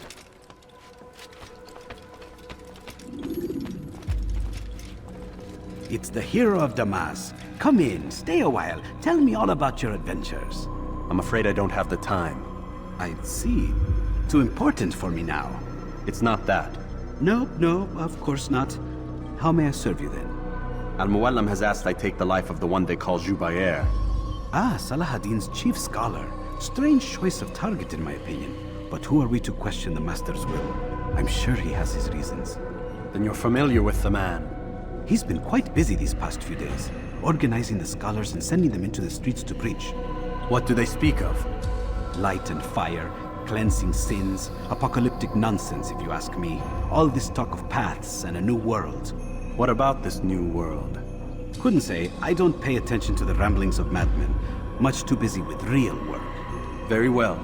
It's the hero of Damas. Come in, stay a while. Tell me all about your adventures. I'm afraid I don't have the time. I see. Too important for me now. It's not that. No, of course not. How may I serve you then? Al-Muallim has asked I take the life of the one they call Jubayr. Ah, Salahuddin's chief scholar. Strange choice of target in my opinion. But who are we to question the Master's will? I'm sure he has his reasons. Then you're familiar with the man. He's been quite busy these past few days, organizing the scholars and sending them into the streets to preach. What do they speak of? Light and fire, cleansing sins, apocalyptic nonsense if you ask me. All this talk of paths and a new world. What about this new world? Couldn't say. I don't pay attention to the ramblings of madmen. Much too busy with real work. Very well.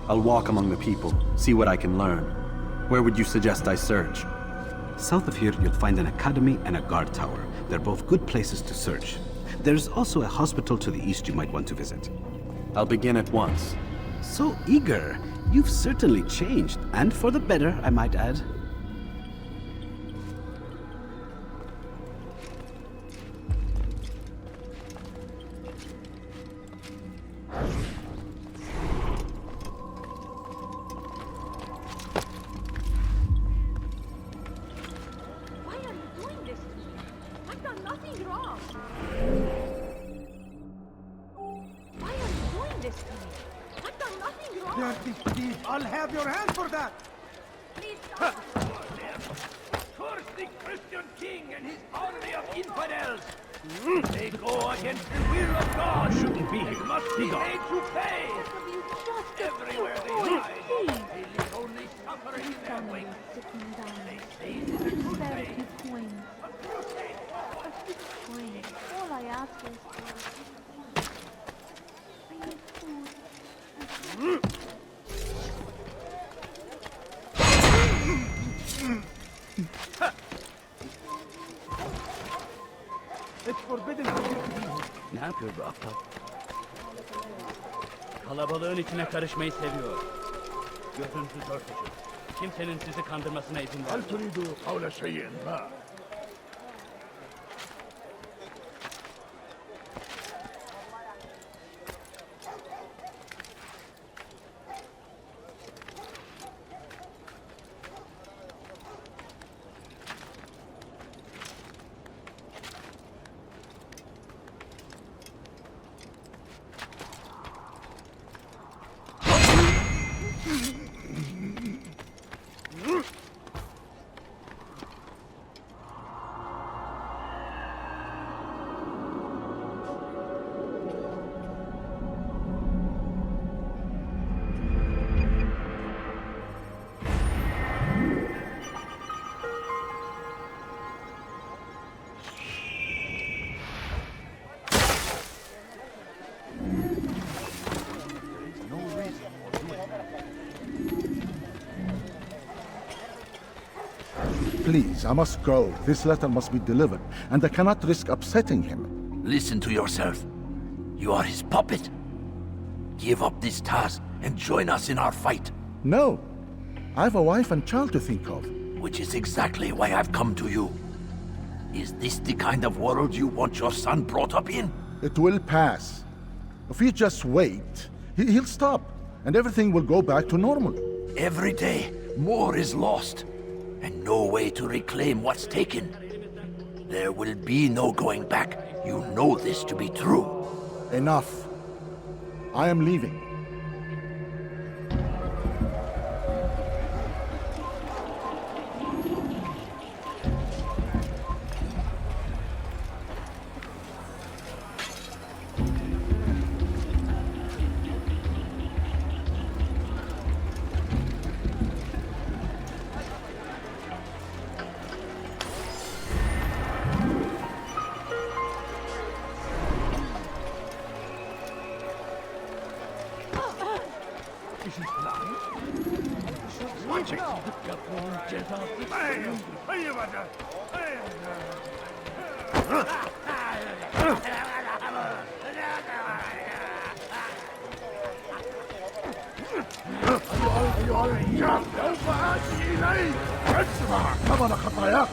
I'll walk among the people, see what I can learn. Where would you suggest I search? South of here, you'll find an academy and a guard tower. They're both good places to search. There's also a hospital to the east you might want to visit. I'll begin at once. So eager. You've certainly changed, and for the better, I might add. Why are you doing this to me? I've done nothing wrong. Why are you doing this to me? I've done nothing wrong. Dirty thief! I'll have your hand for that! Please stop. Curse the Christian king and his army of infidels! They go against the will of God! Shouldn't be here. They must be made to pay! Everywhere they hide, they leave only suffering in their wake. They say it is a crusade. A crusade for what? All I ask is I need food. It's forbidden for you to be here. Now, kalabalığın içine karışmayı seviyor. Gözünüzü dört açın. Kimsenin sizi kandırmasına izin هل vermeyin. تريد قول شيء ما؟ Please, I must go. This letter must be delivered, and I cannot risk upsetting him. Listen to yourself. You are his puppet. Give up this task and join us in our fight. No. I have a wife and child to think of. Which is exactly why I've come to you. Is this the kind of world you want your son brought up in? It will pass. If you just wait, he'll stop, and everything will go back to normal. Every day, more is lost, and no way to reclaim what's taken. There will be no going back. You know this to be true. Enough. I am leaving. أيها الرجال سوف آتي إليك اسمع ثمن خطاياك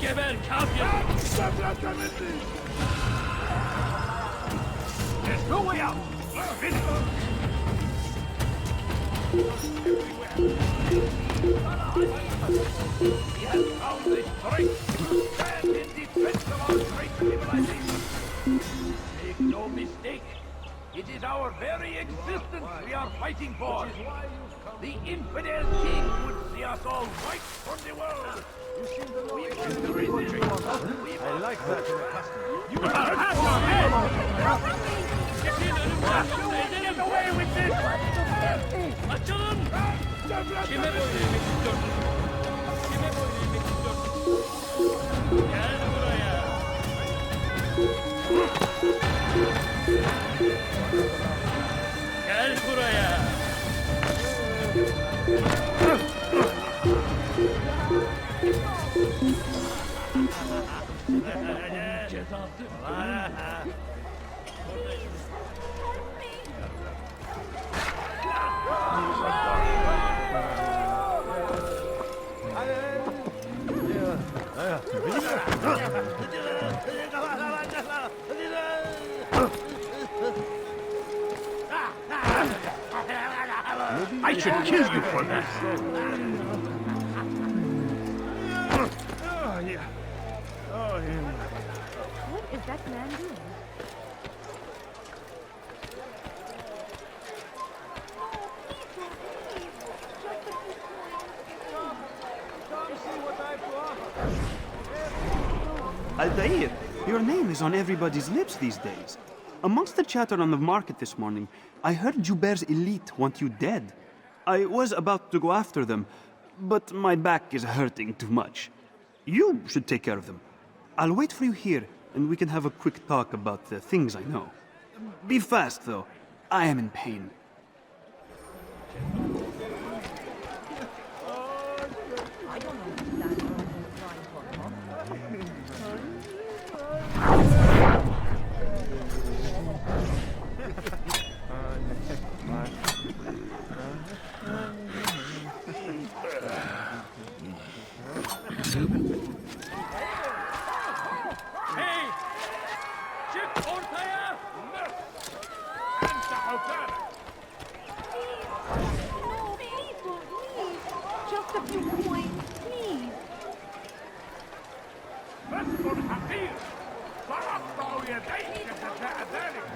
Geber kafir! There's no way out! We have found the strength to stand in defense of our great civilization. Make no mistake, it is our very existence we are fighting for. The infidel king would see us all wiped from the world. We must resist. I like that in a customer. You will have your head! Get away with this! Açılın! Kime boyun eğmek istiyorsun? Kime boyun eğmek istiyorsun? Gel buraya! Gel buraya! Cezası! I should kill you for that. Oh, yeah. Oh, yeah. What is that man doing? Altair, your name is on everybody's lips these days. Amongst the chatter on the market this morning, I heard Joubert's elite want you dead. I was about to go after them, but my back is hurting too much. You should take care of them. I'll wait for you here, and we can have a quick talk about the things I know. Be fast, though. I am in pain.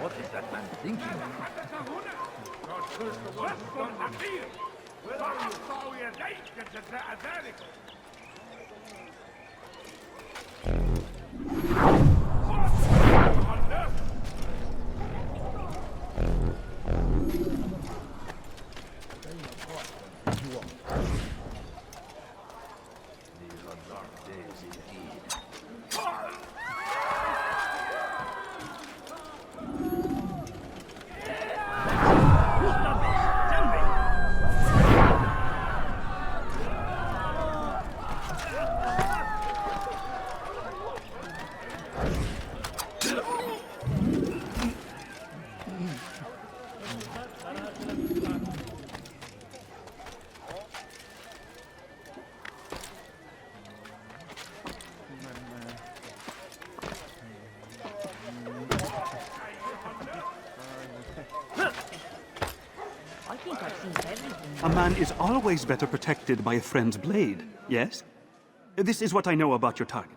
What is that man thinking? These are dark days indeed. A man is always better protected by a friend's blade, yes? This is what I know about your target.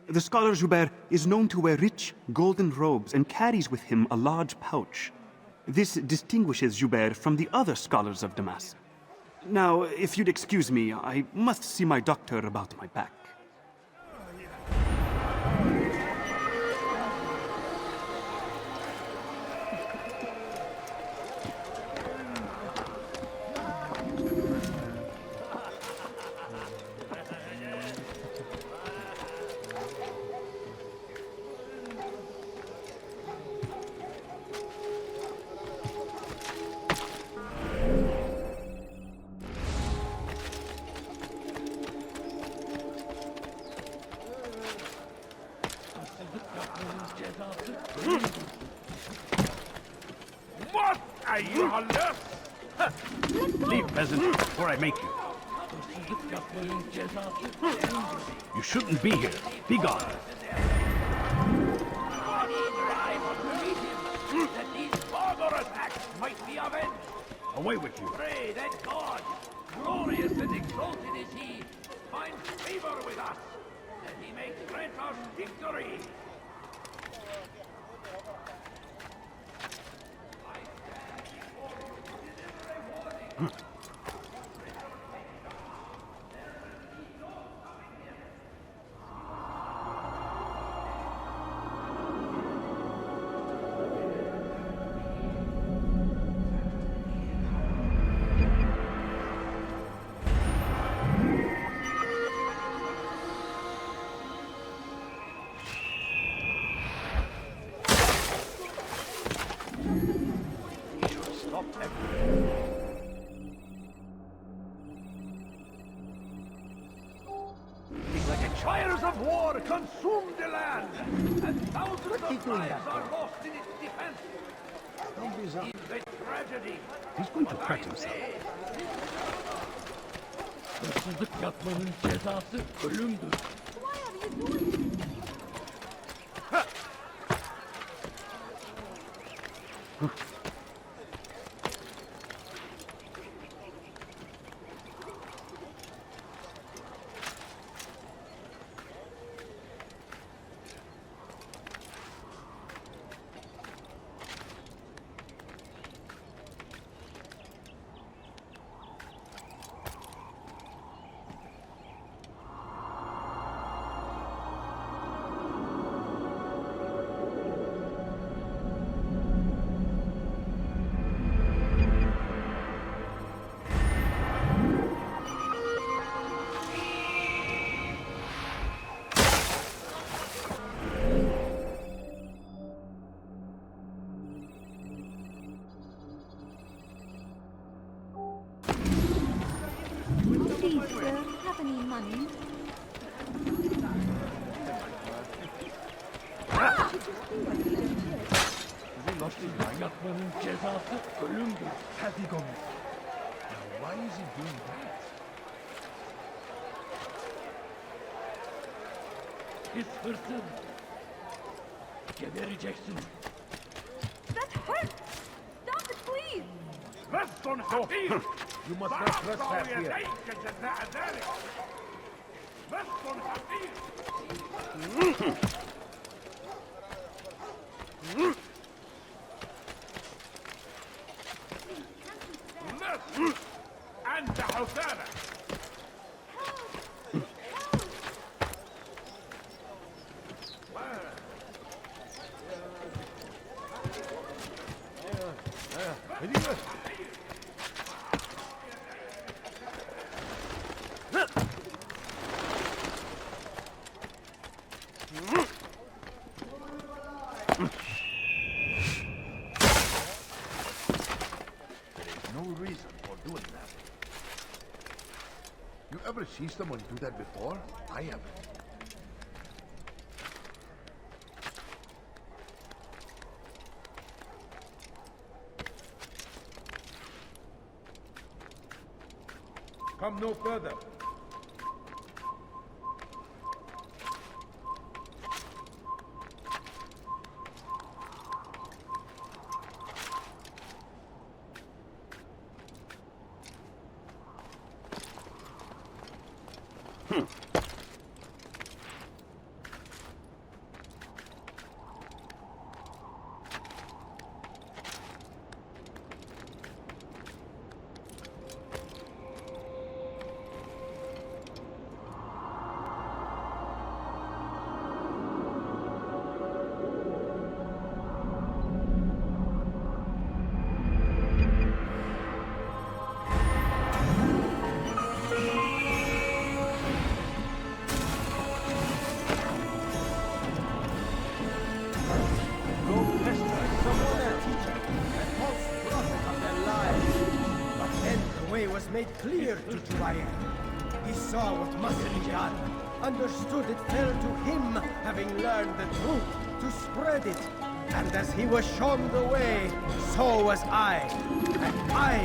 The scholar Joubert is known to wear rich, golden robes and carries with him a large pouch. This distinguishes Joubert from the other scholars of Damas. Now, if you'd excuse me, I must see my doctor about my back. What are you on earth? Leave, peasant, before I make you. You shouldn't be here. Be gone. That these barbarous acts might be avenged. Away with you. Pray that God, glorious and exalted is He, finds favor with us, that He may grant us victory. Fires of war consumed the land, and thousands of lives are lost in its defense. In the tragedy, He's going to crack himself. hırsızlık yapmanın cezası ölümdür. Please, sir, have any money? Yapmanın cezası ölümdür. Hadi Gomez. Now why is he doing that? Pis hırsız. Gebereceksin. That hurts! Stop it, please! Reston Hafiz! You must not trespass here. Reston Hafiz! أنت حسامة! Ever see someone do that before? I haven't. Come no further. Was made clear to Jubair. He saw what must be done, understood it fell to him, having learned the truth, to spread it. And as he was shown the way, so was I. And I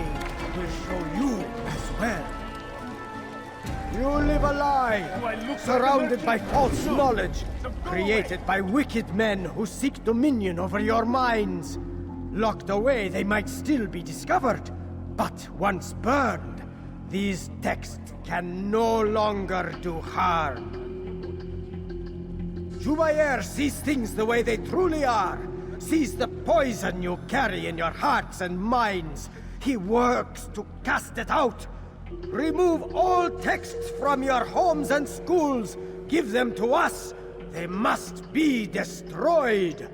will show you as well. You live a lie, surrounded by false knowledge, created by wicked men who seek dominion over your minds. Locked away, they might still be discovered. But once burned, these texts can no longer do harm. Jubair sees things the way they truly are, sees the poison you carry in your hearts and minds. He works to cast it out. Remove all texts from your homes and schools. Give them to us. They must be destroyed.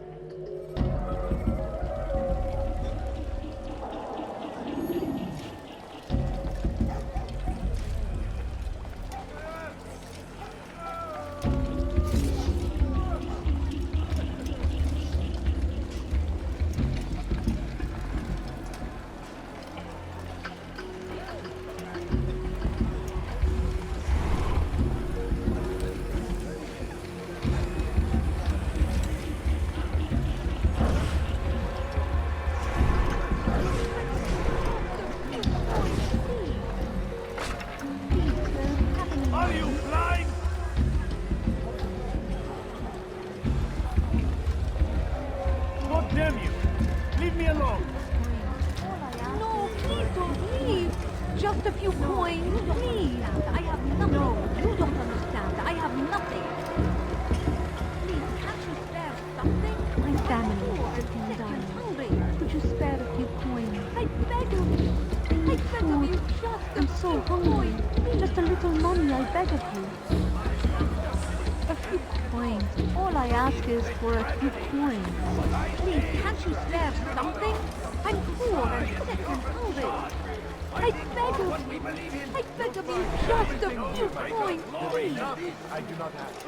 I do not have.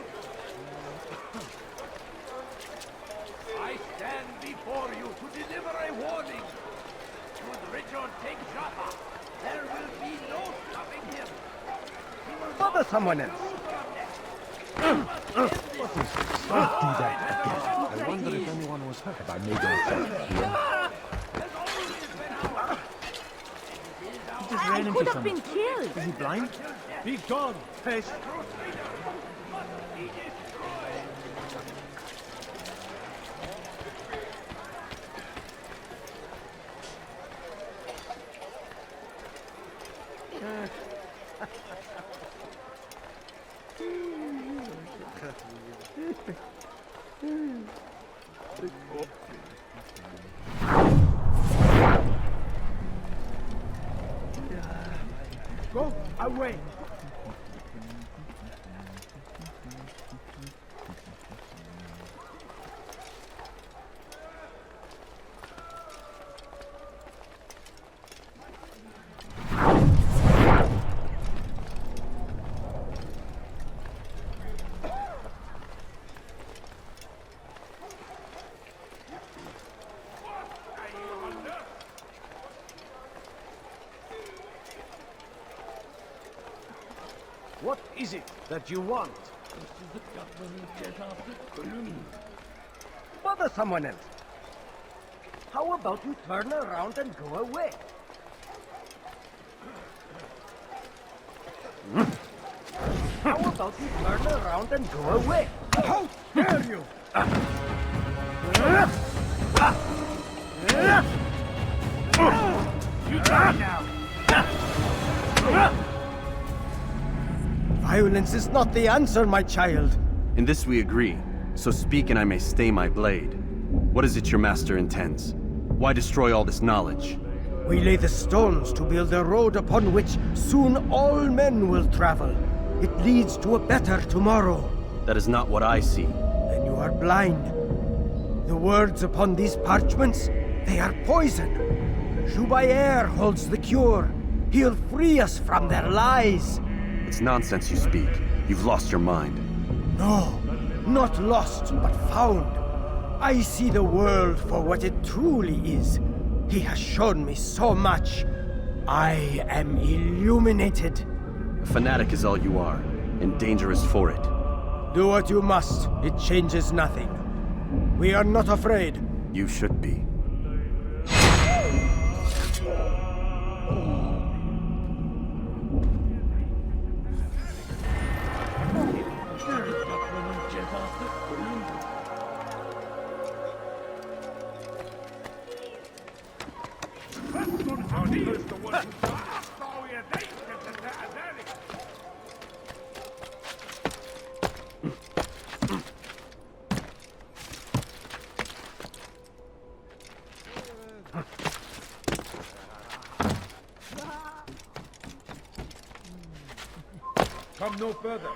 I stand before you to deliver a warning. Should Richard take Jaffa, there will be no stopping him. Bother someone else. Don't do that again. I wonder if anyone was hurt. Have I made myself here? He just ran into someone. Been killed. Is he blind? Be gone, pest! Go away. What is it that you want? Bother someone else. How about you turn around and go away? How about you turn around and go away? How dare you! You die now. Violence is not the answer, my child. In this we agree, so speak and I may stay my blade. What is it your master intends? Why destroy all this knowledge? We lay the stones to build a road upon which soon all men will travel. It leads to a better tomorrow. That is not what I see. Then you are blind. The words upon these parchments, they are poison. Jubayer holds the cure. He'll free us from their lies. It's nonsense you speak. You've lost your mind. No, not lost, but found. I see the world for what it truly is. He has shown me so much. I am illuminated. A fanatic is all you are, and dangerous for it. Do what you must. It changes nothing. We are not afraid. You should be. Come no further.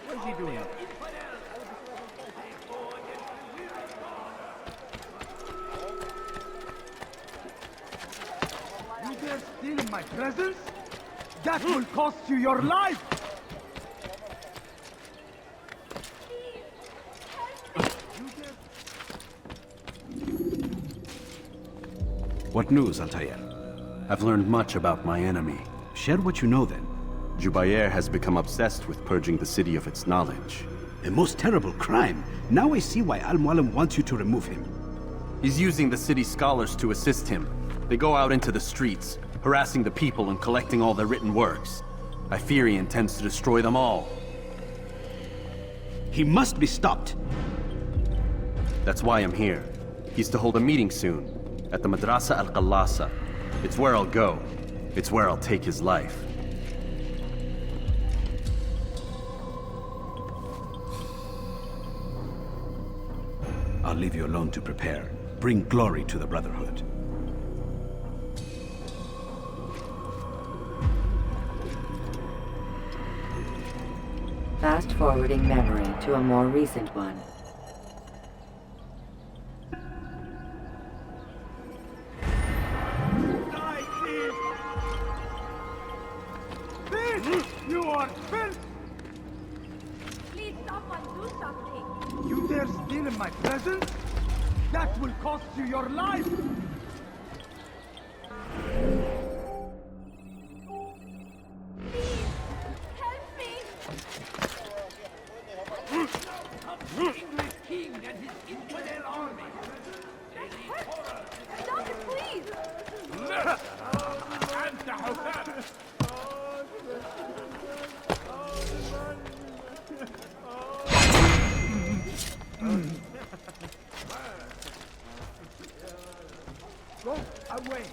What's he doing? You dare steal in my presence? That will cost you your life! What news, Altair? I've learned much about my enemy. Share what you know then. Jubayer has become obsessed with purging the city of its knowledge. A most terrible crime. Now I see why Al-Mualim wants you to remove him. He's using the city scholars to assist him. They go out into the streets, harassing the people and collecting all their written works. I fear he intends to destroy them all. He must be stopped. That's why I'm here. He's to hold a meeting soon, at the Madrasa Al-Qallasa. It's where I'll go. It's where I'll take his life. I'll leave you alone to prepare. Bring glory to the Brotherhood. Fast-forwarding memory to a more recent one. This, you are filth! my presence? That will cost you your life! The English king and his infidel army. Stop it, please! أنت حكام. Go away!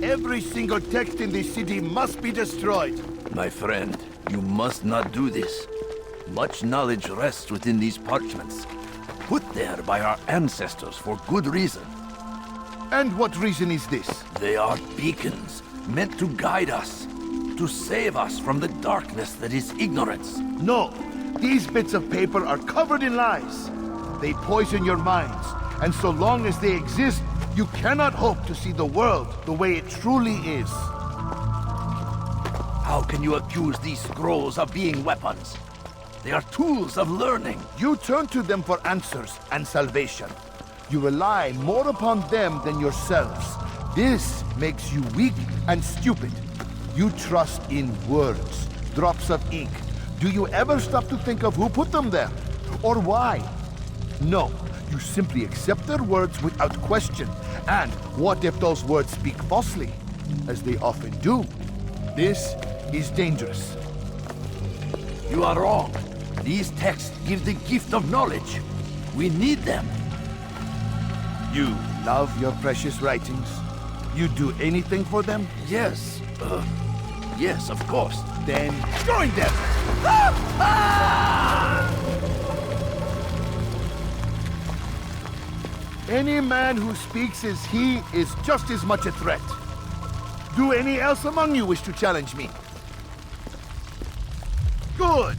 Every single text in this city must be destroyed. My friend, you must not do this. Much knowledge rests within these parchments, put there by our ancestors for good reason. And what reason is this? They are beacons, meant to guide us, to save us from the darkness that is ignorance. No, these bits of paper are covered in lies. They poison your minds, and so long as they exist, you cannot hope to see the world the way it truly is. How can you accuse these scrolls of being weapons? They are tools of learning. You turn to them for answers and salvation. You rely more upon them than yourselves. This makes you weak and stupid. You trust in words, drops of ink. Do you ever stop to think of who put them there? Or why? No, you simply accept their words without question. And what if those words speak falsely? As they often do. This is dangerous. You are wrong. These texts give the gift of knowledge. We need them. You love your precious writings? You'd do anything for them? Yes. Yes, of course. Then join them! Any man who speaks as he is just as much a threat. Do any else among you wish to challenge me? Good!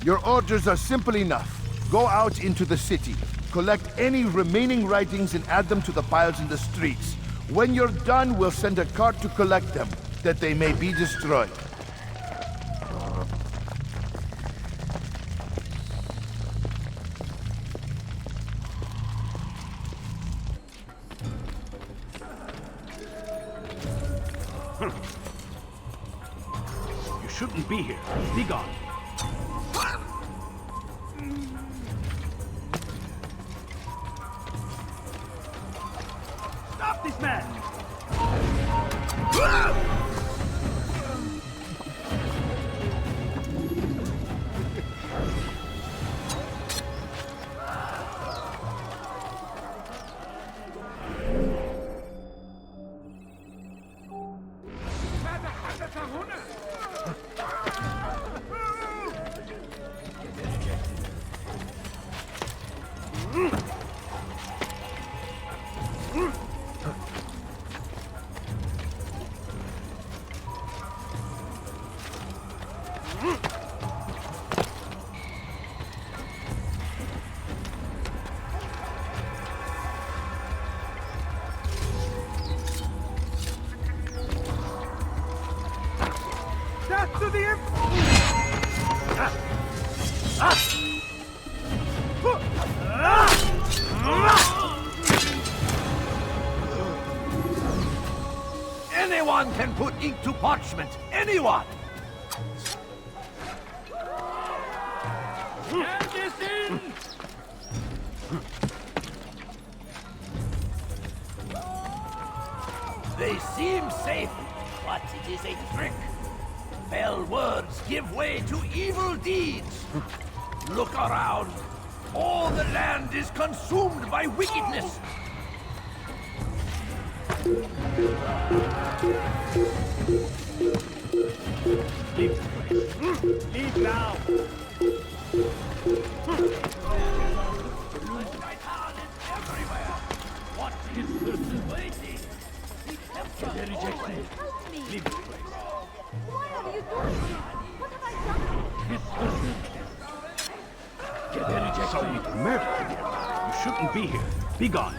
Your orders are simple enough. Go out into the city, collect any remaining writings and add them to the piles in the streets. When you're done, we'll send a cart to collect them, that they may be destroyed. You shouldn't be here. Be gone. Stop this man! Death to the Anyone can put ink to parchment. Anyone! Hand this in! They seem safe, but it is a trick. Fell words give way to evil deeds. Look around. All the land is consumed by wickedness. Leave the place. Leave now! What is this waiting? They're rejected. Leave this place. Why are you doing this? What have I done? Get their rejection. Sorry to murder again. shouldn't be here. Be gone.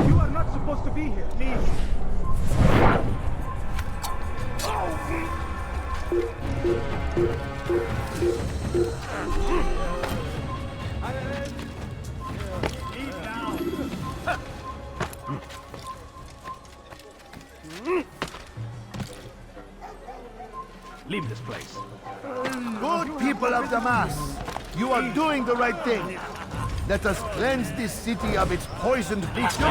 You are not supposed to be here. Leave. Leave now. Leave this place. Good people of Damas, you are doing the right thing. Let us cleanse this city of its poisoned beast. You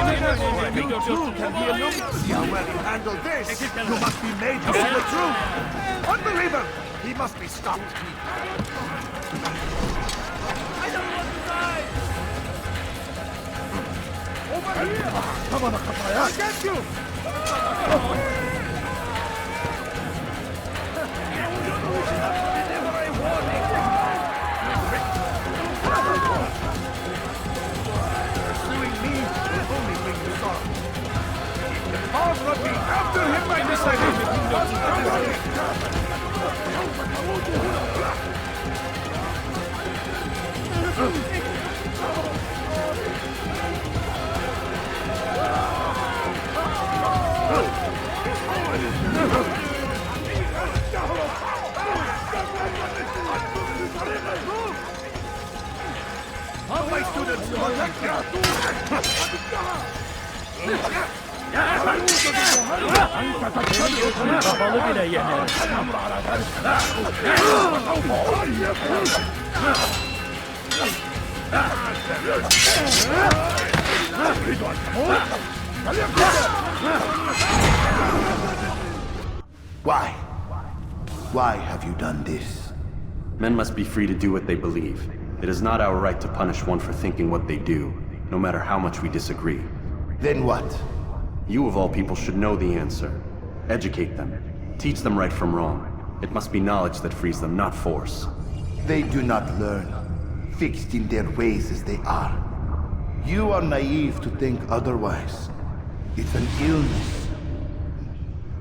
too can be illuminated. See how well you handle this. You must be made to see the truth. Unbeliever! He must be stopped. I don't want to die! Over here! Come on, Akapaya! I'll get you! Pursuing me will only bring you sorrow. Paul Rugby, after him by this All my students, protect Kafalı bile yener. Why? Why have you done this? Men must be free to do what they believe. It is not our right to punish one for thinking what they do, no matter how much we disagree. Then what? You of all people should know the answer. Educate them. Teach them right from wrong. It must be knowledge that frees them, not force. They do not learn, fixed in their ways as they are. You are naive to think otherwise. It's an illness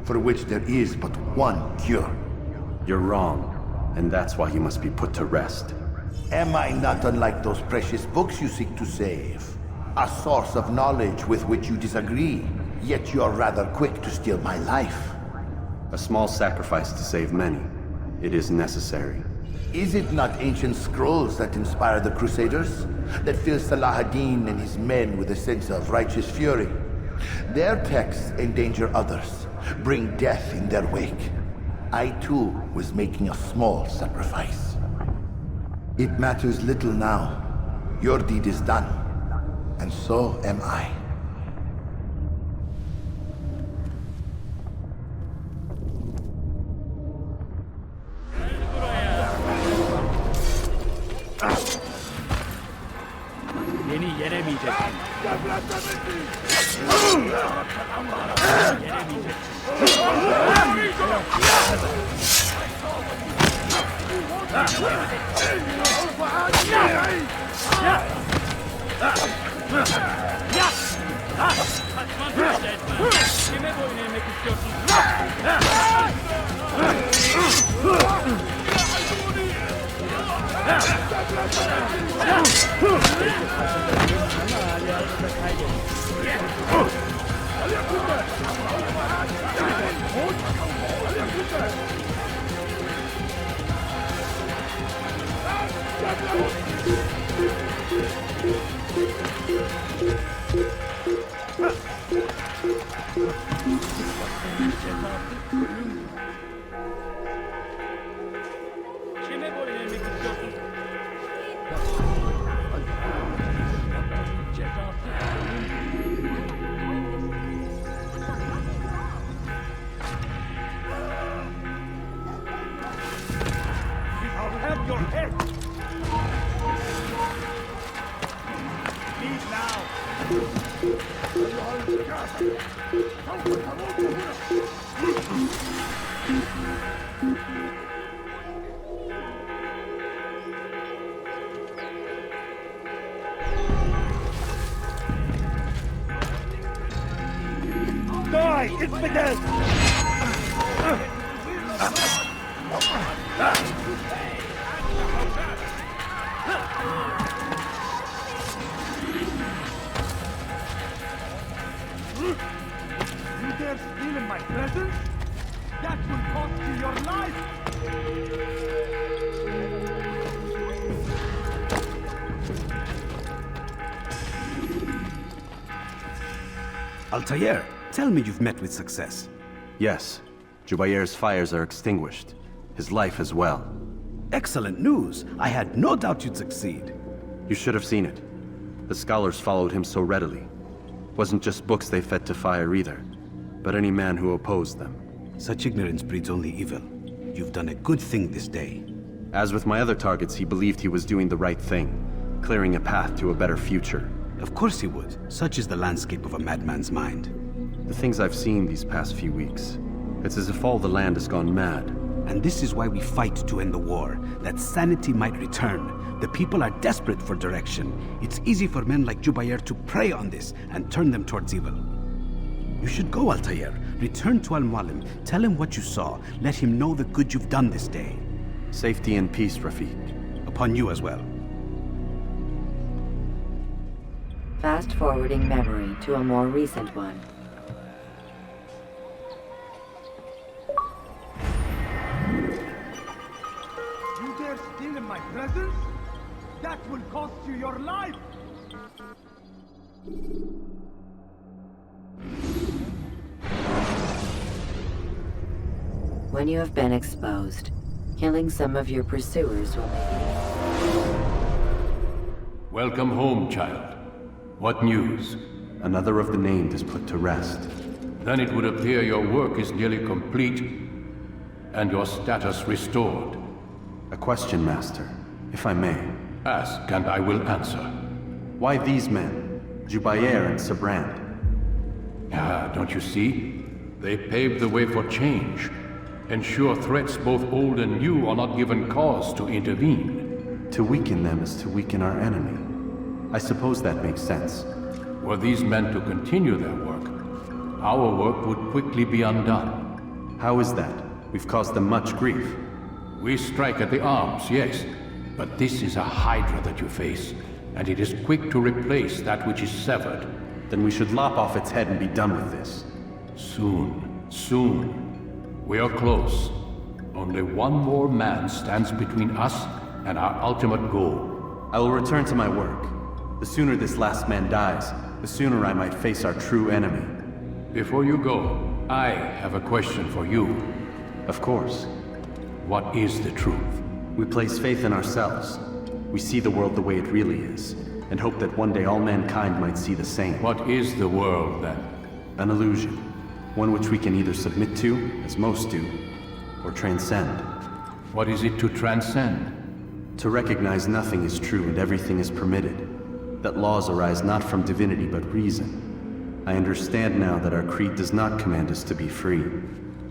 for which there is but one cure. You're wrong, and that's why you must be put to rest. Am I not unlike those precious books you seek to save? A source of knowledge with which you disagree, yet you're rather quick to steal my life. A small sacrifice to save many. It is necessary. Is it not ancient scrolls that inspire the Crusaders? That fill Salah ad-Din and his men with a sense of righteous fury? Their texts endanger others, bring death in their wake. I too was making a small sacrifice. It matters little now. Your deed is done, and so am I. Beni yenemeyeceksin. Kime boyun eğmek istiyorsun? Kime boyun eğmek istiyorsun? I'll have your head! Leave now! right, it's Miguel! You dare steal in my presence? That will cost you your life! Altair, tell me you've met with success. Yes. Jubair's fires are extinguished. His life as well. Excellent news. I had no doubt you'd succeed. You should have seen it. The scholars followed him so readily. Wasn't just books they fed to fire either, but any man who opposed them. Such ignorance breeds only evil. You've done a good thing this day. As with my other targets, he believed he was doing the right thing, clearing a path to a better future. Of course he would. Such is the landscape of a madman's mind. The things I've seen these past few weeks, it's as if all the land has gone mad. And this is why we fight to end the war, that sanity might return. The people are desperate for direction. It's easy for men like Jubair to prey on this and turn them towards evil. You should go, Altair. Return to Al-Mualim. Tell him what you saw. Let him know the good you've done this day. Safety and peace, Rafiq. Upon you as well. Fast-forwarding memory to a more recent one. You dare steal in my presence? That will cost you your life! When you have been exposed, killing some of your pursuers will make Welcome home, child. What news? Another of the named is put to rest. Then it would appear your work is nearly complete, and your status restored. A question, Master, if I may. Ask, and I will answer. Why these men? Jubair and Sabrand? Ah, don't you see? They paved the way for change. Ensure threats both old and new are not given cause to intervene. To weaken them is to weaken our enemy. I suppose that makes sense. Were these men to continue their work, our work would quickly be undone. How is that? We've caused them much grief. We strike at the arms, yes, but this is a hydra that you face, and it is quick to replace that which is severed. Then we should lop off its head and be done with this. Soon, soon. We are close. Only one more man stands between us and our ultimate goal. I will return to my work. The sooner this last man dies, the sooner I might face our true enemy. Before you go, I have a question for you. Of course. What is the truth? We place faith in ourselves. We see the world the way it really is, and hope that one day all mankind might see the same. What is the world, then? An illusion. One which we can either submit to, as most do, or transcend. What is it to transcend? To recognize nothing is true and everything is permitted. That laws arise not from divinity but reason. I understand now that our creed does not command us to be free.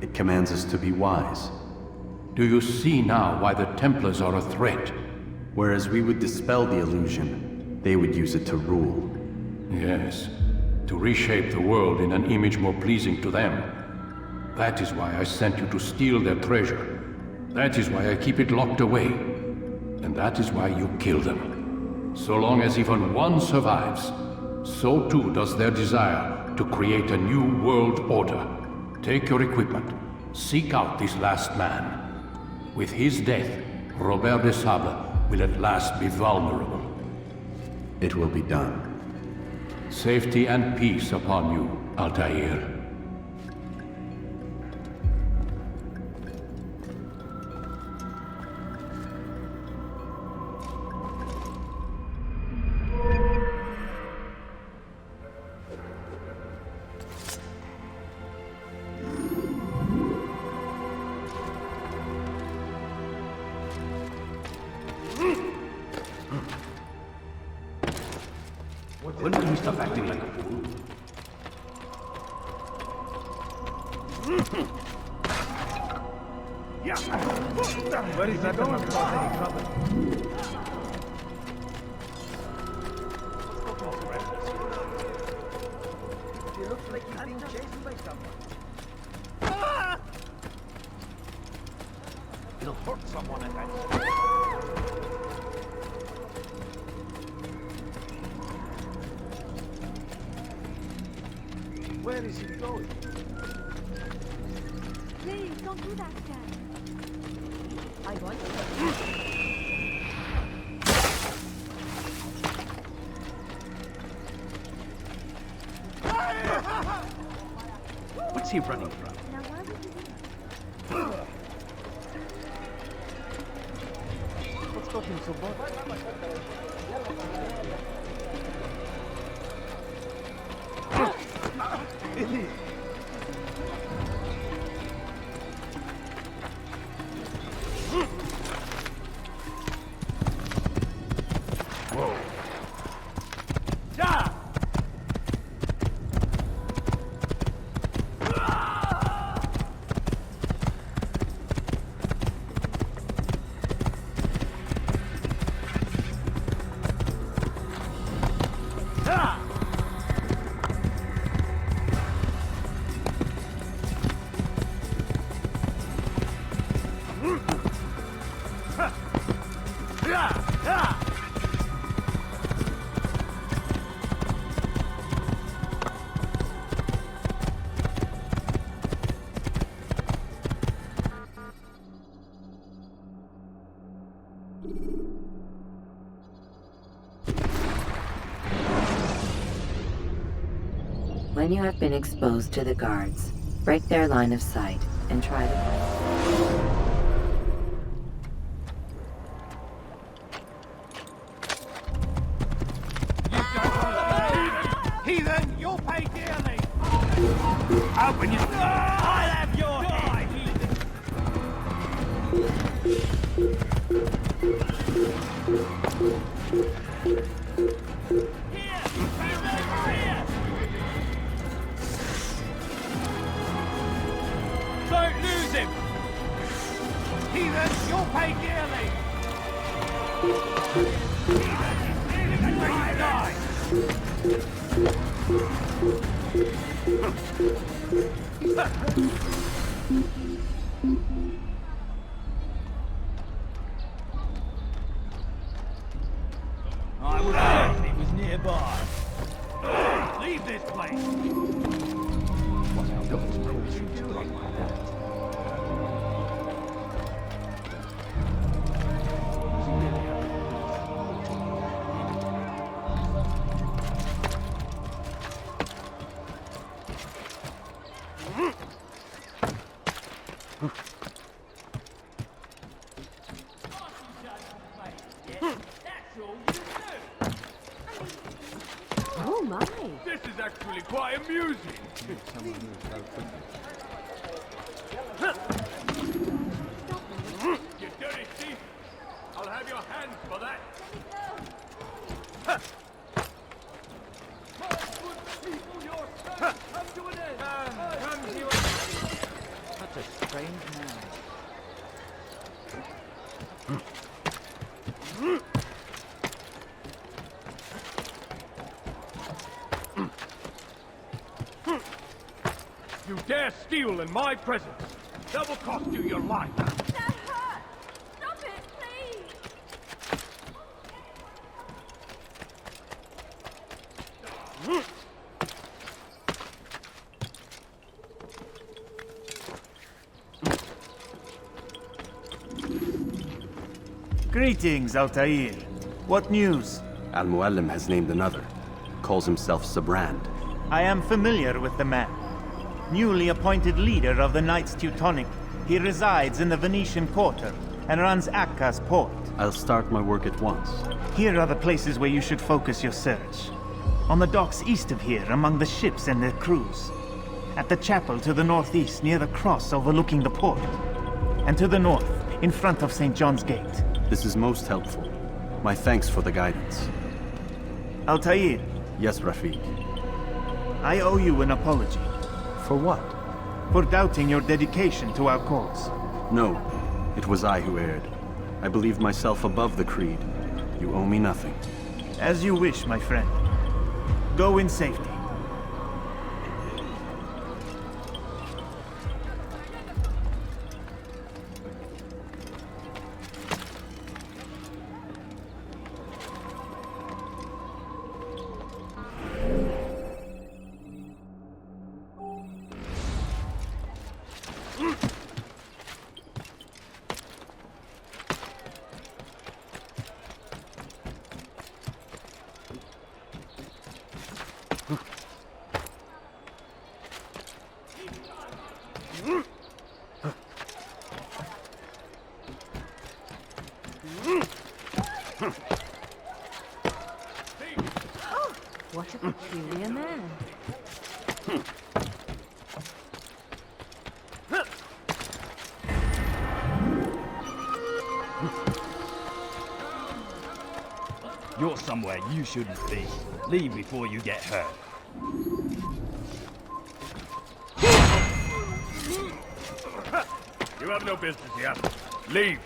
It commands us to be wise. Do you see now why the Templars are a threat? Whereas we would dispel the illusion, they would use it to rule. Yes. To reshape the world in an image more pleasing to them. That is why I sent you to steal their treasure. That is why I keep it locked away. And that is why you kill them. So long as even one survives, so too does their desire to create a new world order. Take your equipment. Seek out this last man. With his death, Robert de Sable will at last be vulnerable. It will be done. Safety and peace upon you, Altair. When can we stop acting like a fool? Yeah. Where is that going? like he's being chased by someone. He'll hurt someone at that. Where is he going? Please, don't do that again. I want to. What's he running from? Now why would you do that? What's got him so bothered? Ellie! Whoa. Yeah! When you have been exposed to the guards, break their line of sight and try to find. Heathen, you'll pay dearly! Open your... I'll have your head! Don't lose him! Heathen, you'll pay dearly! Heathen, he's stealing a great guy! I would have guessed it was nearby. Leave this place! What else caused you to run like that? Oh my! This is actually quite amusing. You dirty thief! I'll have your hands for that. Such a strange man. You dare steal in my presence. That will cost you your life. That hurt! Stop it, please! Greetings, Altair. What news? Al-Muallim has named another. Calls himself Sabrand. I am familiar with the man. Newly appointed leader of the Knights Teutonic, he resides in the Venetian Quarter and runs Akka's port. I'll start my work at once. Here are the places where you should focus your search. On the docks east of here, among the ships and their crews. At the chapel to the northeast, near the cross overlooking the port. And to the north, in front of St. John's Gate. This is most helpful. My thanks for the guidance. Altair. Yes, Rafiq. I owe you an apology. For what? For doubting your dedication to our cause. No, it was I who erred. I believed myself above the creed. You owe me nothing. As you wish, my friend. Go in safety. Oh, what a peculiar man. You're somewhere you shouldn't be. Leave before you get hurt. You have no business here. Leave.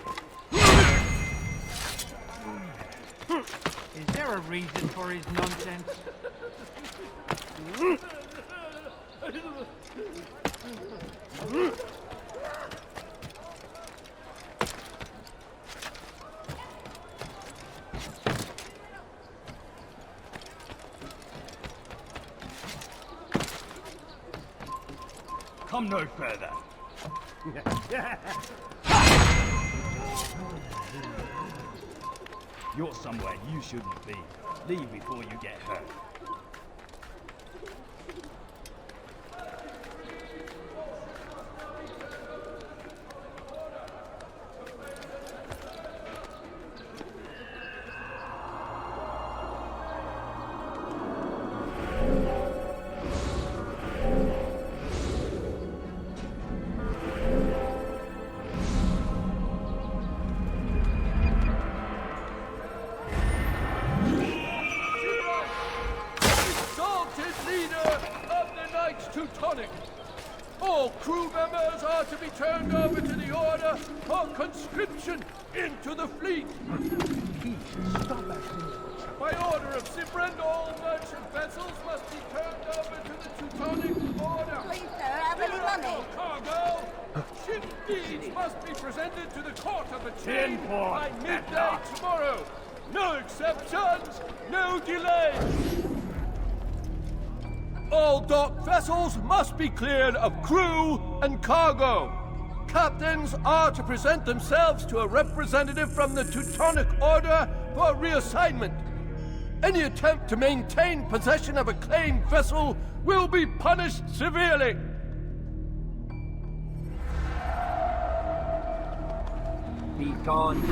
Is there a reason for his nonsense? Come no further. You're somewhere you shouldn't be. Leave before you get hurt. Teutonic. All crew members are to be turned over to the Order for conscription into the fleet. Stop acting. By order of Sibren, all merchant vessels must be turned over to the Teutonic Order. Please, sir, have any money? Cargo. Ship deeds must be presented to the Court of the Chain Tenport. by midday tomorrow. No exceptions, no delays. All docked vessels must be cleared of crew and cargo. Captains are to present themselves to a representative from the Teutonic Order for reassignment. Any attempt to maintain possession of a claimed vessel will be punished severely. Be gone.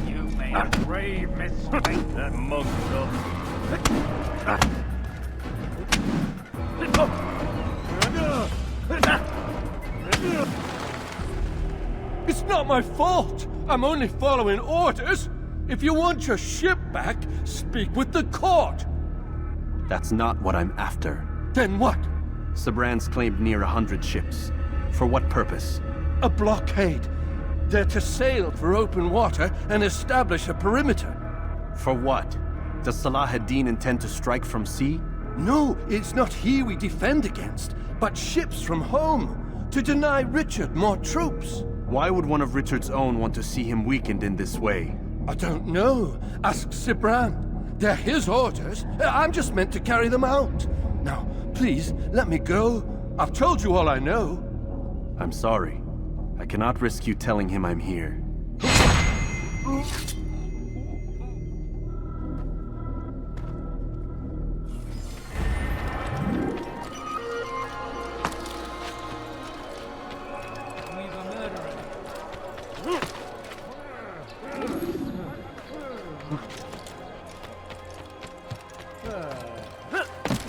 You made a grave mistake, that monster. It's not my fault. I'm only following orders. If you want your ship back, speak with the court. That's not what I'm after. Then what? Sabran's claimed near 100 ships. For what purpose? A blockade. They're to sail for open water and establish a perimeter. For what? Does Salah ad-Din intend to strike from sea? No, it's not he we defend against, but ships from home, to deny Richard more troops. Why would one of Richard's own want to see him weakened in this way? I don't know. Ask Sibran. They're his orders. I'm just meant to carry them out. Now, please, let me go. I've told you all I know. I'm sorry. I cannot risk you telling him I'm here.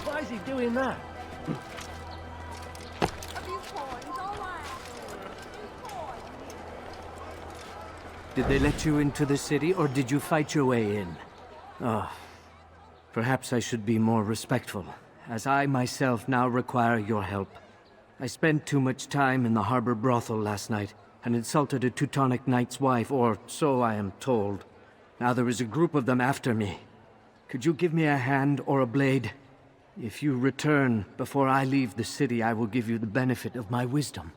Why is he doing that? Did they let you into the city, or did you fight your way in? Oh, perhaps I should be more respectful, as I myself now require your help. I spent too much time in the harbor brothel last night, and insulted a Teutonic knight's wife, or so I am told. Now there is a group of them after me. Could you give me a hand or a blade? If you return before I leave the city, I will give you the benefit of my wisdom.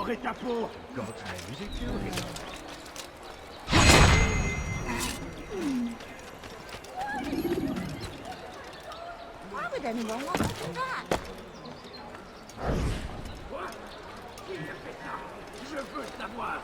j'aurai ta peau. God's name, is it you? Why would anyone want to do that? Quoi? Qui a fait ça? Je veux savoir.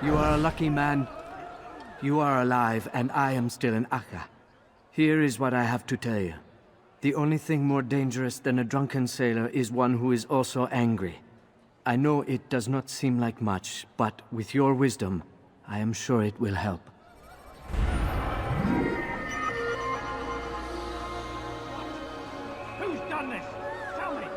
You are a lucky man. You are alive, and I am still in Akka. Here is what I have to tell you. The only thing more dangerous than a drunken sailor is one who is also angry. I know it does not seem like much, but with your wisdom, I am sure it will help. Who's done this? Tell me.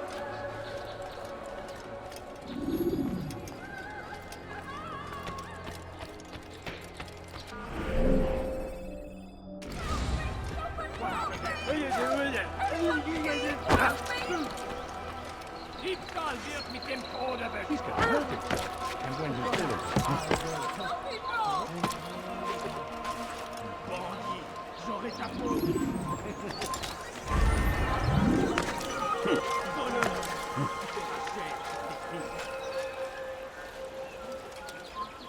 Diebstahl wird mit dem Tode bestraft. And when he's finished, Bandit, j'aurai ta peau. Voleur, tu paieras cher pour tes crimes.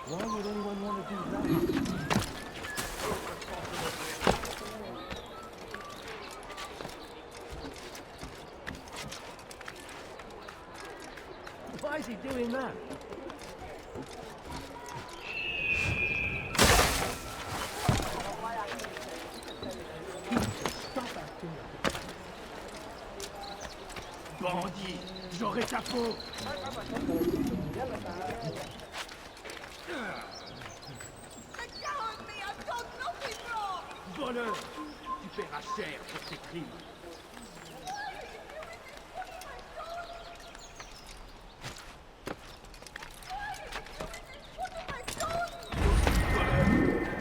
Why would anyone want to do that? Why is he doing that? Bandit, j'aurai ta peau. Voleur, tu paieras cher pour tes crimes.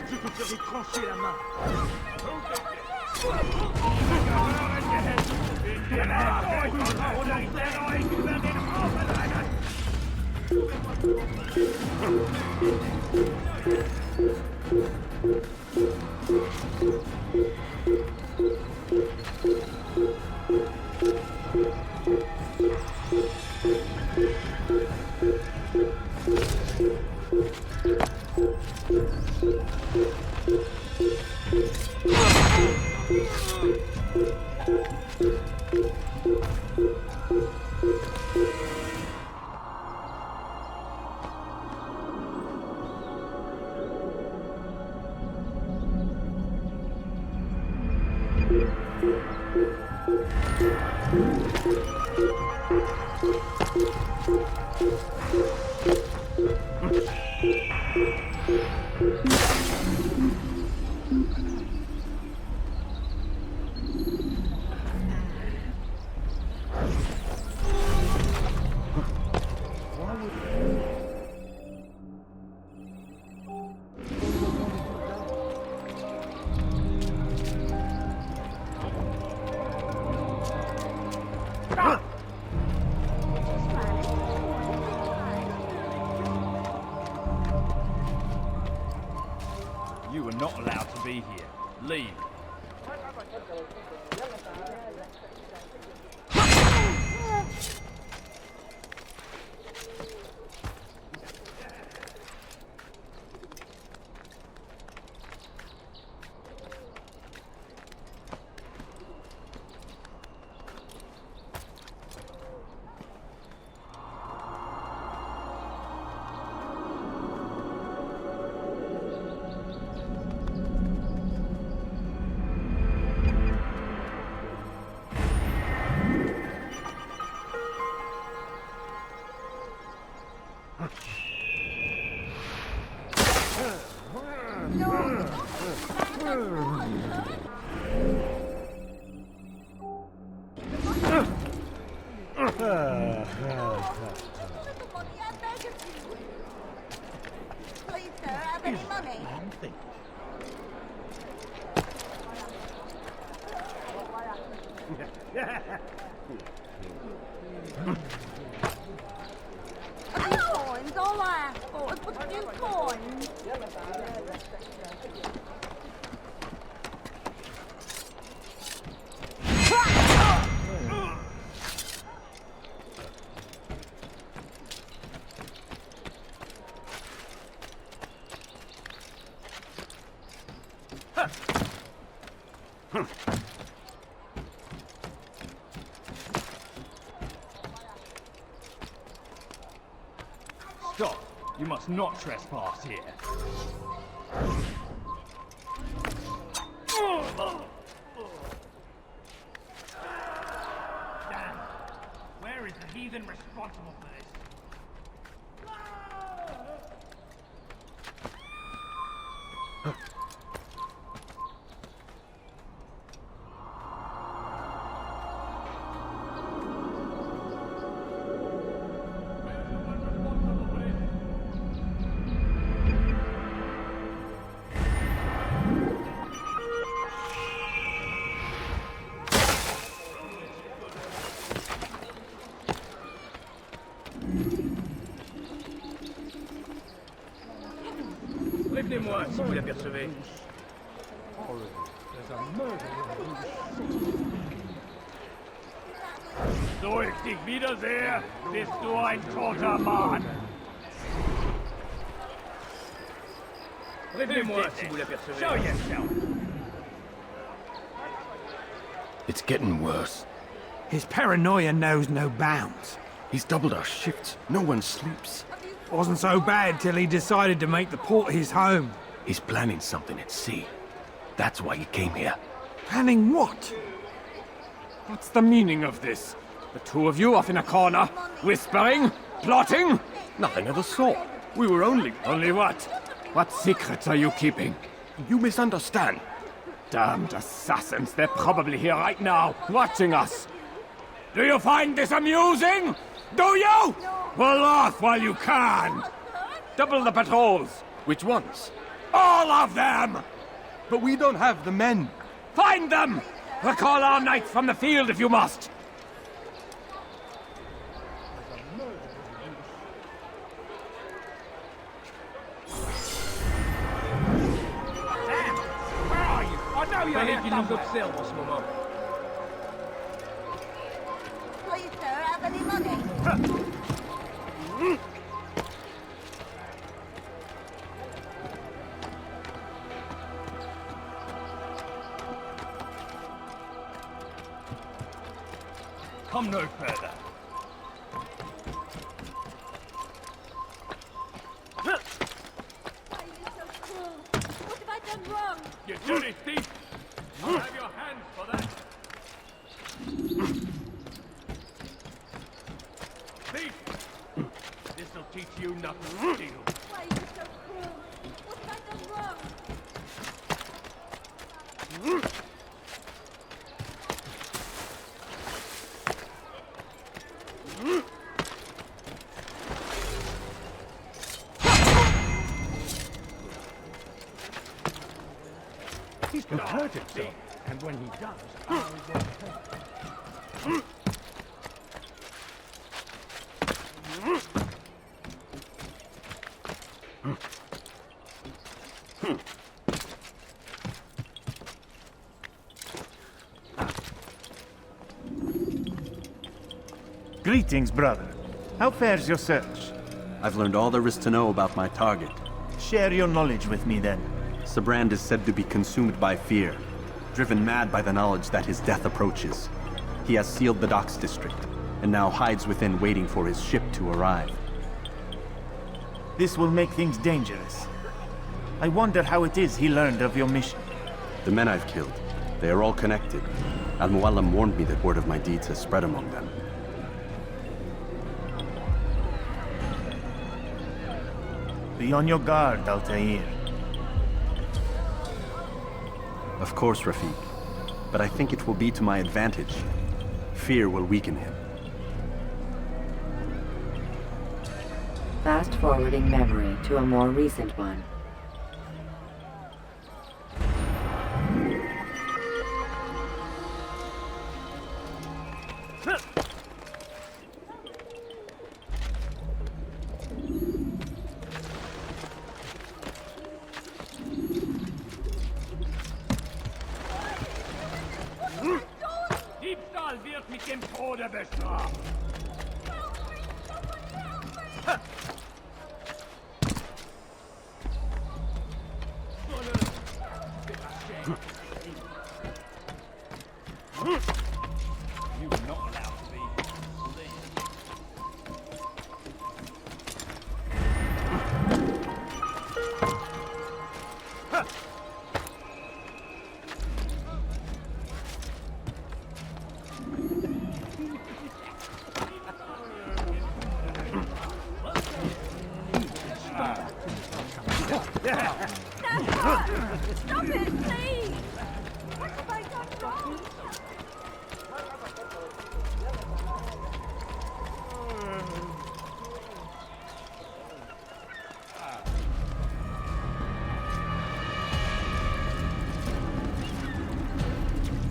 Je te ferai trancher la main. you are not allowed to be here. Leave. Please, sir, have any money? Coins, all I ask for is but a few coins. Stop! You must not trespass here. Damn! Where is the heathen responsible for this? Prévenez-moi si vous l'apercevez. So ich dich wiedersehe, bist du ein toter Mann. Prévenez-moi si vous l'apercevez. Show yourself. It's getting worse. His paranoia knows no bounds. He's doubled our shifts. No one sleeps. Wasn't so bad till he decided to make the port his home. He's planning something at sea. That's why he came here. Planning what? What's the meaning of this? The two of you off in a corner, whispering, plotting? Nothing of the sort. We were only... Only what? What secrets are you keeping? You misunderstand. Damned assassins, they're probably here right now, watching us. Do you find this amusing? Do you? Well, off while you can. Double the patrols. Which ones? All of them! But we don't have the men. Find them! Recall our knights from the field if you must. Where are you? I know you're Fallait here qu'il nous somewhere. observe en ce moment. Please, sir, have any money? Come no further. Why are you so cruel? What have I done wrong? You dirty thief! You'll have your hands for that. Thief! This'll teach you not to steal. Why are you so cruel? What have I done wrong? He's gonna hurt himself. And when he does, I will... Greetings, brother. How fares your search? I've learned all there is to know about my target. Share your knowledge with me, then. Sabrand is said to be consumed by fear, driven mad by the knowledge that his death approaches. He has sealed the docks district, and now hides within waiting for his ship to arrive. This will make things dangerous. I wonder how it is he learned of your mission. The men I've killed, they are all connected. Al-Muallim warned me that word of my deeds has spread among them. Be on your guard, Altair. Of course, Rafiq. But I think it will be to my advantage. Fear will weaken him. Fast-forwarding memory to a more recent one. Diebstahl wird mit dem Tode bestraft. You're not allowed to be. Stop it, please! What have I done wrong?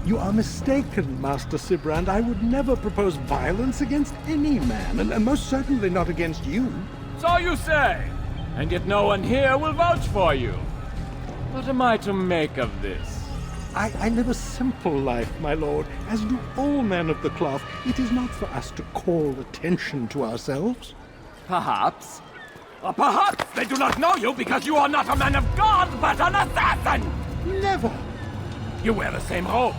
You are mistaken, Master Sibrand. I would never propose violence against any man, and most certainly not against you. So you say, and yet no one here will vouch for you. What am I to make of this? I live a simple life, my lord, as do all men of the cloth. It is not for us to call attention to ourselves. Perhaps. Or perhaps they do not know you because you are not a man of God, but an assassin! Never! You wear the same robes.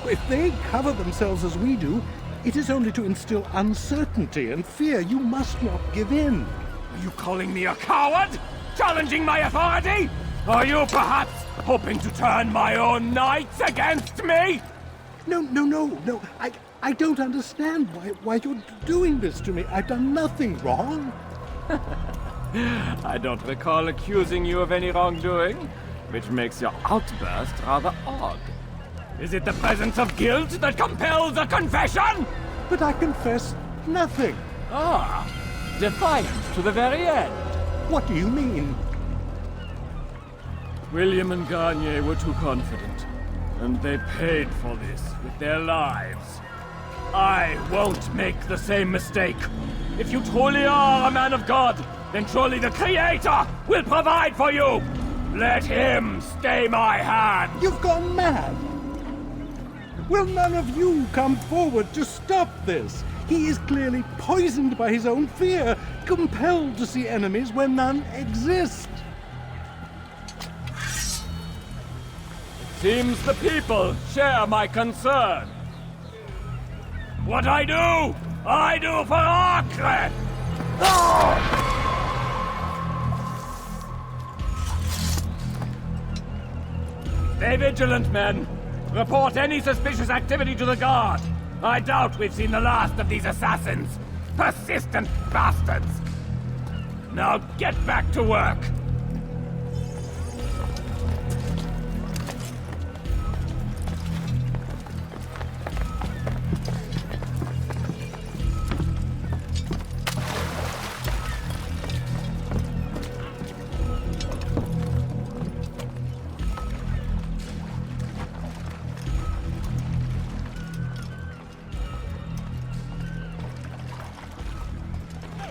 If they cover themselves as we do, it is only to instill uncertainty and fear. You must not give in. Are you calling me a coward? Challenging my authority? Are you perhaps hoping to turn my own knights against me? No. I don't understand why you're doing this to me. I've done nothing wrong. I don't recall accusing you of any wrongdoing, which makes your outburst rather odd. Is it the presence of guilt that compels a confession? But I confess nothing. Ah, defiant to the very end. What do you mean? William and Garnier were too confident, and they paid for this with their lives. I won't make the same mistake. If you truly are a man of God, then surely the Creator will provide for you. Let him stay my hand. You've gone mad. Will none of you come forward to stop this? He is clearly poisoned by his own fear, compelled to see enemies where none exist. Seems the people share my concern. What I do for Acre! Stay vigilant, men. Report any suspicious activity to the guard. I doubt we've seen the last of these assassins. Persistent bastards. Now get back to work.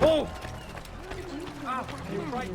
Oh! Ah, you're right.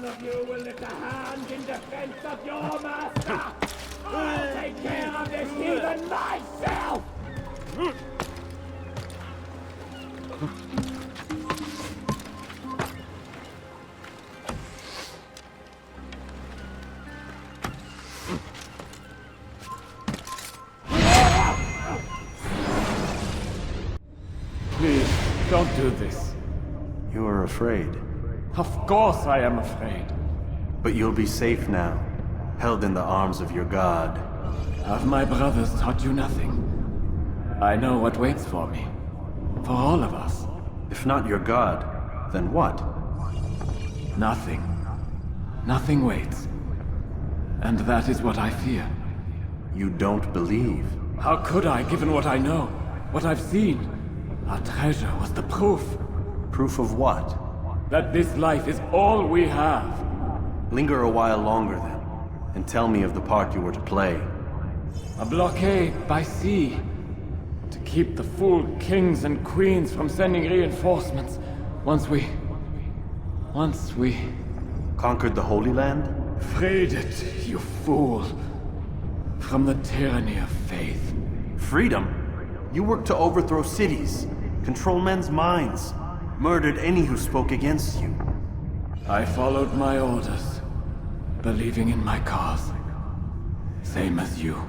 of you will lift a hand in defense of your master? I'll take care of this heathen myself! Please, don't do this. You are afraid. Of course I am afraid. But you'll be safe now, held in the arms of your god. Have my brothers taught you nothing? I know what waits for me. For all of us. If not your god, then what? Nothing. Nothing waits. And that is what I fear. You don't believe? How could I, given what I know? What I've seen? Our treasure was the proof. Proof of what? That this life is all we have. Linger a while longer then, and tell me of the part you were to play. A blockade by sea. To keep the fool kings and queens from sending reinforcements. Once we... Conquered the Holy Land? Freed it, you fool. From the tyranny of faith. Freedom? You worked to overthrow cities, control men's minds, murdered any who spoke against you. I followed my orders, believing in my cause. Same as you.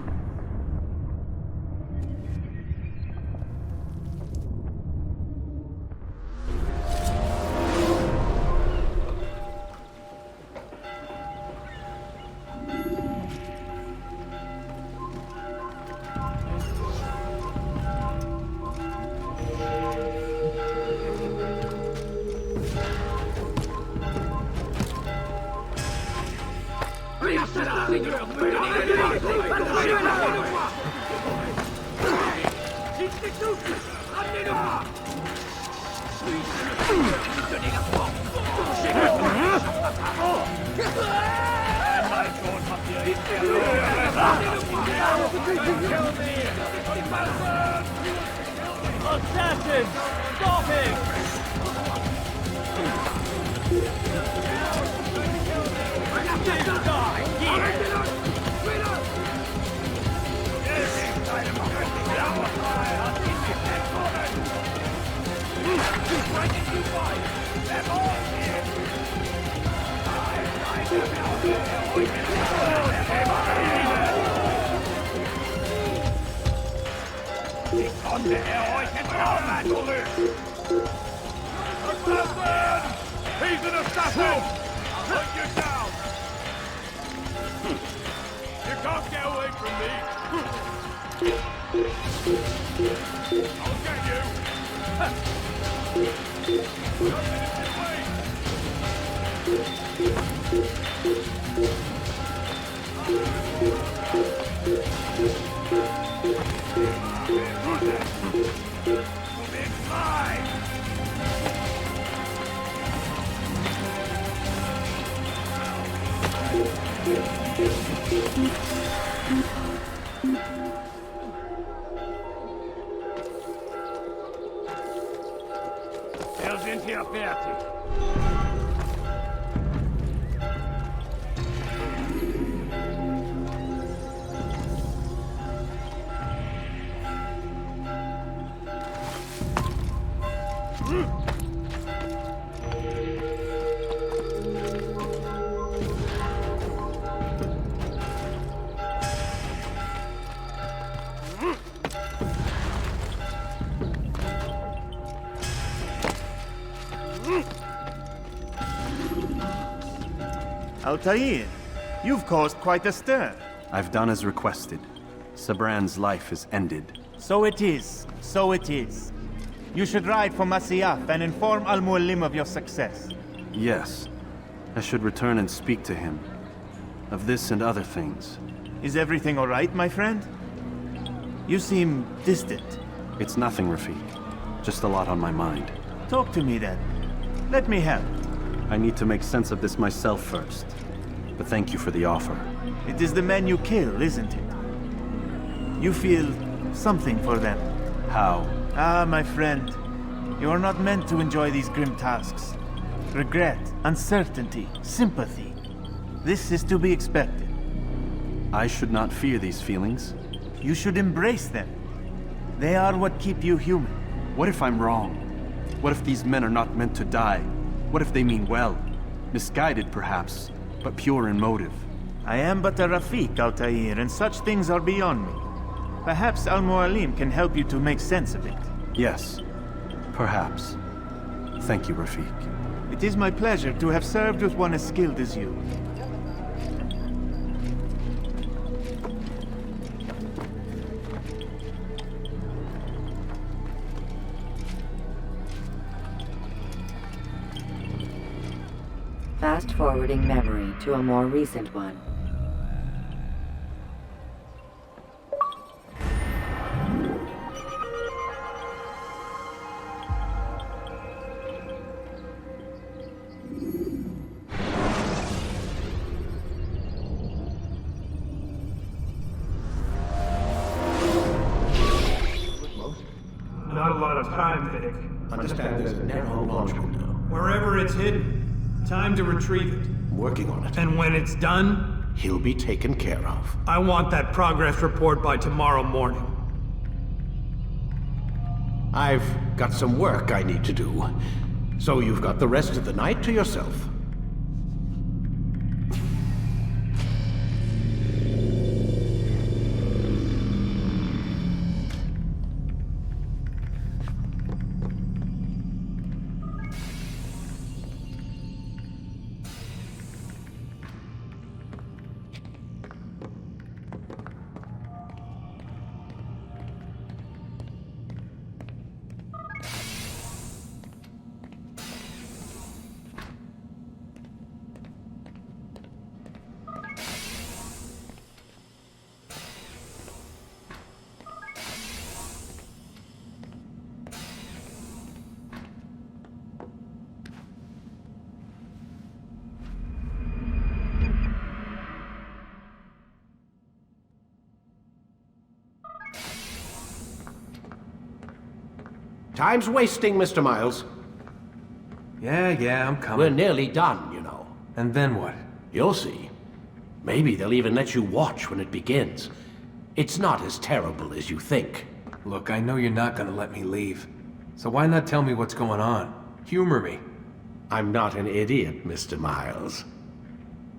Assassin! Stop him! Ich konnte euch entkommen! Assassin! He's an assassin! I'll hunt you down! You can't get away from me! I'll get you! Wir sind hier fertig. Altair, you've caused quite a stir. I've done as requested. Sabran's life is ended. So it is. So it is. You should ride for Masyaf and inform Al-Mualim of your success. Yes. I should return and speak to him. Of this and other things. Is everything all right, my friend? You seem distant. It's nothing, Rafiq. Just a lot on my mind. Talk to me then. Let me help. I need to make sense of this myself first. But thank you for the offer. It is the men you kill, isn't it? You feel something for them. How? Ah, my friend. You are not meant to enjoy these grim tasks. regret, uncertainty, sympathy. This is to be expected. I should not fear these feelings. You should embrace them. They are what keep you human. What if I'm wrong? What if these men are not meant to die? What if they mean well? Misguided, perhaps, but pure in motive. I am but a Rafiq, Altair, and such things are beyond me. Perhaps Al-Mualim can help you to make sense of it. Yes, perhaps. Thank you, Rafiq. It is my pleasure to have served with one as skilled as you. Fast-forwarding memory to a more recent one. Not a lot of time, Vic. Understand there's a narrow launch window. Wherever it's hidden, time to retrieve it. I'm working on it. And when it's done, He'll be taken care of. I want that progress report by tomorrow morning. I've got some work I need to do. So you've got the rest of the night to yourself. Time's wasting, Mr. Miles. Yeah, I'm coming. We're nearly done, you know. And then what? You'll see. Maybe they'll even let you watch when it begins. It's not as terrible as you think. Look, I know you're not gonna let me leave. So why not tell me what's going on? Humor me. I'm not an idiot, Mr. Miles.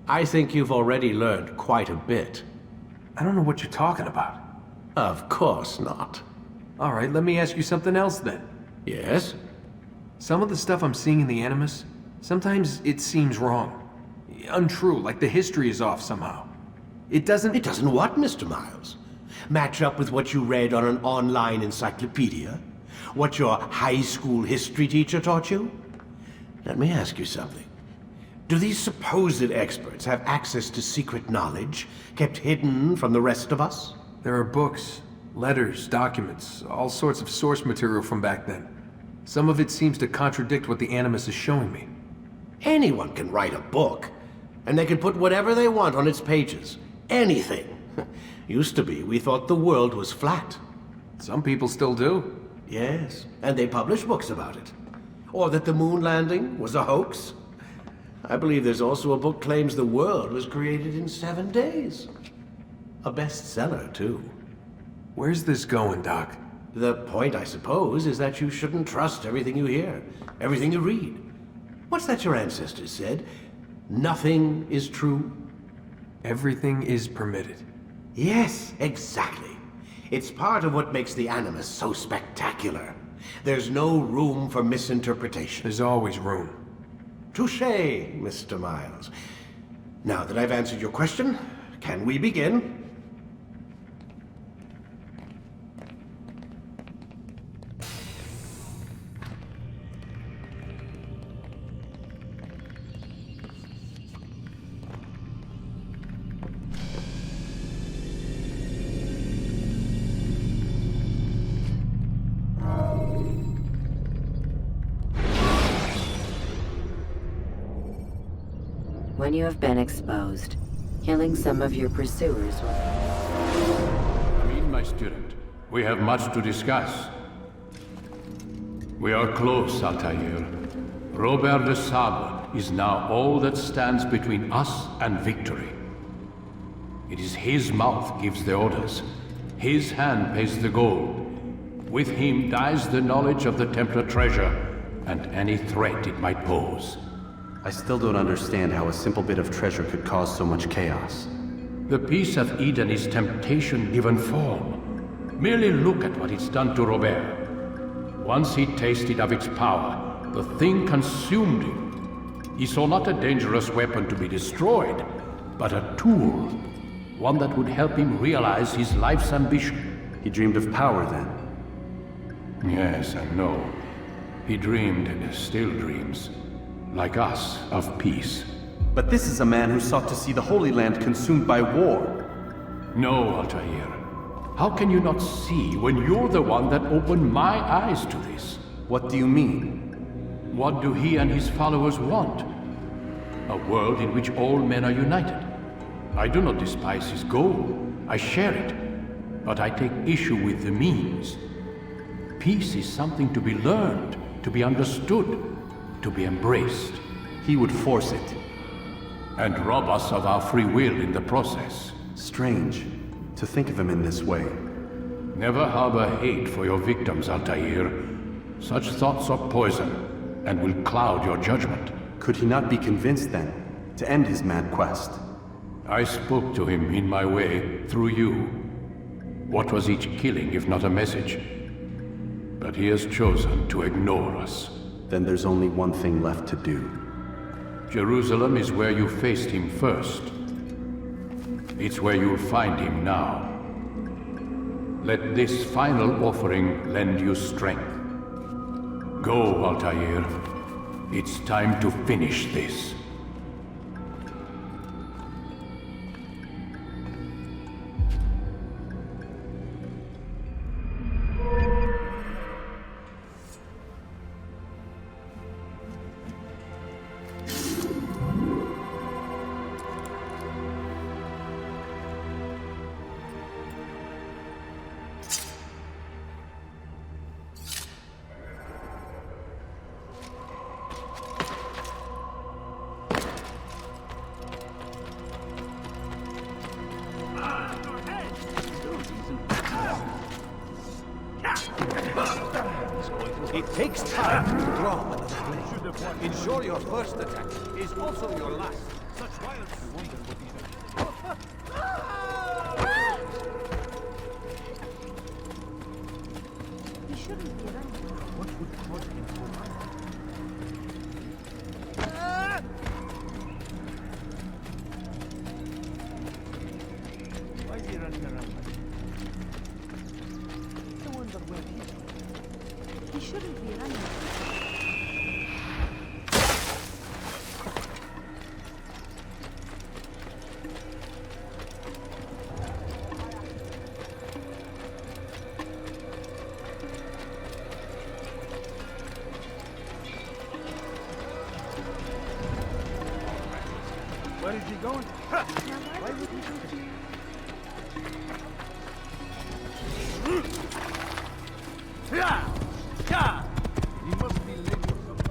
I think you've already learned quite a bit. I don't know what you're talking about. Of course not. All right, let me ask you something else then. Yes? Some of the stuff I'm seeing in the Animus, sometimes it seems wrong. Untrue, like the history is off somehow. It doesn't what, Mr. Miles? Match up with what you read on an online encyclopedia? What your high school history teacher taught you? Let me ask you something. Do these supposed experts have access to secret knowledge kept hidden from the rest of us? There are books, letters, documents, all sorts of source material from back then. Some of it seems to contradict what the Animus is showing me. Anyone can write a book, and they can put whatever they want on its pages. Anything. Used to be, we thought the world was flat. Some people still do. Yes, and they publish books about it. Or that the moon landing was a hoax. I believe there's also a book claims the world was created in 7 days. A bestseller, too. Where's this going, Doc? The point, I suppose, is that you shouldn't trust everything you hear, everything you read. What's that your ancestors said? Nothing is true? Everything is permitted. Yes, exactly. It's part of what makes the Animus so spectacular. There's no room for misinterpretation. There's always room. Touché, Mr. Miles. Now that I've answered your question, can we begin? When you have been exposed, killing some of your pursuers will... Amin, my student, we have much to discuss. We are close, Altair. Robert de Sable is now all that stands between us and victory. It is his mouth gives the orders. His hand pays the gold. With him dies the knowledge of the Templar treasure and any threat it might pose. I still don't understand how a simple bit of treasure could cause so much chaos. The peace of Eden is temptation given form. Merely look at what it's done to Robert. Once he tasted of its power, the thing consumed him. He saw not a dangerous weapon to be destroyed, but a tool. One that would help him realize his life's ambition. He dreamed of power then? Yes and no. He dreamed, still dreams, like us, of peace. But this is a man who sought to see the Holy Land consumed by war. No, Altair. How can you not see when you're the one that opened my eyes to this? What do you mean? What do he and his followers want? A world in which all men are united. I do not despise his goal. I share it. But I take issue with the means. Peace is something to be learned, to be understood, to be embraced. He would force it. And rob us of our free will in the process. Strange, to think of him in this way. Never harbor hate for your victims, Altair. Such thoughts are poison, and will cloud your judgment. Could he not be convinced then, to end his mad quest? I spoke to him in my way, through you. What was each killing if not a message? But he has chosen to ignore us. Then there's only one thing left to do. Jerusalem is where you faced him first. It's where you'll find him now. Let this final offering lend you strength. Go, Altair. It's time to finish this. It takes time to draw another blade. Ensure your first attack is also your last. Such violence. I wonder what these are. He shouldn't be around. What would cause him to run? Why is he running around? I wonder where he is. He shouldn't be around. Where is he going? Why would he do that? He must be late or something.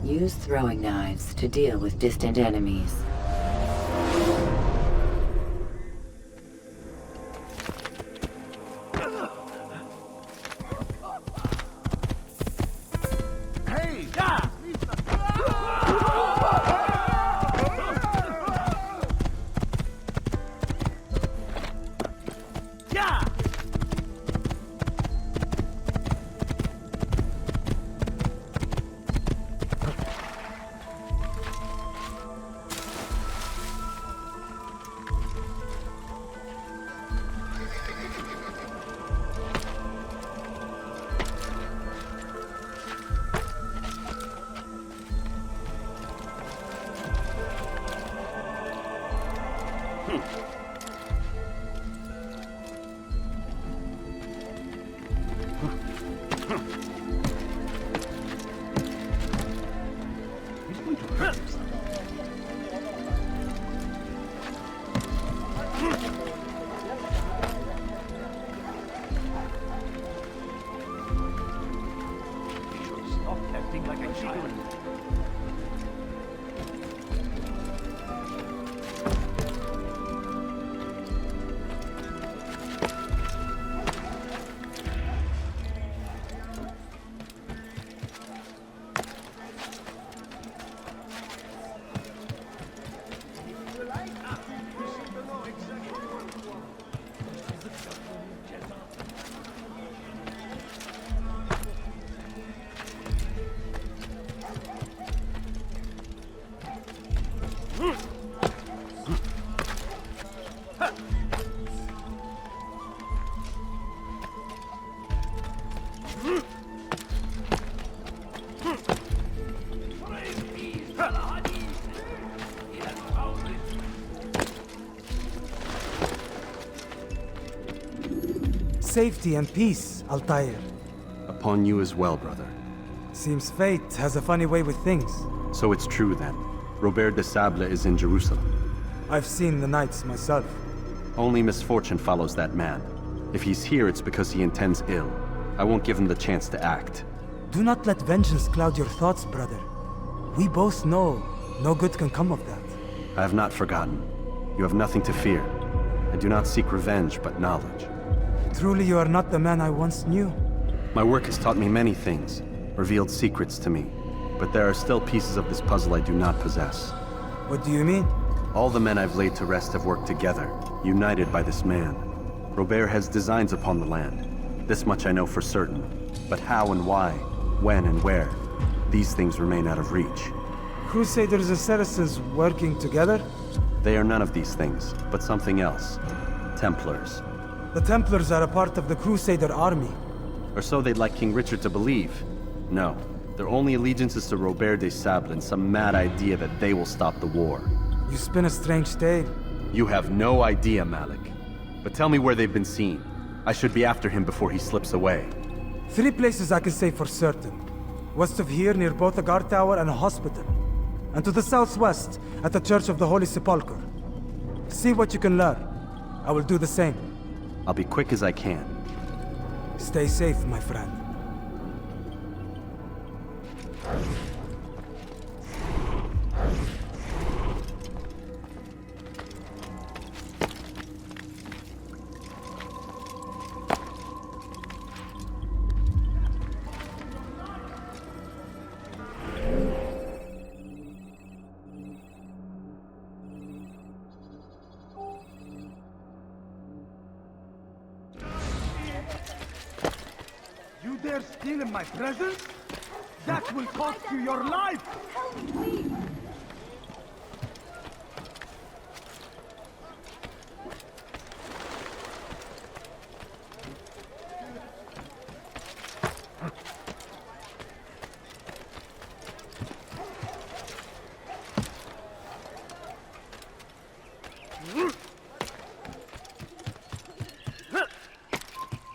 Use throwing knives to deal with distant enemies. Hey! What's she doing? Safety and peace, Altair. Upon you as well, brother. Seems fate has a funny way with things. So it's true then. Robert de Sable is in Jerusalem. I've seen the knights myself. Only misfortune follows that man. If he's here, it's because he intends ill. I won't give him the chance to act. Do not let vengeance cloud your thoughts, brother. We both know no good can come of that. I have not forgotten. You have nothing to fear. I do not seek revenge, but knowledge. Truly you are not the man I once knew. My work has taught me many things, revealed secrets to me. But there are still pieces of this puzzle I do not possess. What do you mean? All the men I've laid to rest have worked together, united by this man. Robert has designs upon the land. This much I know for certain. But how and why, when and where, these things remain out of reach. Crusaders and Saracens working together? They are none of these things, but something else. Templars. The Templars are a part of the Crusader army. Or so they'd like King Richard to believe. No, their only allegiance is to Robert de Sable and some mad idea that they will stop the war. You spin a strange tale. You have no idea, Malik. But tell me where they've been seen. I should be after him before he slips away. 3 places I can say for certain. West of here, near both a guard tower and a hospital. And to the southwest, at the Church of the Holy Sepulchre. See what you can learn. I will do the same. I'll be quick as I can. Stay safe, my friend. You dare steal in my presence? That will cost you your life! Help me!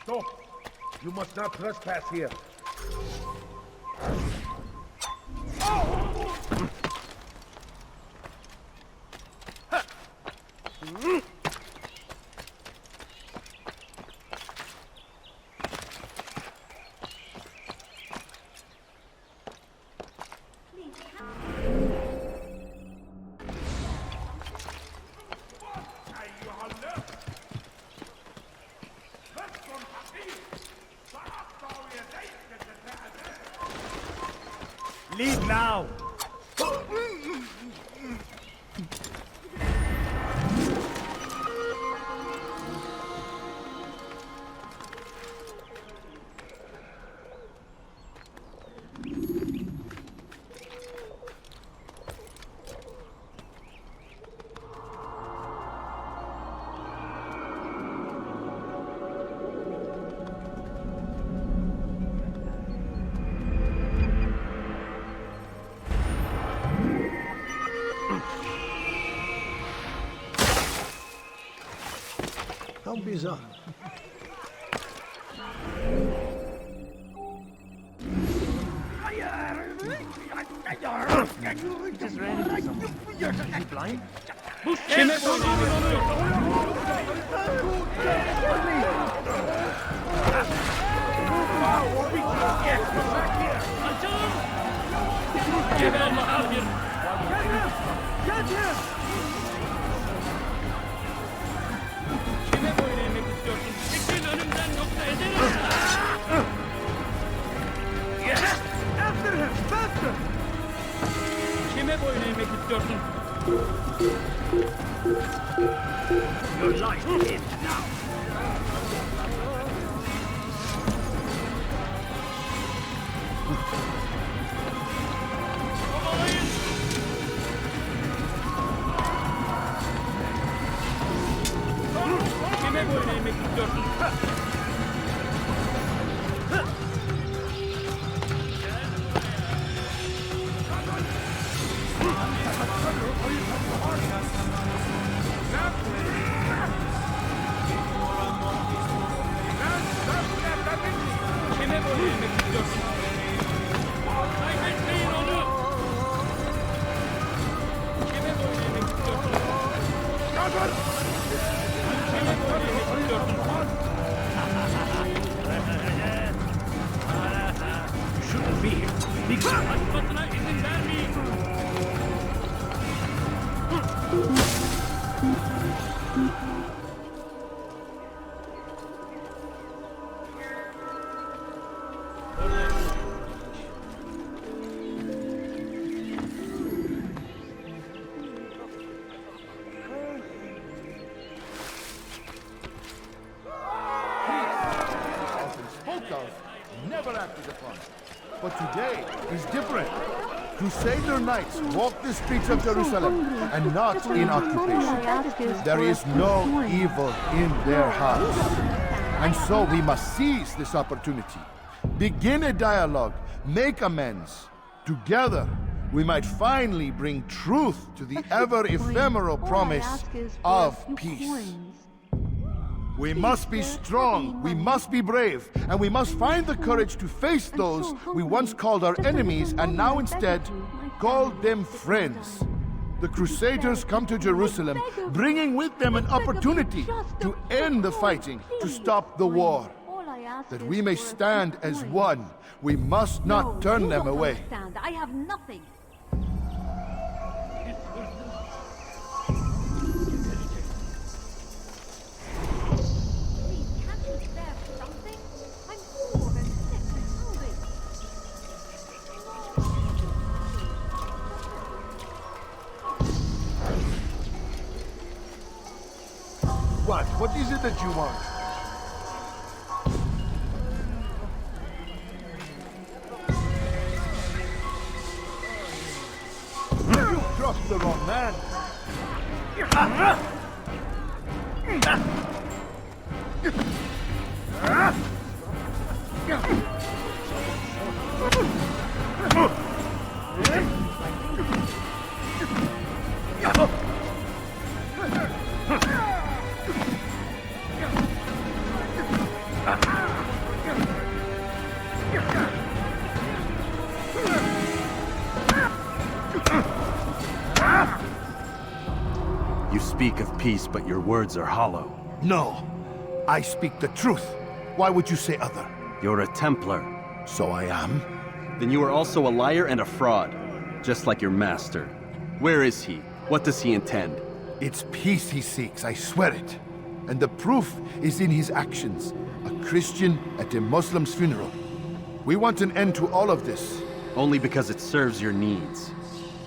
Stop! You must not trespass here. Leave now! How bizarre. Just ran into someone. Is he blind? Shouldn't be here. Başkasına izin vermeyin. Spoke of, never acted upon. But today is different. Crusader knights walk the streets of Jerusalem and not in occupation. There is no evil in their hearts. And so we must seize this opportunity. Begin a dialogue, make amends. Together, we might finally bring truth to the ever-ephemeral promise of peace. We must be strong, we must be brave, and we must find the courage to face those we once called our enemies and now instead call them friends. The Crusaders come to Jerusalem, bringing with them an opportunity to end the fighting, to stop the war. That we may stand as one, we must not turn them away. I have nothing. What is it that you want? You trust the wrong man. You speak of peace, but your words are hollow. No, I speak the truth. Why would you say other? You're a Templar. So I am. Then you are also a liar and a fraud, just like your master. Where is he? What does he intend? It's peace he seeks, I swear it. And the proof is in his actions. A Christian at a Muslim's funeral. We want an end to all of this. Only because it serves your needs.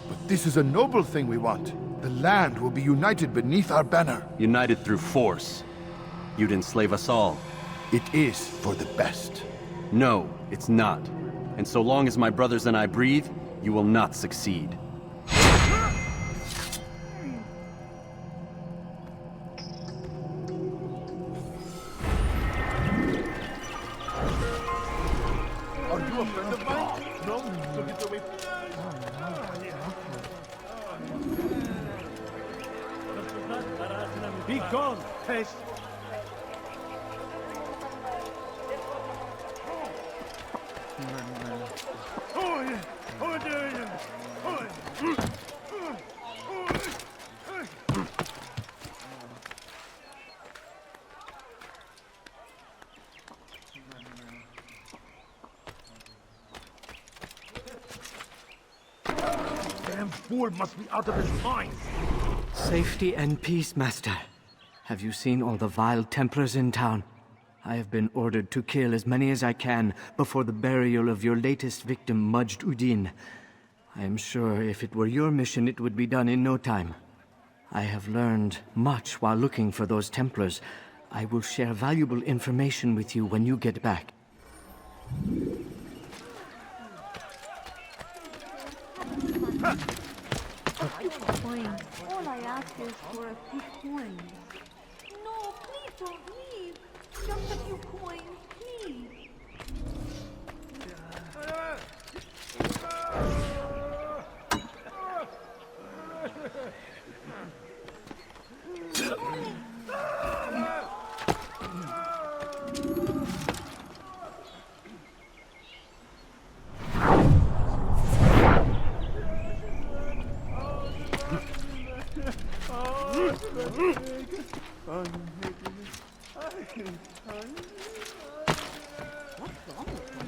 But this is a noble thing we want. The land will be united beneath our banner. United through force. You'd enslave us all. It is for the best. No, it's not. And so long as my brothers and I breathe, you will not succeed. Are you a friend of mine? No? So get away. Be gone, pest! Damn fool must be out of his mind. Safety and peace, Master. Have you seen all the vile Templars in town? I have been ordered to kill as many as I can before the burial of your latest victim, Majd Uddin. I am sure if it were your mission, it would be done in no time. I have learned much while looking for those Templars. I will share valuable information with you when you get back. Coins. All I ask is for a few coins. No, please don't leave. Just a few coins, please. What's wrong with him?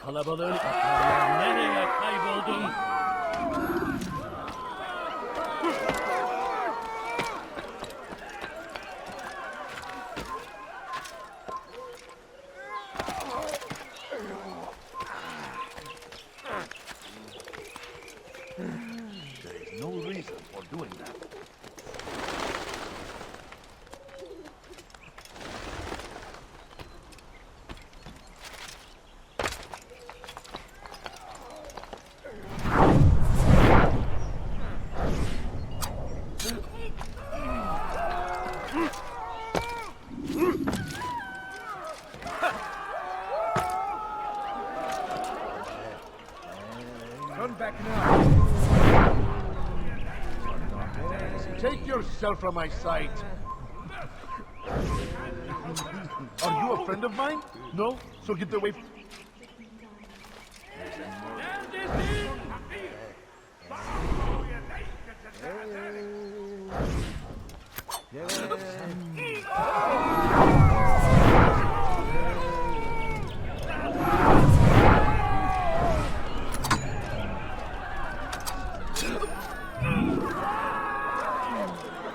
Kalabalığın atarlar nereye kayboldun? There is no reason for doing that. Turn back now. Take yourself from my sight. Are you a friend of mine? No? So get away from...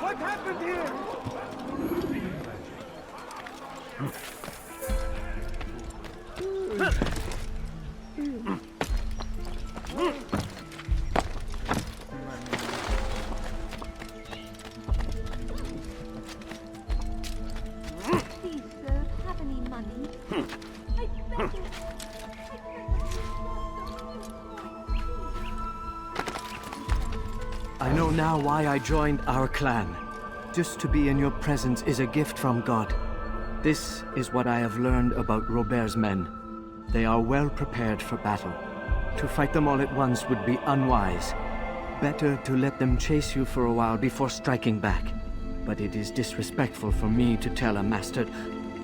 What happened here? Please, sir, have any money? I beg you. I know now why I joined our clan. Just to be in your presence is a gift from God. This is what I have learned about Robert's men. They are well prepared for battle. To fight them all at once would be unwise. Better to let them chase you for a while before striking back. But it is disrespectful for me to tell a master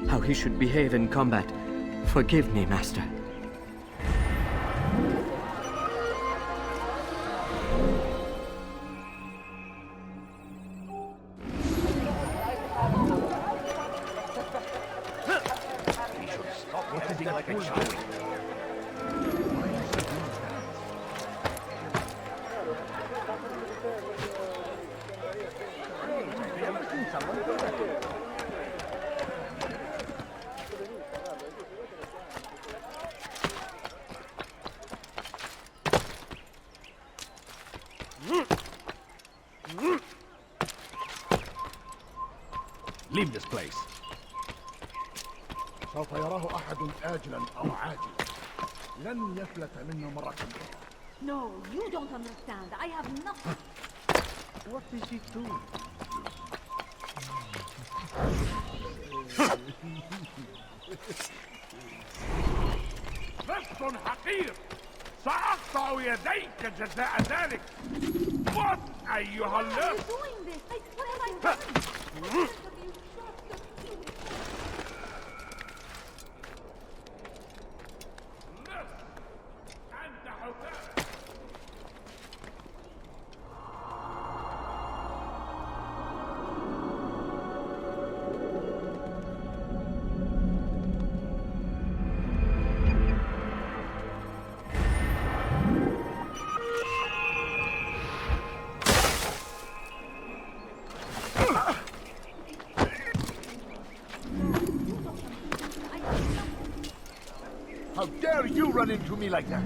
how he should behave in combat. Forgive me, master. Like a child. Leave this place. سوف يراه أحد آجلا أو عاجلا. لن يفلت منا مرة أخرى. No, you don't understand. I have nothing. What is he doing? لص حقير سأقطع يديك جزاء ذلك. موت أيها اللص. Doing this? What have I done? How dare you run into me like that?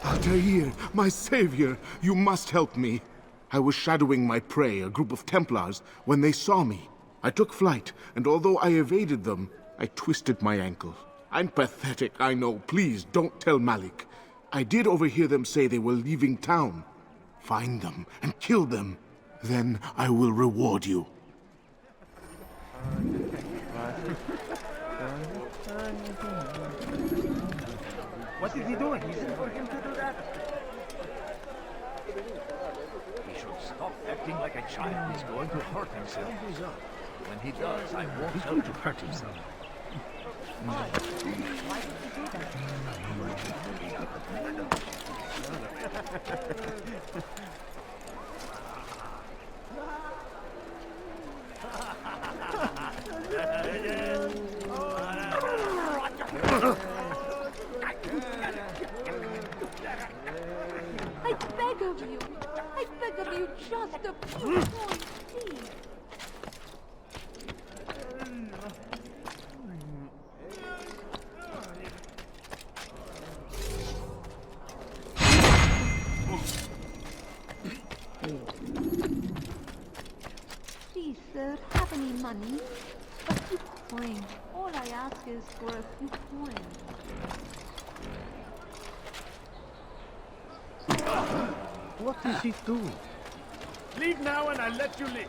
Altair, my savior, you must help me. I was shadowing my prey, a group of Templars, when they saw me. I took flight, and although I evaded them, I twisted my ankle. I'm pathetic, I know. Please, don't tell Malik. I did overhear them say they were leaving town. Find them and kill them. Then I will reward you. What is he doing? Is it for him to do that? He should stop acting like a child. He's going to hurt himself. When he does, I won't help to hurt himself. I beg of you. I beg of you just a few points, please. Please, sir, have any money? A few coins. All I ask is for a few coins. What is he doing? Leave now and I'll let you leave.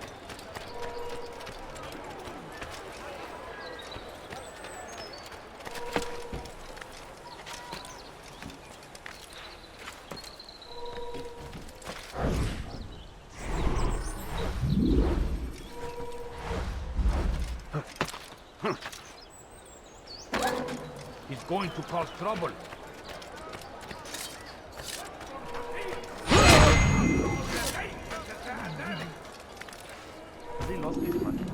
He's going to cause trouble. They lost his money.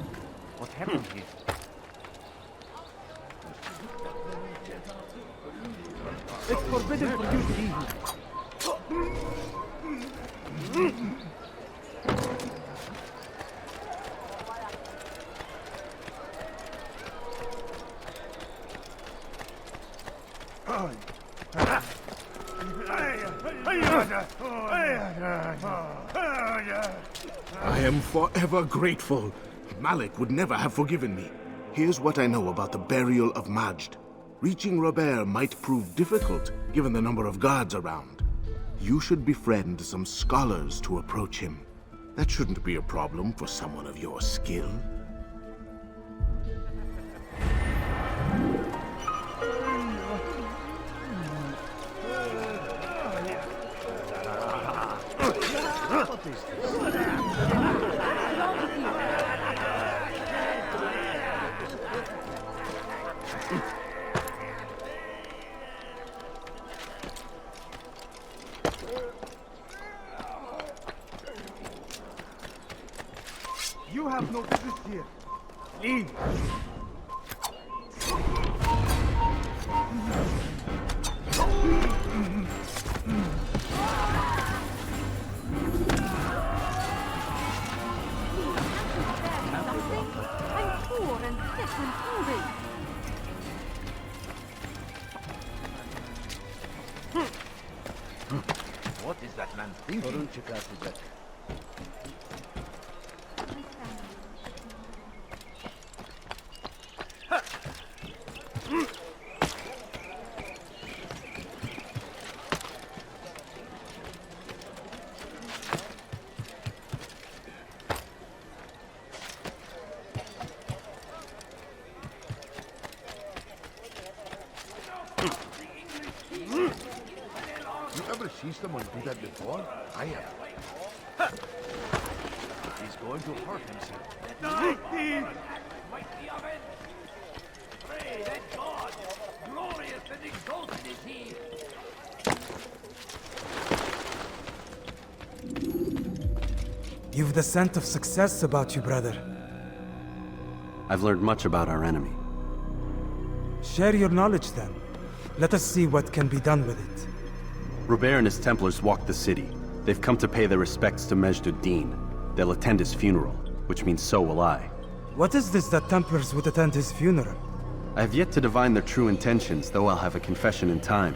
What happened here? It's forbidden for you to be here. I am forever grateful. Malik would never have forgiven me. Here's what I know about the burial of Majd. Reaching Robert might prove difficult, given the number of guards around. You should befriend some scholars to approach him. That shouldn't be a problem for someone of your skill. You have no business here. Leave. I'm poor and sick and hungry. What is that man thinking? You ever see someone do that before? I have. He's going to hurt himself. Pray that God, glorious and exalted is he. You've the scent of success about you, brother. I've learned much about our enemy. Share your knowledge then. Let us see what can be done with it. Robert and his Templars walk the city. They've come to pay their respects to Majd ad-Din. They'll attend his funeral, which means so will I. What is this that Templars would attend his funeral? I have yet to divine their true intentions, though I'll have a confession in time.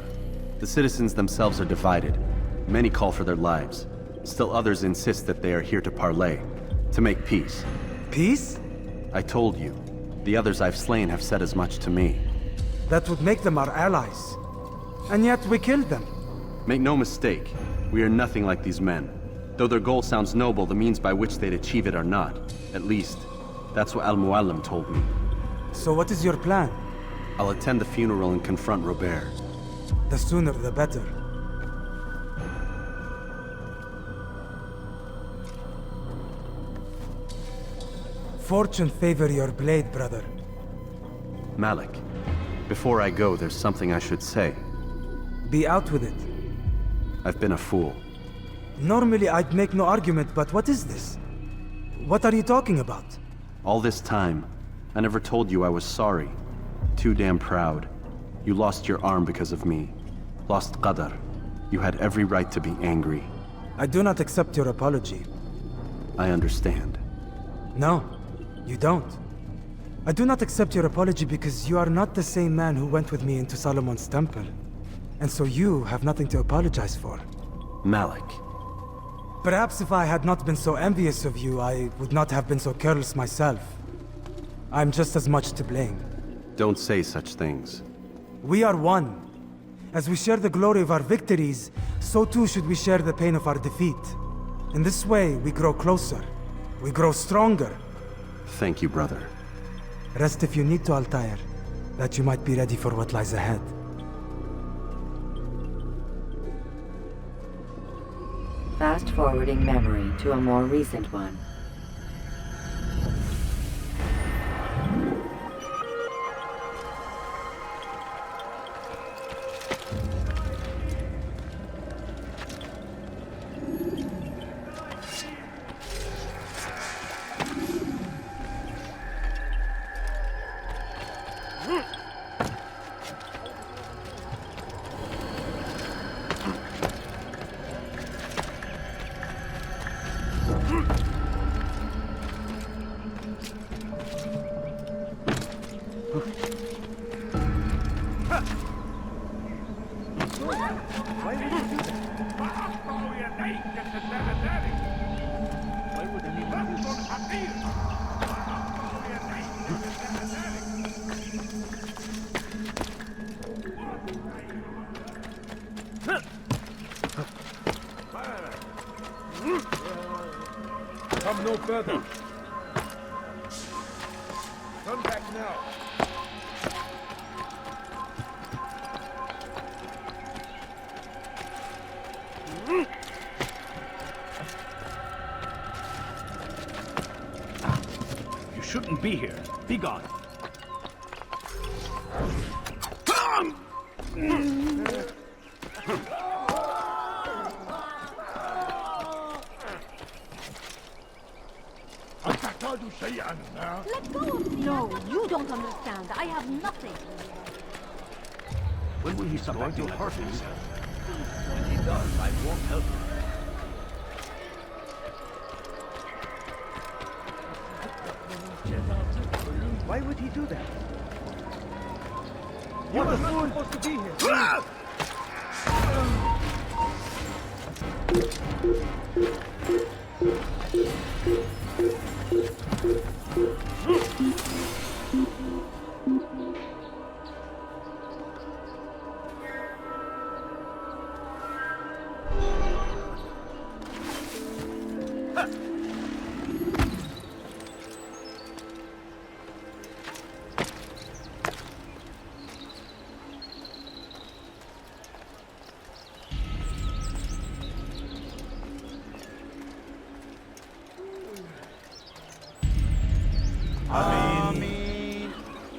The citizens themselves are divided. Many call for their lives. Still others insist that they are here to parley, to make peace. Peace? I told you. The others I've slain have said as much to me. That would make them our allies. And yet we killed them. Make no mistake, we are nothing like these men. Though their goal sounds noble, the means by which they'd achieve it are not. At least, that's what Al-Muallim told me. So what is your plan? I'll attend the funeral and confront Robert. The sooner the better. Fortune favor your blade, brother. Malik, before I go, there's something I should say. Be out with it. I've been a fool. Normally I'd make no argument, but what is this? What are you talking about? All this time, I never told you I was sorry. Too damn proud. You lost your arm because of me. Lost Qadar. You had every right to be angry. I do not accept your apology. I understand. No, you don't. I do not accept your apology because you are not the same man who went with me into Solomon's temple. And so you have nothing to apologize for. Malik. Perhaps if I had not been so envious of you, I would not have been so careless myself. I'm just as much to blame. Don't say such things. We are one. As we share the glory of our victories, so too should we share the pain of our defeat. In this way, we grow closer. We grow stronger. Thank you, brother. Rest if you need to, Altair, that you might be ready for what lies ahead. Fast-forwarding memory to a more recent one. Come no further. Turn back now. You shouldn't be here. Be gone. Let go of me. No, you don't understand. I have nothing. When will he stop acting like hurt this? himself? When he does, I won't help him. Why would he do that? You were not supposed to be here.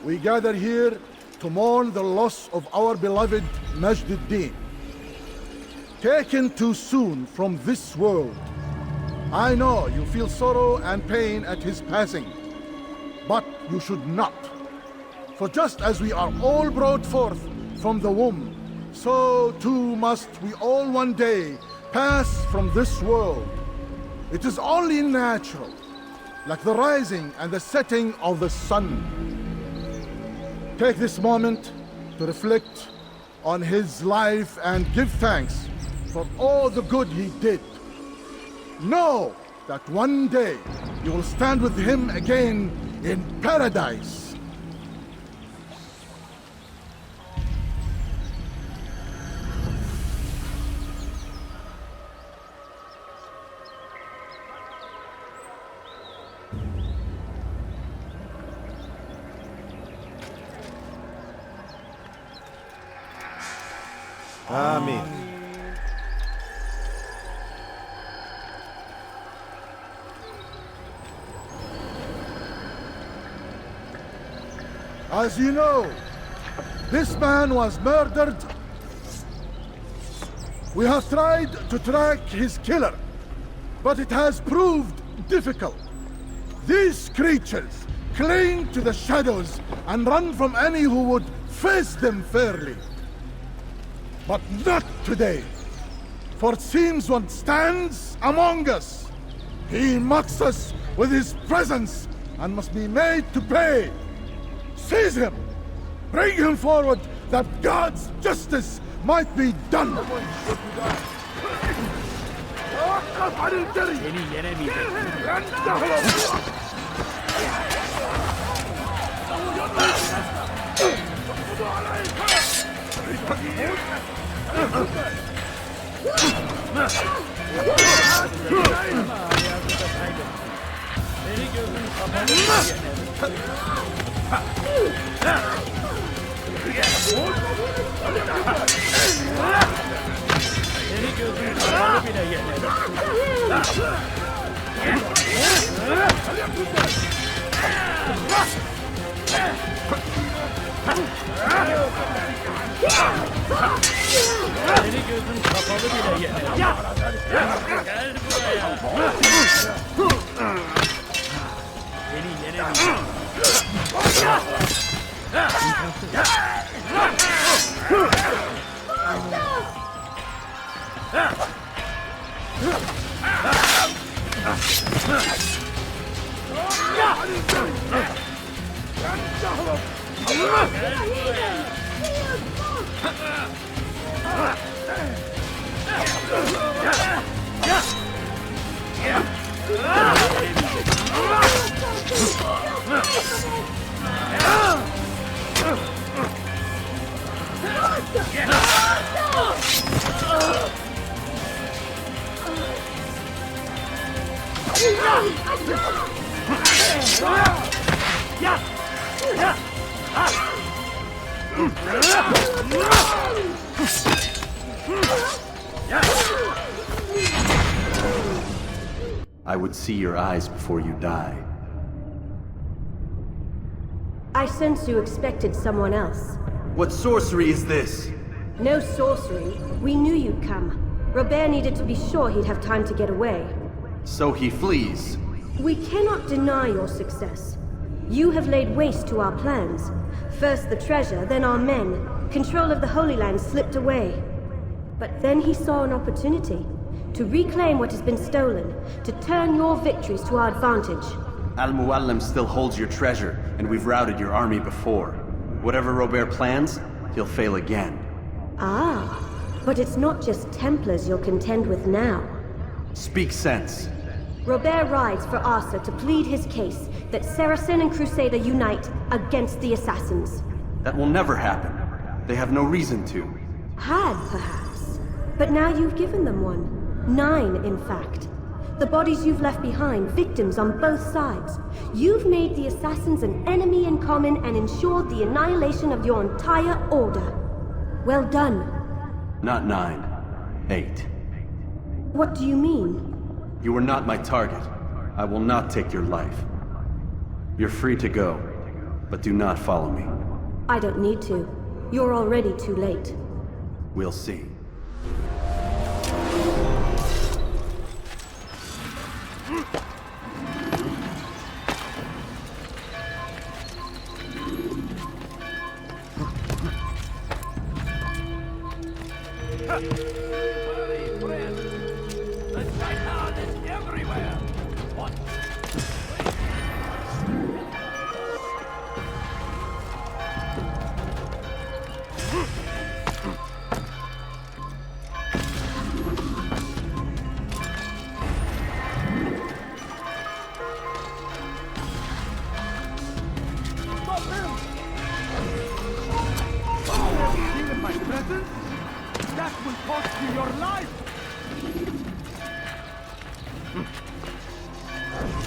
We gather here to mourn the loss of our beloved Majd-ud-Din. Taken too soon from this world. I know you feel sorrow and pain at his passing, but you should not. For just as we are all brought forth from the womb, so too must we all one day pass from this world. It is only natural, like the rising and the setting of the sun. Take this moment to reflect on his life and give thanks for all the good he did. Know that one day you will stand with him again in paradise. Amen. As you know, this man was murdered. We have tried to track his killer, but it has proved difficult. These creatures cling to the shadows and run from any who would face them fairly. But not today, for it seems one stands among us. He mocks us with his presence and must be made to pay. Seize him! Bring him forward that God's justice might be done! I would see your eyes before you die. I sense you expected someone else. What sorcery is this? No sorcery. We knew you'd come. Robert needed to be sure he'd have time to get away. So he flees. We cannot deny your success. You have laid waste to our plans. First the treasure, then our men. Control of the Holy Land slipped away. But then he saw an opportunity to reclaim what has been stolen, to turn your victories to our advantage. Al-Muallim still holds your treasure, and we've routed your army before. Whatever Robert plans, he'll fail again. Ah, but it's not just Templars you'll contend with now. Speak sense. Robert rides for Asa to plead his case that Saracen and Crusader unite against the Assassins. That will never happen. They have no reason to. Had, perhaps. But now you've given them one. 9, in fact. The bodies you've left behind, victims on both sides. You've made the Assassins an enemy in common and ensured the annihilation of your entire order. Well done. Not 9. 8. What do you mean? You were not my target. I will not take your life. You're free to go, but do not follow me. I don't need to. You're already too late. We'll see.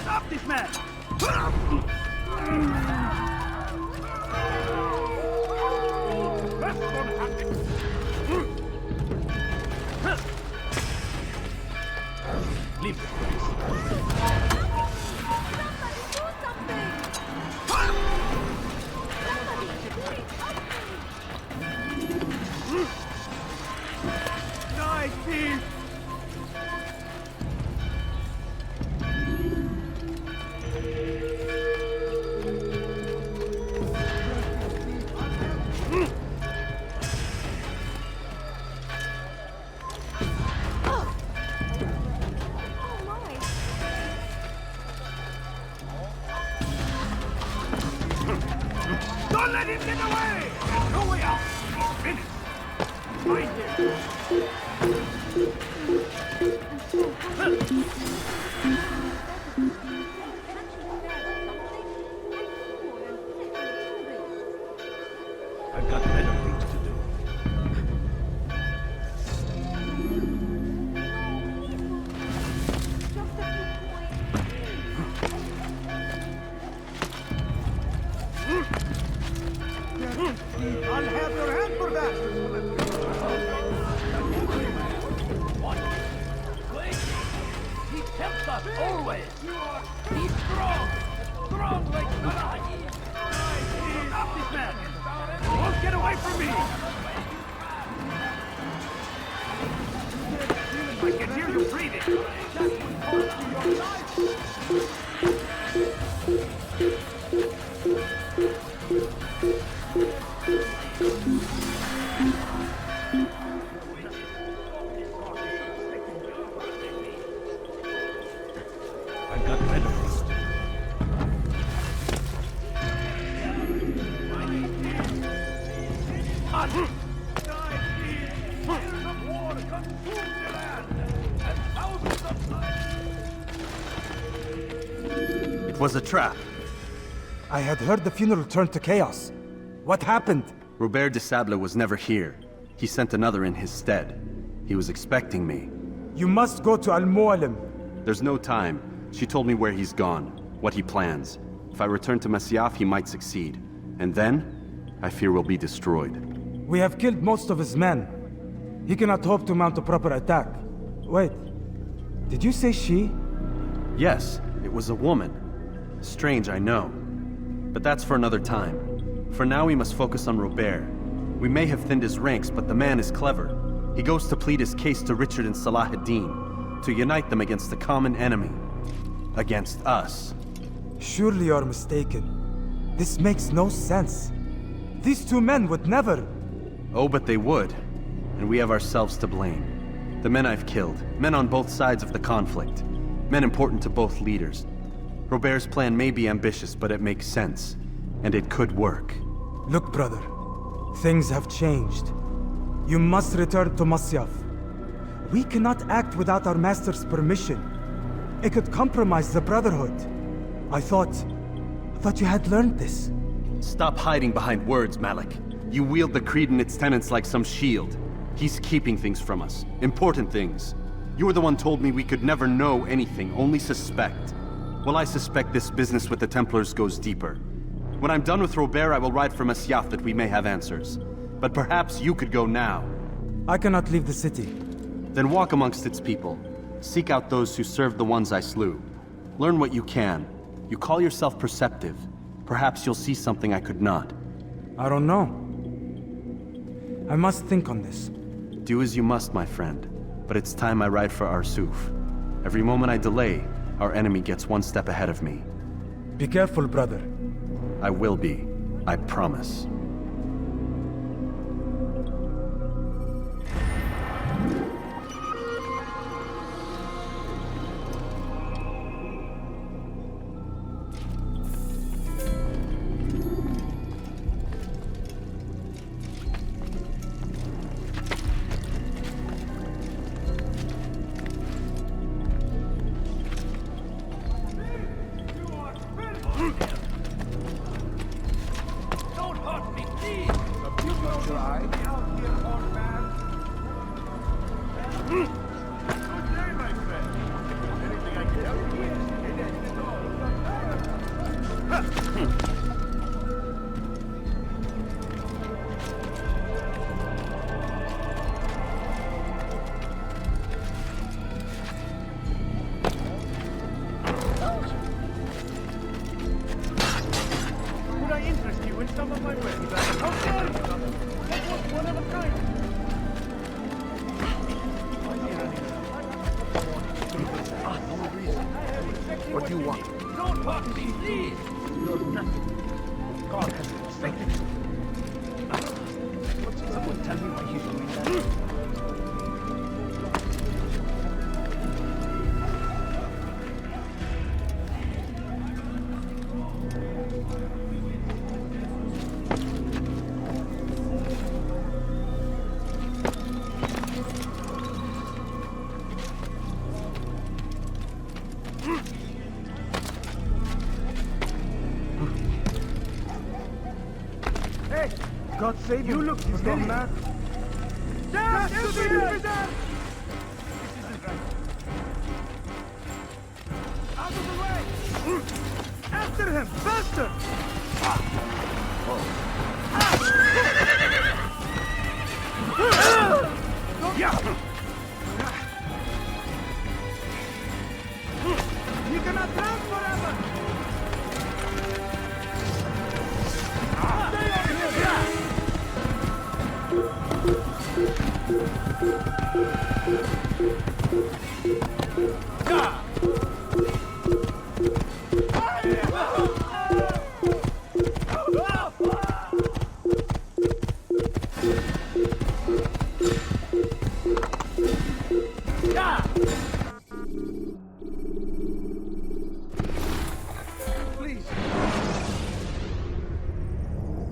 Stop this man! Leave the place. Die, thief! Don't let him get away! There's no way out! He's finished! Right here! I've got better things to do. I'll have your hand for that! What? Wait! He tempts us always! He's strong! Strong like Ibn-La'Ahad! Stop this man! He won't get away from me! I can hear you breathing! That would cost you your life! I've got better things to do. It was a trap. I had heard the funeral turned to chaos. What happened? Robert de Sable was never here. He sent another in his stead. He was expecting me. You must go to Al-Mu'alim. There's no time. She told me where he's gone, what he plans. If I return to Masyaf, he might succeed. And then, I fear we'll be destroyed. We have killed most of his men. He cannot hope to mount a proper attack. Wait, did you say she? Yes, it was a woman. Strange, I know. But that's for another time. For now, we must focus on Robert. We may have thinned his ranks, but the man is clever. He goes to plead his case to Richard and Salah ad-Din, to unite them against the common enemy. Against us. Surely you're mistaken. This makes no sense. These two men would never... Oh, but they would. And we have ourselves to blame. The men I've killed, men on both sides of the conflict. Men important to both leaders. Robert's plan may be ambitious, but it makes sense. And it could work. Look, brother. Things have changed. You must return to Masyaf. We cannot act without our master's permission. It could compromise the Brotherhood. I thought you had learned this. Stop hiding behind words, Malik. You wield the creed and its tenets like some shield. He's keeping things from us. Important things. You were the one told me we could never know anything, only suspect. Well, I suspect this business with the Templars goes deeper. When I'm done with Robert, I will ride for Masyaf that we may have answers. But perhaps you could go now. I cannot leave the city. Then walk amongst its people. Seek out those who served the ones I slew. Learn what you can. You call yourself perceptive. Perhaps you'll see something I could not. I don't know. I must think on this. Do as you must, my friend. But it's time I ride for Arsuf. Every moment I delay, our enemy gets one step ahead of me. Be careful, brother. I will be. I promise. Don't hurt Could I interest you in some of my wares? How dare you, brother? That was one of a kind. What do you want? Don't talk to me, please! You're nothing. God has expected you. Someone tell me why he's doing that. Hey, God save you! Look, he's gone mad. Dad, Dad! This isn't right. Out of the way! After him, faster! You cannot drown forever! Stay on him!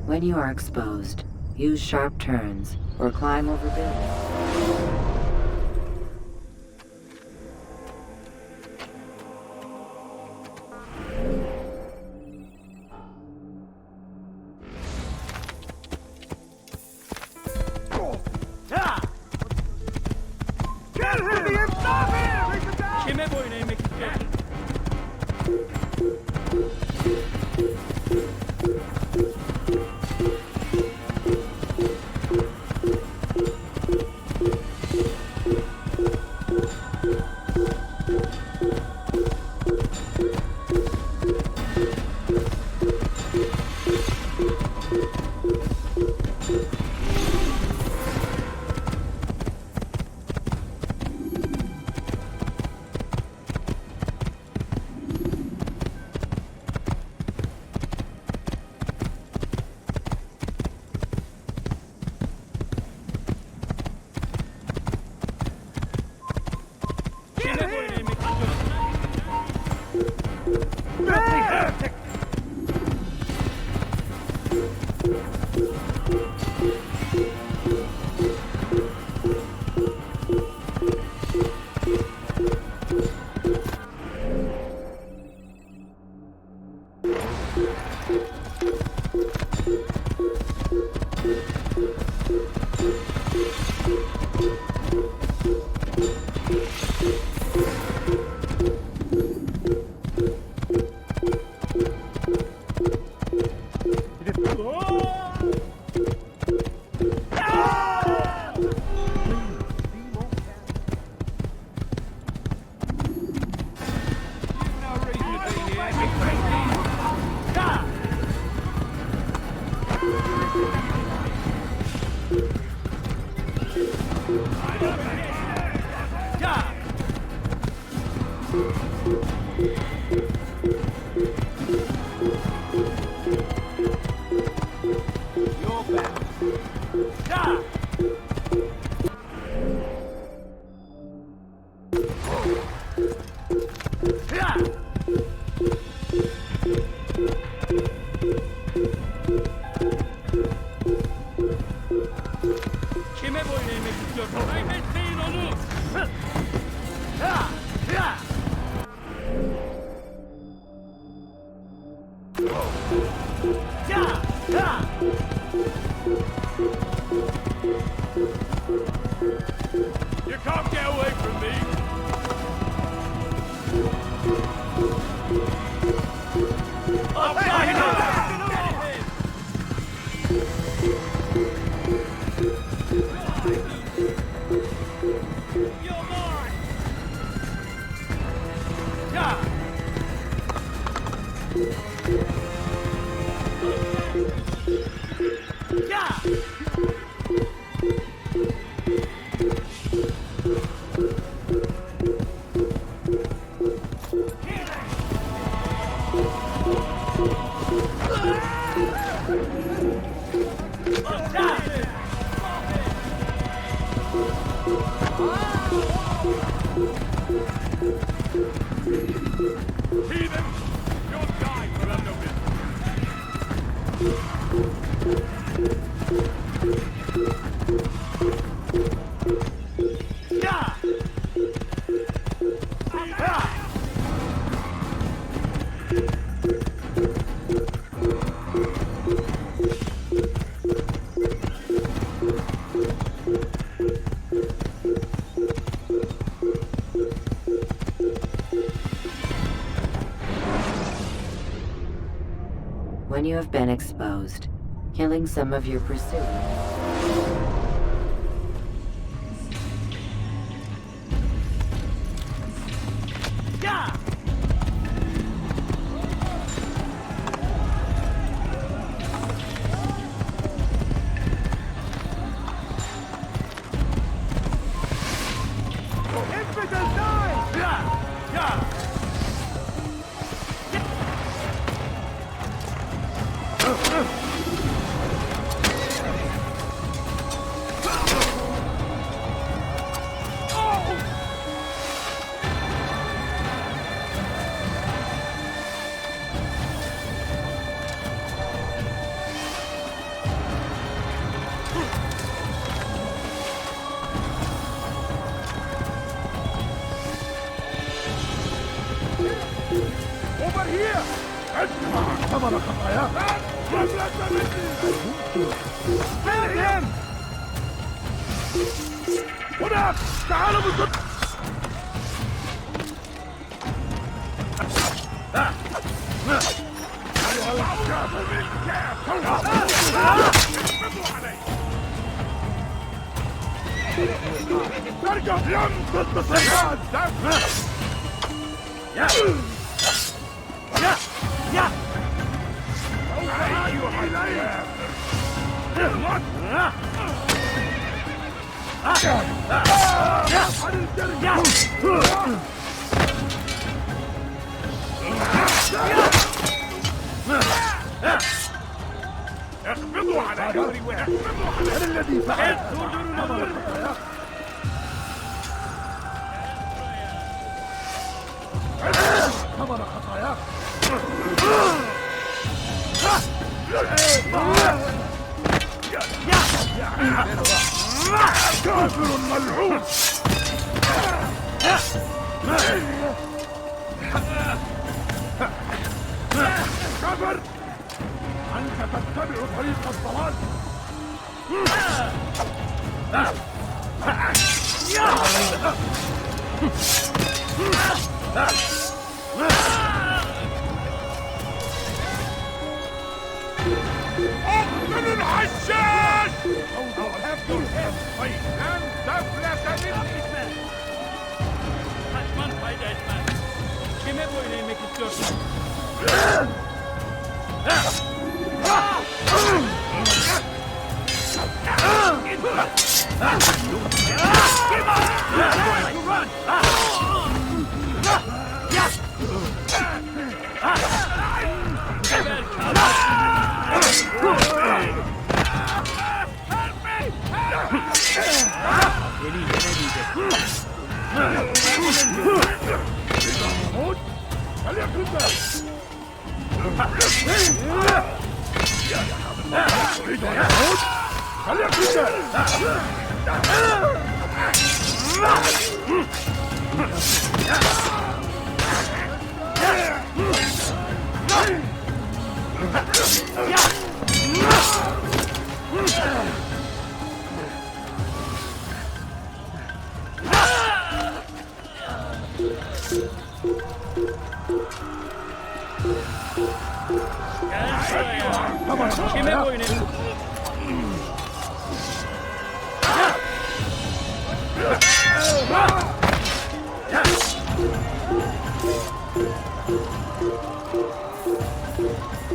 When you are exposed, use sharp turns or climb over buildings. You can't get away from me! Up When you have been exposed, killing some of your pursuers. Over here! Come on, Kapaya! Kill him! هناك! تعالوا بالضبط! ترجع لم تستطيع يا يا أيها الأيام اقبضوا علي اقبضوا علي أنا الذي فعلت ثمن خطاياك كافر ملعون كافر أنت تتبع طريق الضلال اقتل الحشاش! لن تفلت مني! Kaçman fayda etmez. Kime boyun eğmek istiyorsun? Kime boyun eğmek? I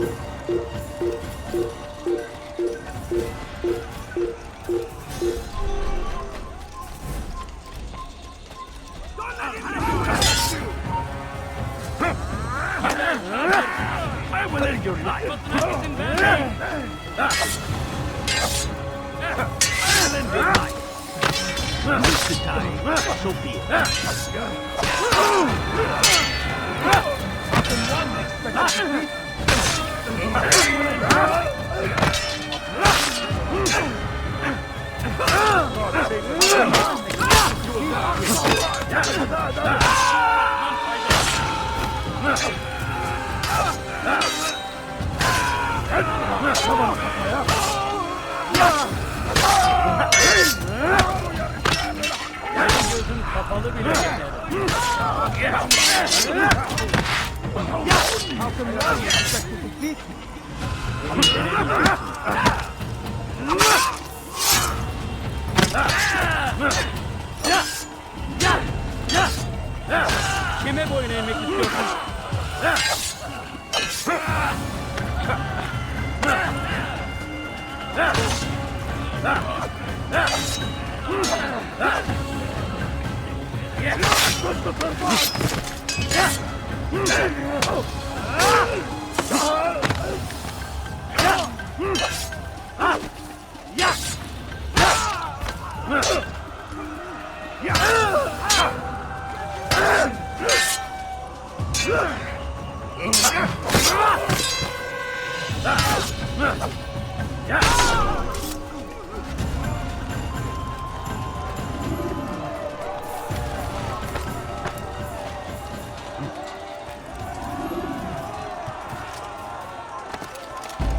will end your life. I'll end your life. This time, so be it. How come you don't expect to defeat me? Give me boy and make it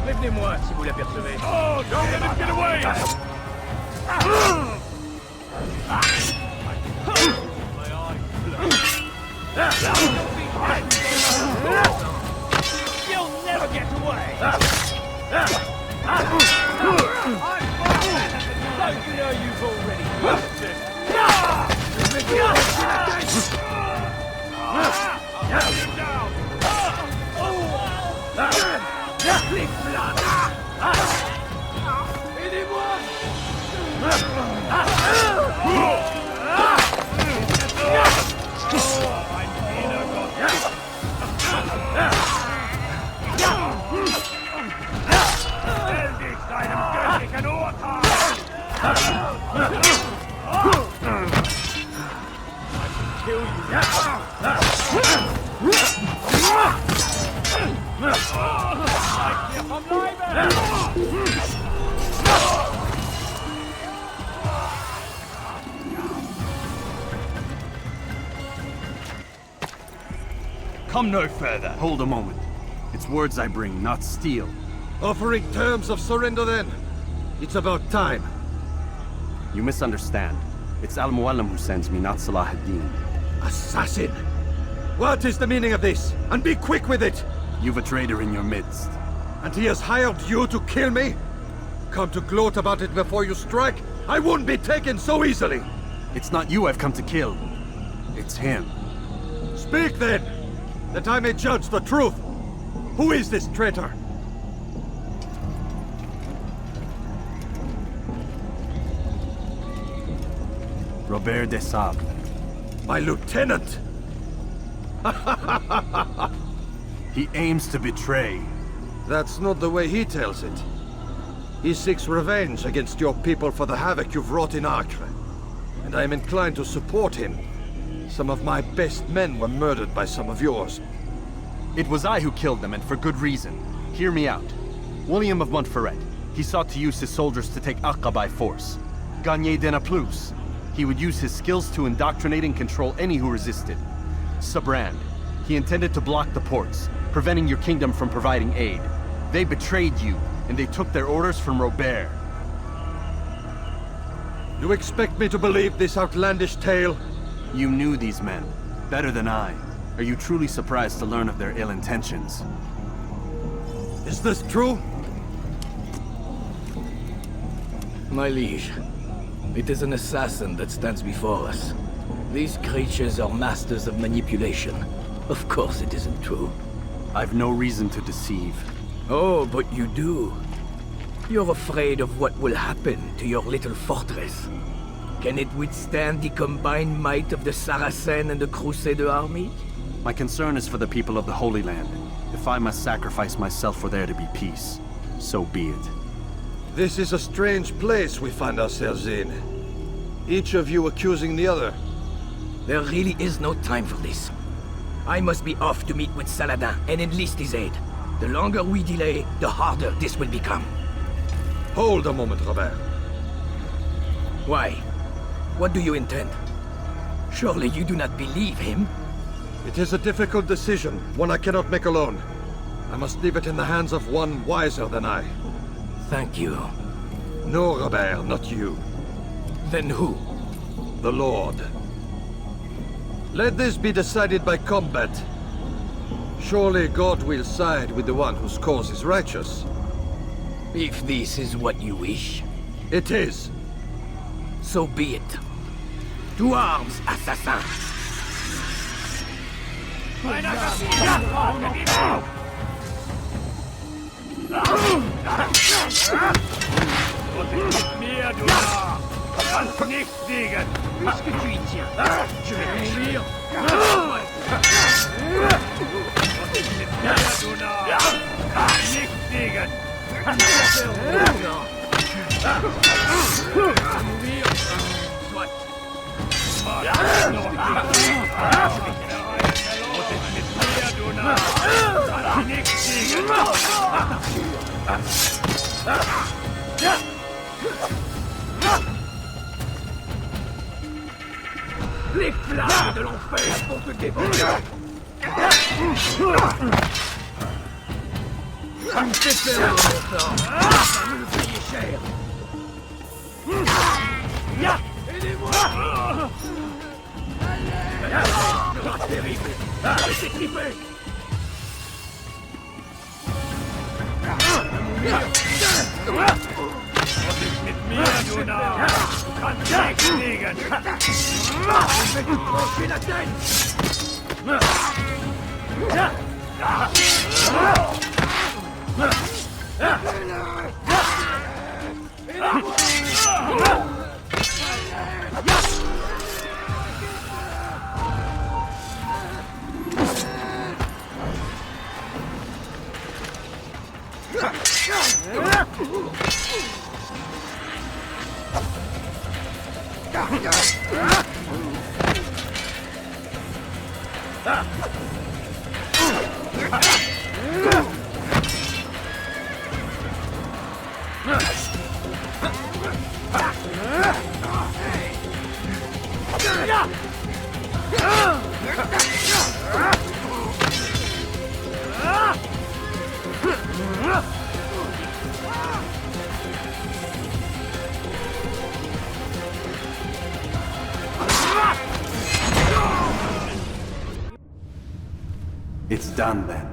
Prévenez-moi si vous l'apercevez. Oh, don't let him get away! You'll never get away! Don't you know you've already lost it? Come no further. Hold a moment. It's words I bring, not steel. Offering terms of surrender then? It's about time. You misunderstand. It's Al-Muallim who sends me, not Salah ad-Din. Assassin! What is the meaning of this? And be quick with it! You've a traitor in your midst. And he has hired you to kill me? Come to gloat about it before you strike? I won't be taken so easily! It's not you I've come to kill. It's him. Speak then! That I may judge the truth! Who is this traitor? Robert de Sable. My lieutenant! He aims to betray. That's not the way he tells it. He seeks revenge against your people for the havoc you've wrought in Acre. And I am inclined to support him. Some of my best men were murdered by some of yours. It was I who killed them, and for good reason. Hear me out. William of Montferrat. He sought to use his soldiers to take Acre by force. Gagné de Naplouse. He would use his skills to indoctrinate and control any who resisted. Sabrand. He intended to block the ports, preventing your kingdom from providing aid. They betrayed you, and they took their orders from Robert. You expect me to believe this outlandish tale? You knew these men, better than I. Are you truly surprised to learn of their ill intentions? Is this true? My liege, it is an assassin that stands before us. These creatures are masters of manipulation. Of course it isn't true. I've no reason to deceive. Oh, but you do. You're afraid of what will happen to your little fortress. Can it withstand the combined might of the Saracen and the Crusader army? My concern is for the people of the Holy Land. If I must sacrifice myself for there to be peace, so be it. This is a strange place we find ourselves in. Each of you accusing the other. There really is no time for this. I must be off to meet with Saladin and enlist his aid. The longer we delay, the harder this will become. Hold a moment, Robert. Why? What do you intend? Surely you do not believe him? It is a difficult decision, one I cannot make alone. I must leave it in the hands of one wiser than I. Thank you. No, Robert, not you. Then who? The Lord. Let this be decided by combat. Surely God will side with the one whose cause is righteous. If this is what you wish. It is. So be it. To arms, assassin! Mir, du Narr! Kannst nicht siegen! Puisque tu y tiens, je vais mourir! Mir, du Narr! Nicht siegen! Mourir! Soit! Les flammes de l'enfer vont te dévorer! Ça me fait peur, mon sang! Ça me le payer cher! Aidez-moi! Sera terrible! Laissez triper! Mit mir, du Narr! Du kannst nichts liegen! Ich will dich trancher la tête! It's done then.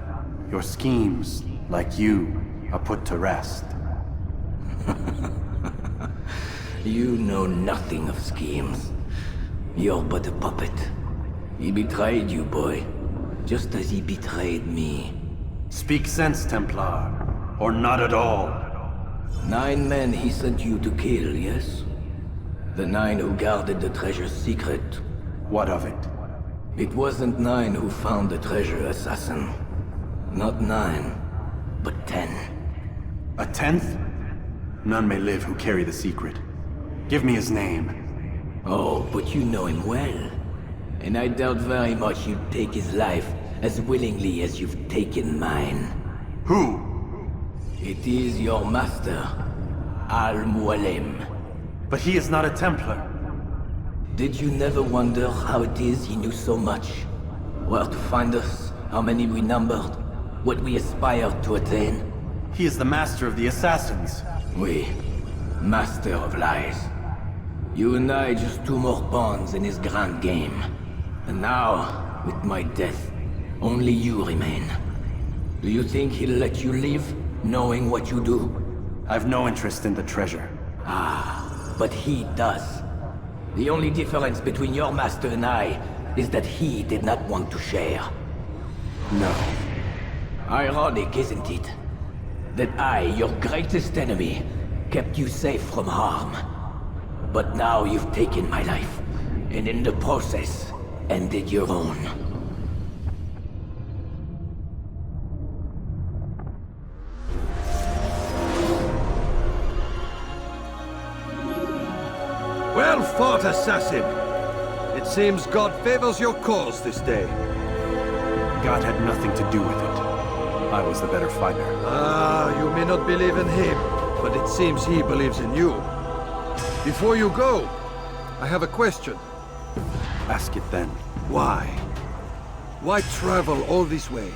Your schemes, like you, are put to rest. You know nothing of schemes. You're but a puppet. He betrayed you, boy. Just as he betrayed me. Speak sense, Templar. Or not at all. 9 men he sent you to kill, yes? The 9 who guarded the treasure's secret. What of it? It wasn't 9 who found the treasure, assassin. Not 9, but 10. A 10th? None may live who carry the secret. Give me his name. Oh, but you know him well. And I doubt very much you'd take his life as willingly as you've taken mine. Who? It is your master, Al-Mualim. But he is not a Templar. Did you never wonder how it is he knew so much? Where to find us, how many we numbered, what we aspired to attain? He is the master of the assassins. Oui, master of lies. You and I just 2 more pawns in his grand game. And now, with my death, only you remain. Do you think he'll let you live, knowing what you do? I've no interest in the treasure. Ah, but he does. The only difference between your master and I is that he did not want to share. No. Ironic, isn't it? that I, your greatest enemy, kept you safe from harm. But now you've taken my life, and in the process, ended your own. Well fought, assassin! It seems God favors your cause this day. God had nothing to do with it. I was the better fighter. Ah, you may not believe in him, but it seems he believes in you. Before you go, I have a question. Ask it then. Why? Why travel all this way?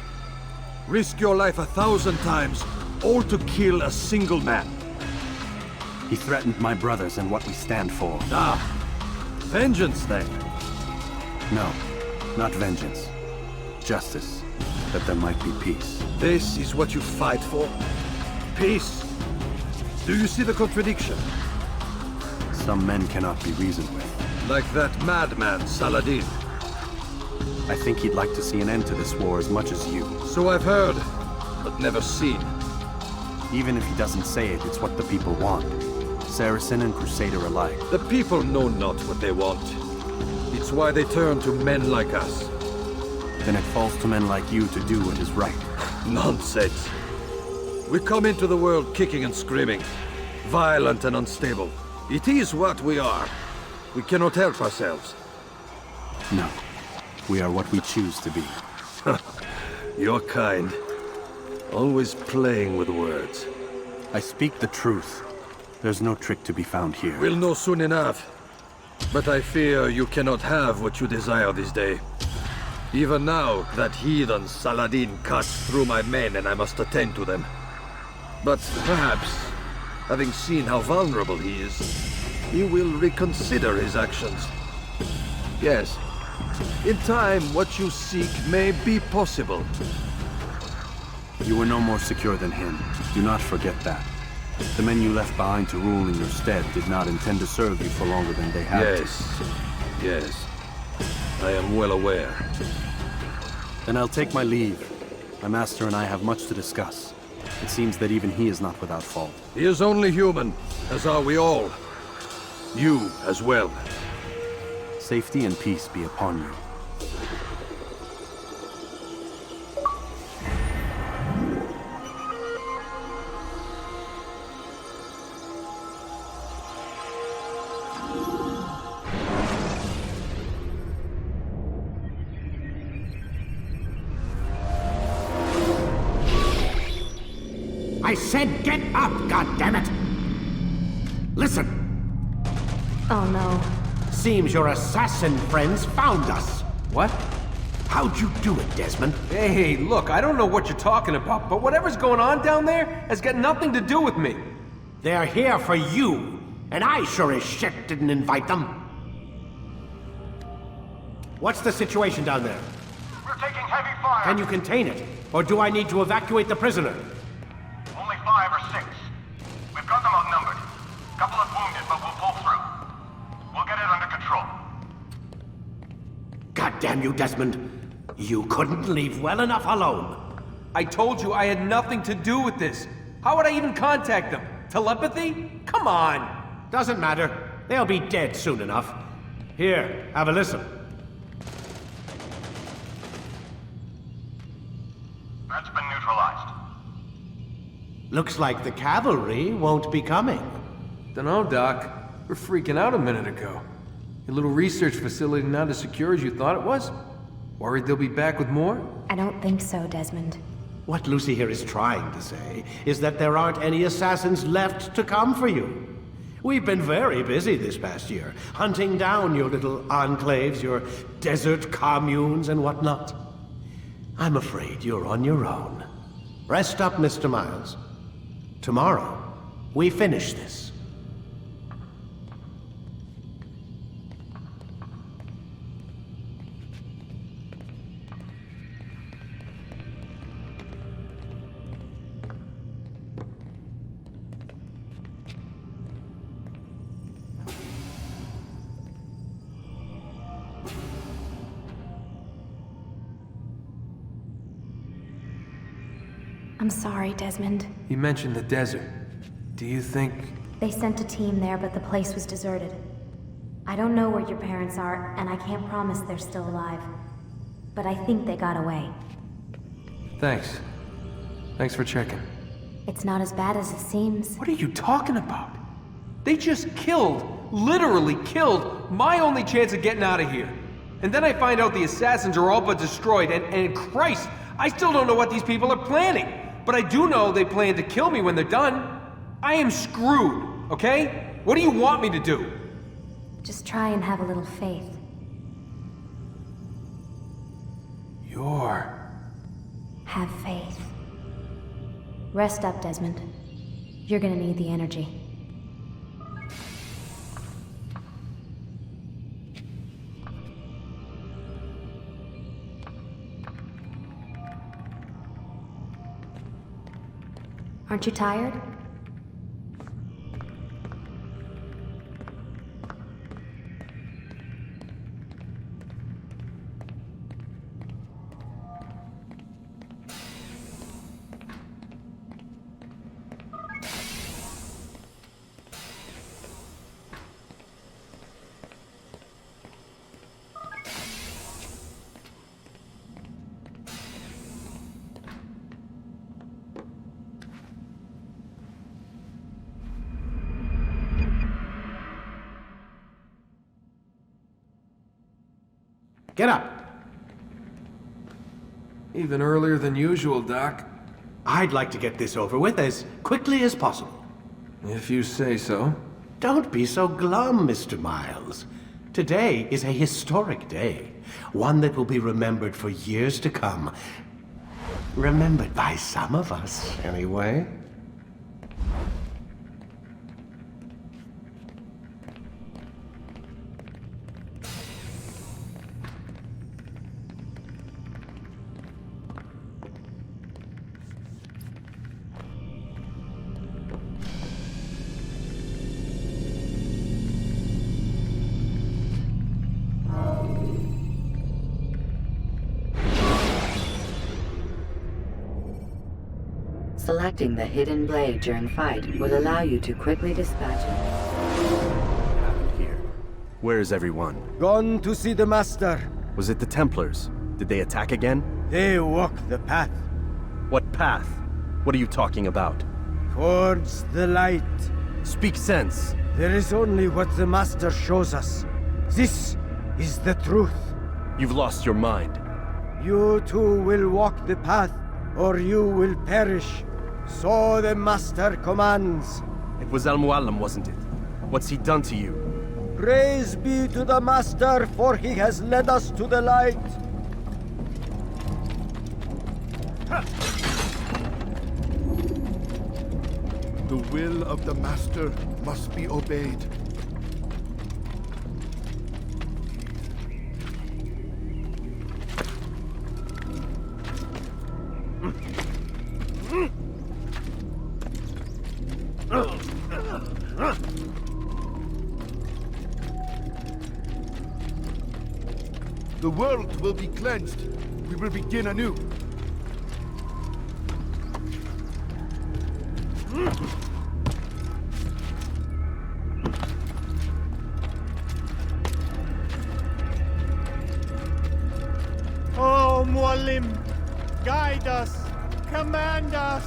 Risk your life 1,000 times, all to kill a single man. He threatened my brothers and what we stand for. Ah, vengeance then? No, not vengeance. Justice, that there might be peace. This is what you fight for? Peace? Do you see the contradiction? Some men cannot be reasoned with. Like that madman, Saladin. I think he'd like to see an end to this war as much as you. So I've heard, but never seen. Even if he doesn't say it, it's what the people want. Saracen and Crusader alike. The people know not what they want. It's why they turn to men like us. Then it falls to men like you to do what is right. Nonsense. We come into the world kicking and screaming, violent and unstable. It is what we are. We cannot help ourselves. No. We are what we choose to be. Your kind. Always playing with words. I speak the truth. There's no trick to be found here. We'll know soon enough. But I fear you cannot have what you desire this day. Even now, that heathen Saladin cuts through my men and I must attend to them. But perhaps, having seen how vulnerable he is, he will reconsider his actions. Yes, in time, what you seek may be possible. You were no more secure than him. Do not forget that. The men you left behind to rule in your stead did not intend to serve you for longer than they had to. Yes. I am well aware. Then I'll take my leave. My master and I have much to discuss. It seems that even he is not without fault. He is only human, as are we all. You as well. Safety and peace be upon you. I said get up, goddammit! Listen! Oh no. Seems your assassin friends found us. What? How'd you do it, Desmond? Hey, look, I don't know what you're talking about, but whatever's going on down there has got nothing to do with me. They're here for you, and I sure as shit didn't invite them. What's the situation down there? We're taking heavy fire. Can you contain it? Or do I need to evacuate the prisoner? Only 5 or 6. We've got them outnumbered. Couple of wounded, but we'll pull through. We'll get it under control. God damn you, Desmond. You couldn't leave well enough alone. I told you I had nothing to do with this. How would I even contact them? Telepathy? Come on! Doesn't matter. They'll be dead soon enough. Here, have a listen. That's been neutralized. Looks like the cavalry won't be coming. Dunno, Doc. We're freaking out a minute ago. Your little research facility not as secure as you thought it was? Worried they'll be back with more? I don't think so, Desmond. What Lucy here is trying to say is that there aren't any assassins left to come for you. We've been very busy this past year, hunting down your little enclaves, your desert communes and whatnot. I'm afraid you're on your own. Rest up, Mr. Miles. Tomorrow, we finish this. I'm sorry, Desmond. You mentioned the desert. Do you think... They sent a team there, but the place was deserted. I don't know where your parents are, and I can't promise they're still alive. But I think they got away. Thanks. Thanks for checking. It's not as bad as it seems. What are you talking about? They just killed, literally killed, my only chance of getting out of here. And then I find out the assassins are all but destroyed, and Christ, I still don't know what these people are planning. But I do know they plan to kill me when they're done. I am screwed, okay? What do you want me to do? Just try and have a little faith. Have faith. Rest up, Desmond. You're gonna need the energy. Aren't you tired? Get up! Even earlier than usual, Doc. I'd like to get this over with as quickly as possible. If you say so. Don't be so glum, Mr. Miles. Today is a historic day. One that will be remembered for years to come. Remembered by some of us, anyway. Selecting the hidden blade during fight will allow you to quickly dispatch it. What happened here? Where is everyone? Gone to see the Master. Was it the Templars? Did they attack again? They walk the path. What path? What are you talking about? Towards the light. Speak sense. There is only what the Master shows us. This is the truth. You've lost your mind. You too will walk the path, or you will perish. So the Master commands. It was Al-Mualim, wasn't it? What's he done to you? Praise be to the Master, for he has led us to the light. The will of the Master must be obeyed. The world will be cleansed. We will begin anew. Oh, Mualim, guide us, command us.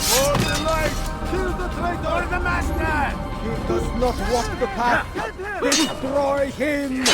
For the light! Kill the traitor! For the master! He does not walk the path! Destroy him!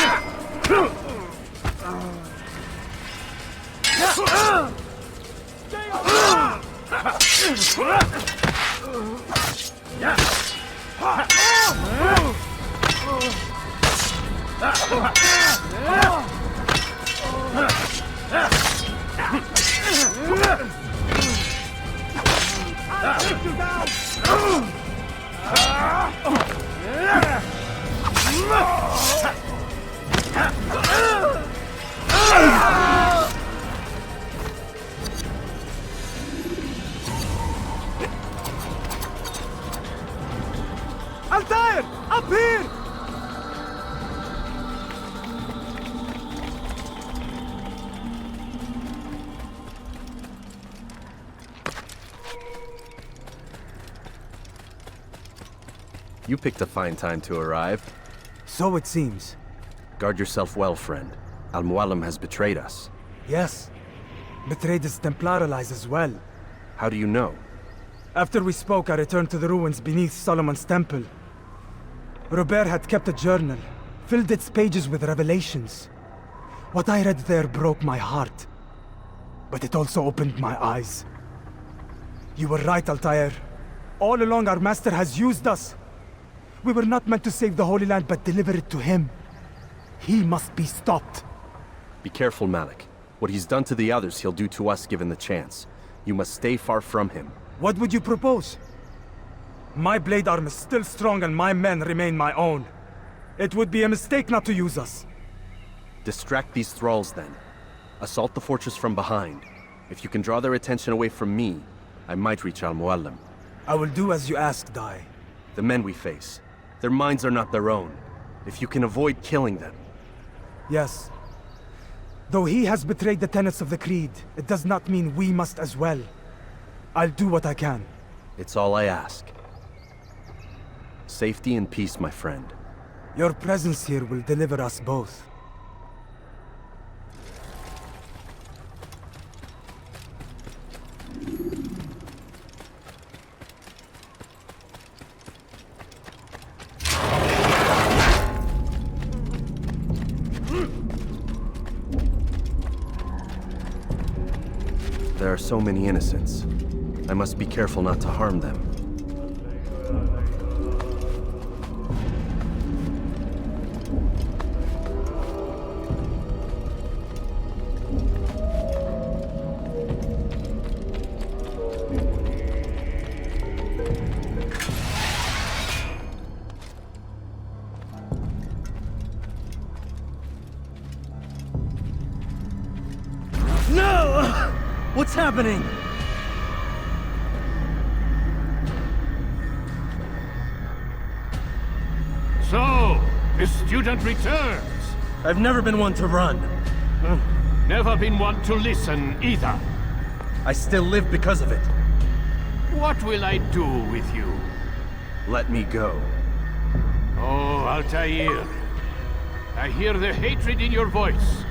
I'll take you down! Altair! Up here! You picked a fine time to arrive. So it seems. Guard yourself well, friend. Al-Mualim has betrayed us. Yes. Betrayed his Templar allies as well. How do you know? After we spoke, I returned to the ruins beneath Solomon's temple. Robert had kept a journal, filled its pages with revelations. What I read there broke my heart. But it also opened my eyes. You were right, Altair. All along our master has used us. We were not meant to save the Holy Land, but deliver it to him. He must be stopped. Be careful, Malik. What he's done to the others, he'll do to us given the chance. You must stay far from him. What would you propose? My blade arm is still strong and my men remain my own. It would be a mistake not to use us. Distract these thralls, then. Assault the fortress from behind. If you can draw their attention away from me, I might reach Al-Mualim. I will do as you ask, Dai. The men we face, their minds are not their own. If you can avoid killing them. Yes. Though he has betrayed the tenets of the Creed, it does not mean we must as well. I'll do what I can. It's all I ask. Safety and peace, my friend. Your presence here will deliver us both. There are so many innocents. I must be careful not to harm them. No! What's happening? So, the student returns. I've never been one to run. Never been one to listen either. I still live because of it. What will I do with you? Let me go. Oh, Altair. I hear the hatred in your voice.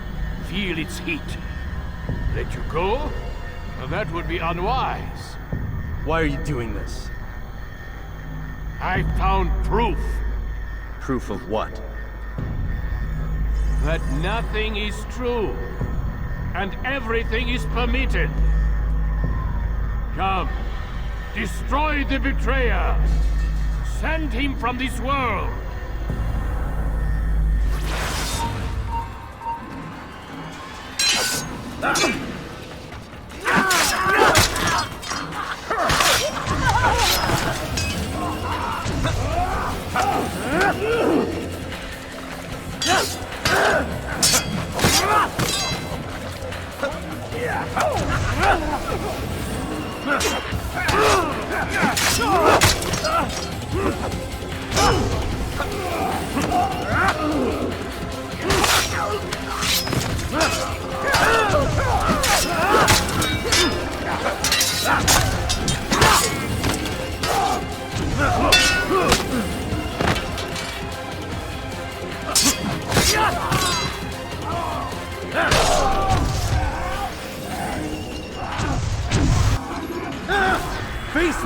Feel its heat. Let you go? Well, that would be unwise. Why are you doing this? I found proof. Proof of what? That nothing is true. And everything is permitted. Come. Destroy the betrayer. Send him from this world.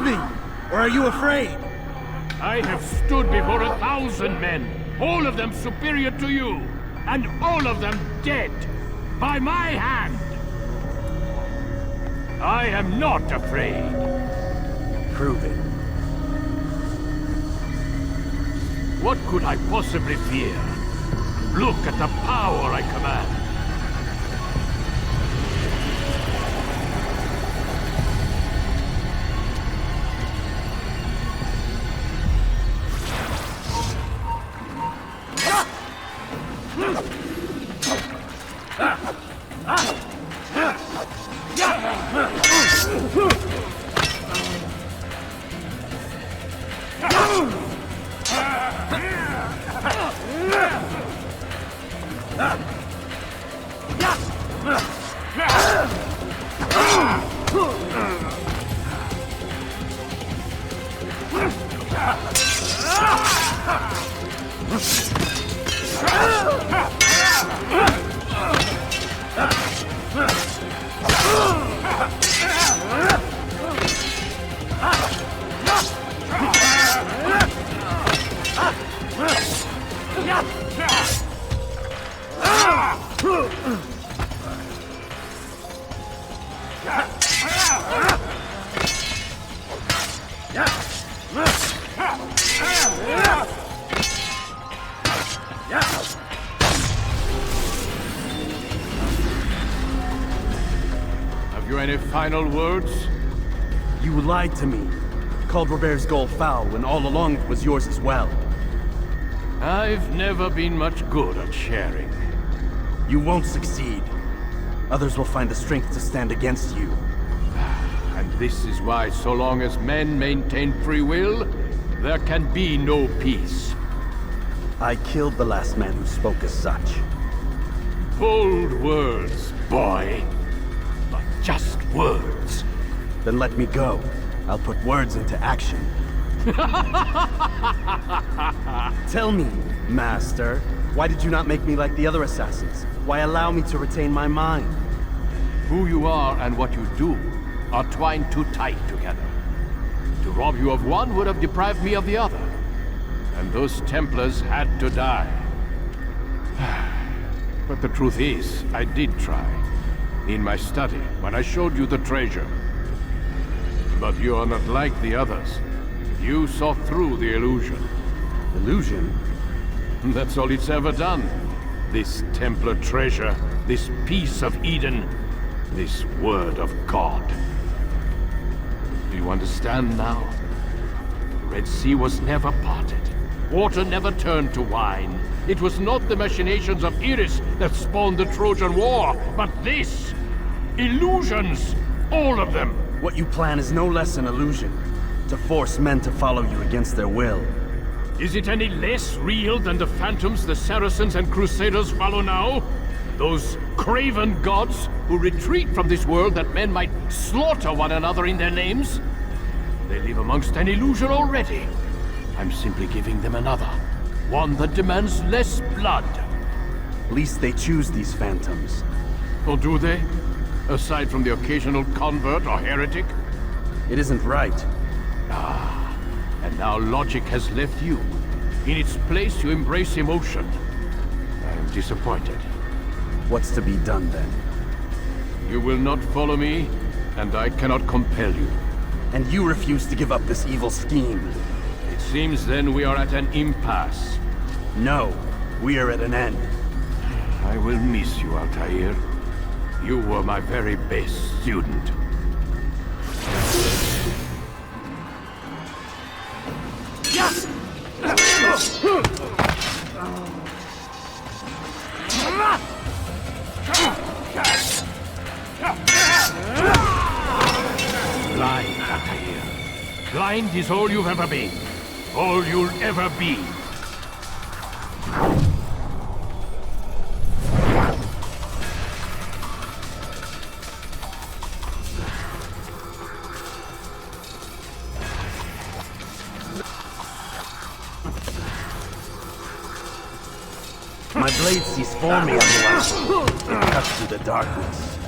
me! Or are you afraid? I have stood before 1,000 men, all of them superior to you, and all of them dead, by my hand. I am not afraid. Prove it. What could I possibly fear? Look at the power I command. Have you any final words? You lied to me. Called Robert's goal foul when all along it was yours as well. I've never been much good at sharing. You won't succeed. Others will find the strength to stand against you. And this is why, so long as men maintain free will, there can be no peace. I killed the last man who spoke as such. Bold words, boy. But just words. Then let me go. I'll put words into action. Tell me, Master, why did you not make me like the other assassins? Why allow me to retain my mind? Who you are and what you do are twined too tight together. To rob you of one would have deprived me of the other. And those Templars had to die. But the truth is, I did try. In my study, when I showed you the treasure. But you are not like the others. You saw through the illusion. Illusion? That's all it's ever done. This Templar treasure, this piece of Eden, this word of God. Do you understand now? The Red Sea was never parted. Water never turned to wine. It was not the machinations of Iris that spawned the Trojan War, but this! Illusions! All of them! What you plan is no less an illusion. To force men to follow you against their will. Is it any less real than the phantoms the Saracens and Crusaders follow now? Those craven gods who retreat from this world that men might slaughter one another in their names? They live amongst an illusion already. I'm simply giving them another. One that demands less blood. Least they choose these phantoms. Or do they? Aside from the occasional convert or heretic? It isn't right. Ah, and now logic has left you. In its place, you embrace emotion. I am disappointed. What's to be done then? You will not follow me, and I cannot compel you. And you refuse to give up this evil scheme. It seems then we are at an impasse. No, we are at an end. I will miss you, Altair. You were my very best student. Blind, Altair. Blind is all you've ever been. All you'll ever be. My blade sees for me, otherwise it cuts through the darkness.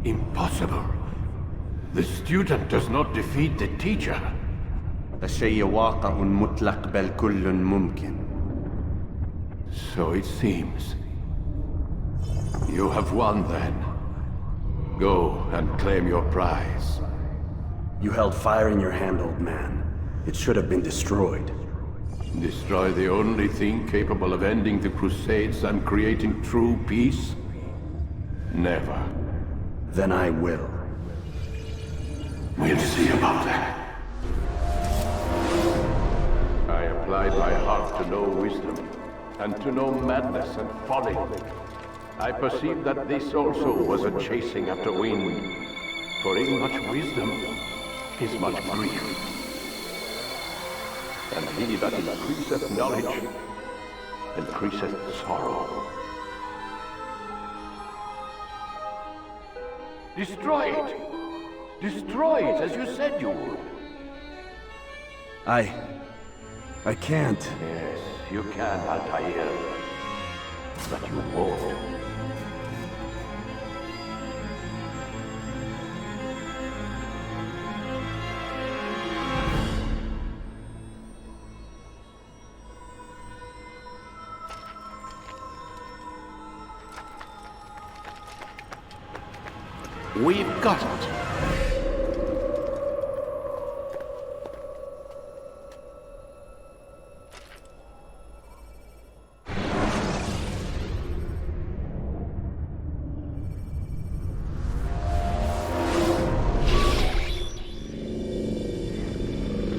Impossible. The student does not defeat the teacher. الشيء واقع مطلق بل كل ممكن. So it seems. You have won then. Go and claim your prize. You held fire in your hand, old man. It should have been destroyed. Destroy the only thing capable of ending the Crusades and creating true peace? Never. Then I will. We'll see about that. I applied my heart to know wisdom, and to know madness and folly. I perceived that this also was a chasing after wind. For in much wisdom is much grief. And he that increaseth knowledge increaseth sorrow. Destroy it! Destroy it as you said you would. I can't. Yes, you can, Altair. But you won't. We've got it.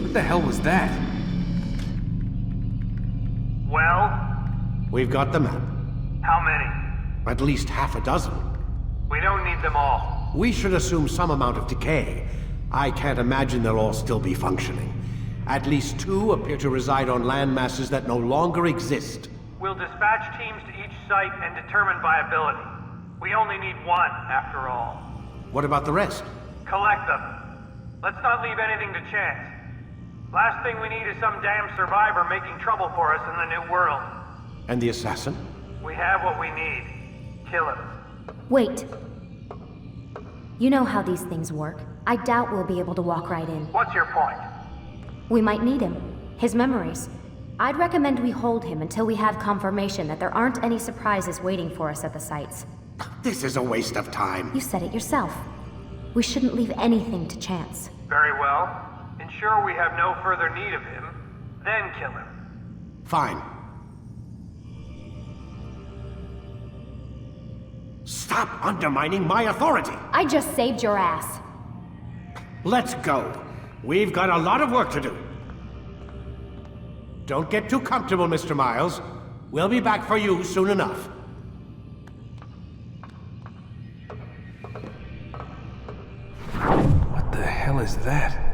What the hell was that? Well? We've got the map. How many? At least half a dozen. We don't need them all. We should assume some amount of decay. I can't imagine they'll all still be functioning. At least 2 appear to reside on land masses that no longer exist. We'll dispatch teams to each site and determine viability. We only need 1, after all. What about the rest? Collect them. Let's not leave anything to chance. Last thing we need is some damn survivor making trouble for us in the new world. And the assassin? We have what we need. Kill him. Wait. You know how these things work. I doubt we'll be able to walk right in. What's your point? We might need him. His memories. I'd recommend we hold him until we have confirmation that there aren't any surprises waiting for us at the sites. This is a waste of time. You said it yourself. We shouldn't leave anything to chance. Very well. Ensure we have no further need of him, then kill him. Fine. Stop undermining my authority! I just saved your ass. Let's go. We've got a lot of work to do. Don't get too comfortable, Mr. Miles. We'll be back for you soon enough. What the hell is that?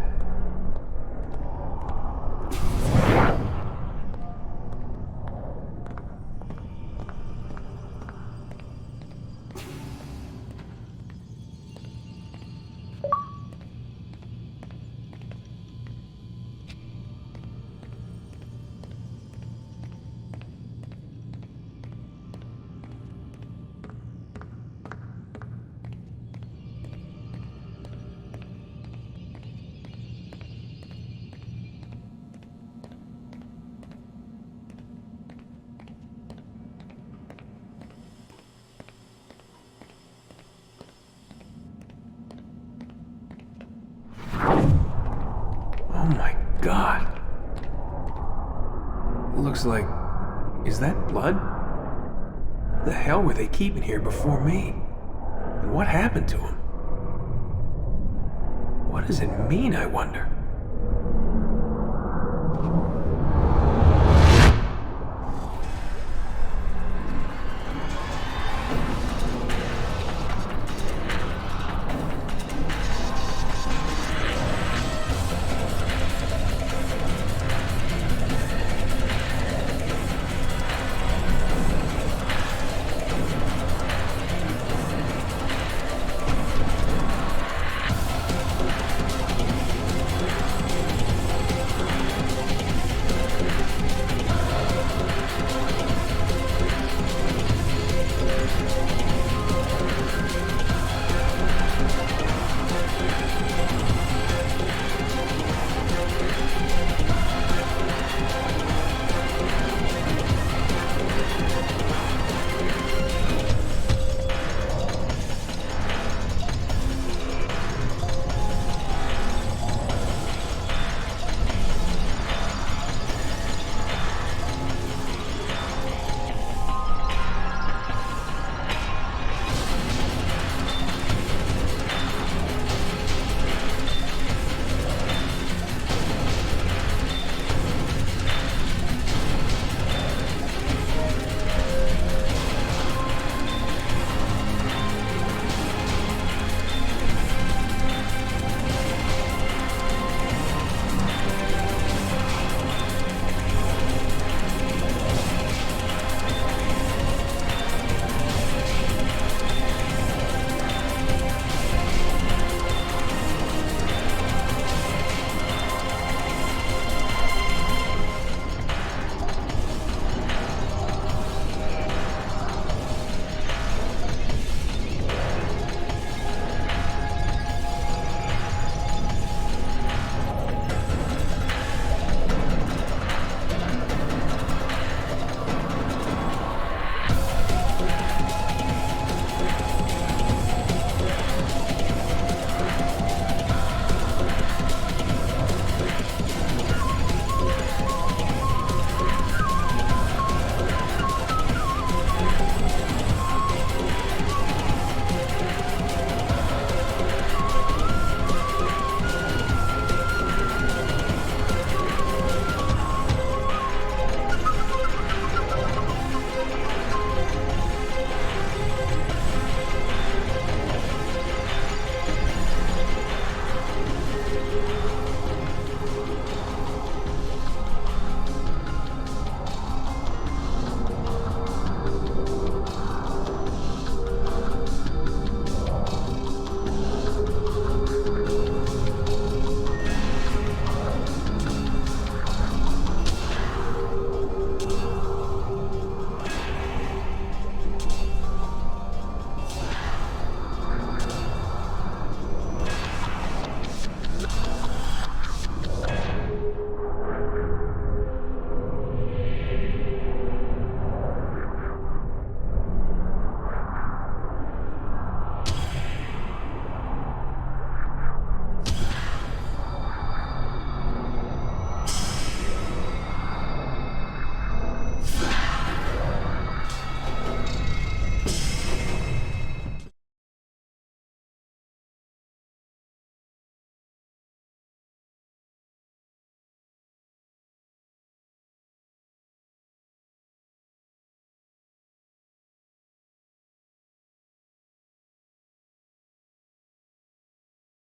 Looks like... Is that blood? The hell were they keeping here before me? And what happened to him? What does it mean, I wonder?